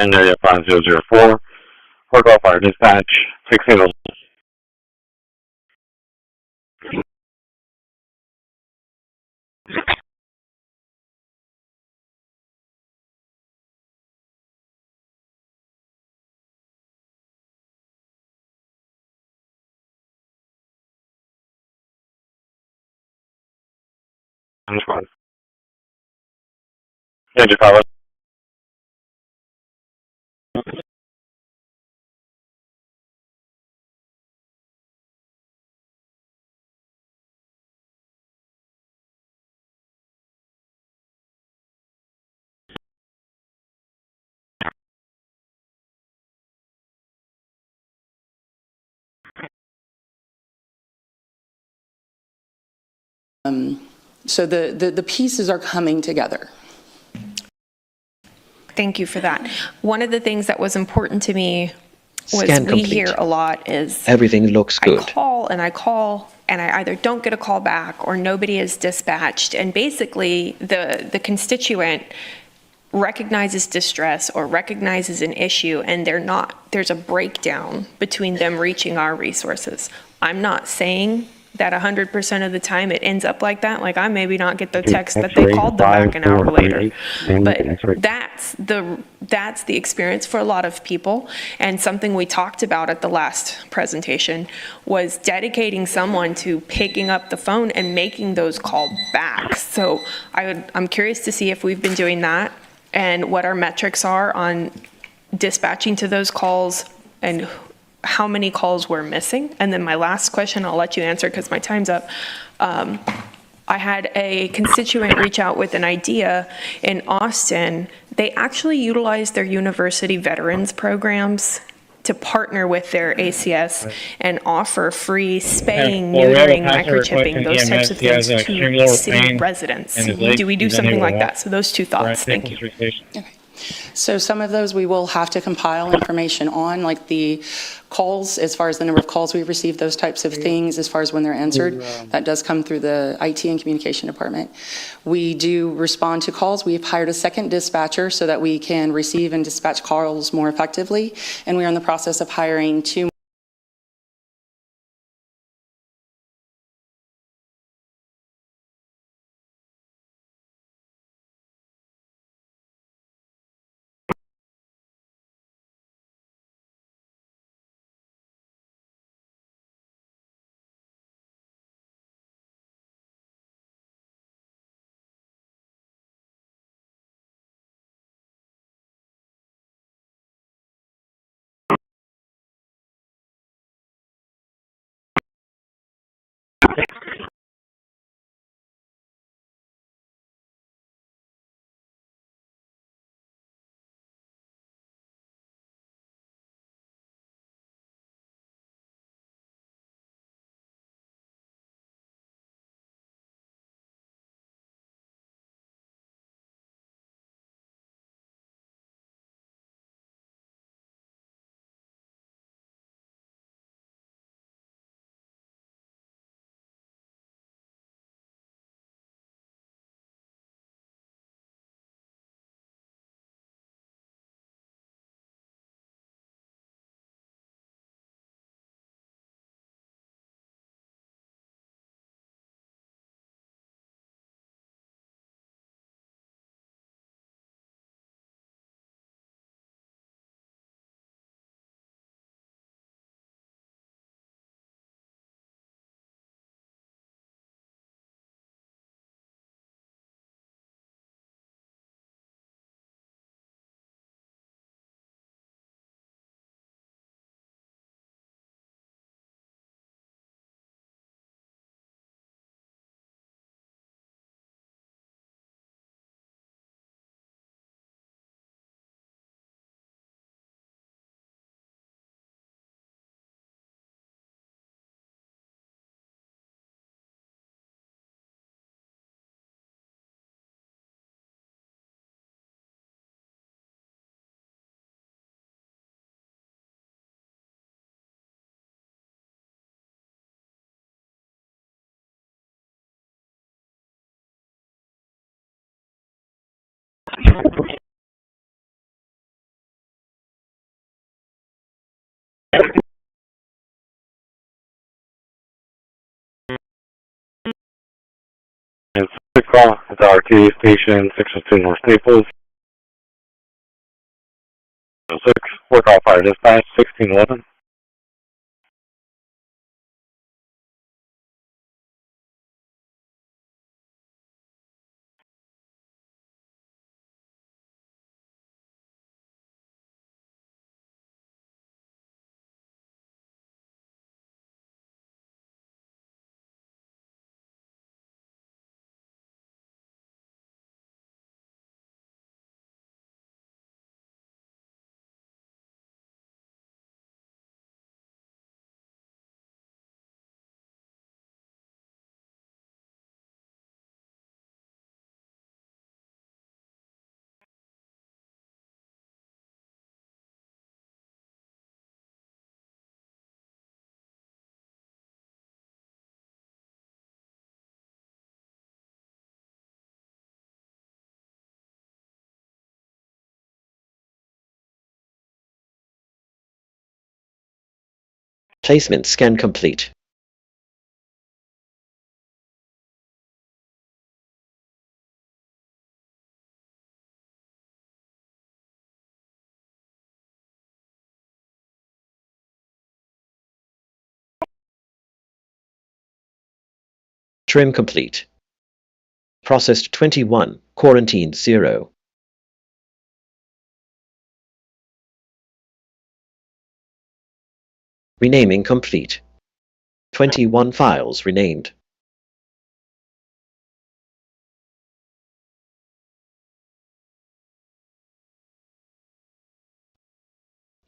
[SPEAKER 12] And area 5004. Fort Golf Fire Dispatch. 6 Response. Danger Pilot.
[SPEAKER 19] So the pieces are coming together.
[SPEAKER 3] Thank you for that. One of the things that was important to me was
[SPEAKER 1] Scan
[SPEAKER 3] we
[SPEAKER 1] complete.
[SPEAKER 3] hear a lot is
[SPEAKER 1] Everything looks good.
[SPEAKER 3] I call and I either don't get a call back or nobody is dispatched. And basically the constituent recognizes distress or recognizes an issue and there's a breakdown between them reaching our resources. I'm not saying that 100% of the time it ends up like that. Like I maybe not get the text that they called them back an hour later. But that's the experience for a lot of people. And something we talked about at the last presentation was dedicating someone to picking up the phone and making those call back. So I'm curious to see if we've been doing that and what our metrics are on dispatching to those calls and how many calls we're missing. And then my last question, I'll let you answer because my time's up. I had a constituent reach out with an idea in Austin. They actually utilized their university veterans programs to partner with their ACS and offer free spaying, neutering, microchipping, those types of things to city residents. Do we do something like that? So those two thoughts. Thank you.
[SPEAKER 19] Okay. So some of those we will have to compile information on, like the calls, as far as the number of calls we've received, those types of things, as far as when they're answered. That does come through the IT and communication department. We do respond to calls. We've hired a second dispatcher so that we can receive and dispatch calls more effectively. And we are in the process of hiring 2
[SPEAKER 15] And 6 call, it's RTA station 602 North Staples. 6, 4 call fire dispatch 1611.
[SPEAKER 1] Placement scan complete. Trim complete. Processed 21, quarantined 0. Renaming complete. 21 files renamed.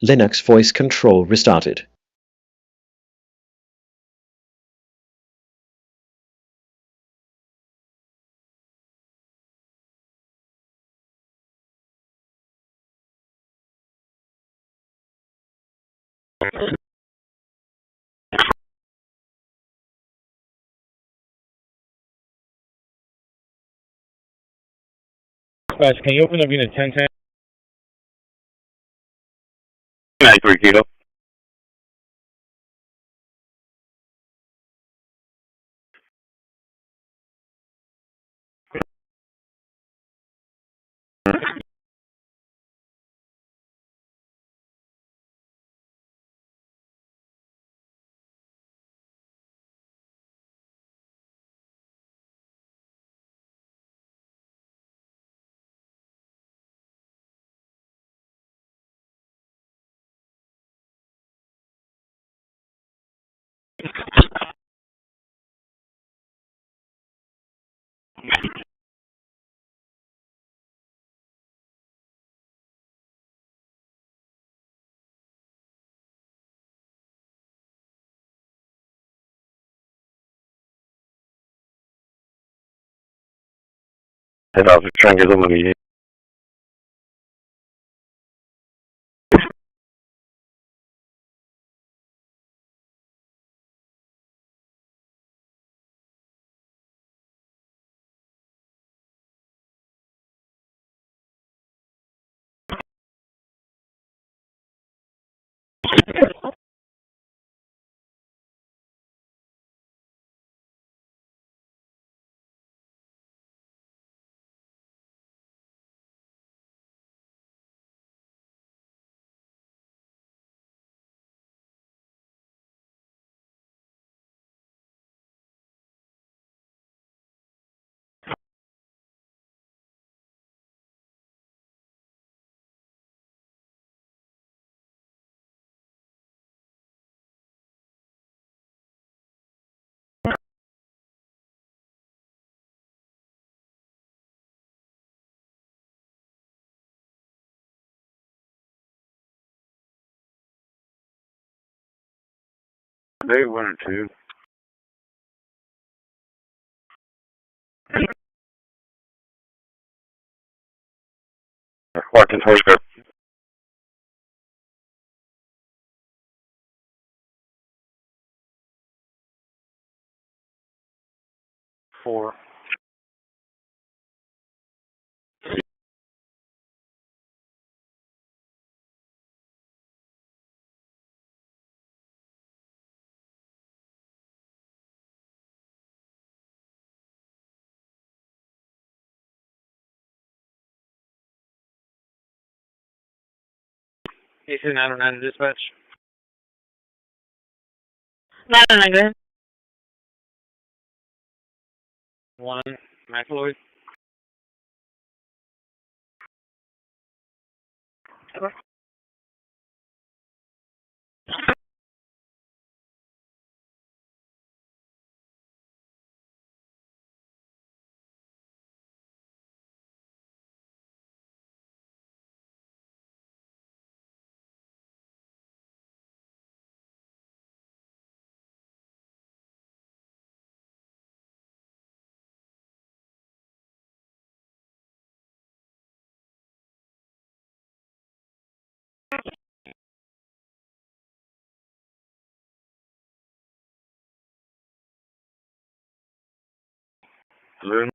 [SPEAKER 1] Linux voice control restarted.
[SPEAKER 7] Guys, can you open up unit 1010?
[SPEAKER 15] 93 Kilo. Head off the triangle money. Day 1 or 2. Washington Horseback. 4.
[SPEAKER 9] Jason 909 dispatch.
[SPEAKER 5] 909, go ahead.
[SPEAKER 9] 1, McElroy.
[SPEAKER 5] Okay.
[SPEAKER 15] Blue.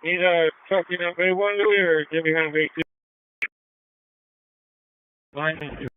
[SPEAKER 11] Need talking up A1 Louis or get behind V2? Line 2.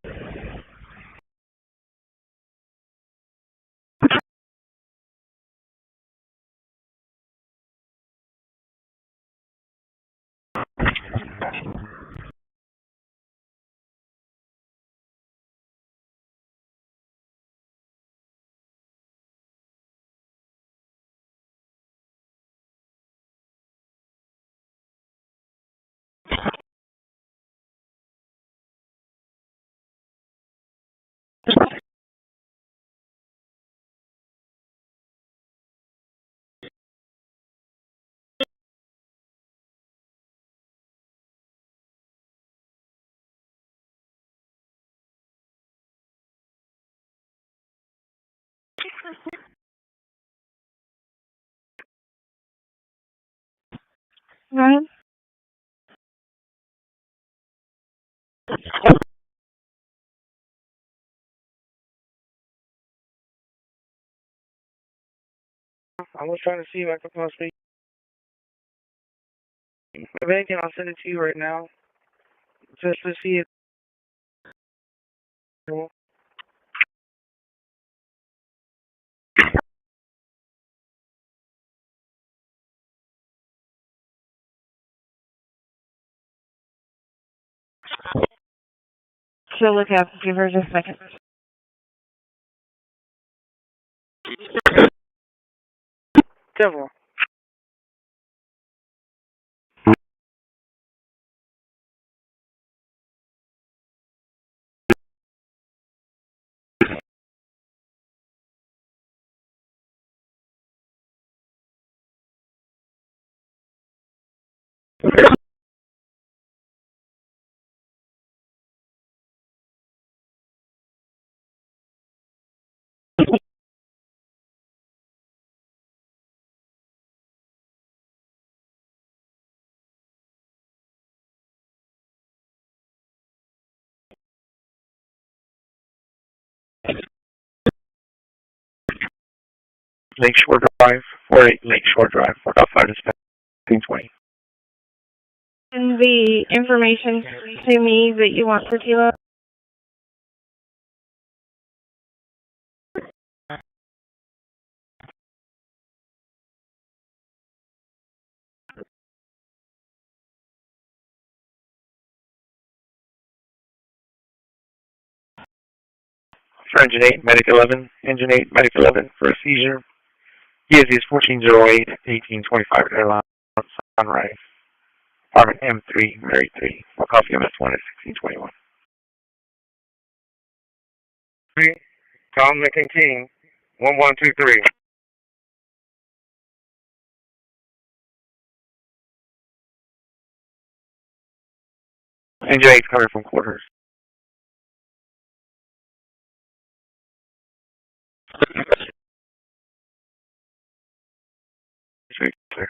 [SPEAKER 5] Right?
[SPEAKER 11] I was trying to see if I could possibly. If anything, I'll send it to you right now. Just to see it.
[SPEAKER 2] She'll look up. Give her just a second.
[SPEAKER 11] Devil.
[SPEAKER 9] Lakeshore Drive, 48 Lakeshore Drive, Fort outside of 1520.
[SPEAKER 2] And the information to me that you want for Tila.
[SPEAKER 9] For Engine 8, Medic 11, Engine 8, Medic 11 for a seizure. ESD is 1408, 1825 Airline, Sunrise. Apartment M3, Mary 3, for coffee MS1 at 1621.
[SPEAKER 11] Tom Lincoln King, 1123.
[SPEAKER 9] Engine 8 coming from quarters. Clear.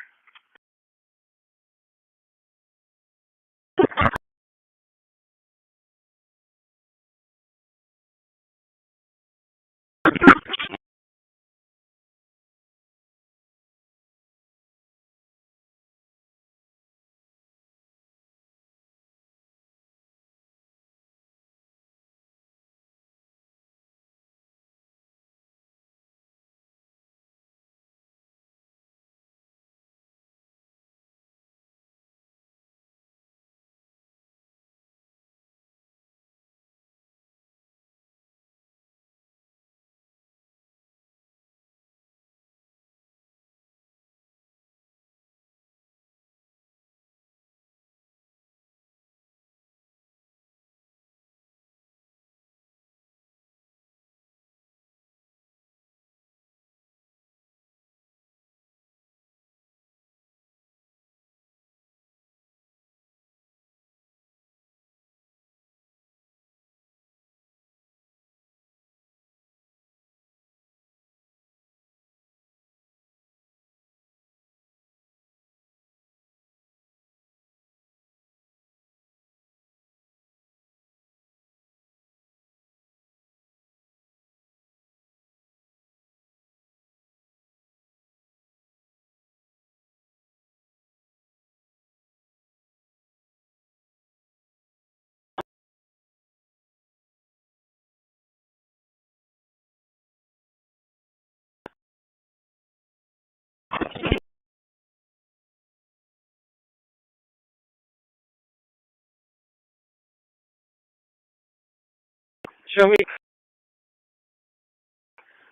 [SPEAKER 14] Show me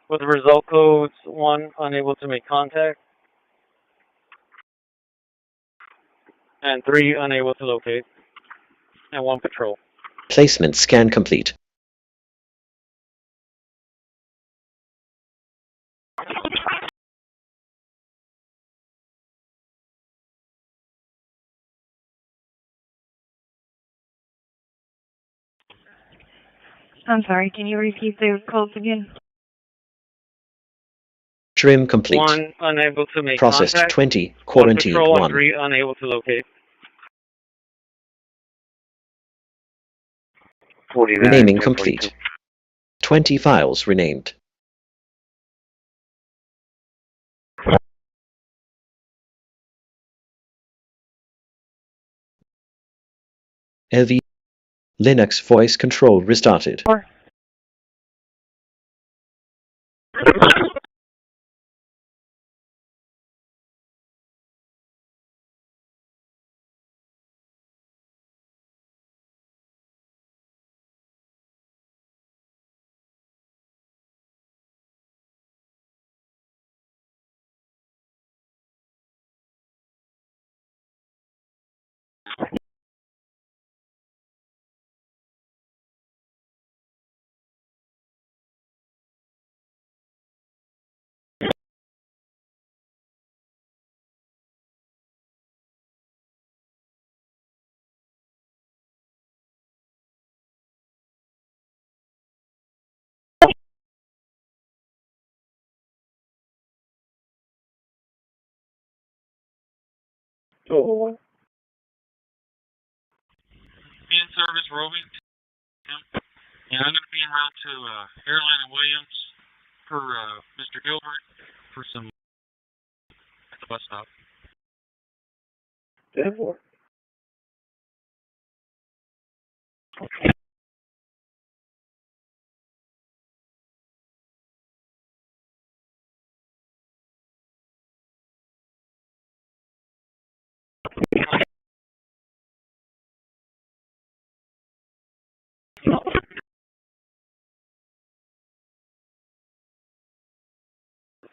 [SPEAKER 14] with the result codes 1, unable to make contact, and 3, unable to locate, and 1 patrol.
[SPEAKER 1] Placement scan complete.
[SPEAKER 2] I'm sorry, can you repeat those codes again?
[SPEAKER 1] Trim complete.
[SPEAKER 14] 1, unable to make
[SPEAKER 1] Processed
[SPEAKER 14] contact.
[SPEAKER 1] 20,
[SPEAKER 14] 1
[SPEAKER 1] quarantined
[SPEAKER 14] patrol, and
[SPEAKER 1] 1.
[SPEAKER 14] 3, unable to locate.
[SPEAKER 12] 49,
[SPEAKER 1] Renaming
[SPEAKER 12] 1042.
[SPEAKER 1] complete. 20 files renamed. LV Linux voice control restarted.
[SPEAKER 14] Oh. In service roving. And I'm going to be en route to Airline and Williams for Mr. Gilbert for some at the bus stop. 10-4.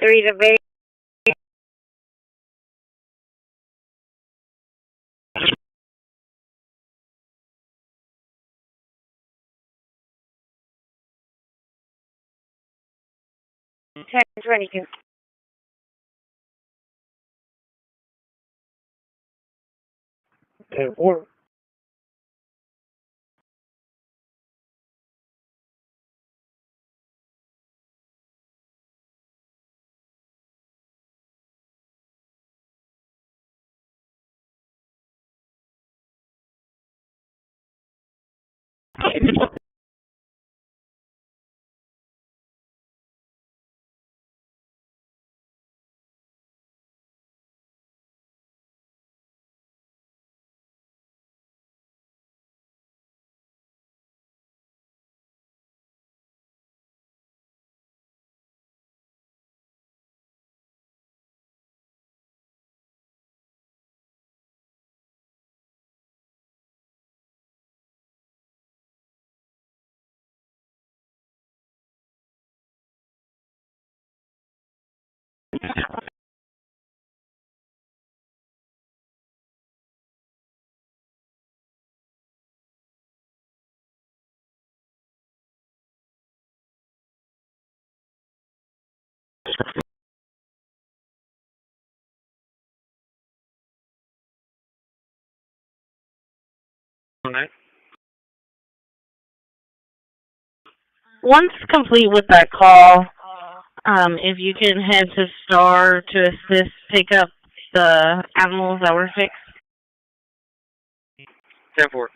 [SPEAKER 2] Three to base. Ten 22.
[SPEAKER 14] And 4.
[SPEAKER 2] Once complete with that call, if you can head to Star to assist pick up the animals that were fixed.
[SPEAKER 14] 10-4.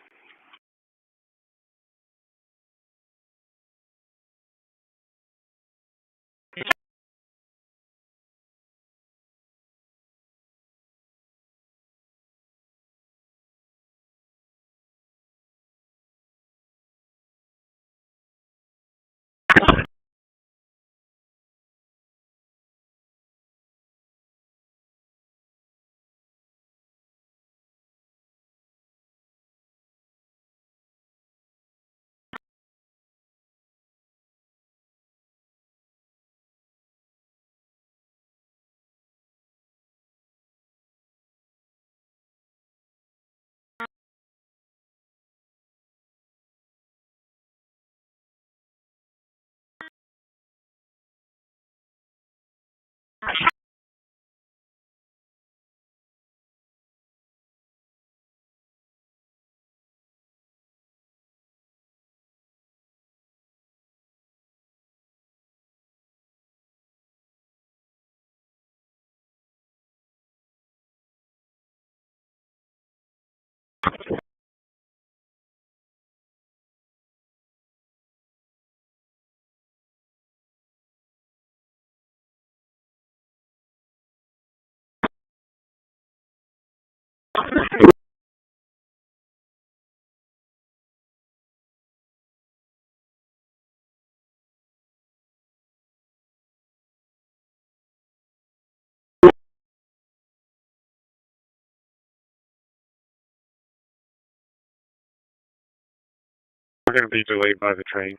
[SPEAKER 9] We're going to be delayed by the train.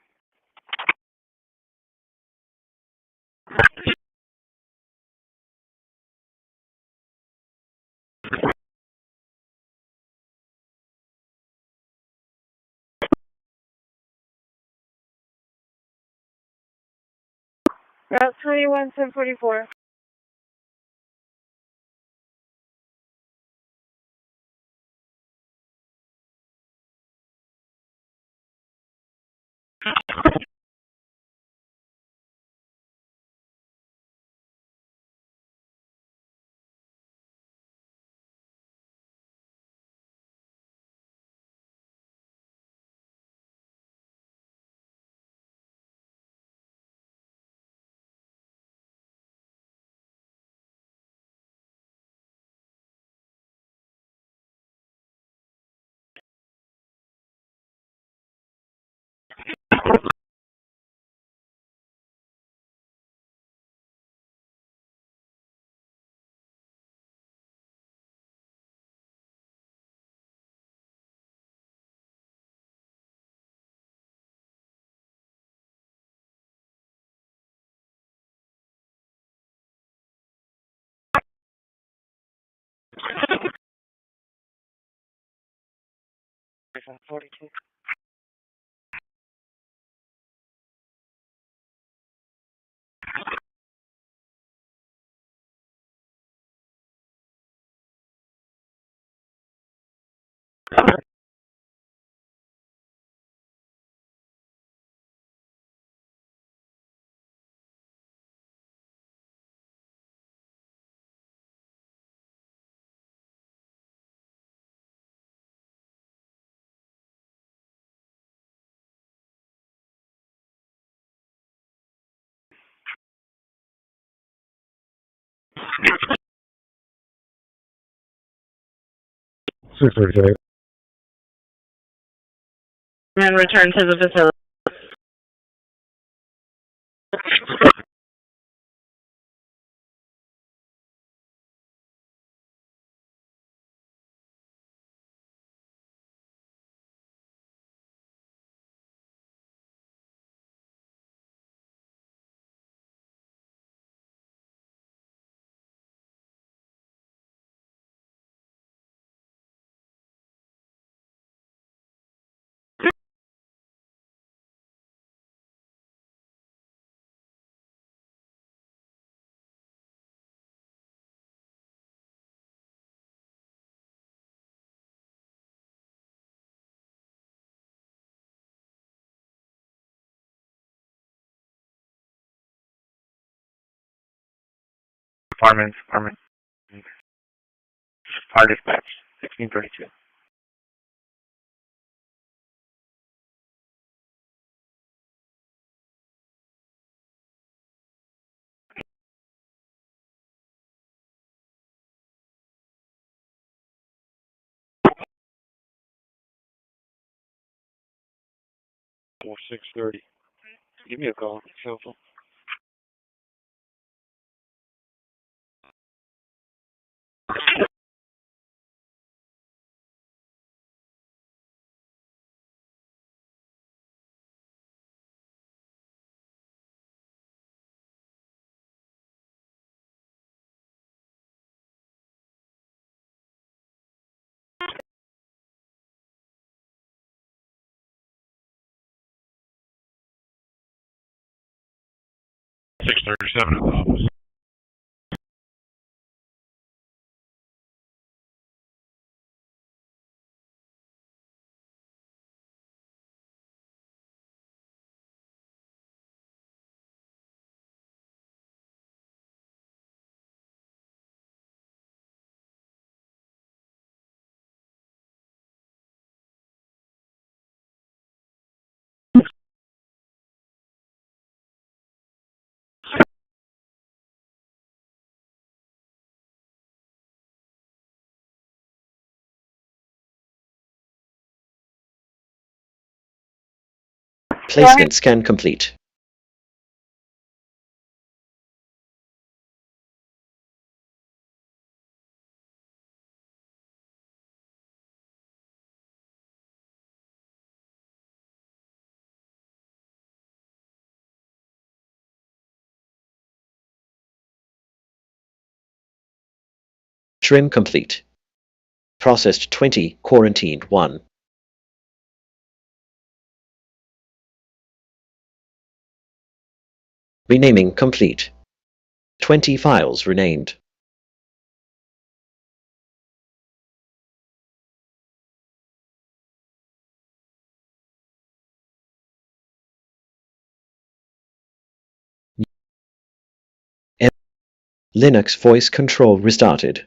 [SPEAKER 2] Route 21, 744.
[SPEAKER 5] And return to the facility.
[SPEAKER 9] Apartment. Fire dispatch, 1632. Or 630. Give me a call, cell phone.
[SPEAKER 4] .637 at the office.
[SPEAKER 1] Placement scan complete. Trim complete. Processed 20, quarantined 1. Renaming complete. 20 files renamed. Linux voice control restarted.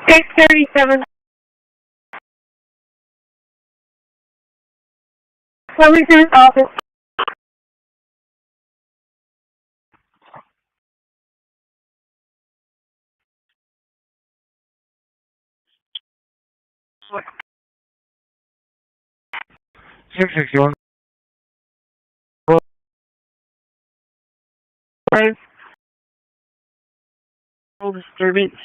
[SPEAKER 5] Six 37. Lieutenant's office.
[SPEAKER 9] What? 661. Disturbance.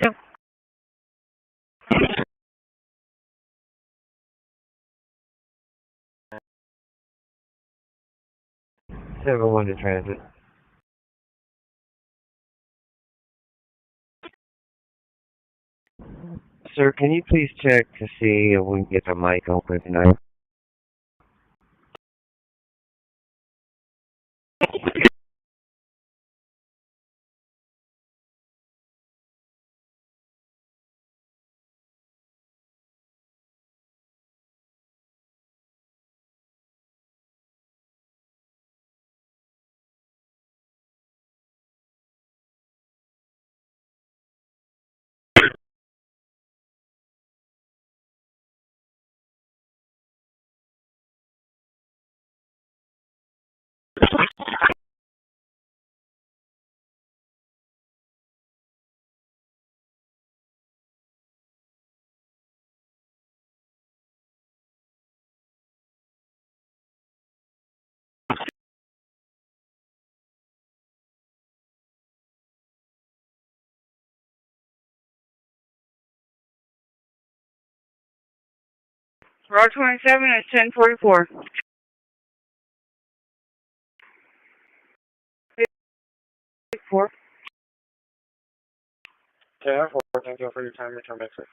[SPEAKER 9] Yep. 7-1 to transit. Sir, can you please check to see if we can get the mic open tonight?
[SPEAKER 5] Route 27 is 1044. 4.
[SPEAKER 9] 10-4, thank you for your time. Return exit.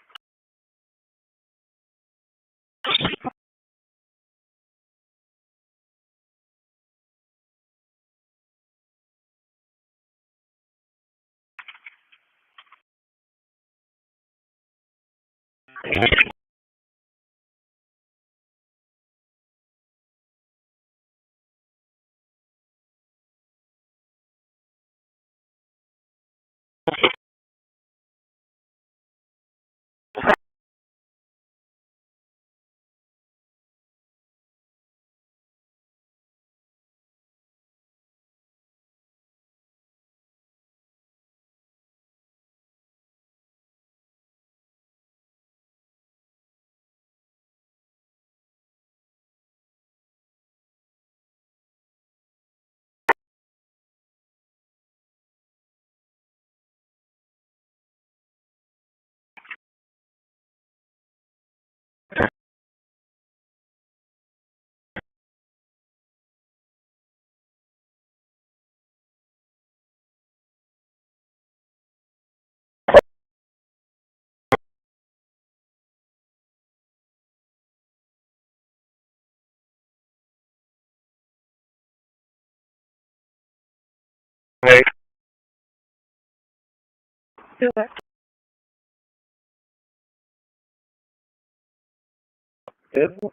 [SPEAKER 9] Hey. Good.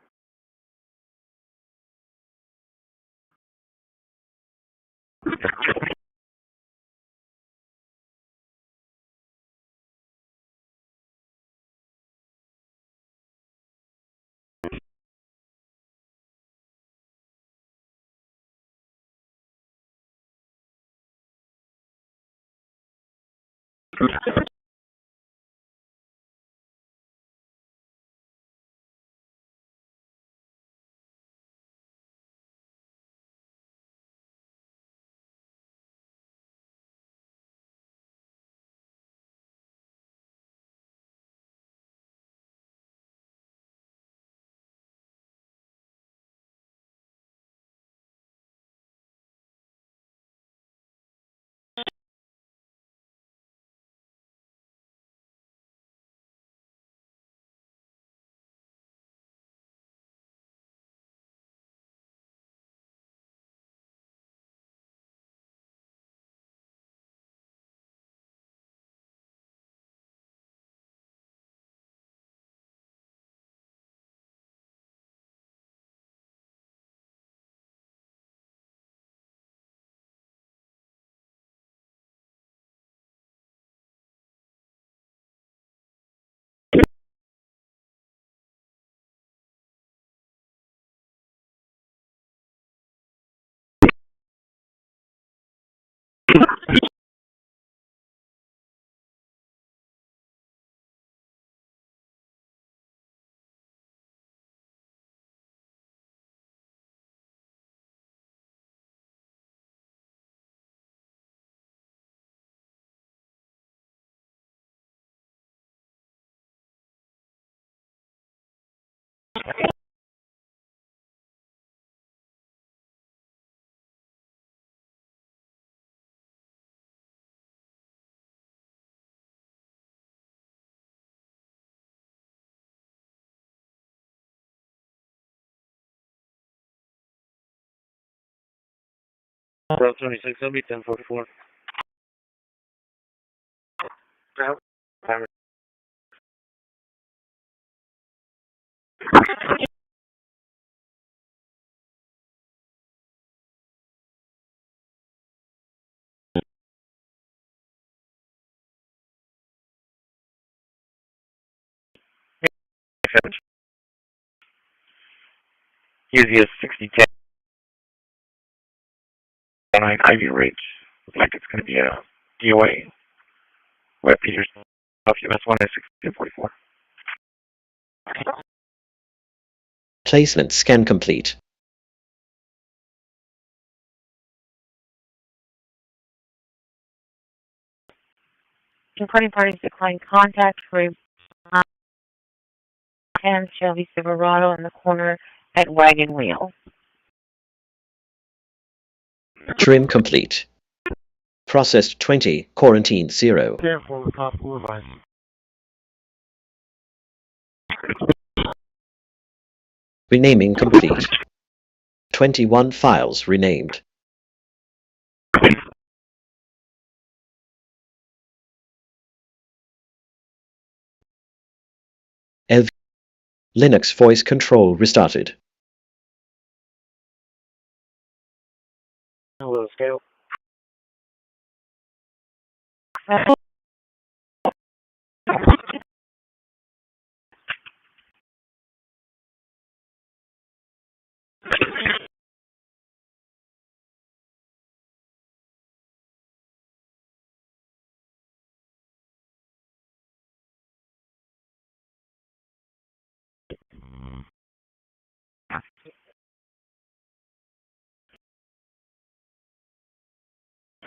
[SPEAKER 9] Route 26, that'll be 1044. Easy as 6010 on Ivy Ridge. Looks like it's going to be a DOA. Web Peters, US 1 is 1644.
[SPEAKER 1] Placement scan complete.
[SPEAKER 2] Reporting parties decline contact for 10 Chevy Silverado in the corner at Wagon Wheel.
[SPEAKER 1] Trim complete. Processed 20, quarantined 0.
[SPEAKER 11] Careful with possible advice.
[SPEAKER 1] Renaming complete. 21 files renamed. Linux voice control restarted.
[SPEAKER 9] Hello, scale.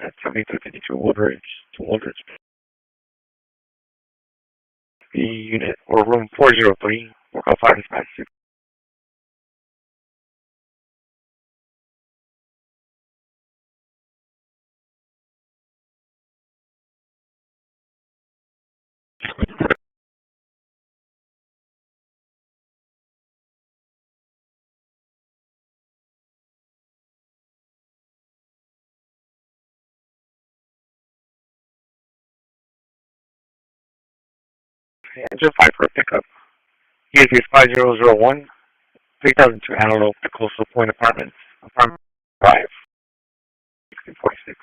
[SPEAKER 9] That's 7252 Woodridge to Woodridge. B unit or room 403. We'll call 556. Engine 5 for a pickup. ESB 5001, 3002 Antelope, the Coastal Point Apartments, apartment 5, 1646.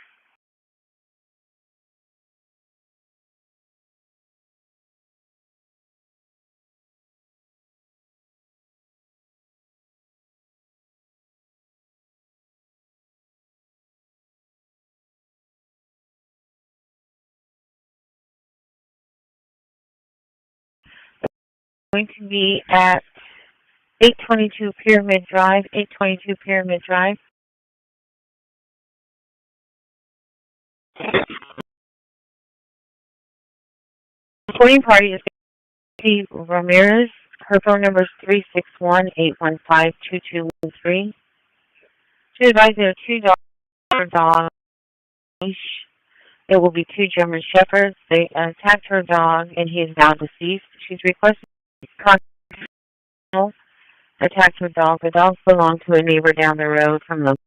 [SPEAKER 2] Going to be at 822 Pyramid Drive, 822 Pyramid Drive. Reporting party is Christi Ramirez. Her phone number is 361-815-2213. She advised there are 2 dogs. It will be 2 German Shepherds. They attacked her dog, and he is now deceased. She's requested attacked her dog. The dogs belong to a neighbor down the road from them.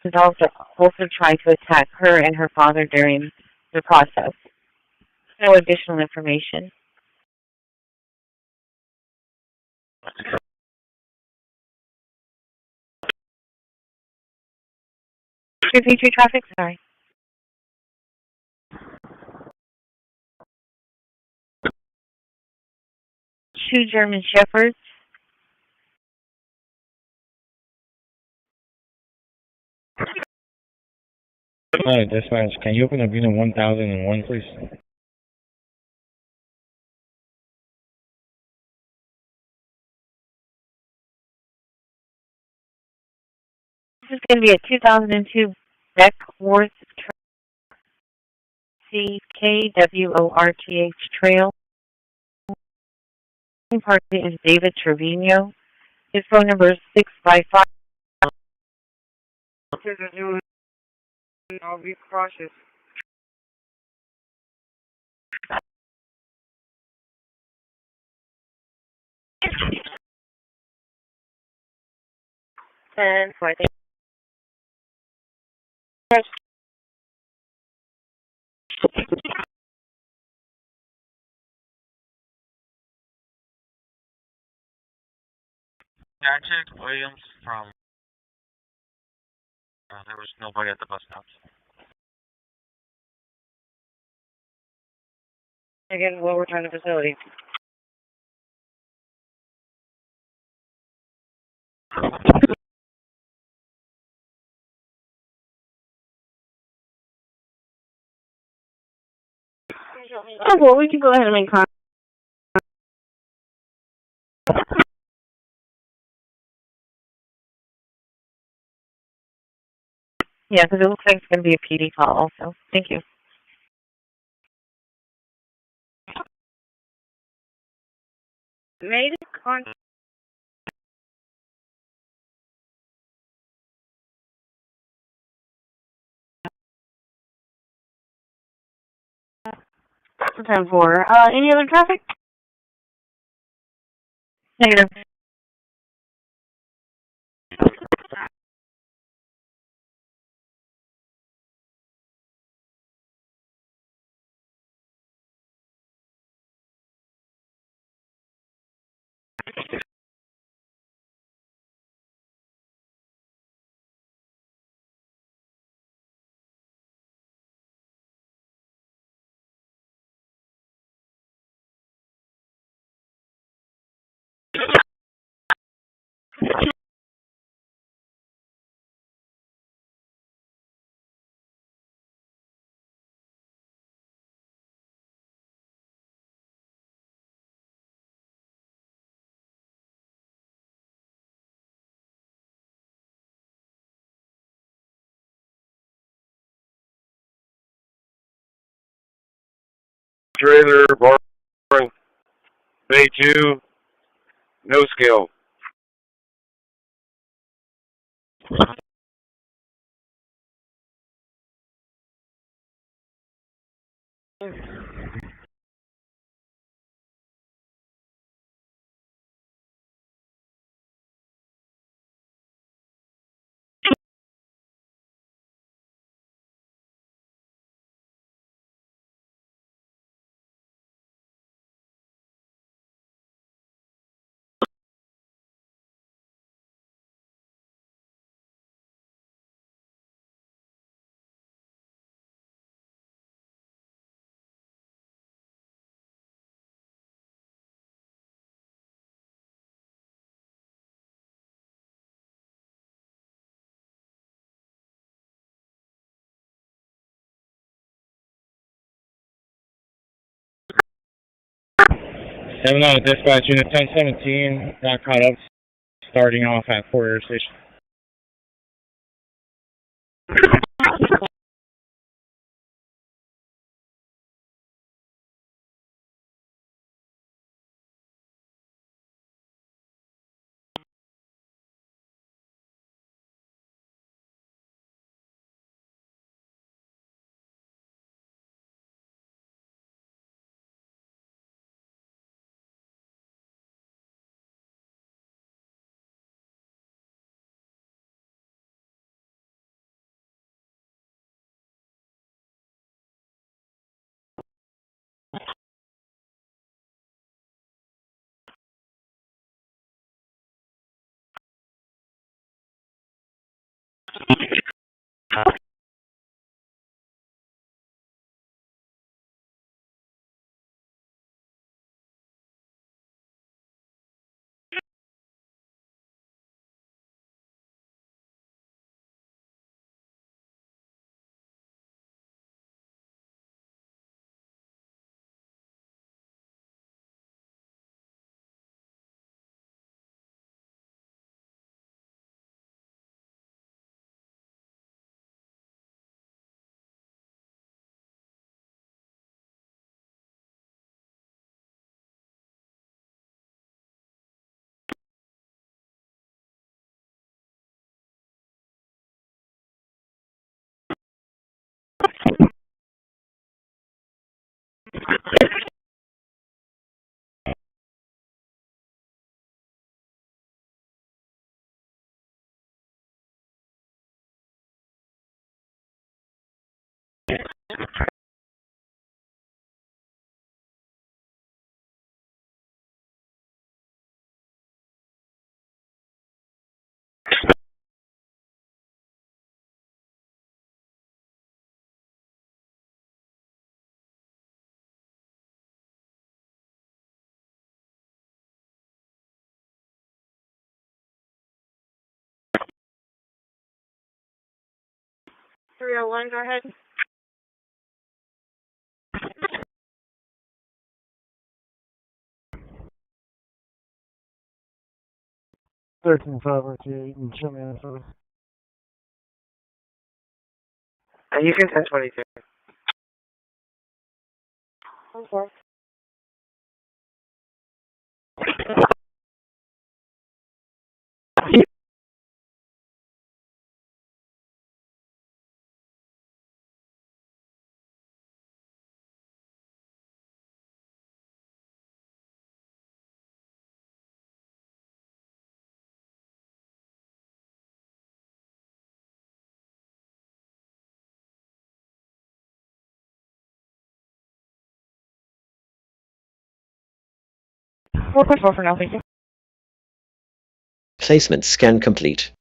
[SPEAKER 2] The dogs also tried to attack her and her father during the process. No additional information. Repeat your traffic, sorry. Two German Shepherds.
[SPEAKER 7] Hi, dispatch. Can you open up unit 1001, please?
[SPEAKER 2] This is going to be a 2002 Beckworth CKWORTH trail. The party is David Trevino. His phone number is 655.
[SPEAKER 11] I'll be cautious.
[SPEAKER 2] And for the
[SPEAKER 14] Yeah, I checked Williams from. There was nobody at the bus stops.
[SPEAKER 2] again, we'll return to the facility. Oh, well, we can go ahead and make contact. Yeah, because it looks like it's going to be a PD call also. Thank you. Made contact. That's 10-4. Any other traffic? Negative.
[SPEAKER 9] Trailer, bar, Bay 2, no scale.
[SPEAKER 7] Dispatch unit 1017, got caught up starting off at Fort Air Station.
[SPEAKER 2] Three oh one, go ahead.
[SPEAKER 11] $13.5 RTA and show me that photo.
[SPEAKER 9] You can 1022.
[SPEAKER 2] Okay. 4.4 for now, thank you.
[SPEAKER 1] Placement scan complete.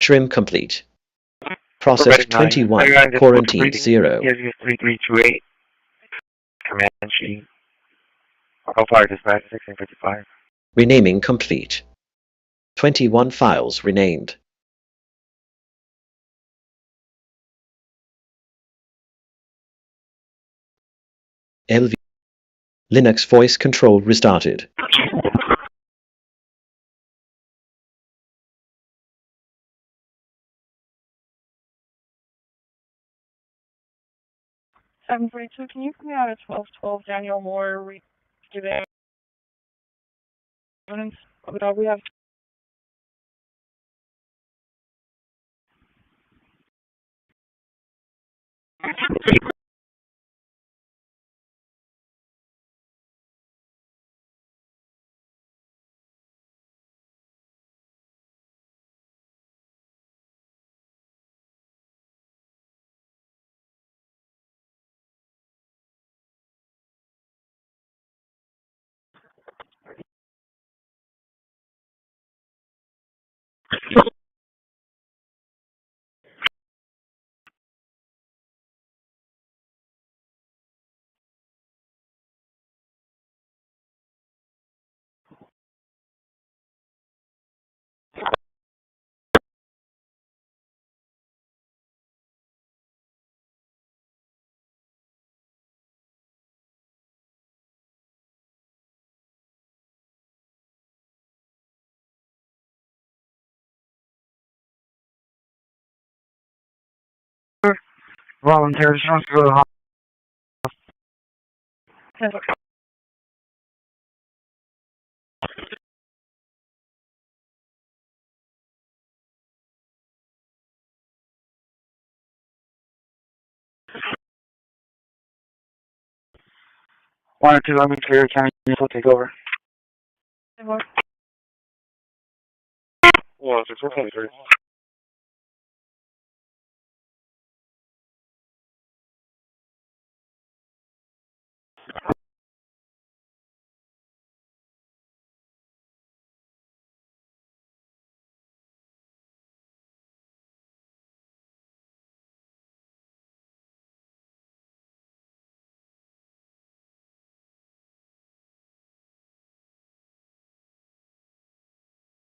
[SPEAKER 1] Trim complete. Process 21, quarantine 0.
[SPEAKER 9] Here's 3328. Command sheet. Fire dispatch 1655.
[SPEAKER 1] Renaming complete. 21 files renamed. LV Linux voice control restarted.
[SPEAKER 2] Can you come out at 1212 Daniel Moore giving evidence of the dog we have?
[SPEAKER 11] Volunteers don't go to the hospital. One or two, I'm in Clear County, will take over.
[SPEAKER 9] Well, it's 643.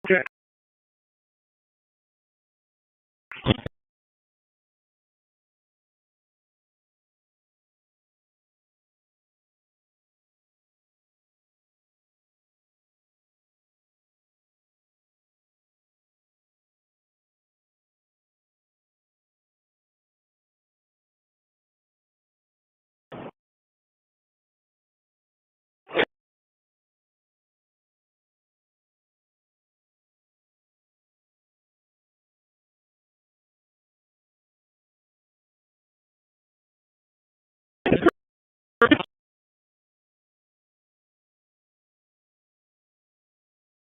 [SPEAKER 11] Okay.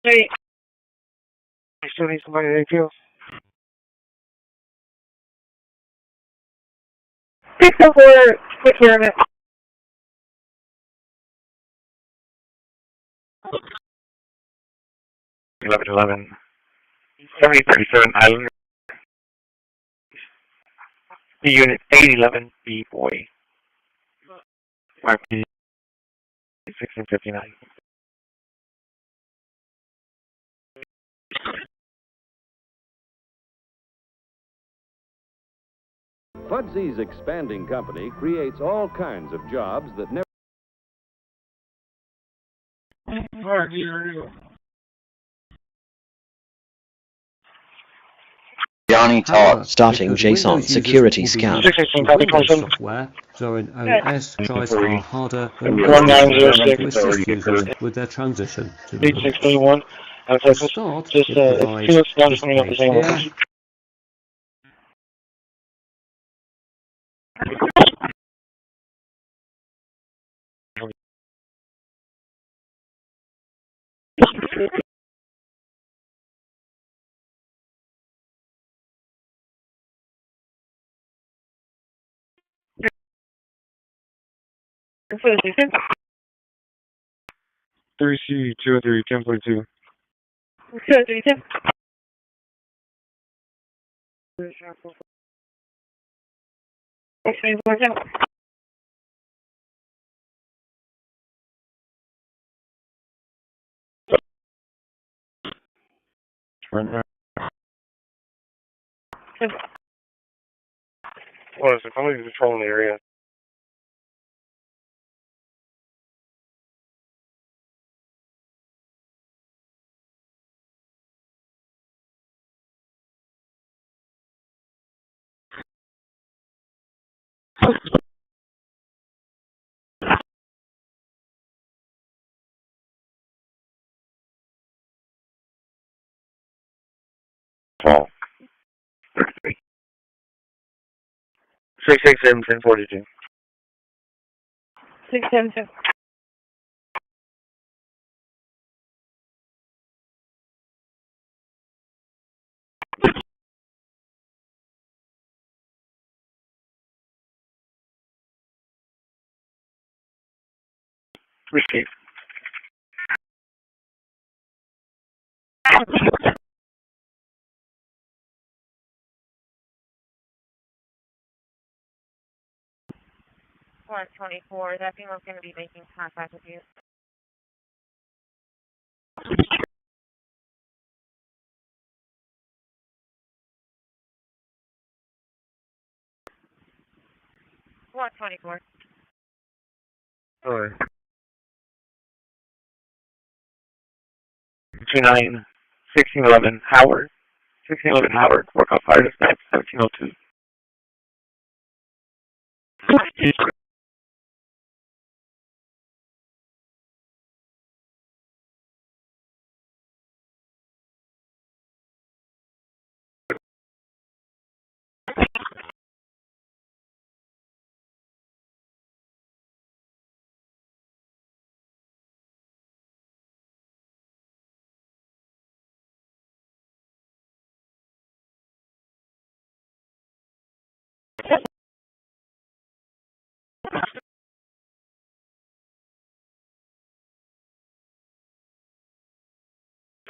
[SPEAKER 2] Hey.
[SPEAKER 11] I still need somebody to appeal.
[SPEAKER 2] 604, take care of it.
[SPEAKER 9] $1111. 7037 Island. The unit 811 B boy. YP 1659.
[SPEAKER 16] Fudsy's expanding company creates all kinds of jobs that never...
[SPEAKER 1] Johnny Talk. Starting JSON security scan.
[SPEAKER 18] Software, Zorin OS guys are harder than to assist users with their transition to the
[SPEAKER 11] Linux.
[SPEAKER 18] To start, it provides this page here.
[SPEAKER 9] 3C 203 1042.
[SPEAKER 5] 232.
[SPEAKER 9] What is it? Somebody's patrolling the area. Oh. 667 1042.
[SPEAKER 5] 672.
[SPEAKER 9] Receive.
[SPEAKER 2] One 24. That female's going to be making contact with you. One 24.
[SPEAKER 9] Alright. 29 1611 Howard. 1611 Howard. Work on fire dispatch 1702.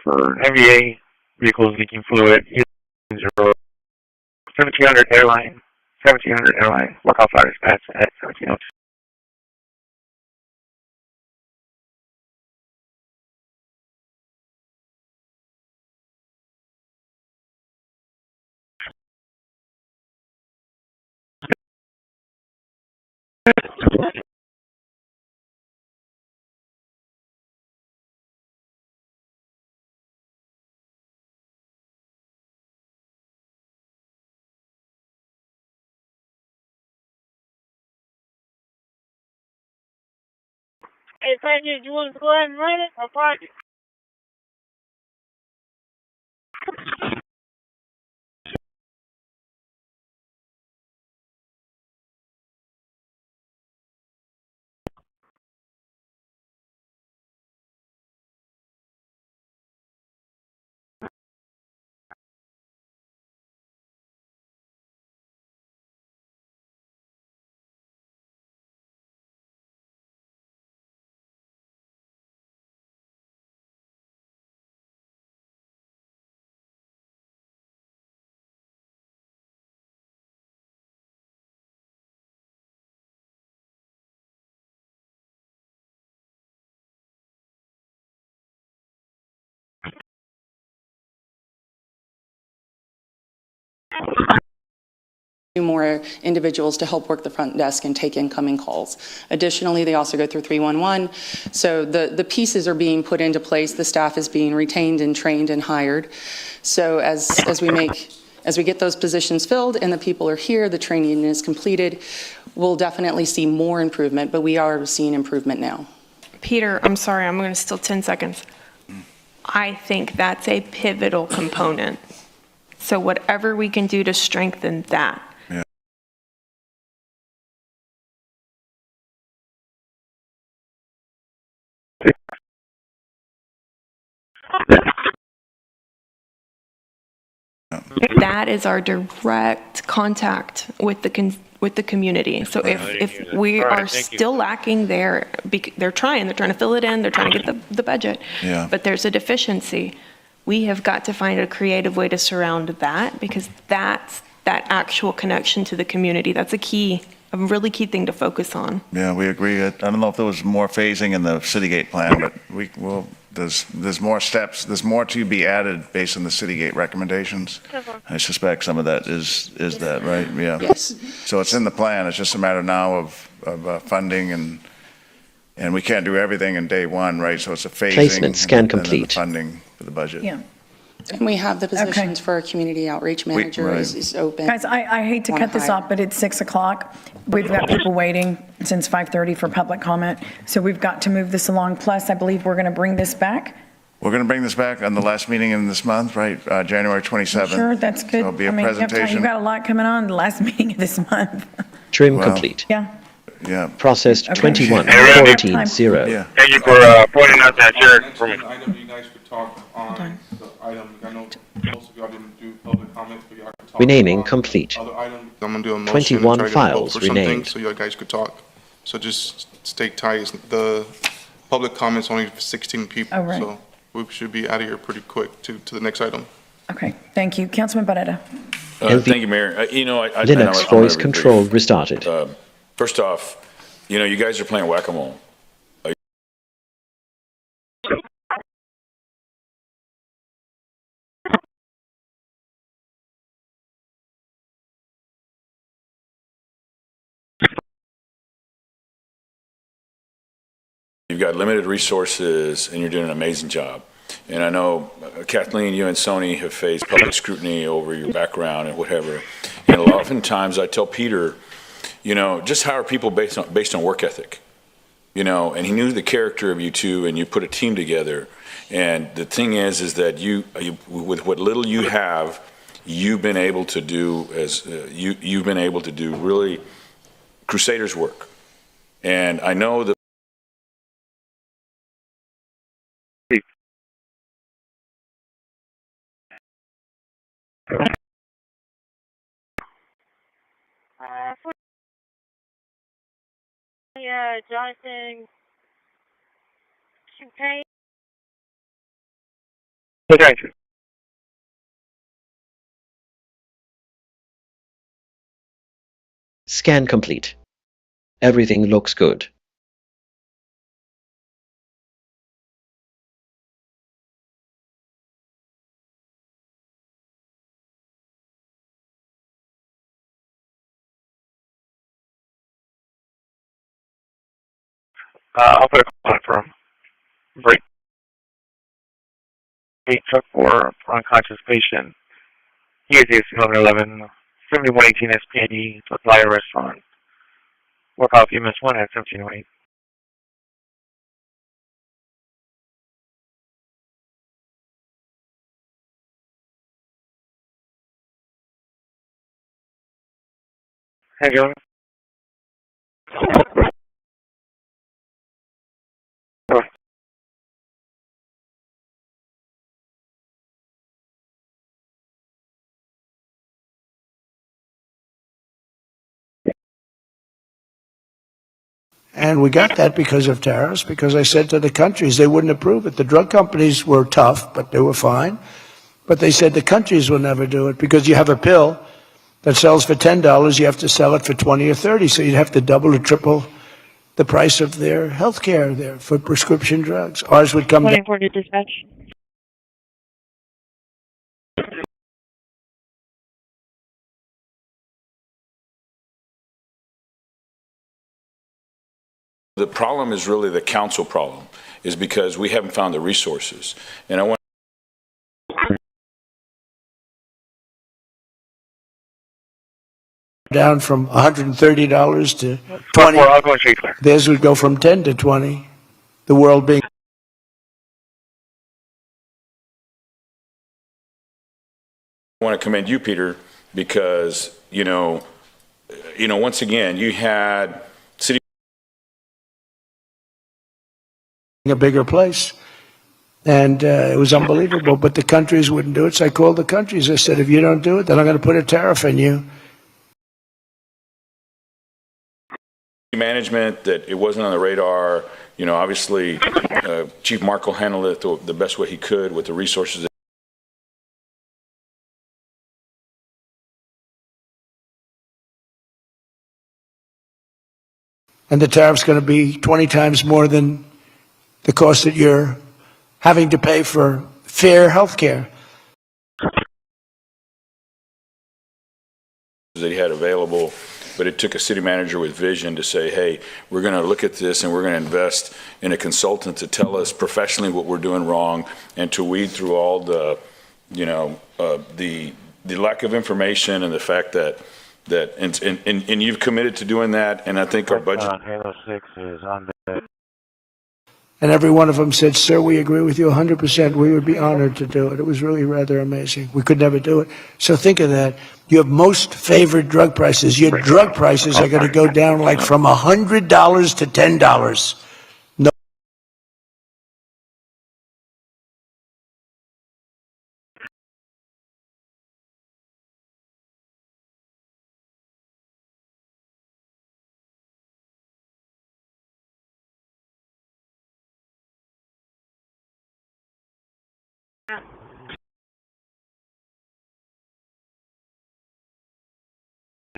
[SPEAKER 9] For MVA vehicles leaking fluid, 1700 airline, 1700 airline, work off fire dispatch at 1702.
[SPEAKER 5] Hey, Frankie, do you want to go ahead and write it or park it?
[SPEAKER 19] More individuals to help work the front desk and take incoming calls. Additionally, they also go through 311. So the pieces are being put into place. The staff is being retained and trained and hired. So as we get those positions filled and the people are here, the training is completed, we'll definitely see more improvement, but we are seeing improvement now.
[SPEAKER 3] Peter, I'm sorry, I'm going to still 10 seconds. I think that's a pivotal component. So whatever we can do to strengthen that. that is our direct contact with the community. So if we are still lacking there, they're trying to fill it in, they're trying to get the budget, but there's a deficiency. We have got to find a creative way to surround that, because that's that actual connection to the community. That's a really key thing to focus on.
[SPEAKER 17] Yeah, we agree. I don't know if there was more phasing in the Citygate plan, but there's more steps. There's more to be added based on the Citygate recommendations. I suspect some of that is that, right? Yeah.
[SPEAKER 19] Yes.
[SPEAKER 17] So it's in the plan. It's just a matter now of funding, and we can't do everything in day one, right? So it's a phasing.
[SPEAKER 1] Placement scan
[SPEAKER 17] and
[SPEAKER 1] complete.
[SPEAKER 17] then the funding for the budget.
[SPEAKER 19] Yeah. And we have the positions for our community outreach manager is open.
[SPEAKER 13] Guys, I hate to cut this off, but it's 6 o'clock. We've got people waiting since 5:30 for public comment. So we've got to move this along. Plus, I believe we're going to bring this back.
[SPEAKER 17] We're going to bring this back on the last meeting in this month, right? January 27th.
[SPEAKER 13] Sure, that's good.
[SPEAKER 17] So it'll be a presentation.
[SPEAKER 13] You've got a lot coming on the last meeting of this month.
[SPEAKER 1] Trim complete.
[SPEAKER 13] Yeah.
[SPEAKER 17] Yeah.
[SPEAKER 1] Processed 21,
[SPEAKER 17] Hey,
[SPEAKER 1] quarantine 0.
[SPEAKER 17] Yeah.
[SPEAKER 9] Thank you for pointing out that Jared for me.
[SPEAKER 21] Item you guys could talk on the item. I know most of y'all didn't do public comments, but y'all could talk.
[SPEAKER 1] Renaming complete.
[SPEAKER 21] Other items. I'm gonna do a motion
[SPEAKER 1] 21
[SPEAKER 21] to try to
[SPEAKER 1] files
[SPEAKER 21] vote for something
[SPEAKER 1] renamed.
[SPEAKER 21] so y'all guys could talk. So just stay tight. The public comments only for 16 people.
[SPEAKER 13] Oh, right.
[SPEAKER 21] So we should be out of here pretty quick to the next item.
[SPEAKER 13] Okay, thank you. Councilman Barretta.
[SPEAKER 23] Thank you, Mayor.
[SPEAKER 1] Linux voice control restarted.
[SPEAKER 23] First off, you guys are playing whack-a-mole. You've got limited resources, and you're doing an amazing job. And I know, Kathleen, you and Sony have faced public scrutiny over your background and whatever. And oftentimes I tell Peter, just hire people based on work ethic. And he knew the character of you two, and you put a team together. And the thing is that you with what little you have, you've been able to do you've been able to do really Crusaders work. And I know that.
[SPEAKER 2] Jonathan Coupe.
[SPEAKER 9] Okay.
[SPEAKER 1] Scan complete. Everything looks good.
[SPEAKER 9] I'll put a call for him. Break. 8 truck for unconscious patient. USA's 11, 7118 SPAD, supplier restaurant. Work off MS1 at 1708. Hey, Joe.
[SPEAKER 24] And we got that because of tariffs, because I said to the countries they wouldn't approve it. The drug companies were tough, but they were fine. But they said the countries will never do it because you have a pill that sells for $10, you have to sell it for 20 or 30. So you'd have to double or triple the price of their health care there for prescription drugs. Ours would come down.
[SPEAKER 2] For the dispatch.
[SPEAKER 23] The problem is really the council problem, is because we haven't found the resources. And I want
[SPEAKER 24] down from $130 to 20. Theirs would go from 10 to 20. The world being.
[SPEAKER 23] I want to commend you, Peter, because, once again, you had city.
[SPEAKER 24] A bigger place. And it was unbelievable, but the countries wouldn't do it. So I called the countries. I said, if you don't do it, then I'm going to put a tariff on you.
[SPEAKER 23] Management, that it wasn't on the radar. You know, obviously, Chief Markle handled it the best way he could with the resources.
[SPEAKER 24] And the tariff's going to be 20 times more than the cost that you're having to pay for fair health care.
[SPEAKER 23] That he had available, but it took a city manager with vision to say, hey, we're going to look at this and we're going to invest in a consultant to tell us professionally what we're doing wrong and to weed through all the, you know, the lack of information and the fact that and you've committed to doing that, and I think our budget.
[SPEAKER 7] Halo 6 is on the.
[SPEAKER 24] And every one of them said, sir, we agree with you 100%. We would be honored to do it. It was really rather amazing. We could never do it. So think of that. You have most favored drug prices. Your drug prices are going to go down like from $100 to $10. No.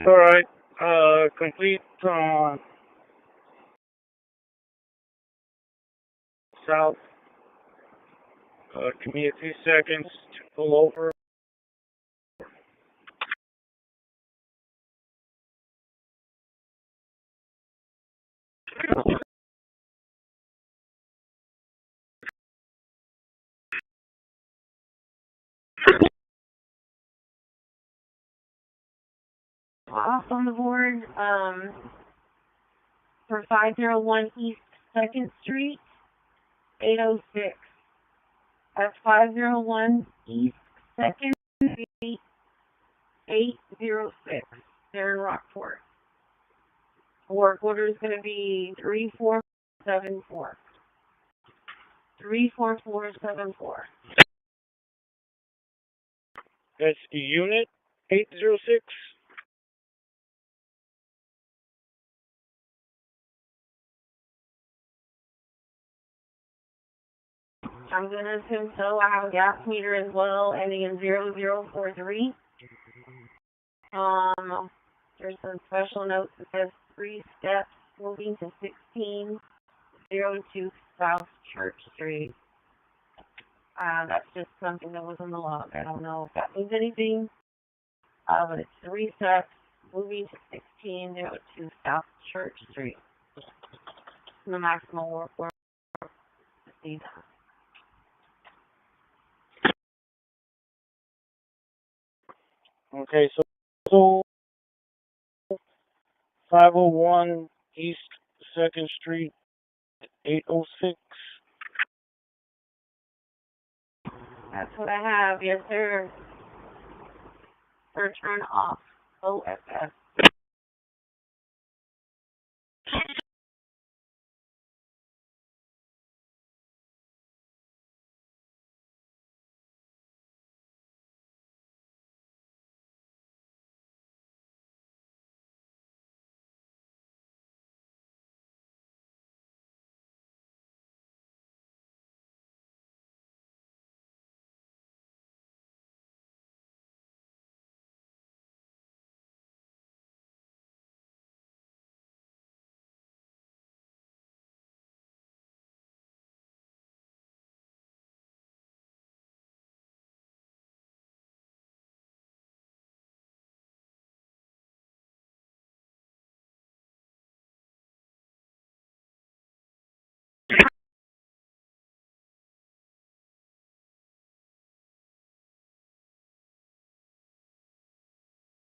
[SPEAKER 11] All right. Complete south. Give me a few seconds to pull over.
[SPEAKER 2] Off on the board, for 501 East 2nd Street, 806. That's 501 East 2nd Street, 806. They're in Rockport. Work order is going to be 3474. 34474.
[SPEAKER 11] That's unit 806.
[SPEAKER 2] I'm going to assume so. I have a gas meter as well, ending in 0043. There's some special notes that says 3 steps moving to 1602 South Church Street. That's just something that was in the log. I don't know if that means anything, but it's 3 steps moving to 1602 South Church Street. The maximum work order.
[SPEAKER 11] Okay, so 501 East 2nd Street, 806.
[SPEAKER 2] That's what I have. Yes, sir. Turn off. OFS.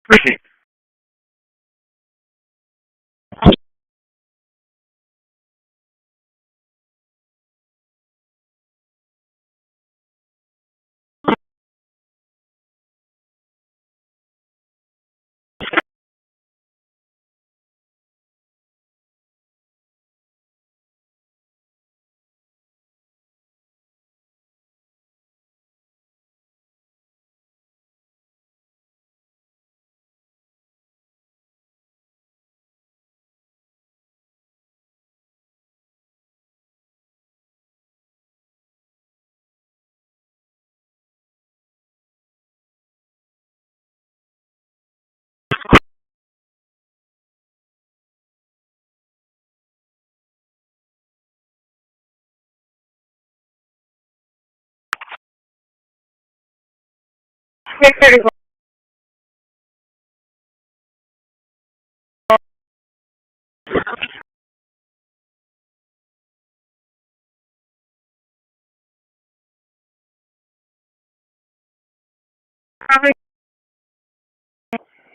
[SPEAKER 9] Christi.
[SPEAKER 5] 6:34.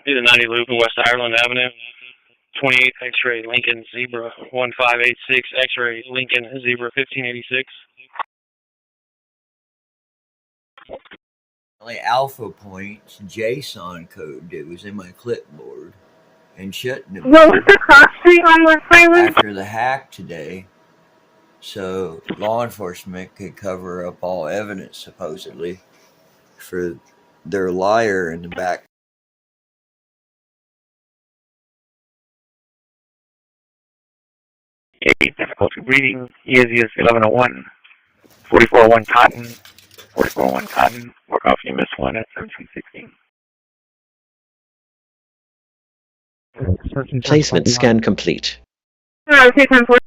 [SPEAKER 6] Do the 90 loop of West Ireland Avenue. 28 X-ray Lincoln Zebra 1586 X-ray Lincoln Zebra 1586.
[SPEAKER 8] Only alpha points JSON code that was in my clipboard and shouldn't have
[SPEAKER 5] What was the cross street on West Island?
[SPEAKER 8] after the hack today, so law enforcement could cover up all evidence supposedly for their liar in the back.
[SPEAKER 9] Difficulty reading. ESE is 1101. 4401 Cotton. 4401 Cotton. Work off you missed one at 1716.
[SPEAKER 1] Placement scan complete.
[SPEAKER 5] No, 614.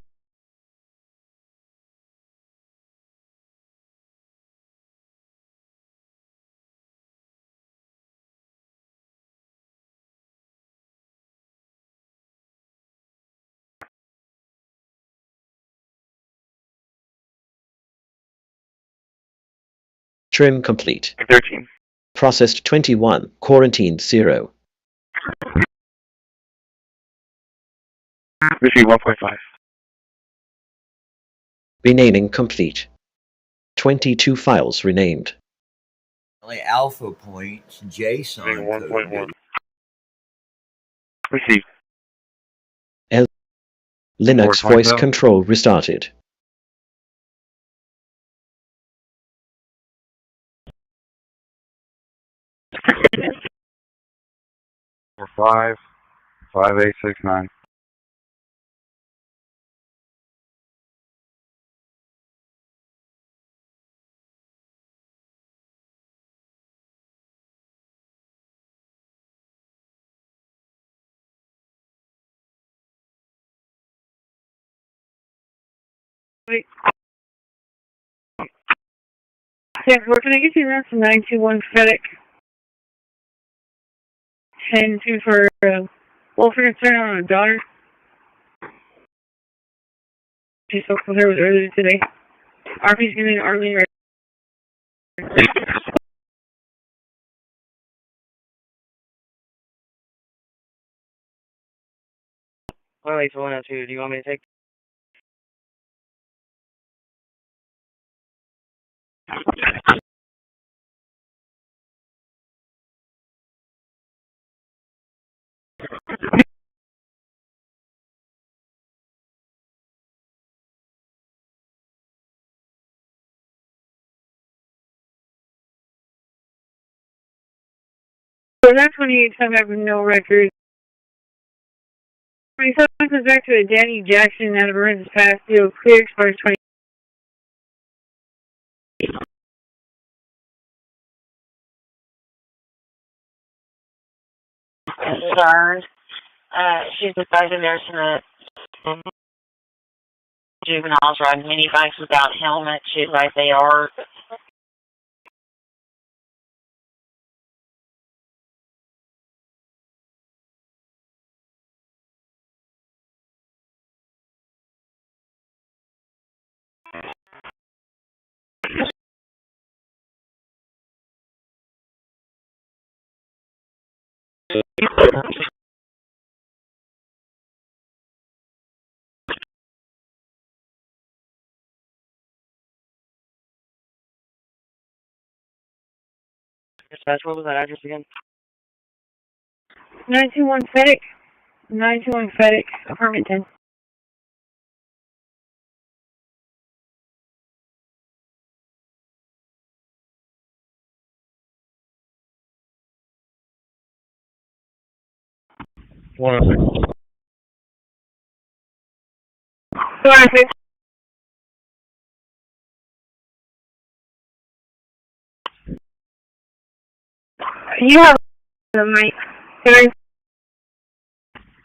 [SPEAKER 1] Trim complete.
[SPEAKER 9] 13.
[SPEAKER 1] Processed 21. Quarantined 0.
[SPEAKER 9] Receive 1.5.
[SPEAKER 1] Renaming complete. 22 files renamed.
[SPEAKER 8] Only alpha points JSON code.
[SPEAKER 9] 1.1. Receive.
[SPEAKER 1] Linux voice control restarted.
[SPEAKER 10] Four 5 5869.
[SPEAKER 5] Wait. Yes, where can I get you around to 921 FedEx? 10-2 for welfare concern on a daughter. She spoke with her earlier today. RP's giving Arlene right.
[SPEAKER 6] Alright, so 102. Do you want me to take?
[SPEAKER 5] So that's 28 time I have no record. 27 comes back to a Danny Jackson out of Lorenzo's Pass deal. Clear expires 20.
[SPEAKER 2] Concerned. She's a sergeant nurse in the juveniles riding mini bikes without helmets. She's like they are.
[SPEAKER 6] Dispatch, what was that address again?
[SPEAKER 5] 921 FedEx. 921 FedEx. Apartment 10. You have the mic.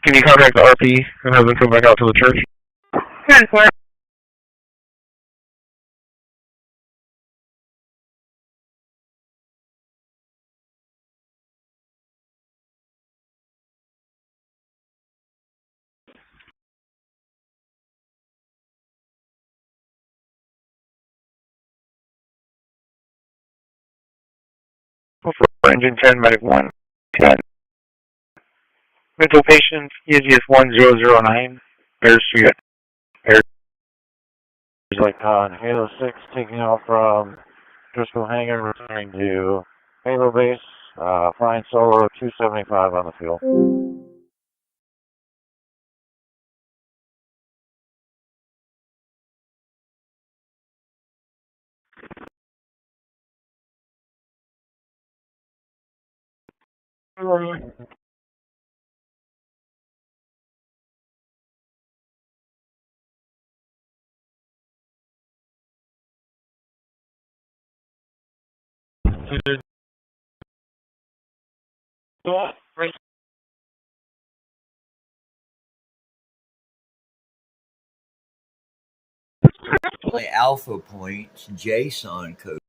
[SPEAKER 9] Can you contact the RP and have them come back out to the church?
[SPEAKER 5] 10-4.
[SPEAKER 9] Engine 10, Medic 1, 10. Mental patient, ESG 1009, Bear Street. Bear.
[SPEAKER 7] Like on Halo 6, taking off from Driscoll Hangar, returning to Halo Base, flying solo 275 on the field.
[SPEAKER 8] The alpha points JSON code.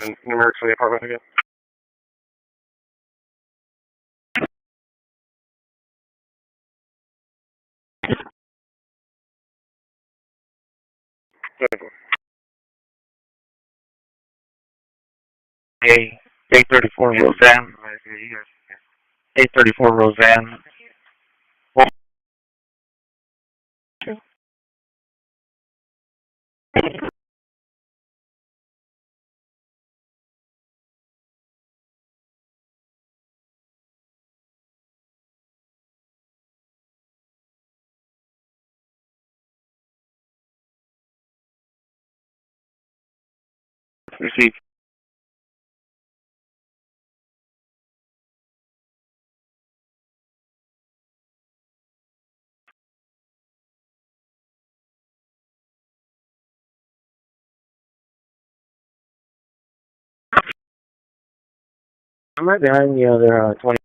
[SPEAKER 9] And numerics for the apartment again. A34 Roseanne. A34 Roseanne. Received. I'm right behind the other 20.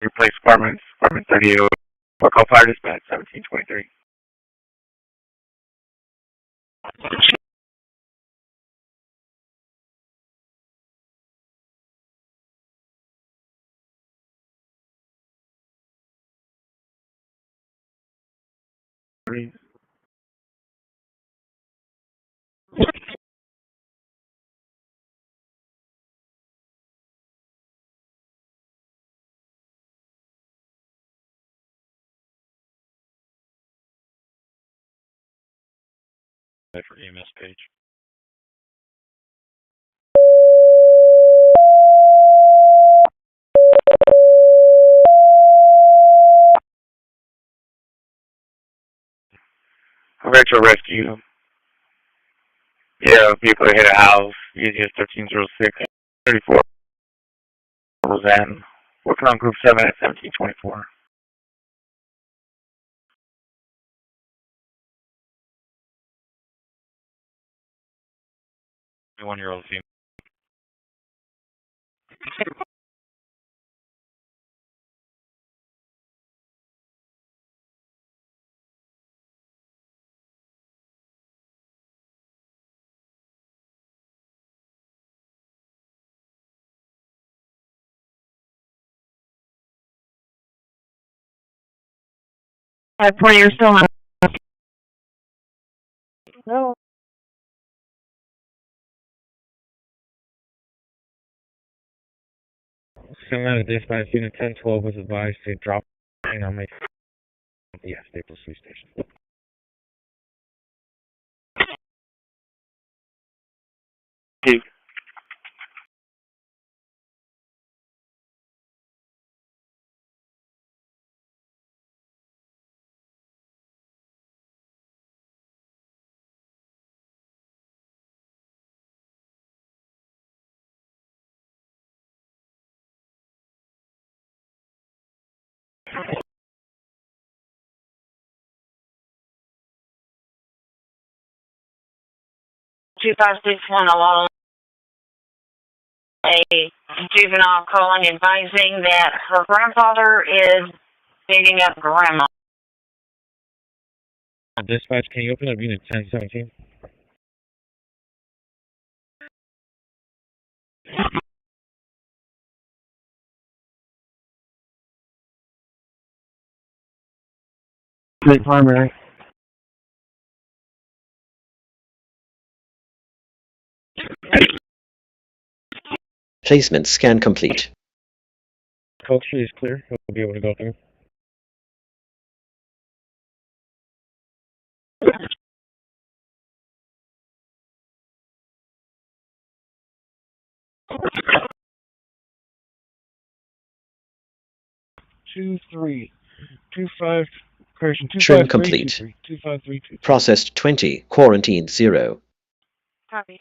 [SPEAKER 9] Replace apartment 38. Call fire dispatch 1723. For EMS page. Retro rescue. Yeah, vehicle hit a house. EGS 1306. 34. Roseanne. Working on group 7 at 1724. 21-year-old female.
[SPEAKER 5] You're still on. No.
[SPEAKER 7] Atlanta Dispatch Unit 1012 was advised to drop in on my Staples Police Station.
[SPEAKER 5] 2561 along a juvenile calling advising that her grandfather is beating up grandma.
[SPEAKER 9] Dispatch, can you open up unit 1017?
[SPEAKER 11] Great primary.
[SPEAKER 1] Placement scan complete.
[SPEAKER 9] Coke Street is clear. We'll be able to go through.
[SPEAKER 1] Trim complete. Processed 20. Quarantined 0.
[SPEAKER 2] Copy.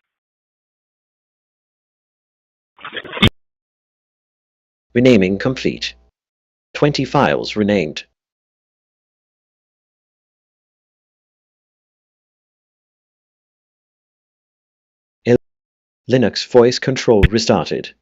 [SPEAKER 1] Renaming complete. 20 files renamed. Linux voice control restarted.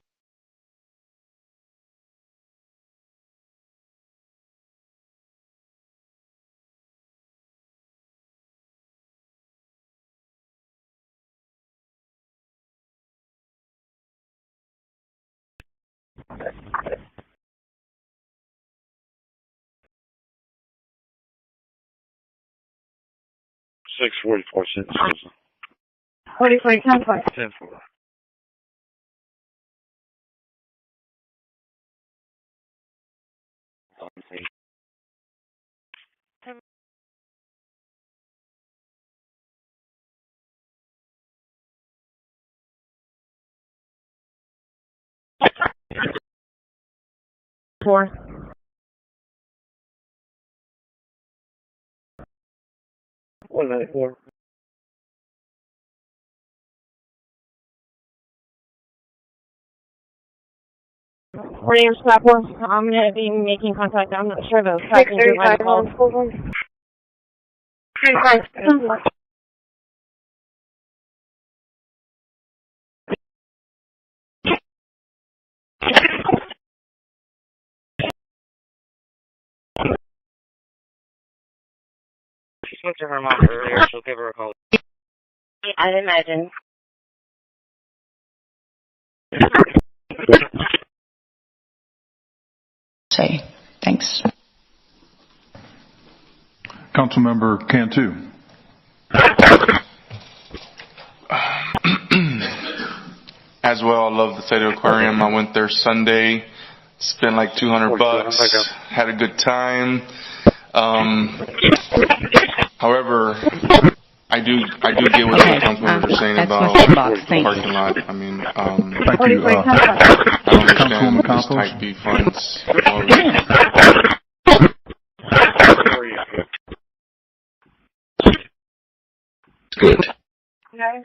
[SPEAKER 7] Six 44 cents.
[SPEAKER 5] 44, 10-4.
[SPEAKER 7] 10-4.
[SPEAKER 5] Four.
[SPEAKER 9] One minute, 4.
[SPEAKER 5] William Snapper, I'm going to be making contact. I'm not sure the passenger might call. 35.
[SPEAKER 9] She spoke to her mom earlier. She'll give her a call.
[SPEAKER 5] I imagine.
[SPEAKER 19] Say, thanks.
[SPEAKER 12] Councilmember Cantu.
[SPEAKER 21] As well, I love the State Aquarium. I went there Sunday, spent like $200, had a good time. However, I do get what the council members are saying about the parking lot. I mean,
[SPEAKER 12] Thank you.
[SPEAKER 21] I don't understand this type B funds.
[SPEAKER 1] Good.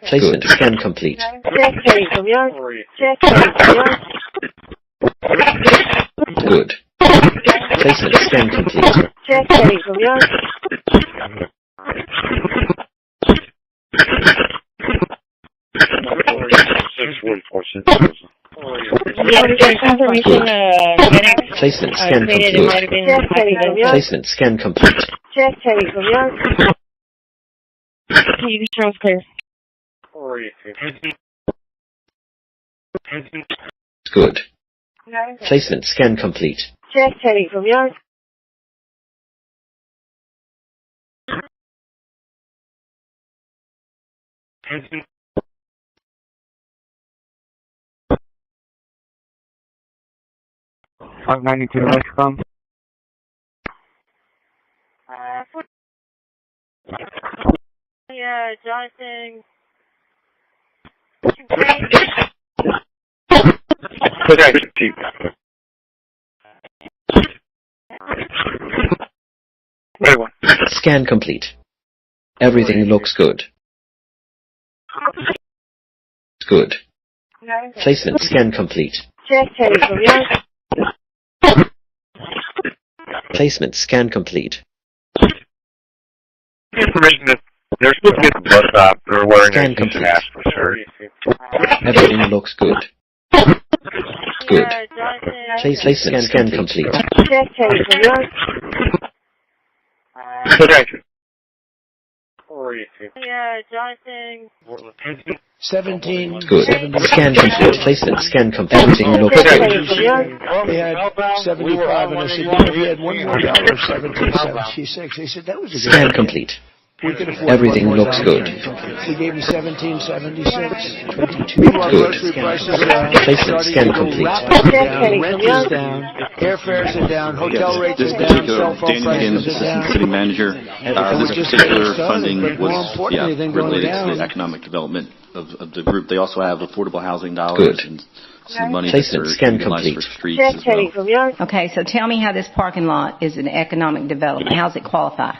[SPEAKER 1] Placement scan complete. Good. Placement scan complete. Placement scan complete. Placement scan complete.
[SPEAKER 5] You show clear.
[SPEAKER 1] Good. Placement scan complete.
[SPEAKER 5] Check, Teddy, from yours.
[SPEAKER 9] .92
[SPEAKER 2] Yeah, Jonathan.
[SPEAKER 1] Scan complete. Everything looks good. Good. Placement scan complete.
[SPEAKER 5] Check, Teddy, from yours.
[SPEAKER 1] Placement scan complete.
[SPEAKER 9] Information They're supposed to be at the bus stop. They're wearing
[SPEAKER 1] Scan
[SPEAKER 9] a
[SPEAKER 1] complete.
[SPEAKER 9] Asper shirt.
[SPEAKER 1] Everything looks good. Good. Place scan complete.
[SPEAKER 2] Yeah, Jonathan.
[SPEAKER 24] 17.
[SPEAKER 1] Good.
[SPEAKER 24] 76.
[SPEAKER 1] Scan complete. Placement scan complete. Everything looks good.
[SPEAKER 24] They had 75, and I said, you know, he had $1 more, 1776. They said, that was a good
[SPEAKER 1] Scan
[SPEAKER 24] idea.
[SPEAKER 1] complete.
[SPEAKER 24] We could afford
[SPEAKER 1] Everything
[SPEAKER 24] one more
[SPEAKER 1] looks
[SPEAKER 24] down.
[SPEAKER 1] good.
[SPEAKER 24] We gave him 1776.
[SPEAKER 1] Good.
[SPEAKER 24] Grocery prices are
[SPEAKER 1] Placement
[SPEAKER 24] starting
[SPEAKER 1] scan
[SPEAKER 24] to go
[SPEAKER 1] complete.
[SPEAKER 24] rapidly down. Rent is down. Airfares are down. Hotel rates
[SPEAKER 4] This
[SPEAKER 24] are down.
[SPEAKER 4] particular
[SPEAKER 24] Cell phone
[SPEAKER 4] Daniel Higgins,
[SPEAKER 24] prices are
[SPEAKER 4] Assistant
[SPEAKER 24] down.
[SPEAKER 4] City Manager,
[SPEAKER 24] We're
[SPEAKER 4] this
[SPEAKER 24] just
[SPEAKER 4] particular
[SPEAKER 24] getting started,
[SPEAKER 4] funding
[SPEAKER 24] but more
[SPEAKER 4] was
[SPEAKER 24] importantly than going
[SPEAKER 4] related to
[SPEAKER 24] down.
[SPEAKER 4] the economic development of the group. They also have affordable housing dollars and some money that
[SPEAKER 1] Placement
[SPEAKER 4] are
[SPEAKER 1] scan
[SPEAKER 4] utilized
[SPEAKER 1] complete.
[SPEAKER 4] for streets as well.
[SPEAKER 15] Okay, so tell me how this parking lot is an economic development. How's it qualify?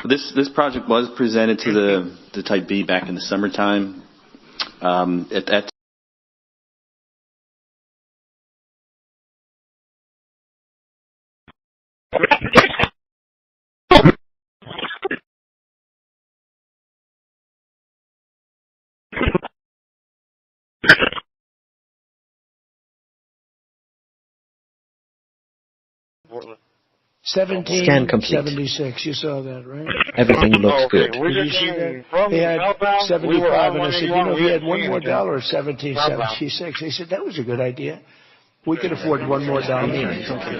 [SPEAKER 4] This project was presented to the Type B back in the summertime. At that
[SPEAKER 1] Scan complete.
[SPEAKER 24] 76. You saw that, right?
[SPEAKER 1] Everything looks good.
[SPEAKER 24] Did you see that? They had 75, and I said, you know, he had $1 more, 1776. They said, that was a good idea. We could afford one more down here.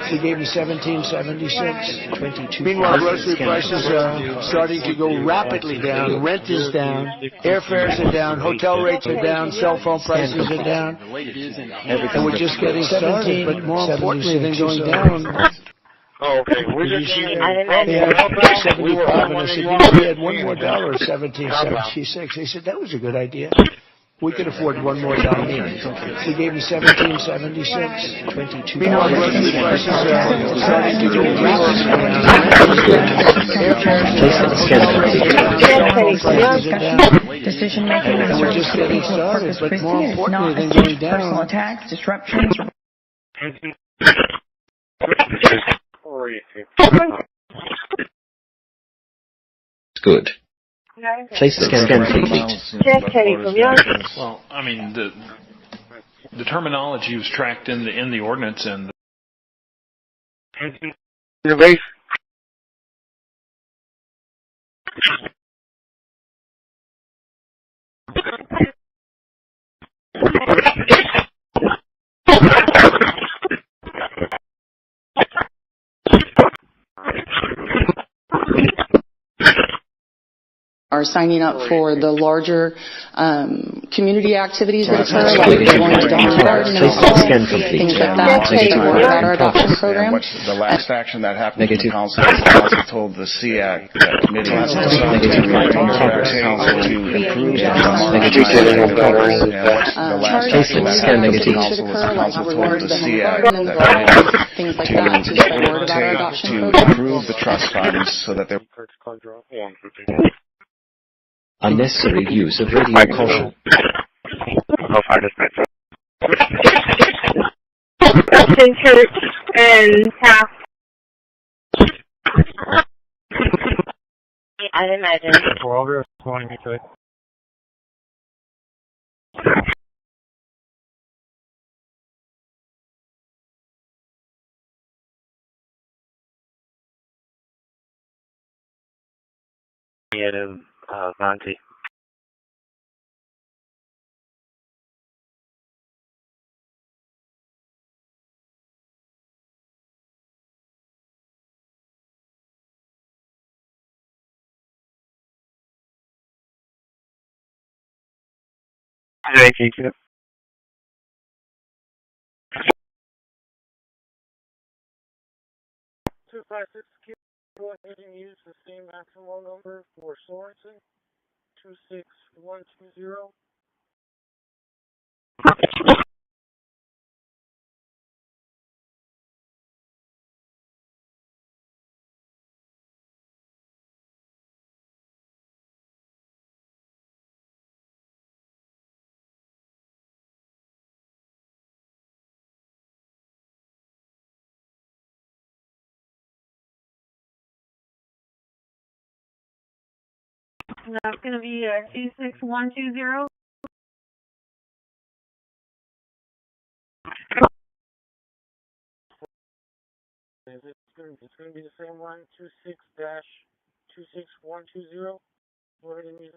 [SPEAKER 24] We gave him 1776. Meanwhile, grocery prices are starting to go rapidly down. Rent is down. Airfares are down. Hotel rates are down. Cell phone prices are down. And we're just getting started, but more importantly than going down.
[SPEAKER 9] Oh, okay.
[SPEAKER 24] Did you see that? They had 75, and I said, you know, he had $1 more, 1776. They said, that was a good idea. We could afford one more down here. We gave him 1776. Meanwhile, grocery prices are starting to go rapidly down.
[SPEAKER 13] Decision making and
[SPEAKER 24] we're just getting started, but more importantly than going down.
[SPEAKER 13] Personal attacks, disruptions.
[SPEAKER 1] Good. Place scan complete.
[SPEAKER 12] Well, I mean, the terminology was tracked in the ordinance and
[SPEAKER 9] Your base.
[SPEAKER 19] Are signing up for the larger community activities that occur, like going to Dawn Garden and things like that, to support about our adoption program.
[SPEAKER 17] The last action that happened to the council, the council told the SEAC that committee to approve the last action that happened to the council was the council told the SEAC
[SPEAKER 19] things like that, to spread word about our adoption
[SPEAKER 17] to
[SPEAKER 19] program.
[SPEAKER 17] approve the trust funds so that they
[SPEAKER 1] Unnecessary use of radio caution.
[SPEAKER 5] Upton Church and half. I imagine.
[SPEAKER 11] For all your calling me today.
[SPEAKER 9] Monty. Thank you.
[SPEAKER 11] 256, go ahead and use the same maximum number for Sorensen. 26120.
[SPEAKER 5] That's going to be 26120.
[SPEAKER 11] It's going to be the same one, 26-26120. What did you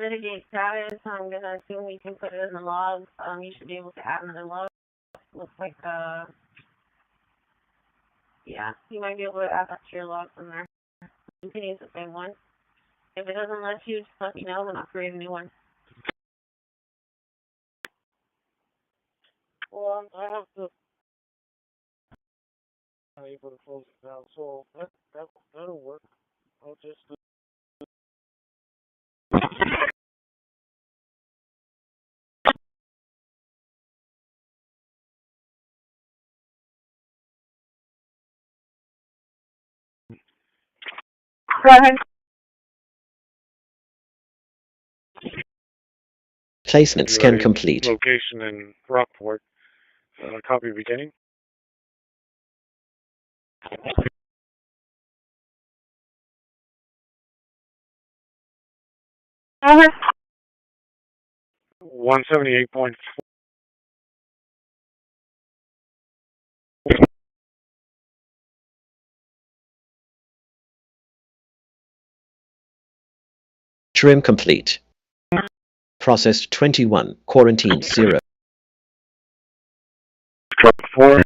[SPEAKER 5] mitigate status, I'm going to assume we can put it in the log. You should be able to add another log. Looks like, yeah, you might be able to add that to your log from there. You can use the same one. If it doesn't let you, just let me know and I'll create a new one.
[SPEAKER 11] Well, I have to. I'm able to close it down, so that'll work. I'll just.
[SPEAKER 5] Go ahead.
[SPEAKER 1] Placement scan complete.
[SPEAKER 11] Location in Rockport. Copy beginning.
[SPEAKER 5] Uh-huh.
[SPEAKER 11] 178.4.
[SPEAKER 1] Trim complete. Processed 21. Quarantine 0.
[SPEAKER 11] Truck 4.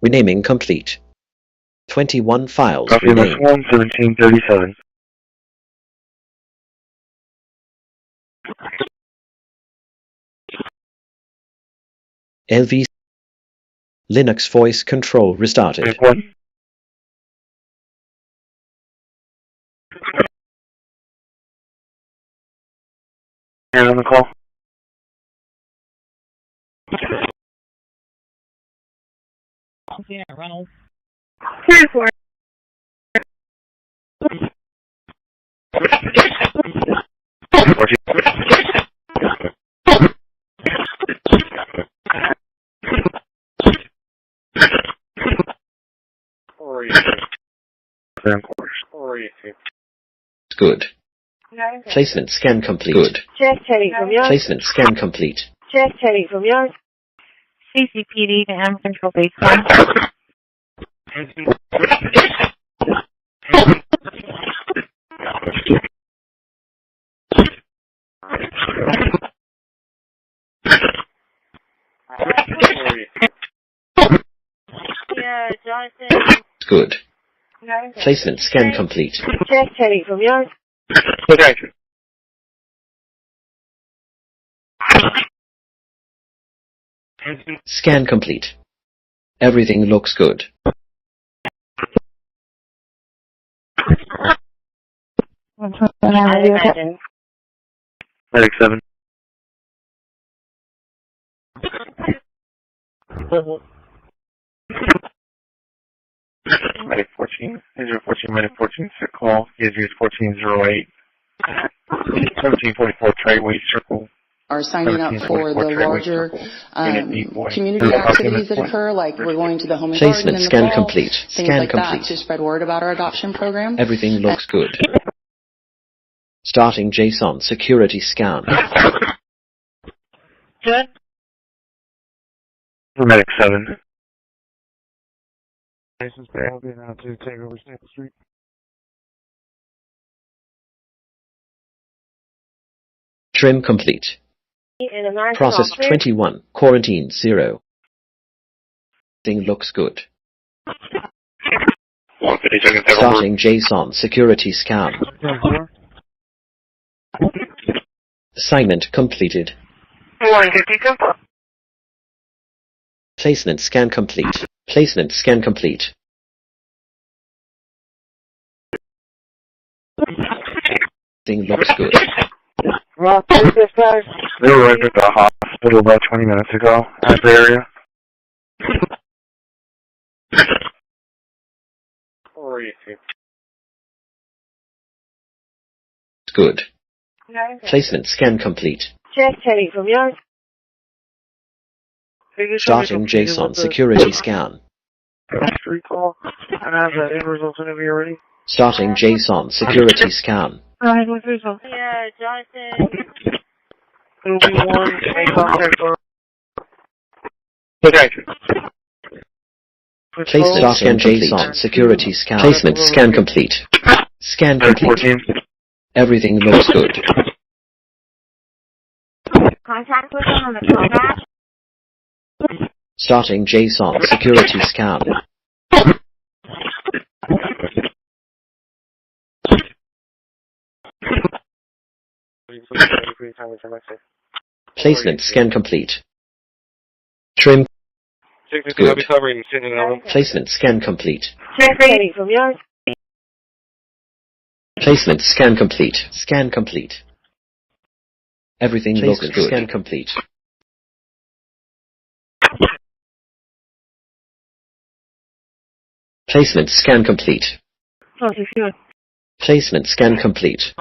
[SPEAKER 1] Renaming complete. 21 files
[SPEAKER 9] Copy
[SPEAKER 1] renamed.
[SPEAKER 9] 1737.
[SPEAKER 1] LV Linux voice control restarted.
[SPEAKER 9] And on the call.
[SPEAKER 5] Yeah, Reynolds. 10-4.
[SPEAKER 1] Good. Placement scan complete. Good.
[SPEAKER 5] Check Teddy from yours.
[SPEAKER 1] Placement scan complete.
[SPEAKER 5] Check Teddy from yours. CCPD to M Control Base 1. Yeah, Jonathan.
[SPEAKER 1] Good. Placement scan complete.
[SPEAKER 5] Check Teddy from yours.
[SPEAKER 9] Okay.
[SPEAKER 1] Scan complete. Everything looks good.
[SPEAKER 9] Medic 7. Medic 14. Israel 14, Medic 14, sick call. Israel 1408. 1744 trade weight circle.
[SPEAKER 19] Are signing up for the larger community activities that occur, like we're going to the home and garden
[SPEAKER 1] Placement
[SPEAKER 19] in the
[SPEAKER 1] scan
[SPEAKER 19] fall,
[SPEAKER 1] complete.
[SPEAKER 19] things
[SPEAKER 1] Scan
[SPEAKER 19] like
[SPEAKER 1] complete.
[SPEAKER 19] that, to spread word about our adoption program.
[SPEAKER 1] Everything looks good. Starting JSON security scan.
[SPEAKER 5] Good.
[SPEAKER 9] Medic 7.
[SPEAKER 11] License to Albion out to take over Staple Street.
[SPEAKER 1] Trim complete. Process 21. Quarantine 0. Everything looks good. Starting JSON security scan. Assignment completed. Placement scan complete. Placement scan complete. Everything looks good.
[SPEAKER 9] They were right at the hospital about 20 minutes ago at the area.
[SPEAKER 1] Good. Placement scan complete.
[SPEAKER 5] Check heading from yard.
[SPEAKER 1] Starting JSON security scan.
[SPEAKER 9] Recall. And have the end results whenever you're ready.
[SPEAKER 1] Starting JSON security scan.
[SPEAKER 5] Alright, what's this one?
[SPEAKER 2] Yeah, Jonathan.
[SPEAKER 9] It'll be one to make contact or... Okay.
[SPEAKER 1] Placement scan JSON security scan. Placement scan complete. Scan complete. Everything looks good.
[SPEAKER 2] Contact with them on the callback.
[SPEAKER 1] Starting JSON security scan. Placement scan complete. Trim. Good. Placement scan complete.
[SPEAKER 5] Check heading from yard.
[SPEAKER 1] Placement scan complete. Scan complete. Everything looks good. Scan complete. Placement scan complete. Placement scan complete.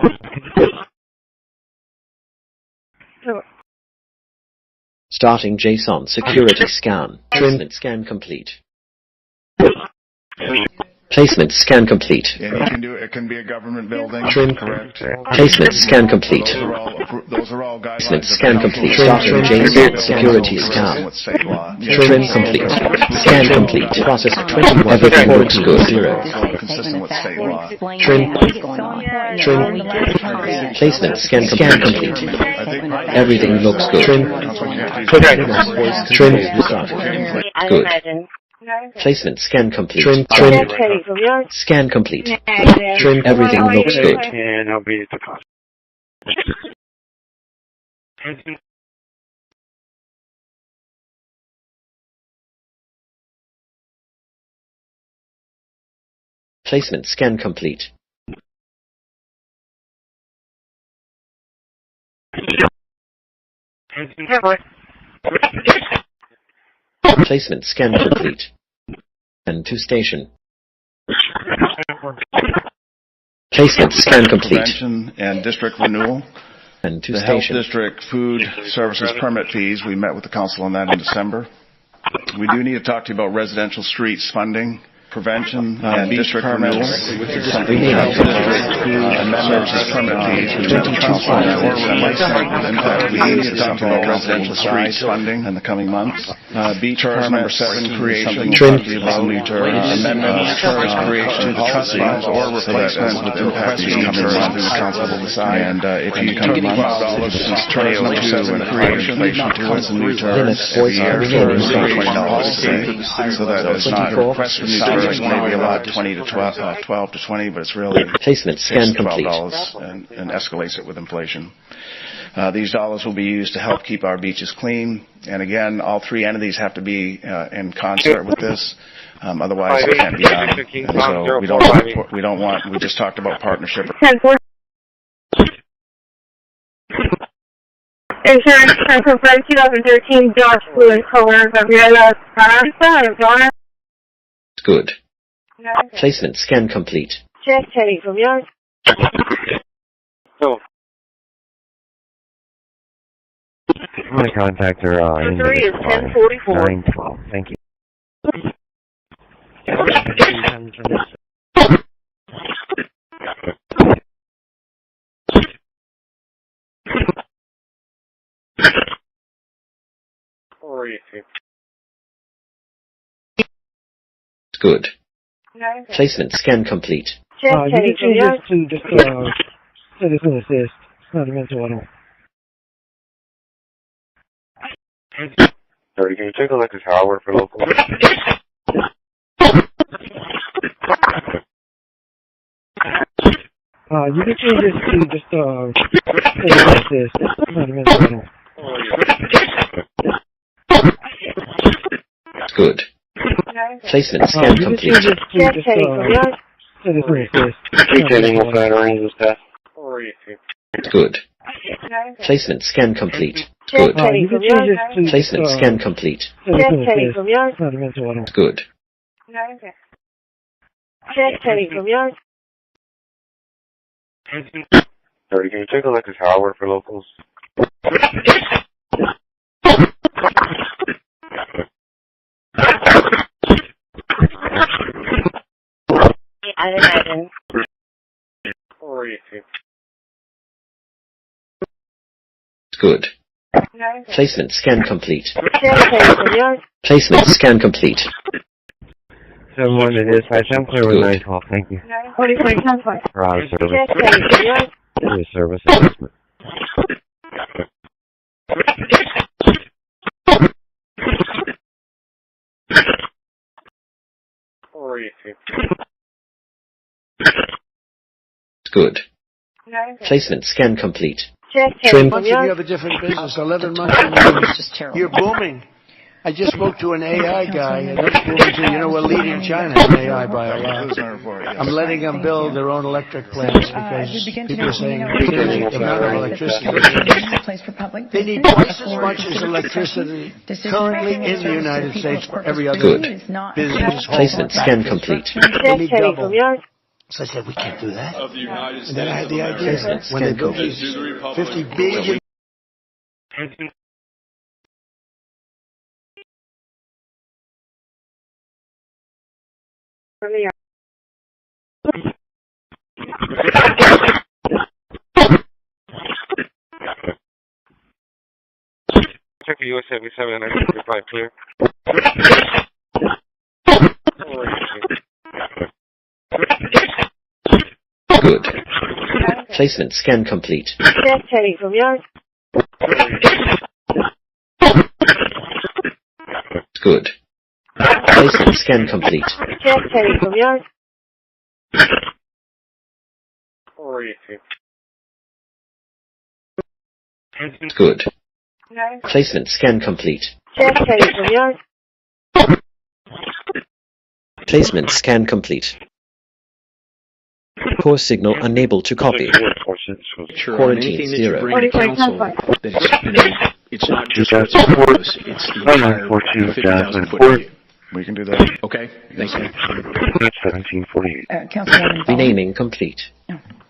[SPEAKER 1] Starting JSON security scan. Placement scan complete. Placement scan complete.
[SPEAKER 17] And you can do it can be a government building.
[SPEAKER 1] Trim.
[SPEAKER 17] Correct.
[SPEAKER 1] Placement scan complete.
[SPEAKER 17] Those are all guidelines.
[SPEAKER 1] Placement scan complete. Starting JSON security scan. Trim complete. Scan complete. Process 21. Everything looks good. 0.
[SPEAKER 17] Consistent with state law.
[SPEAKER 1] Trim. Placement scan complete. Everything looks good. Trim. Good. Placement scan complete. Trim. Scan complete. Trim. Everything looks good.
[SPEAKER 9] And I'll be at the cost.
[SPEAKER 1] Placement scan complete. Placement scan complete. And to station. Placement scan complete.
[SPEAKER 17] Prevention and district renewal.
[SPEAKER 1] And to
[SPEAKER 17] the
[SPEAKER 1] station.
[SPEAKER 17] Health District Food Services permit fees, we met with the council on that in December. We do need to talk to you about residential streets funding. Prevention and district renewal. We need Health District Food Services permit fees. We met with council on that in we need to talk about residential streets funding in the coming months. Beach number 7 creation. Amendment tourist creation policies or replacement with the request in the coming months. Council will decide. And if you come $12 since tourism number 7 creation, once a new tourist every year, $20 so that it's not a request from new tourists. Maybe allowed 12 to 20, but it's really
[SPEAKER 1] placement scan complete
[SPEAKER 17] and escalates it with inflation. These dollars will be used to help keep our beaches clean. And again, all three entities have to be in concert with this. Otherwise, it can't be done. And so we don't want. We just talked about partnership.
[SPEAKER 5] Insurance for 2013 Dodge Blue in color Gabriela Carranza.
[SPEAKER 1] Good. Placement scan complete.
[SPEAKER 5] Check heading from yard.
[SPEAKER 9] So. I'm going to contact her.
[SPEAKER 5] Number 3 is 1044.
[SPEAKER 9] 912. Thank you.
[SPEAKER 1] Good. Placement scan complete.
[SPEAKER 5] Check
[SPEAKER 11] you can change this to just citizen assist. It's not a mental at all.
[SPEAKER 9] Sorry, can you take a look at how I work for local?
[SPEAKER 11] You can change this to just citizen assist. It's not a mental at all.
[SPEAKER 1] Good. Placement scan complete.
[SPEAKER 5] Check heading from yard.
[SPEAKER 11] Citizen assist.
[SPEAKER 9] Retaining will try to arrange this test.
[SPEAKER 1] Good. Placement scan complete. Good.
[SPEAKER 11] You can change this to
[SPEAKER 1] Placement scan complete.
[SPEAKER 11] citizen assist. It's not a mental at all.
[SPEAKER 1] Good.
[SPEAKER 2] Okay. Check, Teddy, from yours.
[SPEAKER 9] 30, can you take a look at Howard for locals?
[SPEAKER 2] I imagine.
[SPEAKER 1] Good. Placement scan complete.
[SPEAKER 2] Check, Teddy, from yours.
[SPEAKER 1] Placement scan complete.
[SPEAKER 9] 7-1, it is 5-7, clear with 912, thank you.
[SPEAKER 2] 45-10.
[SPEAKER 9] Roger, service.
[SPEAKER 2] Check, Teddy, from yours.
[SPEAKER 9] Your service assessment.
[SPEAKER 1] Good. Placement scan complete.
[SPEAKER 2] Check,
[SPEAKER 1] Trim.
[SPEAKER 2] Teddy, from yours.
[SPEAKER 24] You have a different business. 11 months. You're booming. I just spoke to an AI guy, and he's booming too. You know, we're leading China in AI by a lot. I'm letting them build their own electric plants because people are saying the amount of electricity. They need twice as much as electricity currently in the United States for every other
[SPEAKER 1] Good.
[SPEAKER 24] business.
[SPEAKER 1] Placement scan complete.
[SPEAKER 24] They need
[SPEAKER 2] Check, Teddy,
[SPEAKER 24] double.
[SPEAKER 2] from yours.
[SPEAKER 24] So I said, we can't do that.
[SPEAKER 23] Of the United
[SPEAKER 24] And then I had the idea.
[SPEAKER 1] States.
[SPEAKER 24] When they built these 50 billion.
[SPEAKER 2] From yours.
[SPEAKER 9] Check for US 77 and 35 clear.
[SPEAKER 1] Good. Placement scan complete.
[SPEAKER 2] Check, Teddy, from yours.
[SPEAKER 1] Good. Placement scan complete.
[SPEAKER 2] Check, Teddy, from yours.
[SPEAKER 1] Good. Placement scan complete.
[SPEAKER 2] Check, Teddy, from yours.
[SPEAKER 1] Placement scan complete. Poor signal unable to copy. Quarantine 0.
[SPEAKER 17] It's not just what's in Corpus, it's the entire 50,000 foot view. We can do that.
[SPEAKER 23] Okay, thank you.
[SPEAKER 9] 1748.
[SPEAKER 13] Councilwoman.
[SPEAKER 1] Renaming complete.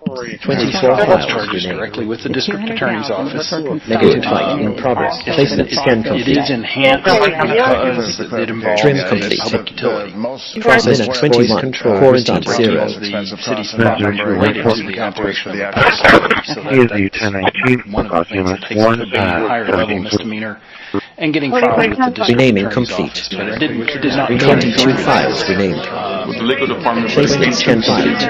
[SPEAKER 1] 24
[SPEAKER 23] Let's
[SPEAKER 1] files
[SPEAKER 23] charge this
[SPEAKER 1] renamed.
[SPEAKER 23] directly with the district attorney's office.
[SPEAKER 1] Negative fight in progress. Placement scan
[SPEAKER 23] It
[SPEAKER 1] complete.
[SPEAKER 23] is enhanced because it involves
[SPEAKER 1] Trim
[SPEAKER 23] a
[SPEAKER 1] complete.
[SPEAKER 23] public utility.
[SPEAKER 1] Process 21. Quarantine 0.
[SPEAKER 23] The city's property related to the operation of the facility. So that's one of the things that takes it to a higher level misdemeanor and getting filed with the district
[SPEAKER 1] Renaming
[SPEAKER 23] attorney's
[SPEAKER 1] complete.
[SPEAKER 23] office. But it did not
[SPEAKER 1] Renaming 2 files renamed.
[SPEAKER 21] With the legal department,
[SPEAKER 1] Placement scan complete.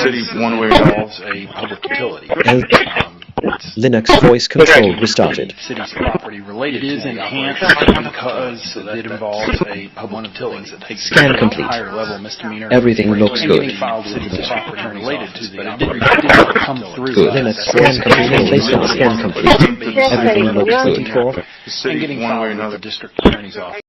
[SPEAKER 21] city one way
[SPEAKER 23] involves a public utility.
[SPEAKER 1] Linux voice control restarted.
[SPEAKER 23] The city's property related is enhanced because it involves one of the things that takes
[SPEAKER 1] Scan
[SPEAKER 23] it to a
[SPEAKER 1] complete.
[SPEAKER 23] higher level misdemeanor.
[SPEAKER 1] Everything looks
[SPEAKER 23] and
[SPEAKER 1] good.
[SPEAKER 23] getting filed with the district attorney's office, but it did not come through.
[SPEAKER 1] Good. Linux scan complete. Placement scan complete. Everything looks good.
[SPEAKER 23] And getting filed with the district attorney's office.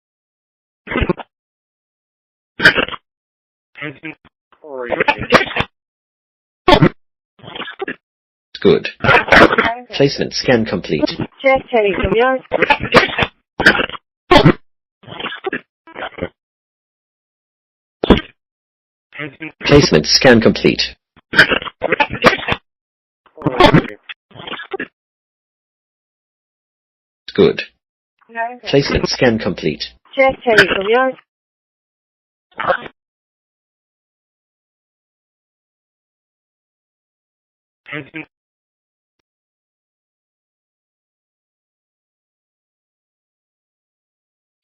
[SPEAKER 1] Good. Placement scan complete.
[SPEAKER 2] Check, Teddy, from yours.
[SPEAKER 1] Placement scan complete. Good. Placement scan complete.
[SPEAKER 2] Check, Teddy, from yours.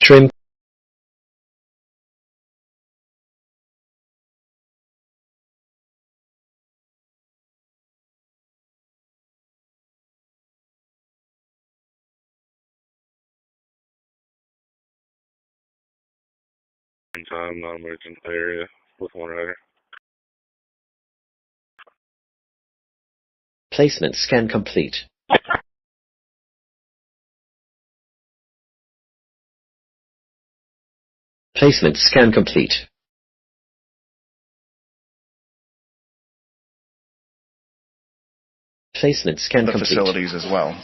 [SPEAKER 1] Trim.
[SPEAKER 9] Time, non-emergent area with one rider.
[SPEAKER 1] Placement scan complete. Placement scan complete. Placement scan
[SPEAKER 17] The
[SPEAKER 1] complete.
[SPEAKER 17] facilities as well.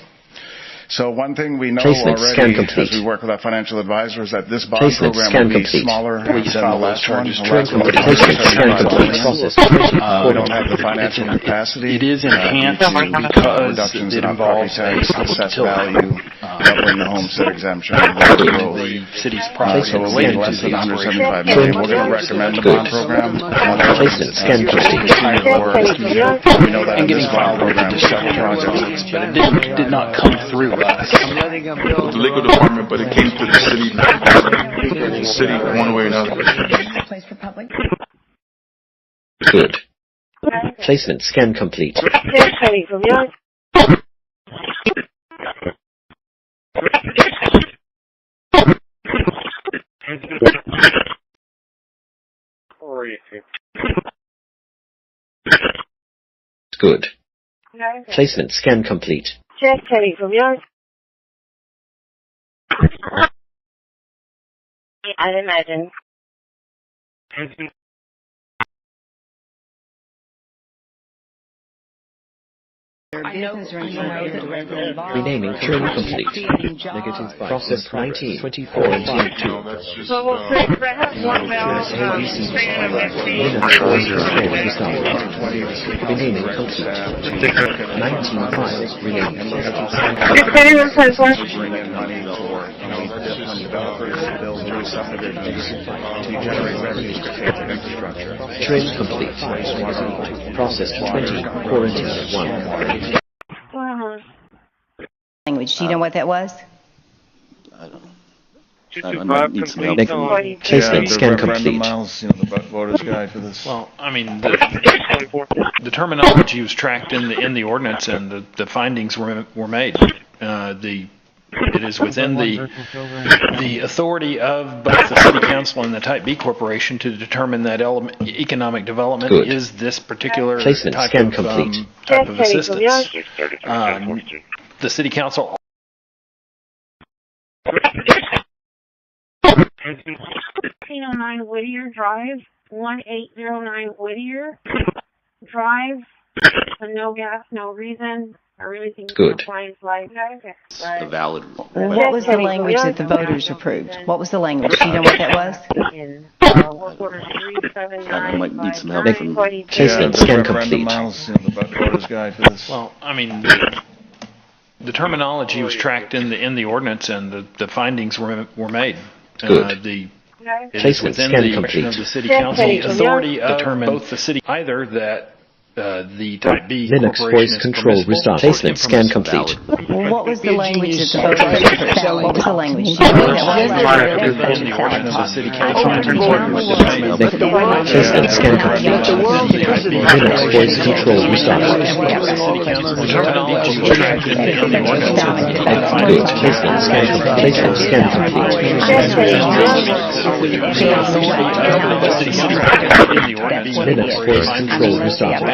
[SPEAKER 17] So one thing we know
[SPEAKER 1] Placement scan
[SPEAKER 17] already
[SPEAKER 1] complete.
[SPEAKER 17] as we work with our financial advisors that this bond
[SPEAKER 1] Placement
[SPEAKER 17] program
[SPEAKER 1] scan
[SPEAKER 17] will be
[SPEAKER 1] complete.
[SPEAKER 17] smaller than the last one. The last one was
[SPEAKER 1] Placement scan complete.
[SPEAKER 17] $175
[SPEAKER 1] Process
[SPEAKER 17] million. We don't have the financial capacity.
[SPEAKER 14] It is enhanced
[SPEAKER 17] because
[SPEAKER 14] because
[SPEAKER 17] it
[SPEAKER 14] it involves a
[SPEAKER 17] tax,
[SPEAKER 14] public
[SPEAKER 17] assessed
[SPEAKER 14] utility.
[SPEAKER 17] value, doubling the homestead exemption.
[SPEAKER 14] The city's project
[SPEAKER 17] So we're
[SPEAKER 14] related
[SPEAKER 17] waiting
[SPEAKER 14] to
[SPEAKER 17] less than
[SPEAKER 14] the
[SPEAKER 17] $175
[SPEAKER 14] operation.
[SPEAKER 17] million. We're going to recommend the bond program.
[SPEAKER 1] Placement scan complete.
[SPEAKER 17] We know that in
[SPEAKER 14] And
[SPEAKER 17] this
[SPEAKER 14] getting
[SPEAKER 17] bond
[SPEAKER 14] filed with
[SPEAKER 17] program,
[SPEAKER 14] the
[SPEAKER 17] several
[SPEAKER 14] district,
[SPEAKER 17] projects.
[SPEAKER 14] but it did not come through us.
[SPEAKER 21] The legal department, but it came to the city. The city, one way or another.
[SPEAKER 13] Place for public.
[SPEAKER 1] Good. Placement scan complete. Good. Placement scan complete.
[SPEAKER 2] I'd imagine.
[SPEAKER 1] Renaming term complete. Negative 5. Process 19. 24 and 2.
[SPEAKER 2] So we'll say Brett has one balance
[SPEAKER 1] Renaming complete. 19 files remaining.
[SPEAKER 5] If anyone says one.
[SPEAKER 17] Bring in money for, developers to build new subdivisions to generate revenues to pay for infrastructure.
[SPEAKER 1] Trim complete. Process 20. Quarantine 1.
[SPEAKER 15] Language. Do you know what that was?
[SPEAKER 17] I might need some help.
[SPEAKER 1] Placement scan complete.
[SPEAKER 17] Miles, the voter's guide for this.
[SPEAKER 12] Well, I mean, the terminology was tracked in the ordinance, and the findings were made. It is within the authority of both the City Council and the Type B Corporation to determine that economic development
[SPEAKER 1] Good.
[SPEAKER 12] is this particular
[SPEAKER 1] Placement
[SPEAKER 12] type
[SPEAKER 1] scan
[SPEAKER 12] of,
[SPEAKER 1] complete.
[SPEAKER 12] type of assistance. The City Council.
[SPEAKER 5] 1809 Whittier Drive, 1809 Whittier Drive, no gas, no reason. I really think
[SPEAKER 1] Good.
[SPEAKER 5] compliance like
[SPEAKER 21] A valid.
[SPEAKER 15] What was the language that the voters approved? What was the language? Do you know what that was?
[SPEAKER 5] work order 379.
[SPEAKER 21] I might need some help from.
[SPEAKER 1] Placement scan complete.
[SPEAKER 17] Miles, the voter's guide for this.
[SPEAKER 12] Well, I mean, the terminology was tracked in the ordinance, and the findings were made.
[SPEAKER 1] Good.
[SPEAKER 12] It is
[SPEAKER 1] Placement
[SPEAKER 12] within
[SPEAKER 1] scan
[SPEAKER 12] the
[SPEAKER 1] complete.
[SPEAKER 12] of the City Council authority of both the city, either that the Type B
[SPEAKER 1] Linux
[SPEAKER 12] corporation
[SPEAKER 1] voice
[SPEAKER 12] is
[SPEAKER 1] control
[SPEAKER 12] permissible
[SPEAKER 1] restart.
[SPEAKER 12] or
[SPEAKER 1] Placement scan
[SPEAKER 12] impermissible.
[SPEAKER 1] complete.
[SPEAKER 15] What was the language that the voters approved? What was the language? Do you know what that was?
[SPEAKER 12] In the ordinance of the City Council, the
[SPEAKER 1] Placement scan complete. Linux voice control restart.
[SPEAKER 12] the terminology was tracked in the ordinance.
[SPEAKER 1] Good. Placement scan complete. Placement scan complete. Linux voice control restart.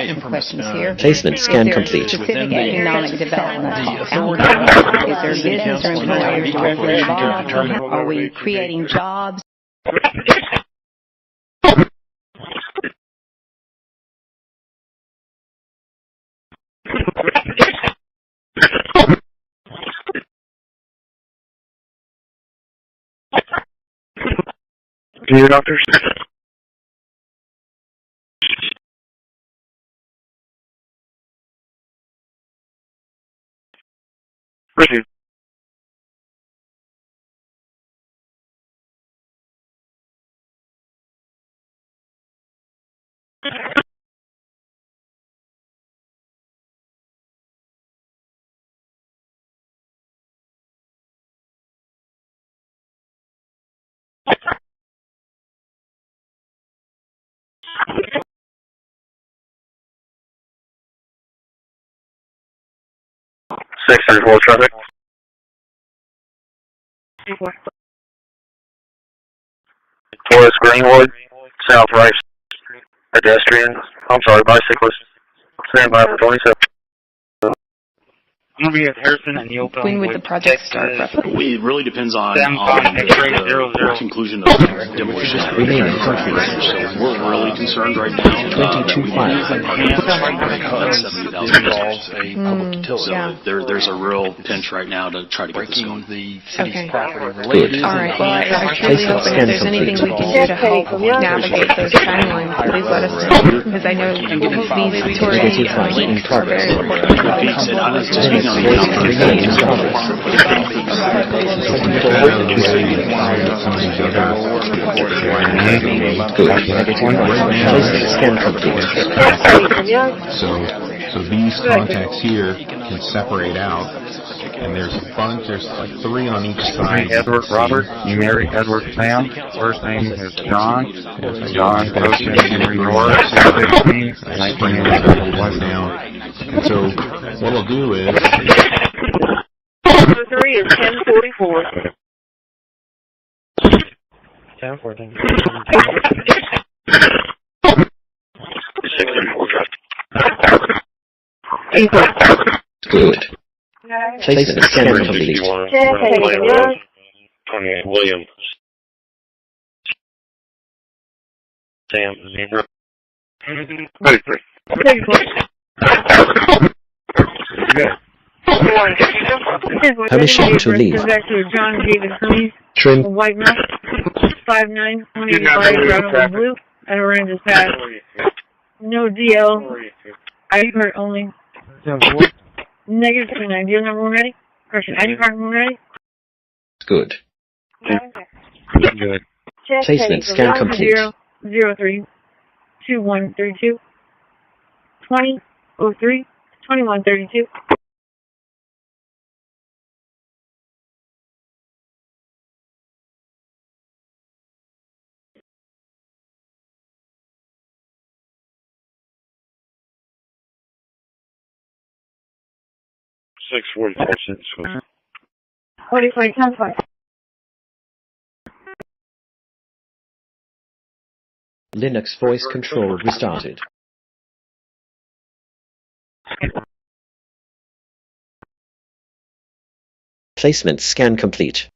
[SPEAKER 1] Placement scan complete.
[SPEAKER 15] Specific economic development outcomes. Is there business or employers directly involved? Are we creating jobs?
[SPEAKER 9] Do you, doctors? Receive. Six thirty-four traffic. Taurus Greenwood, South Rice, pedestrian. I'm sorry, bicyclist. Stand by for 27. I'm going to be at Harrison and Yoko.
[SPEAKER 13] When would the project start roughly?
[SPEAKER 14] It really depends on
[SPEAKER 9] the
[SPEAKER 14] conclusion of demolition.
[SPEAKER 1] Remaining countries.
[SPEAKER 14] So we're really concerned right now.
[SPEAKER 1] 22 files.
[SPEAKER 14] Involves a public utility. So there's a real pinch right now to try to get this going.
[SPEAKER 12] The city's property
[SPEAKER 1] Good.
[SPEAKER 3] All right. Well, I truly hope if there's anything we can do to help navigate those timelines, please let us know. Because I know these tourist points are very important.
[SPEAKER 14] I was just speaking on the
[SPEAKER 16] So these contacts here can separate out, and there's a bunch. There's like 3 on each side.
[SPEAKER 9] Edward Robert, Mary Edward Sam. First name is John. John Ocean Henry Roar, 616, 1981
[SPEAKER 16] down. And so what I'll do is.
[SPEAKER 5] 3 is 1044.
[SPEAKER 9] 1014.
[SPEAKER 1] Good. Placement scan complete.
[SPEAKER 6] 28 William. Sam Zebra.
[SPEAKER 9] 33.
[SPEAKER 1] Permission to leave.
[SPEAKER 5] Back to John David Cummings.
[SPEAKER 1] Trim.
[SPEAKER 5] White Mount. 5925 Brown Blue. And Orange Pass. No DL. ID card only. Negative 29. Do you have number one ready? Correction. ID card one ready?
[SPEAKER 1] Good.
[SPEAKER 9] Good.
[SPEAKER 1] Placement scan complete.
[SPEAKER 5] 003 2132 2003 2132.
[SPEAKER 6] Six 44 cents.
[SPEAKER 5] 45 times 5.
[SPEAKER 1] Linux voice control restarted. Placement scan complete.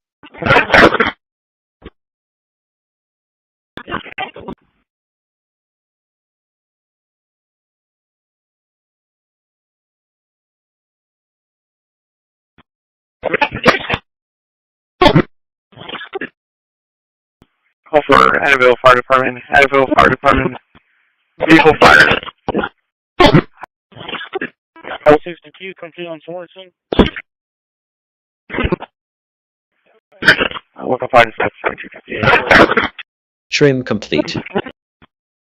[SPEAKER 9] Call for Advil Fire Department. Advil Fire Department. Vehicle fire.
[SPEAKER 6] L62 complete on Sorensen.
[SPEAKER 9] Local fire dispatch 7258.
[SPEAKER 1] Trim complete.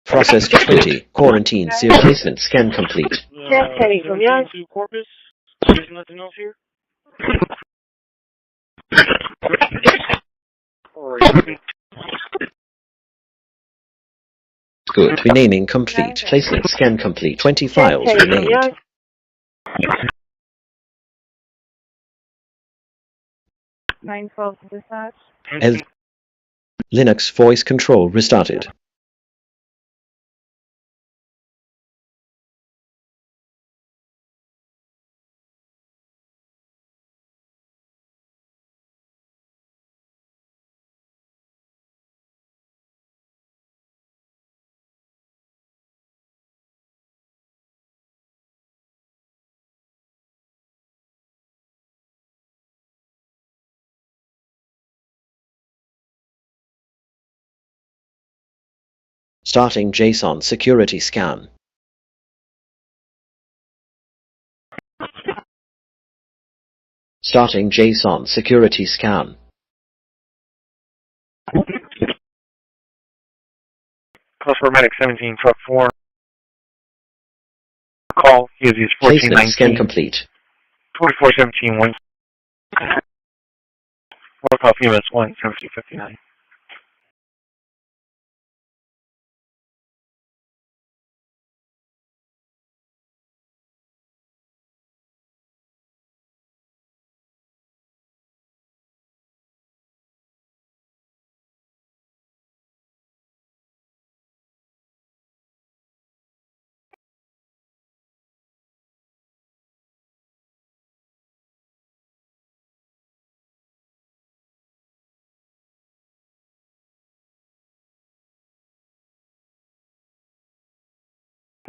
[SPEAKER 1] Processed 20. Quarantine 0. Placement scan complete.
[SPEAKER 6] To Corpus. There's nothing else here.
[SPEAKER 1] Good. Renaming complete. Placement scan complete. 20 files renamed.
[SPEAKER 5] dispatch.
[SPEAKER 1] Linux voice control restarted. Starting JSON security scan. Starting JSON security scan.
[SPEAKER 9] Call for medic 17 truck 4. Call. He is 1419.
[SPEAKER 1] Placement scan complete.
[SPEAKER 9] 2417 1. Work off units 17259.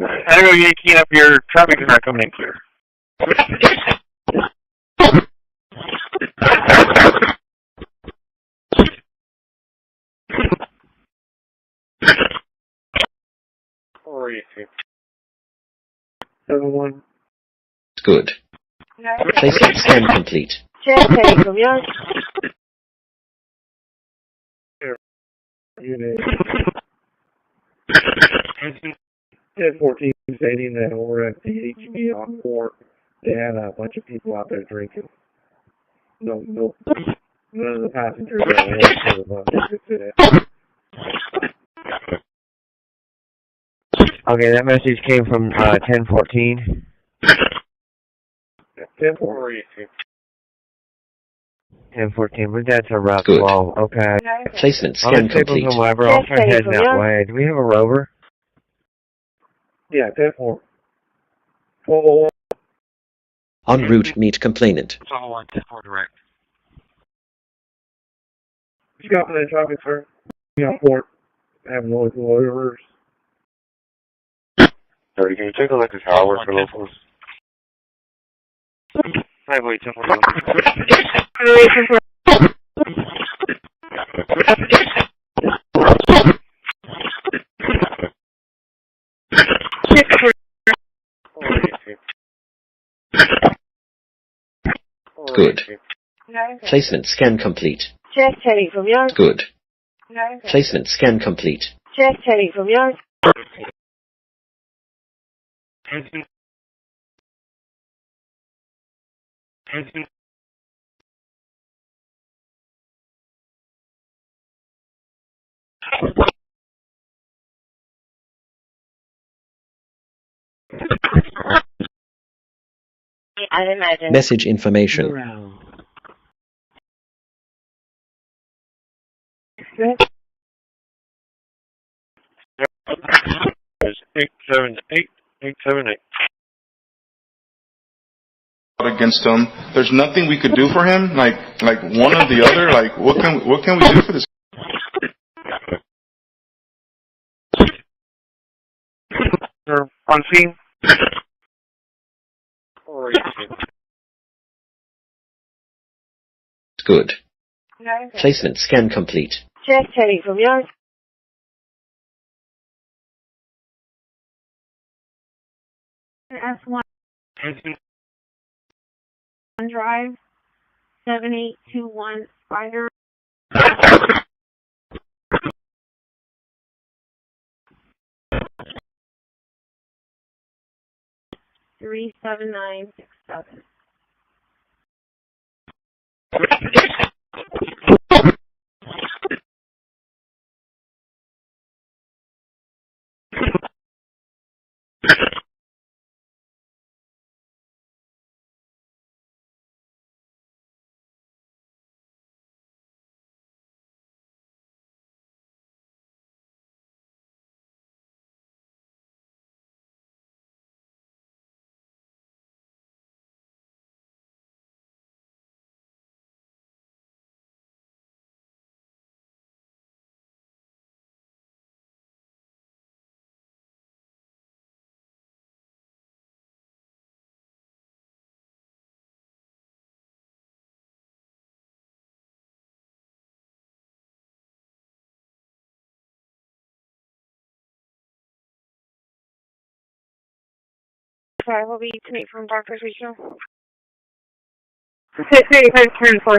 [SPEAKER 9] I go Yankee up, your traffic is not coming in clear.
[SPEAKER 1] Good. Placement scan complete.
[SPEAKER 5] Check, heading from yours.
[SPEAKER 9] Unit 1014 stating that we're at the HB on court. They had a bunch of people out there drinking. No, none of the passengers are Okay, that message came from 1014. 1014, we're down to Route 12. Okay.
[SPEAKER 1] Placement scan complete.
[SPEAKER 9] We're also heading that way. Do we have a rover? Yeah, 10-4.
[SPEAKER 1] En route, meet complainant.
[SPEAKER 9] It's all on 10-4 direct. Stopping in traffic, sir. Yeah, port. Having local orders. 30, can you take a look at how it works for locals? Highway 10-4.
[SPEAKER 1] Good. Placement scan complete.
[SPEAKER 5] Check, heading from yours.
[SPEAKER 1] Good. Placement scan complete.
[SPEAKER 5] Check, heading from yours. I imagine.
[SPEAKER 1] Message information.
[SPEAKER 9] It's 878.
[SPEAKER 21] Against him, there's nothing we could do for him. Like one or the other. Like what can we do for this?
[SPEAKER 9] On scene.
[SPEAKER 1] Good. Placement scan complete.
[SPEAKER 5] Check, heading from yours. S1 drive 7821 Spider. 37967. Sorry, we'll be to meet from Doctor's Regional. 685 turn 4.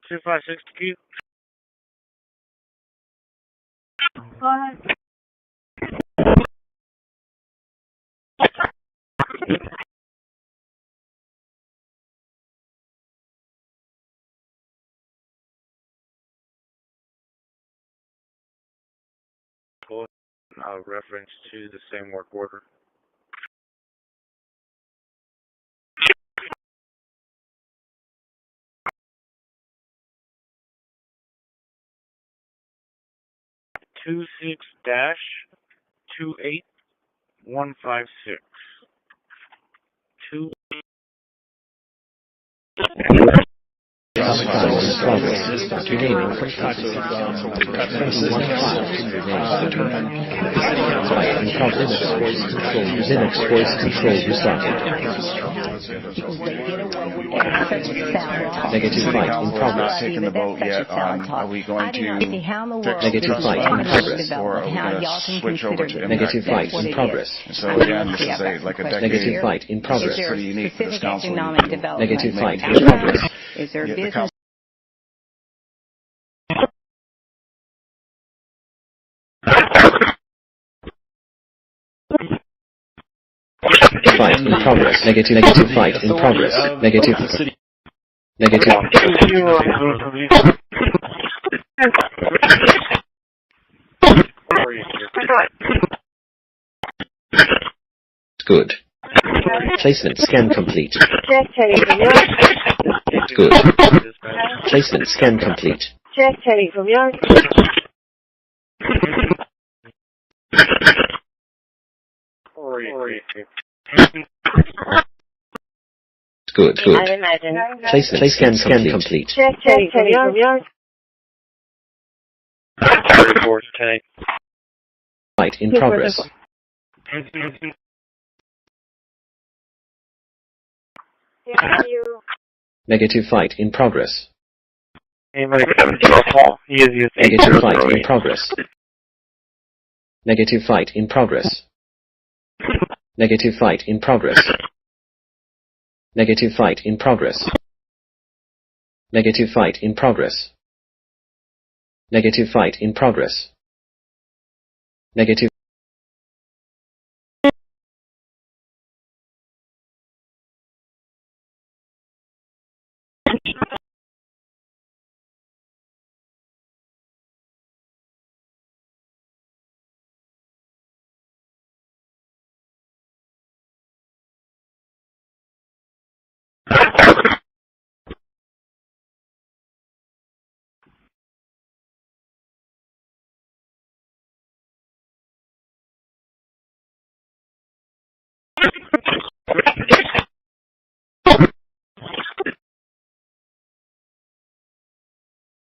[SPEAKER 9] Two five six Q.
[SPEAKER 5] Go ahead.
[SPEAKER 9] reference to the same work order. Two 6-28156. Two.
[SPEAKER 1] Linux voice control restarted. Negative flight in progress.
[SPEAKER 17] Taking the vote yet on are we going to fix
[SPEAKER 1] negative flight in progress,
[SPEAKER 17] or are we going to switch over to
[SPEAKER 1] negative flight in progress.
[SPEAKER 17] So again, this is like a decade.
[SPEAKER 1] Negative flight in progress.
[SPEAKER 17] This is pretty unique for this council.
[SPEAKER 1] Negative flight in progress.
[SPEAKER 15] Is there business?
[SPEAKER 1] Flight in progress. Negative flight in progress. Negative. Good. Placement scan complete. Good. Placement scan complete. Good. Placement scan complete. Flight in progress. Negative flight in progress. Negative flight in progress. Negative flight in progress. Negative flight in progress. Negative flight in progress. Negative flight in progress. Negative flight in progress. Negative.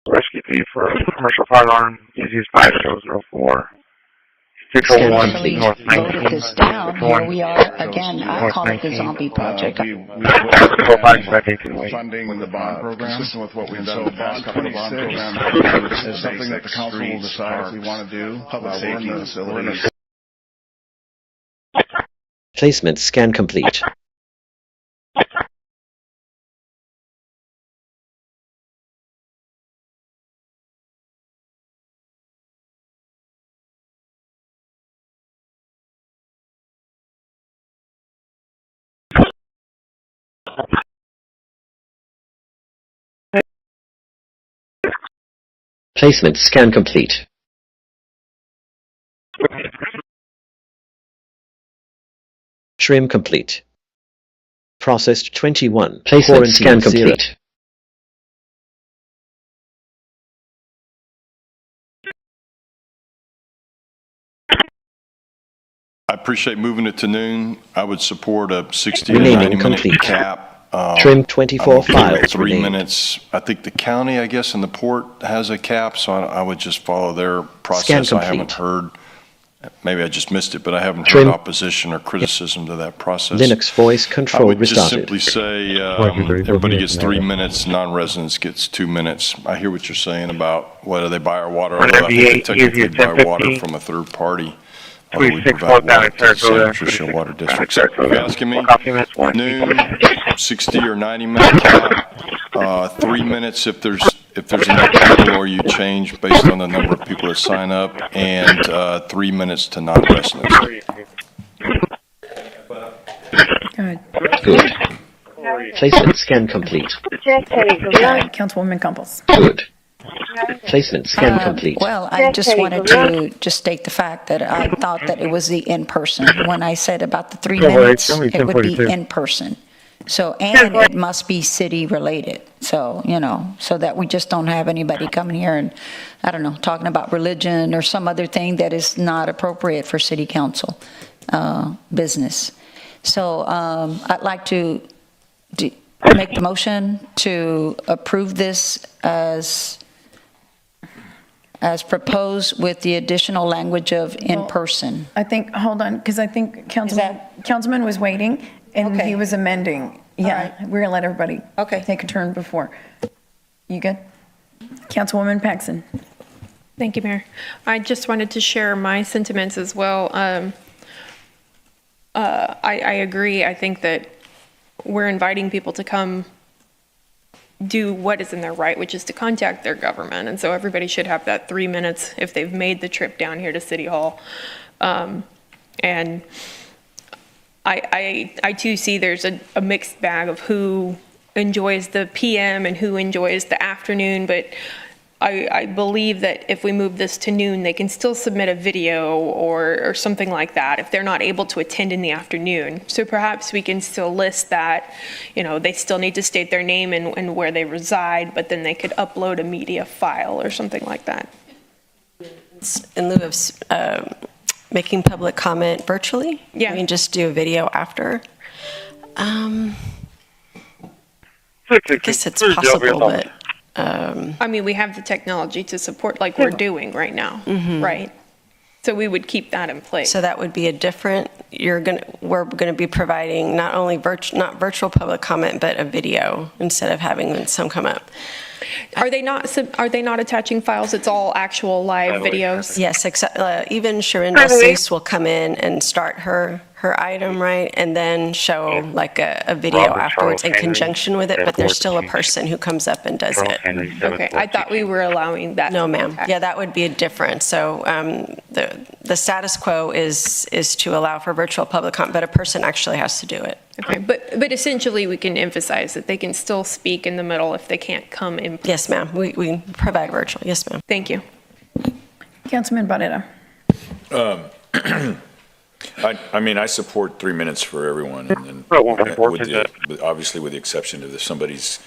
[SPEAKER 9] Rescue fee for a commercial firearm is used 5004.
[SPEAKER 15] Actually voted this down. Here we are again. I call it the zombie project.
[SPEAKER 17] Funding the bond program, consistent with what we've done in the past couple of bond programs, is something that the council will decide if we want to do. Public safety facilities.
[SPEAKER 1] Placement scan complete. Placement scan complete. Trim complete. Processed 21. Placement scan complete.
[SPEAKER 10] I appreciate moving it to noon. I would support a 60 to
[SPEAKER 1] Remaining
[SPEAKER 10] 90 minute
[SPEAKER 1] complete.
[SPEAKER 10] cap.
[SPEAKER 1] Trim 24 files
[SPEAKER 10] 3
[SPEAKER 1] remain.
[SPEAKER 10] minutes. I think the county, I guess, and the port has a cap, so I would just follow their process. I haven't heard, maybe I just missed it, but I haven't heard opposition or criticism to that process.
[SPEAKER 1] Linux voice control
[SPEAKER 10] I would just
[SPEAKER 1] restarted.
[SPEAKER 10] simply say everybody gets 3 minutes, non-residents gets 2 minutes. I hear what you're saying about whether they buy our water or not. I think they technically buy water from a third party. Although we provide water to the same traditional water districts. If you're asking me, noon, 60 or 90 minute cap, 3 minutes if there's enough people or you change based on the number of people that sign up, and 3 minutes to non-residents.
[SPEAKER 13] Good.
[SPEAKER 1] Good. Placement scan complete.
[SPEAKER 13] Councilwoman Campos.
[SPEAKER 1] Good. Placement scan complete.
[SPEAKER 15] Well, I just wanted to just state the fact that I thought that it was the in-person. When I said about the 3 minutes, it would be in person. So, and it must be city related. So, you know, so that we just don't have anybody coming here and, I don't know, talking about religion or some other thing that is not appropriate for city council business. So I'd like to make the motion to approve this as proposed with the additional language of in person.
[SPEAKER 13] I think, hold on, because I think Councilman was waiting and he was amending. Yeah, we're going to let everybody take a turn before. You good? Councilwoman Paxson.
[SPEAKER 3] Thank you, Mayor. I just wanted to share my sentiments as well. I agree. I think that we're inviting people to come do what is in their right, which is to contact their government. And so everybody should have that 3 minutes if they've made the trip down here to City Hall. And I too see there's a mixed bag of who enjoys the PM and who enjoys the afternoon, but I believe that if we move this to noon, they can still submit a video or something like that if they're not able to attend in the afternoon. So perhaps we can still list that, you know, they still need to state their name and where they reside, but then they could upload a media file or something like that.
[SPEAKER 8] In lieu of making public comment virtually?
[SPEAKER 3] Yeah.
[SPEAKER 8] I mean, just do a video after? I guess it's possible, but...
[SPEAKER 3] I mean, we have the technology to support like we're doing right now, right? So we would keep that in place.
[SPEAKER 8] So that would be a different, we're going to be providing not only not virtual public comment, but a video instead of having some come up.
[SPEAKER 3] Are they not attaching files? It's all actual live videos?
[SPEAKER 8] Yes, except even Sharon Cease will come in and start her item, right, and then show like a video afterwards in conjunction with it, but there's still a person who comes up and does it.
[SPEAKER 3] Okay, I thought we were allowing that.
[SPEAKER 8] No, ma'am. Yeah, that would be a difference. So the status quo is to allow for virtual public comment, but a person actually has to do it.
[SPEAKER 3] Okay, but essentially we can emphasize that they can still speak in the middle if they can't come in.
[SPEAKER 8] Yes, ma'am. We provide virtual. Yes, ma'am.
[SPEAKER 3] Thank you.
[SPEAKER 13] Councilman Barrera.
[SPEAKER 23] I mean, I support 3 minutes for everyone, and then obviously with the exception of if somebody's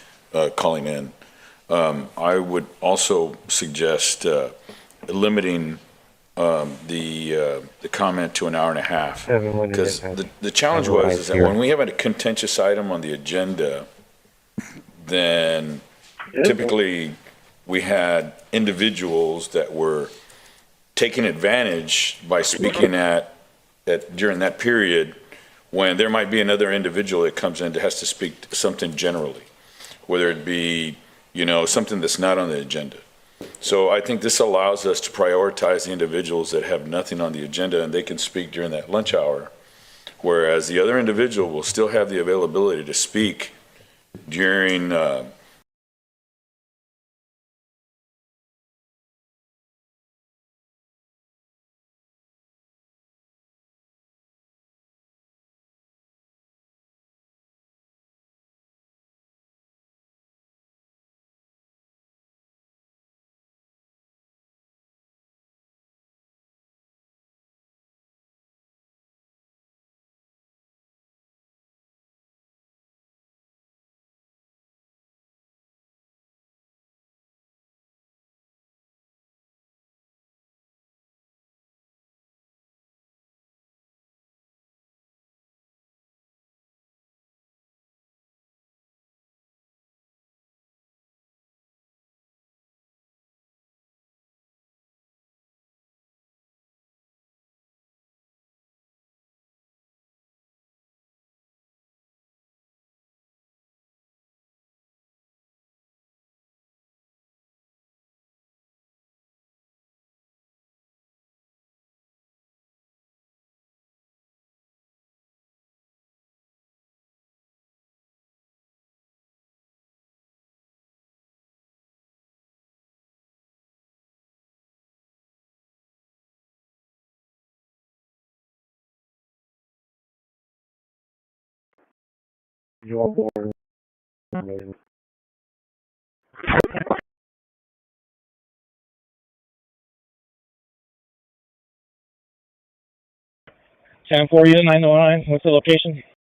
[SPEAKER 23] calling in. I would also suggest limiting the comment to an hour and a half, because the challenge is that when we have a contentious item on the agenda, then typically we had individuals that were taking advantage by speaking during that period, when there might be another individual that comes in that has to speak something generally, whether it be, you know, something that's not on the agenda. So I think this allows us to prioritize the individuals that have nothing on the agenda and they can speak during that lunch hour, whereas the other individual will still have the availability to speak during
[SPEAKER 7] Your board.
[SPEAKER 9] 10-4, you 909. What's the location?